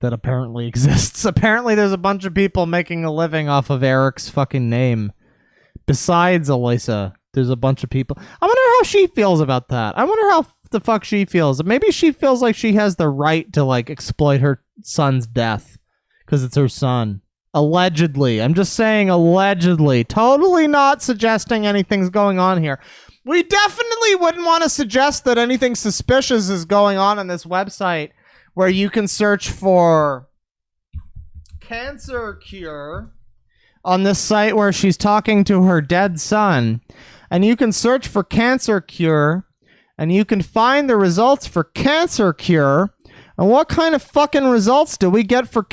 that apparently exists. Apparently there's a bunch of people making a living off of Eric's fucking name. Besides Elisa, there's a bunch of people. I wonder how she feels about that. I wonder how the fuck she feels. Maybe she feels like she has the right to, like, exploit her son's death because it's her son. Allegedly. I'm just saying allegedly. Totally not suggesting anything's going on here. We definitely wouldn't want to suggest that anything suspicious is going on this website where you can search for cancer cure on this site where she's talking to her dead son. And you can search for cancer cure and you can find the results for cancer cure. And what kind of fucking results do we get for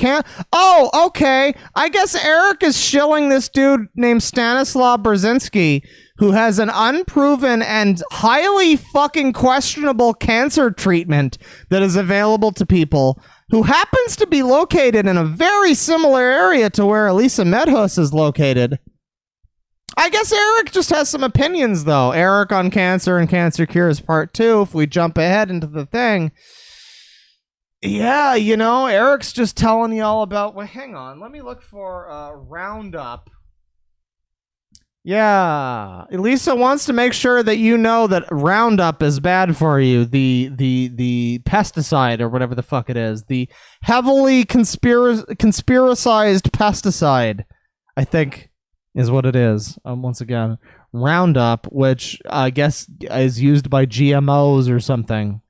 Oh, okay. I guess Eric is shilling this dude named Stanislaw Brzezinski, who has an unproven and highly fucking questionable cancer treatment that is available to people, who happens to be located in a very similar area to where Elisa Medhus is located. I guess Eric just has some opinions, though. Eric on cancer and cancer cures part 2, if we jump ahead into the thing. Yeah, you know, Eric's just telling you all about... Well, hang on. Let me look for Roundup. Yeah. Elisa wants to make sure that you know that Roundup is bad for you. The pesticide, or whatever the fuck it is. The heavily conspiracized pesticide, I think, is what it is. Once again, Roundup, which I guess is used by GMOs or something.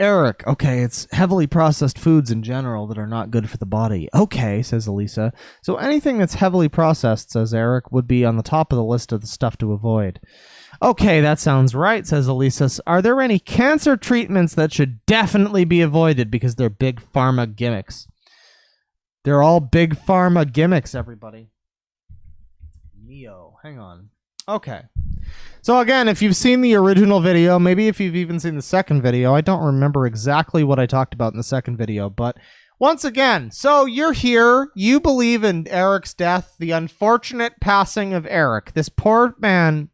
Eric, okay, it's heavily processed foods in general that are not good for the body. Okay, says Elisa. So anything that's heavily processed, says Eric, would be on the top of the list of the stuff to avoid. Okay, that sounds right, says Elisa. Are there any cancer treatments that should definitely be avoided because they're big pharma gimmicks? They're all big pharma gimmicks, everybody. Neo, hang on. Okay. So again, if you've seen the original video, maybe if you've even seen the second video, I don't remember exactly what I talked about in the second video, but once again, so you're here, you believe in Eric's death, the unfortunate passing of Erik. This poor man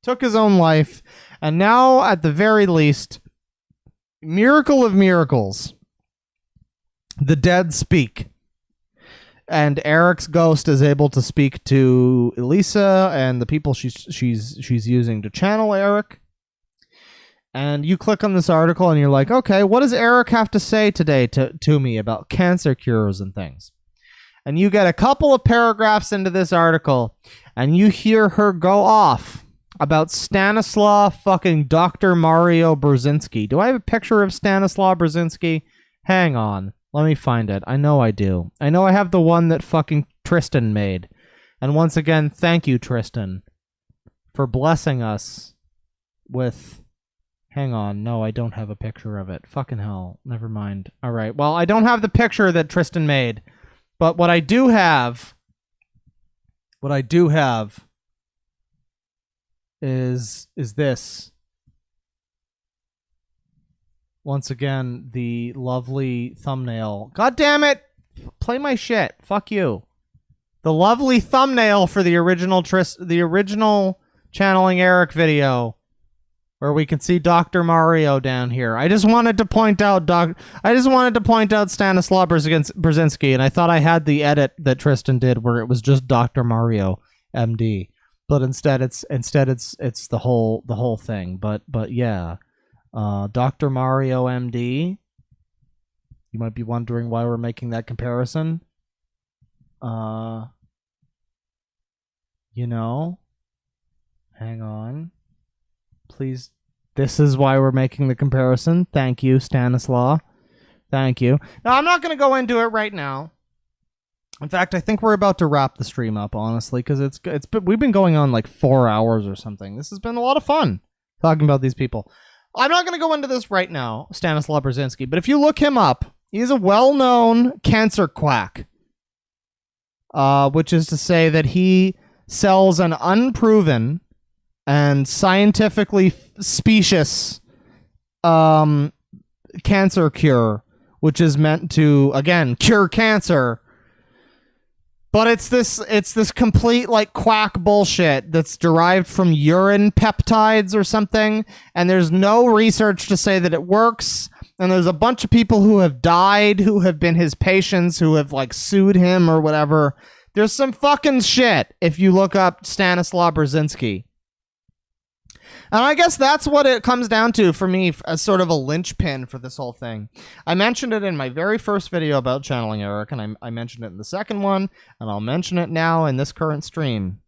took his own life, and now, at the very least, miracle of miracles, the dead speak. And Eric's ghost is able to speak to Elisa and the people she's using to channel Erik. And you click on this article and you're like, okay, what does Erik have to say today to me about cancer cures and things? And you get a couple of paragraphs into this article and you hear her go off about Stanislaw fucking Dr. Mario Brzezinski. Do I have a picture of Stanislaw Brzezinski? Hang on. Let me find it. I know I do. I know I have the one that fucking Tristan made. And once again, thank you, Tristan, for blessing us with... Hang on. No, I don't have a picture of it. Fucking hell. Never mind. All right. Well, I don't have the picture that Tristan made. But what I do have... is this. Once again, the lovely thumbnail. God damn it! Play my shit. Fuck you. The lovely thumbnail for the original channeling Erik video, where we can see Dr. Mario down here. I just wanted to point out Stanislaw Brzezinski, and I thought I had the edit that Tristan did where it was just Dr. Mario, MD, but instead it's the whole thing. But yeah. Dr. Mario MD. You might be wondering why we're making that comparison. You know, hang on. Please. This is why we're making the comparison. Thank you, Stanislaw. Thank you. Now, I'm not going to go into it right now. In fact, I think we're about to wrap the stream up, honestly, because we've been going on like 4 hours or something. This has been a lot of fun talking about these people. I'm not going to go into this right now, Stanislaw Brzezinski, but if you look him up, he's a well-known cancer quack, which is to say that he sells an unproven and scientifically specious cancer cure, which is meant to, again, cure cancer. But it's this complete like quack bullshit that's derived from urine peptides or something, and there's no research to say that it works. And there's a bunch of people who have died, who have been his patients, who have like sued him or whatever. There's some fucking shit if you look up Stanislaw Brzezinski. And I guess that's what it comes down to for me as sort of a linchpin for this whole thing. I mentioned it in my very first video about channeling Erik, and I mentioned it in the second one, and I'll mention it now in this current stream.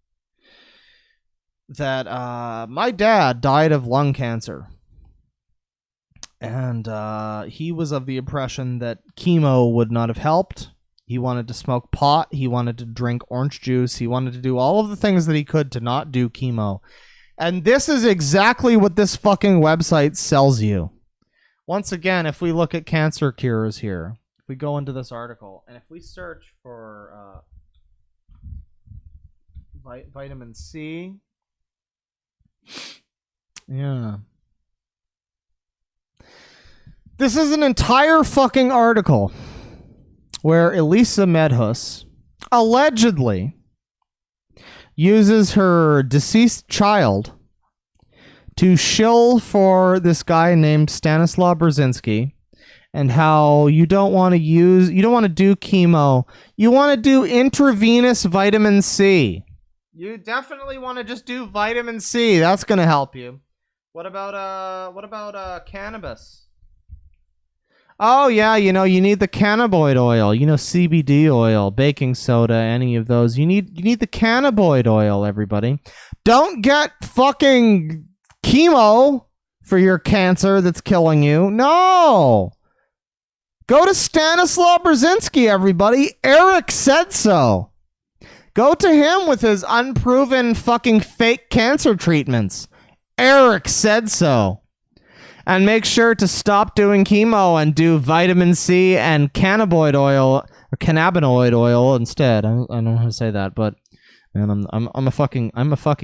That my dad died of lung cancer. And he was of the impression that chemo would not have helped. He wanted to smoke pot. He wanted to drink orange juice. He wanted to do all of the things that he could to not do chemo. And this is exactly what this fucking website sells you. Once again, if we look at cancer cures here, if we go into this article, and if we search for vitamin C, yeah. This is an entire fucking article where Elisa Medhus allegedly uses her deceased child to shill for this guy named Stanislaw Brzezinski, and how you don't want to do chemo. You want to do intravenous vitamin C. You definitely want to just do vitamin C. That's going to help you. What about cannabis? Oh yeah, you need the cannabinoid oil, CBD oil, baking soda, any of those. You need the cannabinoid oil, everybody. Don't get fucking chemo for your cancer that's killing you. No. Go to Stanislaw Brzezinski, everybody. Erik said so. Go to him with his unproven fucking fake cancer treatments. Erik said so. And make sure to stop doing chemo and do vitamin C and cannabinoid oil or cannabinoid oil instead. I don't know how to say that, but man, I'm a fucking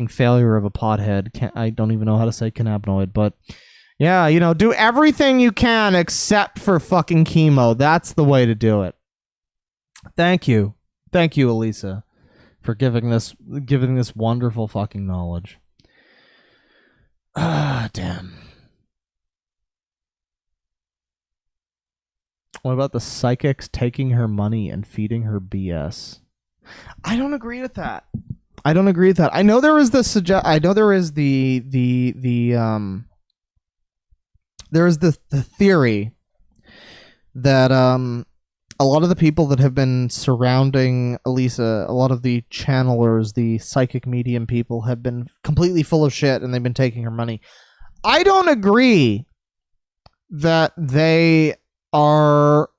failure of a pothead. I don't even know how to say cannabinoid, but yeah, you know, do everything you can except for fucking chemo. That's the way to do it. Thank you, Elisa, for giving this wonderful fucking knowledge. Ah, damn. What about the psychics taking her money and feeding her BS? I don't agree with that. I know there is the theory that a lot of the people that have been surrounding Elisa, a lot of the channelers, the psychic medium people, have been completely full of shit and they've been taking her money. I don't agree that they are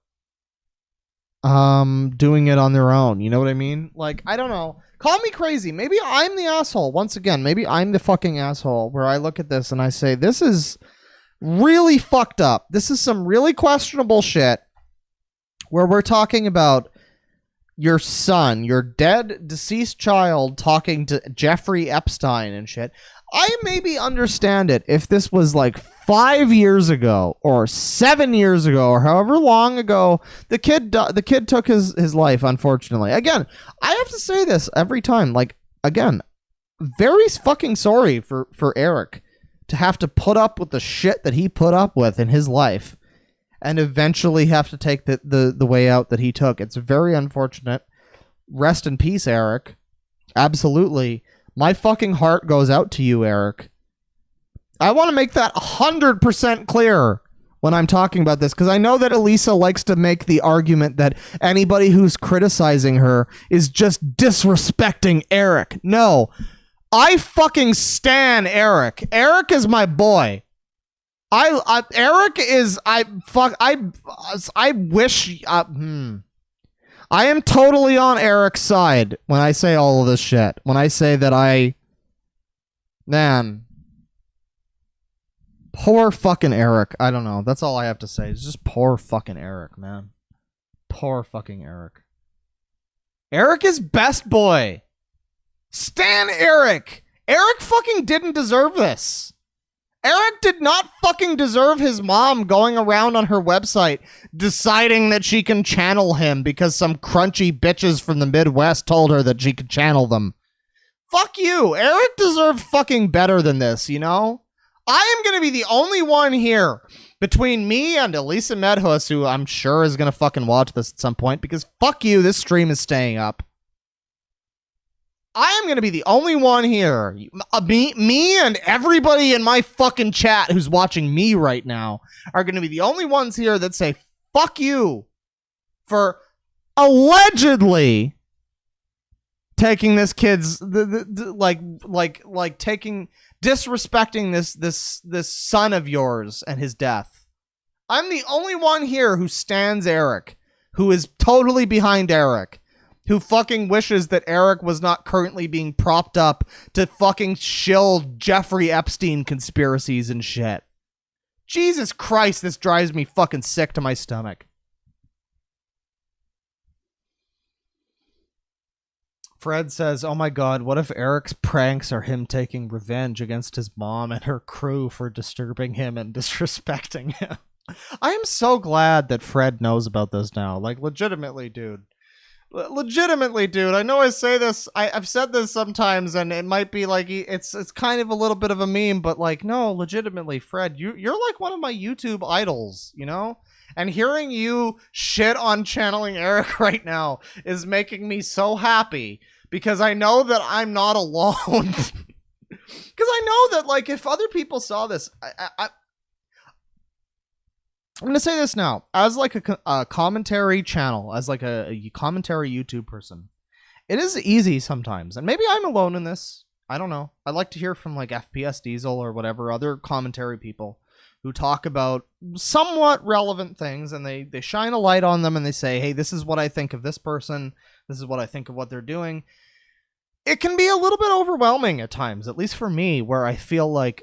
doing it on their own. You know what I mean? Like, I don't know. Call me crazy. Maybe I'm the asshole. Once again, maybe I'm the fucking asshole where I look at this and I say, this is really fucked up. This is some really questionable shit where we're talking about your son, your dead, deceased child talking to Jeffrey Epstein and shit. I maybe understand it if this was like 5 years ago or 7 years ago or however long ago the kid took his life, unfortunately. Again, I have to say this every time. Like, again, very fucking sorry for Erik to have to put up with the shit that he put up with in his life and eventually have to take the way out that he took. It's very unfortunate. Rest in peace, Erik. Absolutely. My fucking heart goes out to you, Erik. I want to make that 100% clear when I'm talking about this, because I know that Elisa likes to make the argument that anybody who's criticizing her is just disrespecting Erik. No. I fucking stan Erik. Erik is my boy. Erik is I wish I am totally on Erik's side when I say all of this shit. When I say that man, poor fucking Erik. I don't know. That's all I have to say. It's just poor fucking Erik, man. Poor fucking Erik. Erik is best boy. Stan Erik. Erik fucking didn't deserve this. Erik did not fucking deserve his mom going around on her website deciding that she can channel him because some crunchy bitches from the Midwest told her that she could channel them. Fuck you. Erik deserved fucking better than this, you know? I am going to be the only one here between me and Elisa Medhus, who I'm sure is going to fucking watch this at some point, because fuck you, this stream is staying up. I am going to be the only one here. Me and everybody in my fucking chat who's watching me right now are going to be the only ones here that say, fuck you for allegedly taking this kid's, disrespecting this son of yours and his death. I'm the only one here who stands Erik, who is totally behind Erik. Who fucking wishes that Erik was not currently being propped up to fucking shill Jeffrey Epstein conspiracies and shit. Jesus Christ, this drives me fucking sick to my stomach. Fred says, oh my god, what if Erik's pranks are him taking revenge against his mom and her crew for disturbing him and disrespecting him? I am so glad that Fred knows about this now. Like, legitimately, dude. Legitimately, dude, I know I say this, I've said this sometimes, and it might be like, it's kind of a little bit of a meme, but like, no, legitimately, Fred, you're like one of my YouTube idols, you know? And hearing you shit on channeling Erik right now is making me so happy, because I know that I'm not alone. Because I know that, like, if other people saw this, I'm going to say this now, as like a commentary channel, as like a commentary YouTube person, it is easy sometimes, and maybe I'm alone in this. I don't know. I'd like to hear from like FPS Diesel or whatever other commentary people who talk about somewhat relevant things, and they shine a light on them and they say, hey, this is what I think of this person. This is what I think of what they're doing. It can be a little bit overwhelming at times, at least for me, where I feel like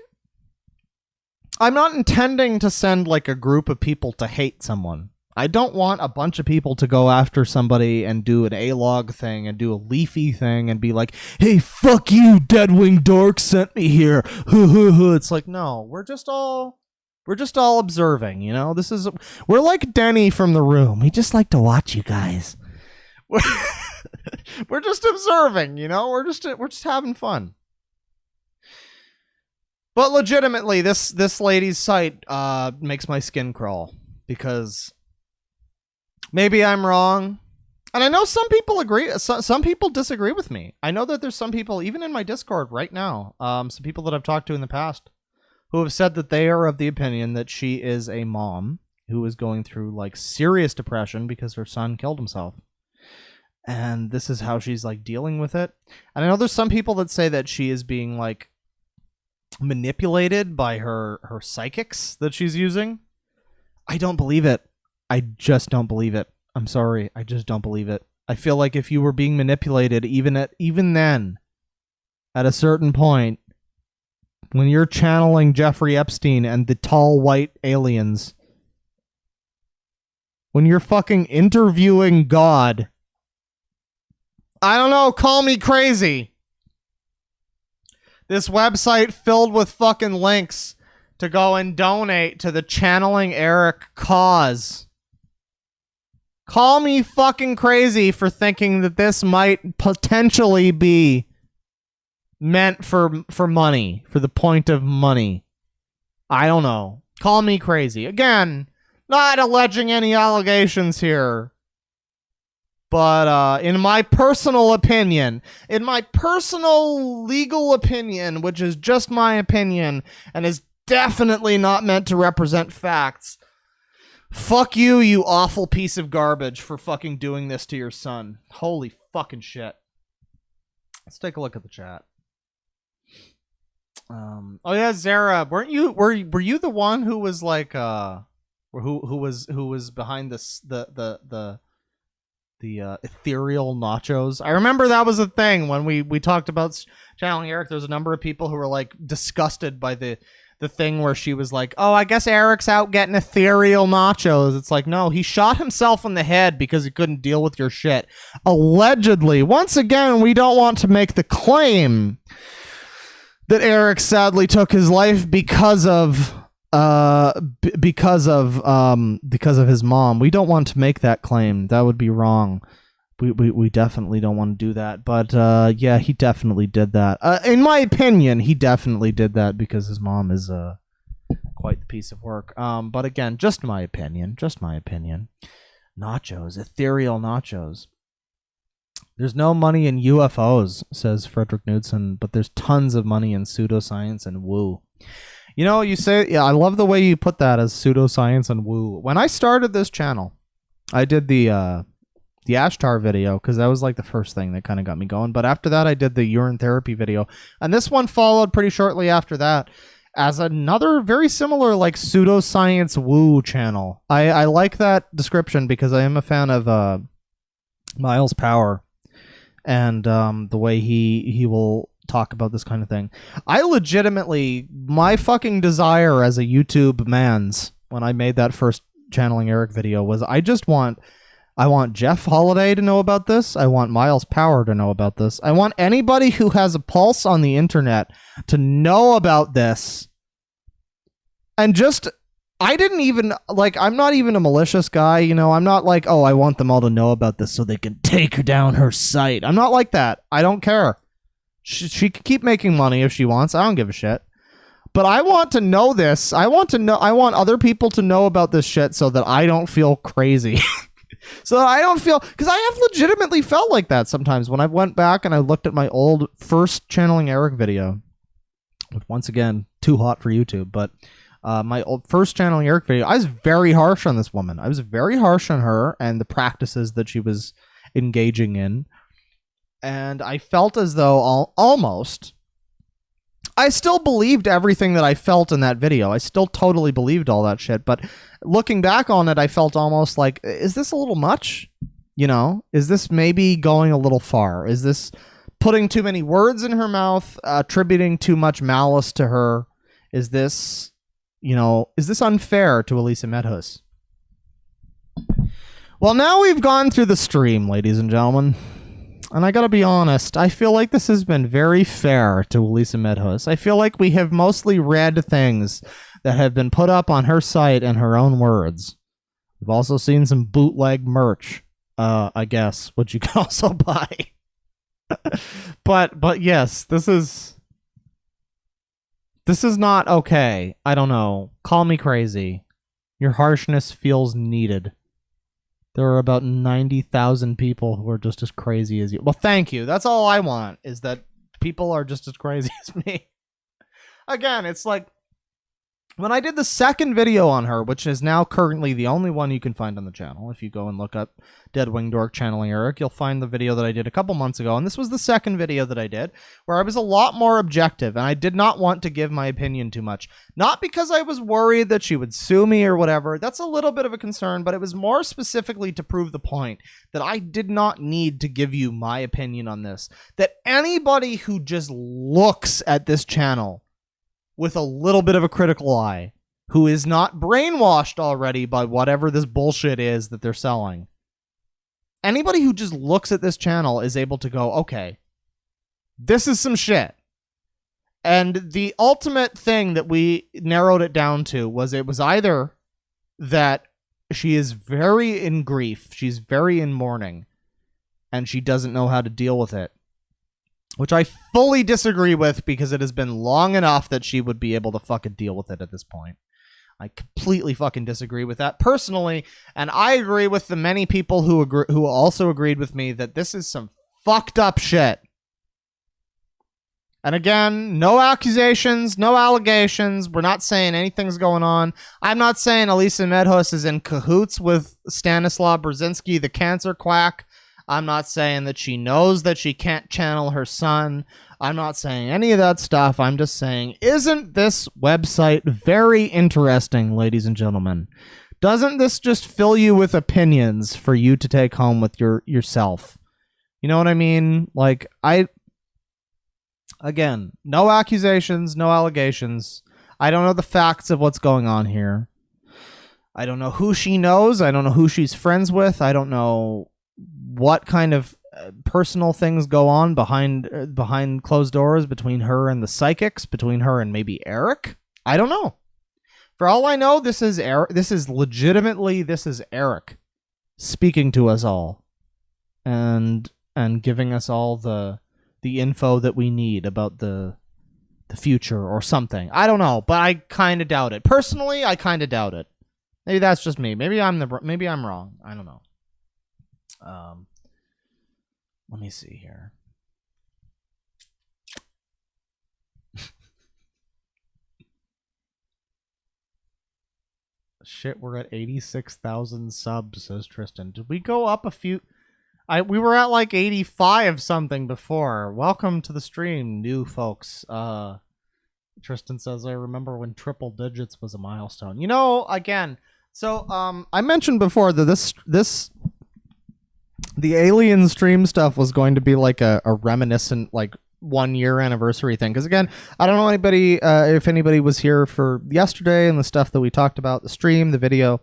I'm not intending to send like a group of people to hate someone. I don't want a bunch of people to go after somebody and do an A-log thing and do a leafy thing and be like, hey, fuck you, DeadwingDork sent me here. It's like, no, we're just all observing, you know? We're like Denny from The Room. We just like to watch you guys. We're just observing, you know? We're just having fun. But legitimately, this lady's site makes my skin crawl because maybe I'm wrong. And I know some people agree. Some people disagree with me. I know that there's some people, even in my Discord right now, some people that I've talked to in the past who have said that they are of the opinion that she is a mom who is going through like serious depression because her son killed himself. And this is how she's like dealing with it. And I know there's some people that say that she is being like manipulated by her psychics that she's using. I don't believe it. I just don't believe it. I'm sorry. I just don't believe it. I feel like if you were being manipulated, even then, at a certain point, when you're channeling Jeffrey Epstein and the tall white aliens, when you're fucking interviewing God, I don't know, call me crazy. This website filled with fucking links to go and donate to the Channeling Erik cause. Call me fucking crazy for thinking that this might potentially be meant for money, for the point of money. I don't know. Call me crazy. Again, not alleging any allegations here. But in my personal opinion, in my personal legal opinion, which is just my opinion and is definitely not meant to represent facts, fuck you, you awful piece of garbage, for fucking doing this to your son. Holy fucking shit. Let's take a look at the chat. Oh yeah, Zara, were you the one who was like who was behind this the ethereal nachos? I remember that was a thing when we talked about channeling Erik. There's a number of people who were like disgusted by the thing where she was like, oh, I guess Eric's out getting ethereal nachos. It's like, no, he shot himself in the head because he couldn't deal with your shit. Allegedly. Once again, we don't want to make the claim that Erik sadly took his life because of his mom. We don't want to make that claim. That would be wrong. We definitely don't want to do that. But yeah, he definitely did that. In my opinion, he definitely did that because his mom is quite the piece of work. But again, just my opinion. Just my opinion. Nachos, ethereal nachos. There's no money in UFOs, says Frederick Knudsen, but there's tons of money in pseudoscience and woo. You know, you say, yeah, I love the way you put that as pseudoscience and woo. When I started this channel, I did the Ashtar video because that was like the first thing that kind of got me going. But after that, I did the urine therapy video. And this one followed pretty shortly after that as another very similar like pseudoscience woo channel. I like that description because I am a fan of Miles Power and the way he will talk about this kind of thing. I legitimately, my fucking desire as a YouTube man's when I made that first channeling Erik video was I want Jeff Holiday to know about this. I want Miles Power to know about this. I want anybody who has a pulse on the internet to know about this. And just, I didn't even, like, I'm not even a malicious guy, you know? I'm not like, oh, I want them all to know about this so they can take down her site. I'm not like that. I don't care. She can keep making money if she wants. I don't give a shit. But I want to know this. I want other people to know about this shit so that I don't feel crazy. So that I don't feel, because I have legitimately felt like that sometimes when I went back and I looked at my old first channeling Erik video, which once again, too hot for YouTube, but my old first channeling Erik video, I was very harsh on this woman. I was very harsh on her and the practices that she was engaging in. And I felt as though almost I still believed everything that I felt in that video. I still totally believed all that shit. But looking back on it, I felt almost like, is this a little much? You know, is this maybe going a little far? Is this putting too many words in her mouth, attributing too much malice to her? Is this, you know, is this unfair to Elisa Medhus? Well, now we've gone through the stream, ladies and gentlemen. And I gotta be honest, I feel like this has been very fair to Elisa Medhus. I feel like we have mostly read things that have been put up on her site in her own words. We've also seen some bootleg merch, I guess, which you can also buy. but yes, this is not okay. I don't know. Call me crazy. Your harshness feels needed. There are about 90,000 people who are just as crazy as you. Well, thank you. That's all I want, is that people are just as crazy as me. Again, it's like, when I did the second video on her, which is now currently the only one you can find on the channel, if you go and look up DeadwingDork channeling Erik, you'll find the video that I did a couple months ago, and this was the second video that I did, where I was a lot more objective, and I did not want to give my opinion too much. Not because I was worried that she would sue me or whatever, that's a little bit of a concern, but it was more specifically to prove the point that I did not need to give you my opinion on this. That anybody who just looks at this channel with a little bit of a critical eye, who is not brainwashed already by whatever this bullshit is that they're selling. Anybody who just looks at this channel is able to go, okay, this is some shit. And the ultimate thing that we narrowed it down to was, it was either that she is very in grief, she's very in mourning, and she doesn't know how to deal with it. Which I fully disagree with, because it has been long enough that she would be able to fucking deal with it at this point. I completely fucking disagree with that personally, and I agree with the many people who also agreed with me that this is some fucked up shit. And again, no accusations, no allegations. We're not saying anything's going on. I'm not saying Elisa Medhus is in cahoots with Stanislaw Brzezinski, the cancer quack. I'm not saying that she knows that she can't channel her son. I'm not saying any of that stuff. I'm just saying, isn't this website very interesting, ladies and gentlemen? Doesn't this just fill you with opinions for you to take home with yourself? You know what I mean? Like, again, no accusations, no allegations. I don't know the facts of what's going on here. I don't know who she knows. I don't know who she's friends with. I don't know what kind of personal things go on behind closed doors between her and the psychics, between her and maybe Erik. I don't know. For all I know, this is Erik speaking to us all and giving us all the info that we need about the future or something. I don't know, but I kind of doubt it. Personally, I kind of doubt it. Maybe that's just me. Maybe I'm wrong. I don't know. Let me see here. Shit, we're at 86,000 subs, says Tristan. Did we go up a few? We were at like 85 something before. Welcome to the stream, new folks. Tristan says, I remember when triple digits was a milestone. You know, again, so I mentioned before that the alien stream stuff was going to be like a reminiscent, like 1 year anniversary thing. Because again, I don't know if anybody was here for yesterday and the stuff that we talked about, the stream, the video.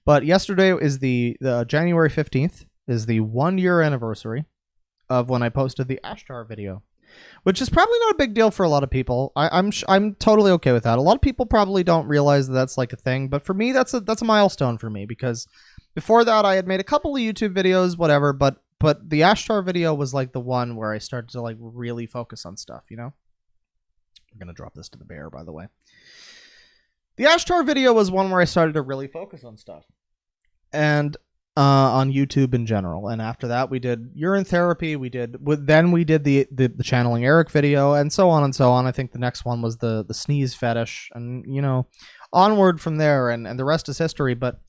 But yesterday is the January 15th is the 1 year anniversary of when I posted the Ashtar video, which is probably not a big deal for a lot of people. I'm totally okay with that. A lot of people probably don't realize that that's like a thing, but for me, that's a milestone for me, because before that, I had made a couple of YouTube videos, whatever, but the Ashtar video was like the one where I started to like really focus on stuff, you know? We're going to drop this to the bear, by the way. The Ashtar video was one where I started to really focus on stuff. And on YouTube in general. And after that, we did urine therapy. Then we did the channeling Erik video, and so on and so on. I think the next one was the sneeze fetish, and you know, onward from there, and the rest is history. But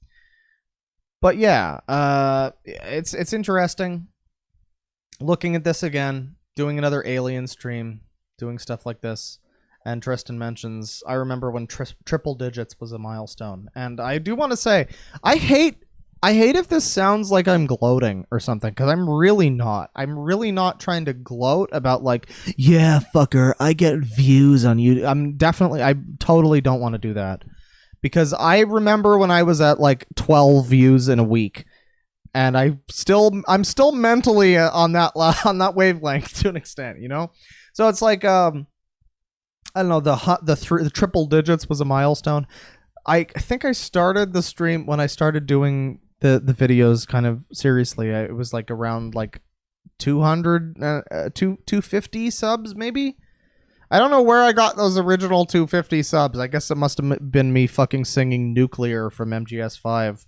yeah, it's interesting looking at this again, doing another alien stream, doing stuff like this, And Tristan mentions, I remember when triple digits was a milestone. And I do want to say, I hate if this sounds like I'm gloating or something, because I'm really not. I'm really not trying to gloat about like, yeah, fucker, I get views on you. I totally don't want to do that. Because I remember when I was at like 12 views in a week, and I'm still mentally on that wavelength to an extent, you know? So it's like, I don't know, the triple digits was a milestone. I think I started the stream when I started doing the videos kind of seriously. It was like around like 250 subs maybe. I don't know where I got those original 250 subs. I guess it must have been me fucking singing Nuclear from MGS5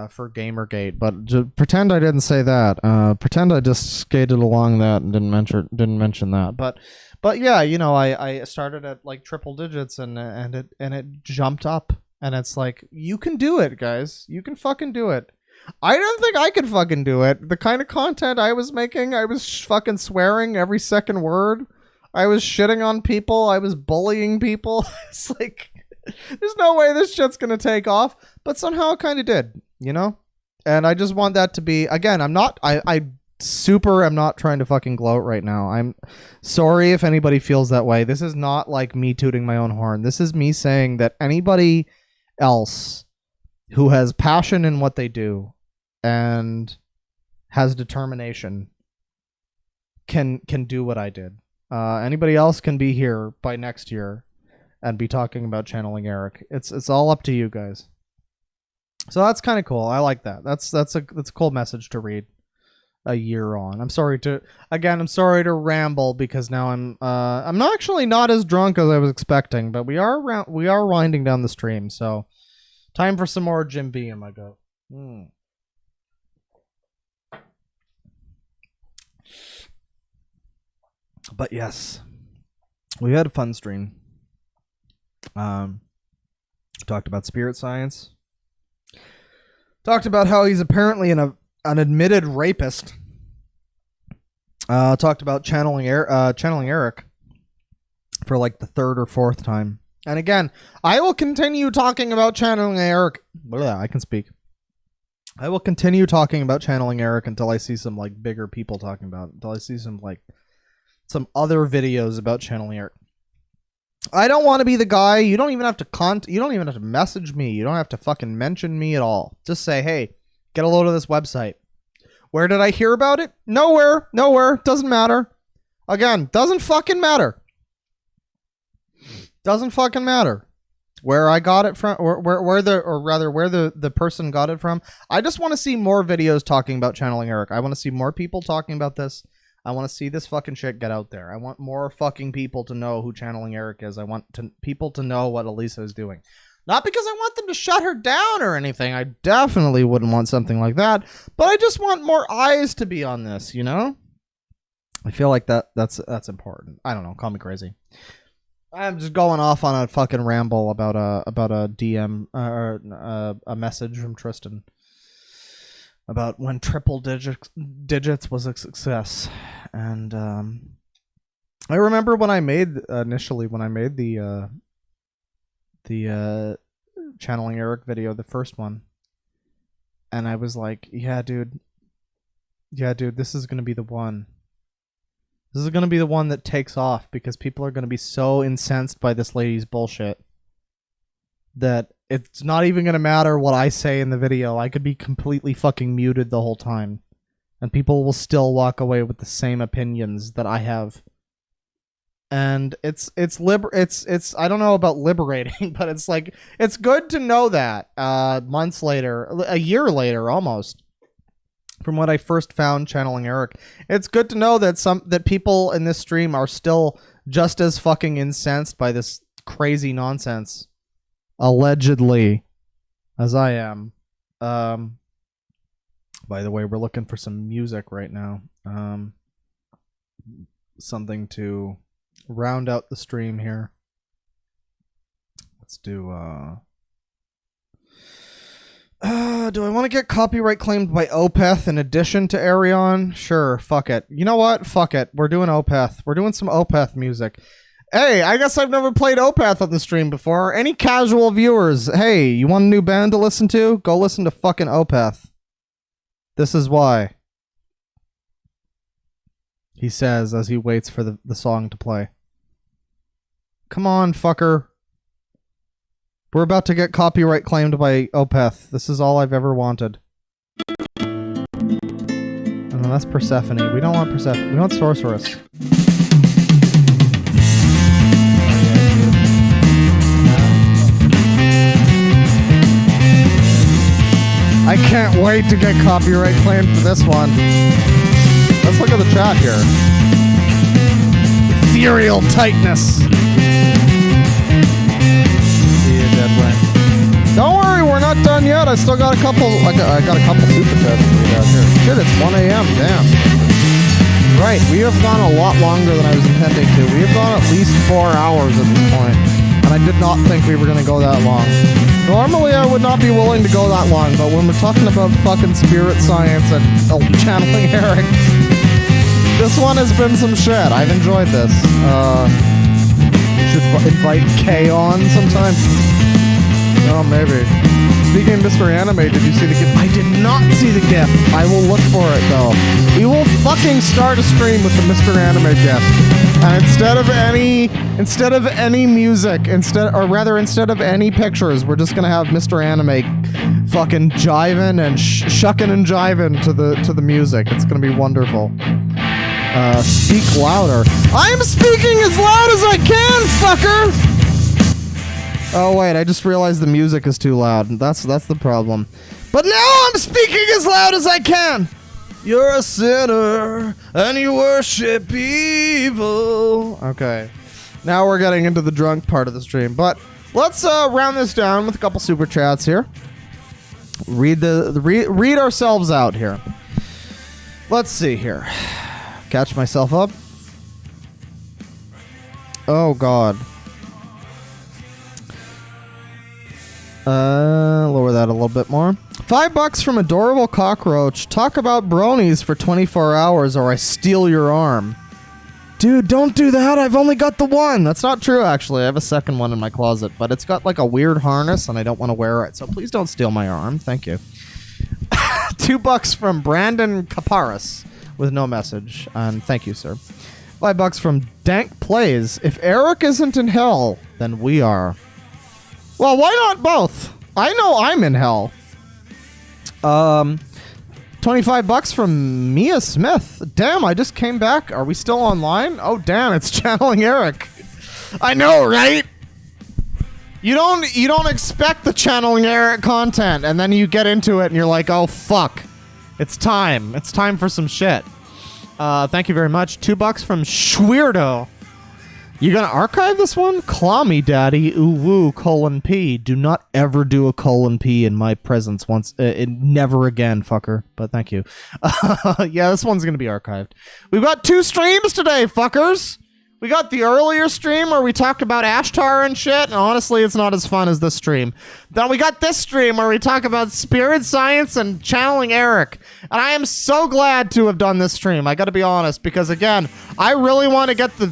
for Gamergate, but pretend I didn't say that. Pretend I just skated along that and didn't mention that. But yeah, you know, I started at like triple digits and it jumped up, and it's like, you can do it, guys. You can fucking do it. I don't think I could fucking do it. The kind of content I was making, I was fucking swearing every second word. I was shitting on people. I was bullying people. It's like, there's no way this shit's gonna take off, but somehow it kind of did, you know? And I just want that to be, again, I'm not trying to fucking gloat right now. I'm sorry if anybody feels that way. This is not like me tooting my own horn. This is me saying that anybody else who has passion in what they do and has determination can do what I did. Anybody else can be here by next year and be talking about channeling Erik. It's all up to you guys. So that's kind of cool. I like that. That's a cool message to read a year on. I'm sorry to ramble, because now I'm not actually not as drunk as I was expecting, but we are winding down the stream. So time for some more Jim Beam, I go. But yes, we had a fun stream. Talked about spirit science. Talked about how he's apparently an admitted rapist. Talked about channeling Erik for like the third or fourth time. And again, I will continue talking about channeling Erik. Blah, I can speak. I will continue talking about channeling Erik until I see some like bigger people talking about it. Until I see some other videos about channeling Erik. I don't want to be the guy. You don't even have to you don't even have to message me. You don't have to fucking mention me at all. Just say, hey, get a load of this website. Where did I hear about it? Nowhere. Doesn't matter. Again, doesn't fucking matter. Doesn't fucking matter where I got it from, or where the person got it from. I just want to see more videos talking about channeling Erik. I want to see more people talking about this. I want to see this fucking shit get out there. I want more fucking people to know who channeling Erik is. I want people to know what Elisa is doing. Not because I want them to shut her down or anything. I definitely wouldn't want something like that. But I just want more eyes to be on this, you know? I feel like that's important. I don't know. Call me crazy. I'm just going off on a fucking ramble about a DM or a message from Tristan about when triple digits was a success. And I remember when I made the channeling Erik video, the first one, and I was like, yeah dude, this is gonna be the one. This is gonna be the one that takes off, because people are gonna be so incensed by this lady's bullshit that it's not even gonna matter what I say in the video. I could be completely fucking muted the whole time, and people will still walk away with the same opinions that I have. And it's I don't know about liberating, but it's like, it's good to know that months later, a year later almost, from when I first found channeling Erik, it's good to know that people in this stream are still just as fucking incensed by this crazy nonsense, allegedly, as I am. By the way, we're looking for some music right now. Something to round out the stream here. Let's do do I want to get copyright claimed by Opeth in addition to Arion? Sure, fuck it. You know what? Fuck it. We're doing Opeth. We're doing some Opeth music. Hey, I guess I've never played Opeth on the stream before. Any casual viewers, hey, you want a new band to listen to? Go listen to fucking Opeth. This is why. He says as he waits for the song to play. Come on, fucker. We're about to get copyright claimed by Opeth. This is all I've ever wanted. Oh, that's Persephone. We don't want Persephone. We want Sorceress. I can't wait to get copyright claimed for this one. Let's look at the chat here. Ethereal tightness. Don't worry, we're not done yet. I still got a couple. I got a couple super chats to read out here. Shit, it's 1 a.m. Damn. Right, we have gone a lot longer than I was intending to. We have gone at least 4 hours at this point, and I did not think we were going to go that long. Normally, I would not be willing to go that long, but when we're talking about fucking spirit science and channeling Erik, this one has been some shit. I've enjoyed this. You should invite Kay on sometime. Oh, maybe. Speaking of Mr. Anime, did you see the GIF? I did not see the GIF. I will look for it, though. We will fucking start a stream with the Mr. Anime GIF. And instead of any music, instead of any pictures, we're just gonna have Mr. Anime fucking jiving and shucking and jiving to the music. It's gonna be wonderful. Speak louder. I am speaking as loud as I can, fucker! Oh wait, I just realized the music is too loud. That's the problem. But now I'm speaking as loud as I can! You're a sinner, and you worship evil. Okay. Now we're getting into the drunk part of the stream. But let's round this down with a couple super chats here. Read ourselves out here. Let's see here. Catch myself up. Oh god. Lower that a little bit more. $5 from Adorable Cockroach. Talk about bronies for 24 hours or I steal your arm. Dude, don't do that. I've only got the one. That's not true, actually. I have a second one in my closet, but it's got like a weird harness and I don't want to wear it. So please don't steal my arm. Thank you. $2 from Brandon Kaparis with no message. And thank you, sir. $5 from Dank Plays. If Erik isn't in hell, then we are. Well, why not both? I know I'm in hell. $25 from Mia Smith. Damn, I just came back. Are we still online? Oh, damn, it's channeling Erik. I know, right? You don't expect the channeling Erik content, and then you get into it and you're like, oh fuck. It's time. It's time for some shit. Thank you very much. $2 from Schweirdo. You gonna archive this one? Claw me, daddy. Ooh woo, :P. Do not ever do a :P in my presence once. Never again, fucker. But thank you. Yeah, this one's gonna be archived. We've got 2 streams today, fuckers. We got the earlier stream where we talked about Ashtar and shit, and honestly, it's not as fun as this stream. Then we got this stream where we talk about spirit science and channeling Erik. And I am so glad to have done this stream. I gotta be honest, because again, I really want to get the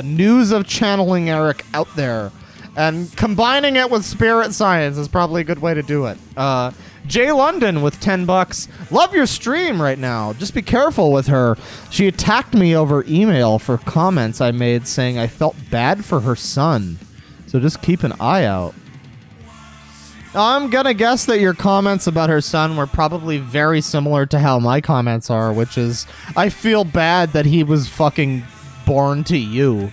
news of channeling Erik out there, and combining it with spirit science is probably a good way to do it. Jay London with $10. Love your stream right now. Just be careful with her. She attacked me over email for comments I made saying I felt bad for her son. So just keep an eye out. I'm gonna guess that your comments about her son were probably very similar to how my comments are, which is, I feel bad that he was fucking born to you.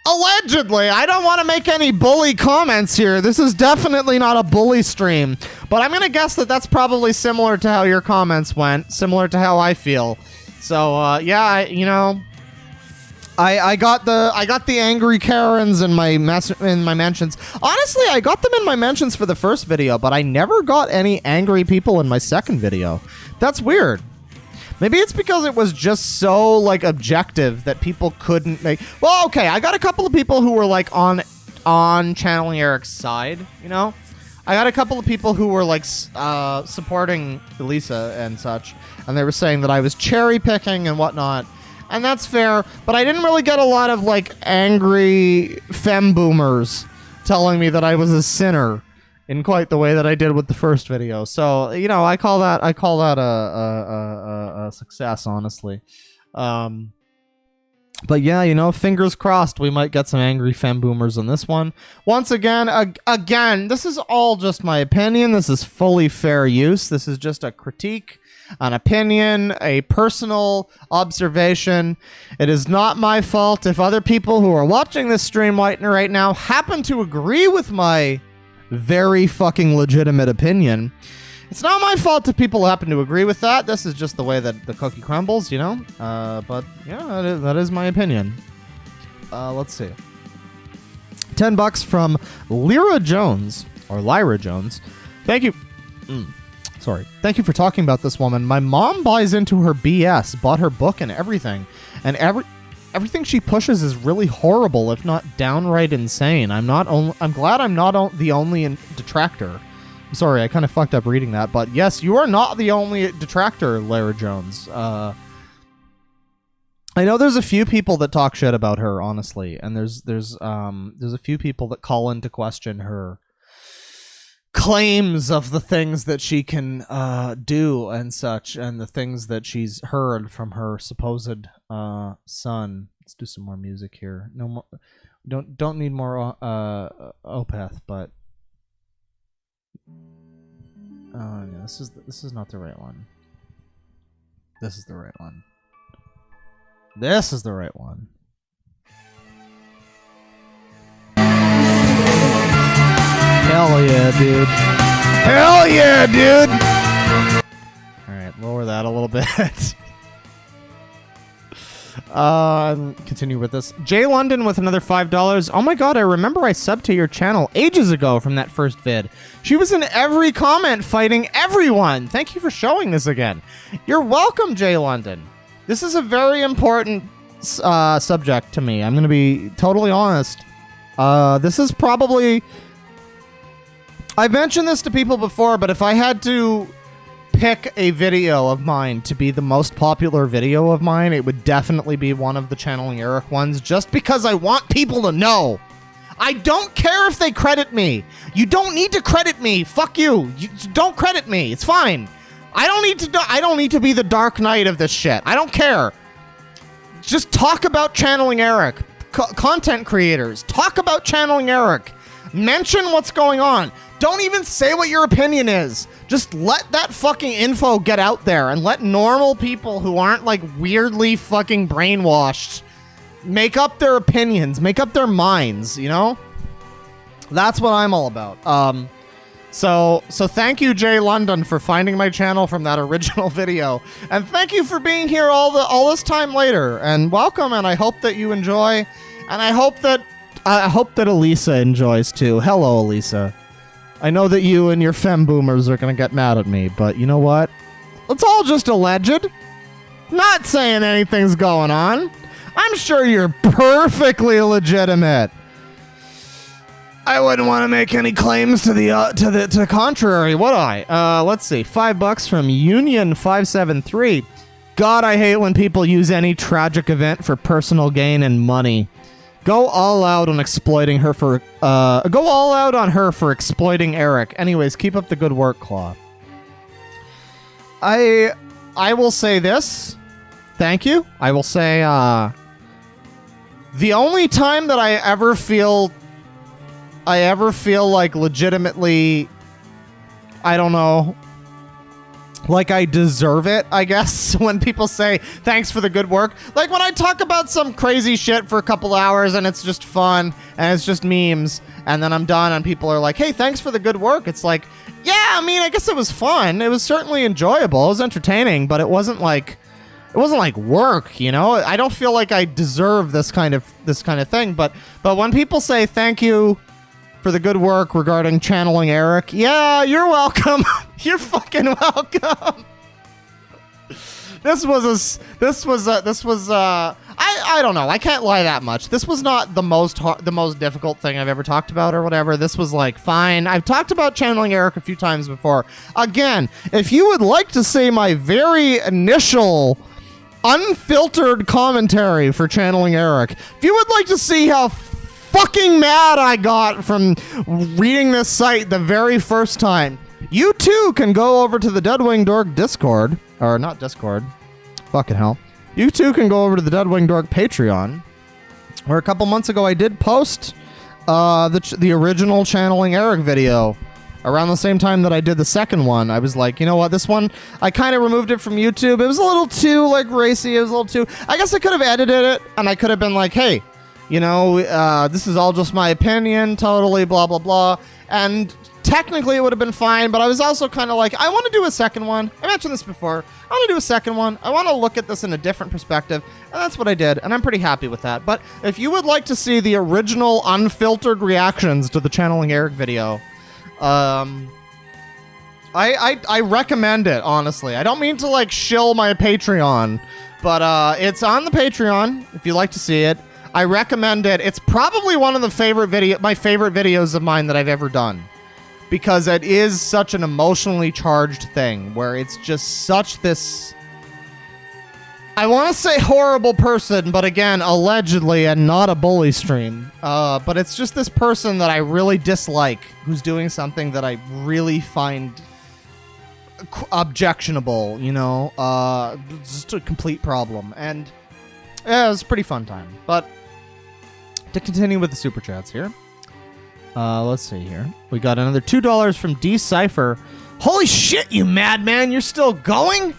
Allegedly! I don't want to make any bully comments here. This is definitely not a bully stream. But I'm gonna guess that that's probably similar to how your comments went, similar to how I feel. So, yeah, I got the angry Karens in my mentions. Honestly, I got them in my mentions for the first video, but I never got any angry people in my second video. That's weird. Maybe it's because it was just so like objective that people couldn't make. Well, okay, I got a couple of people who were like on channeling Erik's side, you know? I got a couple of people who were like supporting Elisa and such, and they were saying that I was cherry picking and whatnot. and that's fair, but I didn't really get a lot of, like, angry fem boomers telling me that I was a sinner in quite the way that I did with the first video. So, you know, I call that a success, honestly. But yeah, you know, fingers crossed we might get some angry fem boomers on this one. Once again, this is all just my opinion. This is fully fair use. This is just a critique, an opinion, a personal observation. It is not my fault if other people who are watching this stream right now happen to agree with my very fucking legitimate opinion. It's not my fault if people happen to agree with that. This is just the way that the cookie crumbles, you know? But yeah, that is my opinion. Let's see. $10 from Lyra Jones, or Lyra Jones. Thank you. Sorry. Thank you for talking about this woman. My mom buys into her BS, bought her book and everything. And everything she pushes is really horrible, if not downright insane. I'm glad I'm not the only detractor. Sorry, I kind of fucked up reading that, but yes, you are not the only detractor, Lara Jones. I know there's a few people that talk shit about her, honestly, and there's a few people that call into question her claims of the things that she can do and such, and the things that she's heard from her supposed son. Let's do some more music here. No more. Don't need more Opeth, but. Oh yeah, this is not the right one. This is the right one. This is the right one. Hell yeah, dude. Hell yeah, dude. Alright, lower that a little bit. Continue with this. Jay London with another $5. Oh my god, I remember I subbed to your channel ages ago from that first vid. She was in every comment fighting everyone. Thank you for showing this again. You're welcome, Jay London. This is a very important subject to me. I'm going to be totally honest. This is probably... I've mentioned this to people before, but if I had to pick a video of mine to be the most popular video of mine, it would definitely be one of the Channeling Erik ones, just because I want people to know. I don't care if they credit me. You don't need to credit me. Fuck you. You don't credit me. It's fine. I don't need to be the Dark Knight of this shit. I don't care. Just talk about Channeling Erik. Content creators, talk about Channeling Erik. Mention what's going on. Don't even say what your opinion is. Just let that fucking info get out there and let normal people who aren't like weirdly fucking brainwashed make up their opinions, make up their minds, you know? That's what I'm all about. So thank you, Jay London, for finding my channel from that original video. And thank you for being here all this time later. And welcome, and I hope that you enjoy. And I hope that Elisa enjoys too. Hello, Elisa. I know that you and your fem boomers are gonna get mad at me, but you know what? It's all just alleged. Not saying anything's going on. I'm sure you're perfectly legitimate. I wouldn't want to make any claims to the contrary, would I? Let's see. $5 from Union573. God, I hate when people use any tragic event for personal gain and money. Go all out on exploiting her for go all out on her for exploiting Erik. Anyways, keep up the good work, Claw. I will say this. Thank you. I will say the only time that I ever feel like legitimately, I don't know, like I deserve it, I guess, when people say thanks for the good work. Like when I talk about some crazy shit for a couple hours and it's just fun and it's just memes and then I'm done and people are like, hey, thanks for the good work. It's like, yeah, I mean, I guess it was fun. It was certainly enjoyable. It was entertaining, but it wasn't like work, you know? I don't feel like I deserve this kind of thing, but when people say thank you for the good work regarding Channeling Erik, yeah, you're welcome. You're fucking welcome. I don't know. I can't lie that much. This was not the most difficult thing I've ever talked about or whatever. This was like fine. I've talked about Channeling Erik a few times before. Again, if you would like to see my very initial unfiltered commentary for channeling Erik. If you would like to see how fucking mad I got from reading this site the very first time, you too can go over to the DeadwingDork Discord, or not Discord, fucking hell. You too can go over to the DeadwingDork Patreon, where a couple months ago I did post the original channeling Erik video. Around the same time that I did the second one, I was like, you know what, this one, I kind of removed it from YouTube. It was a little too, like, racy. It was a little too... I guess I could have edited it, and I could have been like, hey, you know, this is all just my opinion, totally, blah, blah, blah. And technically it would have been fine, but I was also kind of like, I want to do a second one. I mentioned this before. I want to do a second one. I want to look at this in a different perspective, and that's what I did, and I'm pretty happy with that. But if you would like to see the original unfiltered reactions to the channeling Erik video... I recommend it, honestly. I don't mean to, like, shill my Patreon, but it's on the Patreon if you like to see it. I recommend it. It's probably one of the my favorite videos of mine that I've ever done, because it is such an emotionally charged thing where it's just such this... I want to say horrible person, but again, allegedly, and not a bully stream. But it's just this person that I really dislike, who's doing something that I really find objectionable, you know? Just a complete problem. And yeah, it was a pretty fun time. But to continue with the super chats here, let's see here. We got another $2 from D-Cypher. Holy shit, you madman! You're still going?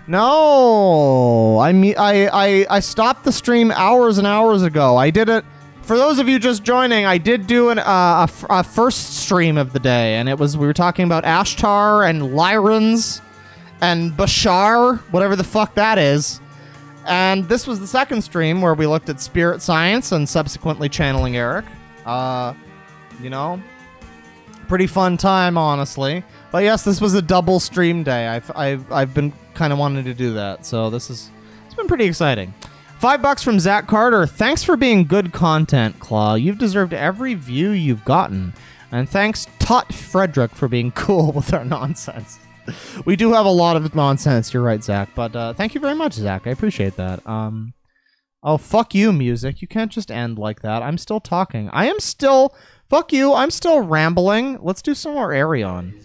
No, I mean, I stopped the stream hours and hours ago. I did it, for those of you just joining, I did do a first stream of the day, and we were talking about Ashtar and Lyrans and Bashar, whatever the fuck that is. And this was the second stream where we looked at spirit science and subsequently channeling Erik. You know, pretty fun time, honestly. But yes, this was a double stream day. I've been kind of wanting to do that, so it's been pretty exciting. $5 from Zach Carter. Thanks for being good content, Claw. You've deserved every view you've gotten. And thanks, Tot Frederick, for being cool with our nonsense. We do have a lot of nonsense, you're right, Zach. But thank you very much, Zach. I appreciate that. Oh, fuck you, music. You can't just end like that. I'm still talking. I am still... Fuck you, I'm still rambling. Let's do some more Arion.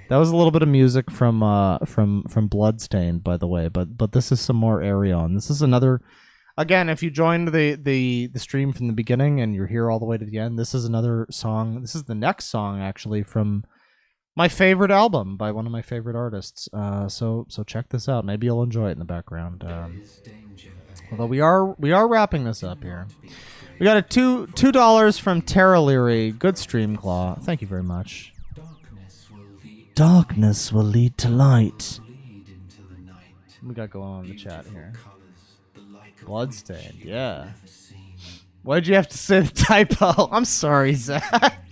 That was a little bit of music from Bloodstained, by the way, but this is some more Arion. This is another... Again, if you joined the stream from the beginning and you're here all the way to the end, this is another song. This is the next song, actually, from my favorite album by one of my favorite artists. So check this out. Maybe you'll enjoy it in the background. Although we are wrapping this up here. We got a $2 from Terra Leary. Good stream, Claw. Thank you very much. Darkness will lead to light. We got going on in the chat here. Bloodstained, yeah. Why'd you have to say the typo? I'm sorry, Zach.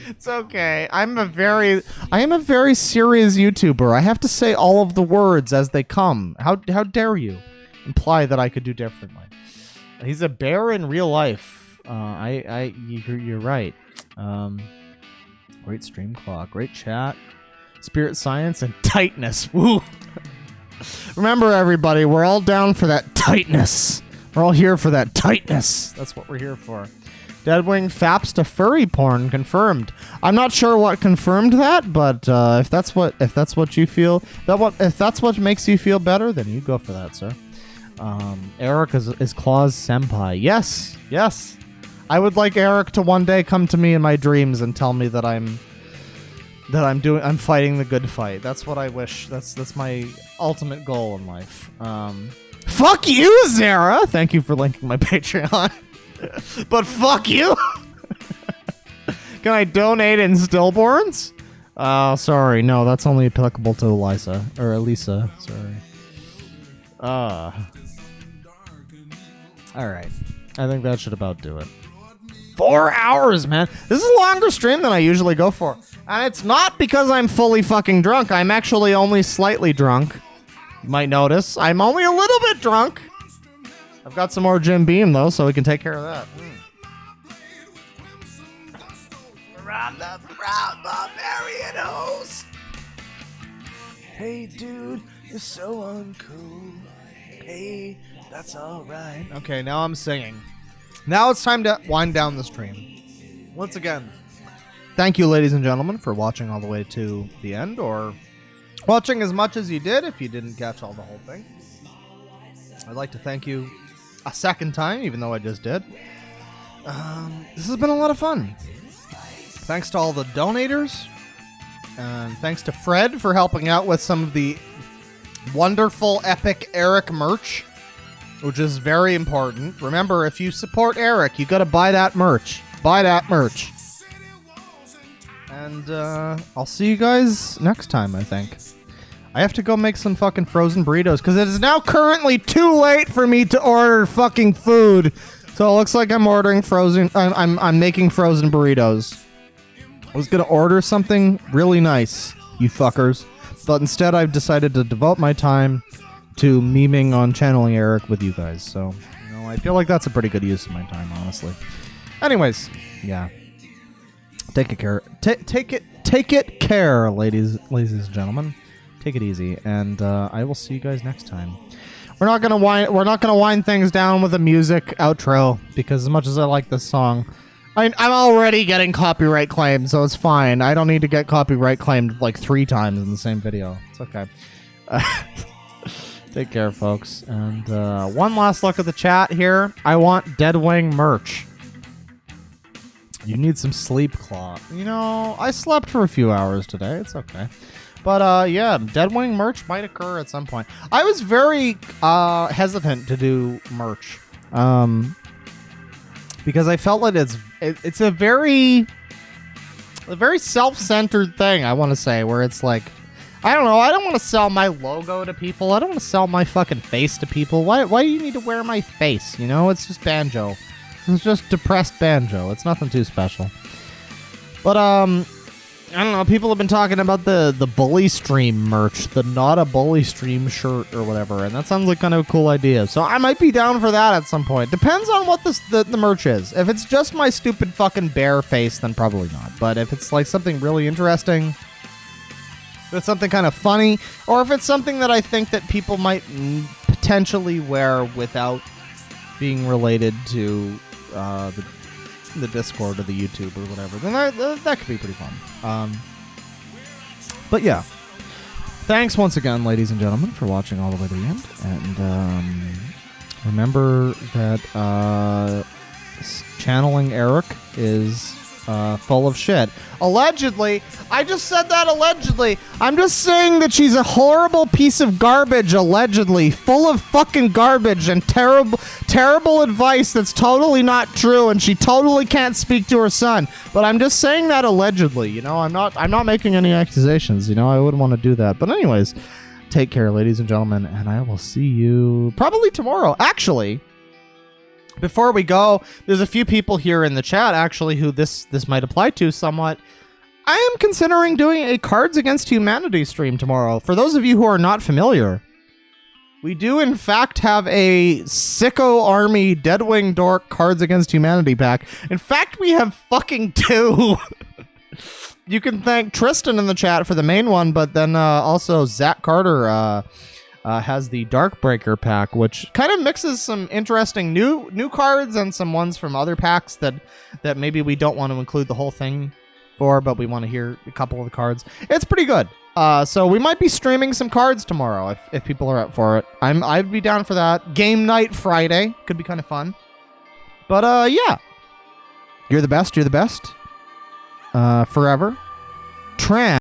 It's okay. I am a very serious YouTuber. I have to say all of the words as they come. How dare you imply that I could do differently? He's a bear in real life. You're right. Great stream, Claw. Great chat. Spirit science and tightness. Woo! Remember, everybody, we're all down for that tightness. We're all here for that tightness. That's what we're here for. Deadwing faps to furry porn confirmed. I'm not sure what confirmed that, but if that's what you feel, if that's what makes you feel better, then you go for that, sir. Erik is Claw's senpai. Yes. I would like Erik to one day come to me in my dreams and tell me that I'm fighting the good fight. That's what I wish. That's my ultimate goal in life. Fuck you, Zara. Thank you for linking my Patreon. But fuck you. Can I donate in stillborns? Sorry, no, that's only applicable to Elisa or Elisa. Sorry. All right. I think that should about do it. 4 hours, man. This is a longer stream than I usually go for. And it's not because I'm fully fucking drunk. I'm actually only slightly drunk. You might notice. I'm only a little bit drunk. I've got some more Jim Beam, though, so we can take care of that. Around the proud barbarian host. Hey, dude, you're so uncool. Hey, that's alright. Okay, now I'm singing. Now it's time to wind down the stream. Once again, thank you, ladies and gentlemen, for watching all the way to the end, or watching as much as you did if you didn't catch all the whole thing. I'd like to thank you a second time, even though I just did. This has been a lot of fun. Thanks to all the donators. And thanks to Fred for helping out with some of the wonderful, epic Erik merch, which is very important. Remember, if you support Erik, you gotta buy that merch. Buy that merch. And I'll see you guys next time, I think. I have to go make some fucking frozen burritos, because it is now currently too late for me to order fucking food. So it looks like I'm ordering frozen... I'm making frozen burritos. I was gonna order something really nice, you fuckers. But instead I've decided to devote my time to memeing on Channeling Erik with you guys. So, you know, I feel like that's a pretty good use of my time, honestly. Anyways, yeah. Take it care, ladies and gentlemen. Take it easy, and I will see you guys next time. We're not gonna wind things down with a music outro, because as much as I like this song, I'm already getting copyright claimed, so it's fine. I don't need to get copyright claimed like 3 times in the same video. It's okay. Take care, folks. And one last look at the chat here. I want Deadwing merch. You need some sleep, Claw. You know, I slept for a few hours today. It's okay. But, yeah, Deadwing merch might occur at some point. I was very hesitant to do merch. Because I felt like it's a very self-centered thing, I want to say, where it's like, I don't know, I don't want to sell my logo to people. I don't want to sell my fucking face to people. Why do you need to wear my face? You know, it's just banjo. It's just depressed banjo. It's nothing too special. But, I don't know, people have been talking about the Bully Stream merch, the Not a Bully Stream shirt or whatever, and that sounds like kind of a cool idea. So I might be down for that at some point. Depends on what the merch is. If it's just my stupid fucking bear face, then probably not. But if it's like something really interesting, if it's something kind of funny, or if it's something that I think that people might potentially wear without being related to the Discord or the YouTube or whatever, then that could be pretty fun. But yeah, thanks once again, ladies and gentlemen, for watching all the way to the end. And remember that Channeling Erik is full of shit. Allegedly. I just said that allegedly. I'm just saying that she's a horrible piece of garbage, allegedly. Full of fucking garbage and terrible advice that's totally not true, and she totally can't speak to her son. But I'm just saying that allegedly, you know? I'm not making any accusations, you know? I wouldn't want to do that. But anyways, take care, ladies and gentlemen, and I will see you probably tomorrow. Actually, before we go, there's a few people here in the chat, actually, who this might apply to somewhat. I am considering doing a Cards Against Humanity stream tomorrow. For those of you who are not familiar, we do, in fact, have a Sicko Army DeadwingDork Cards Against Humanity pack. In fact, we have fucking 2. You can thank Tristan in the chat for the main one, but then also Zach Carter has the Darkbreaker pack, which kind of mixes some interesting new cards and some ones from other packs that maybe we don't want to include the whole thing for, but we want to hear a couple of the cards. It's pretty good. So we might be streaming some cards tomorrow if people are up for it. I'd be down for that. Game night Friday could be kind of fun. But yeah, you're the best. Forever.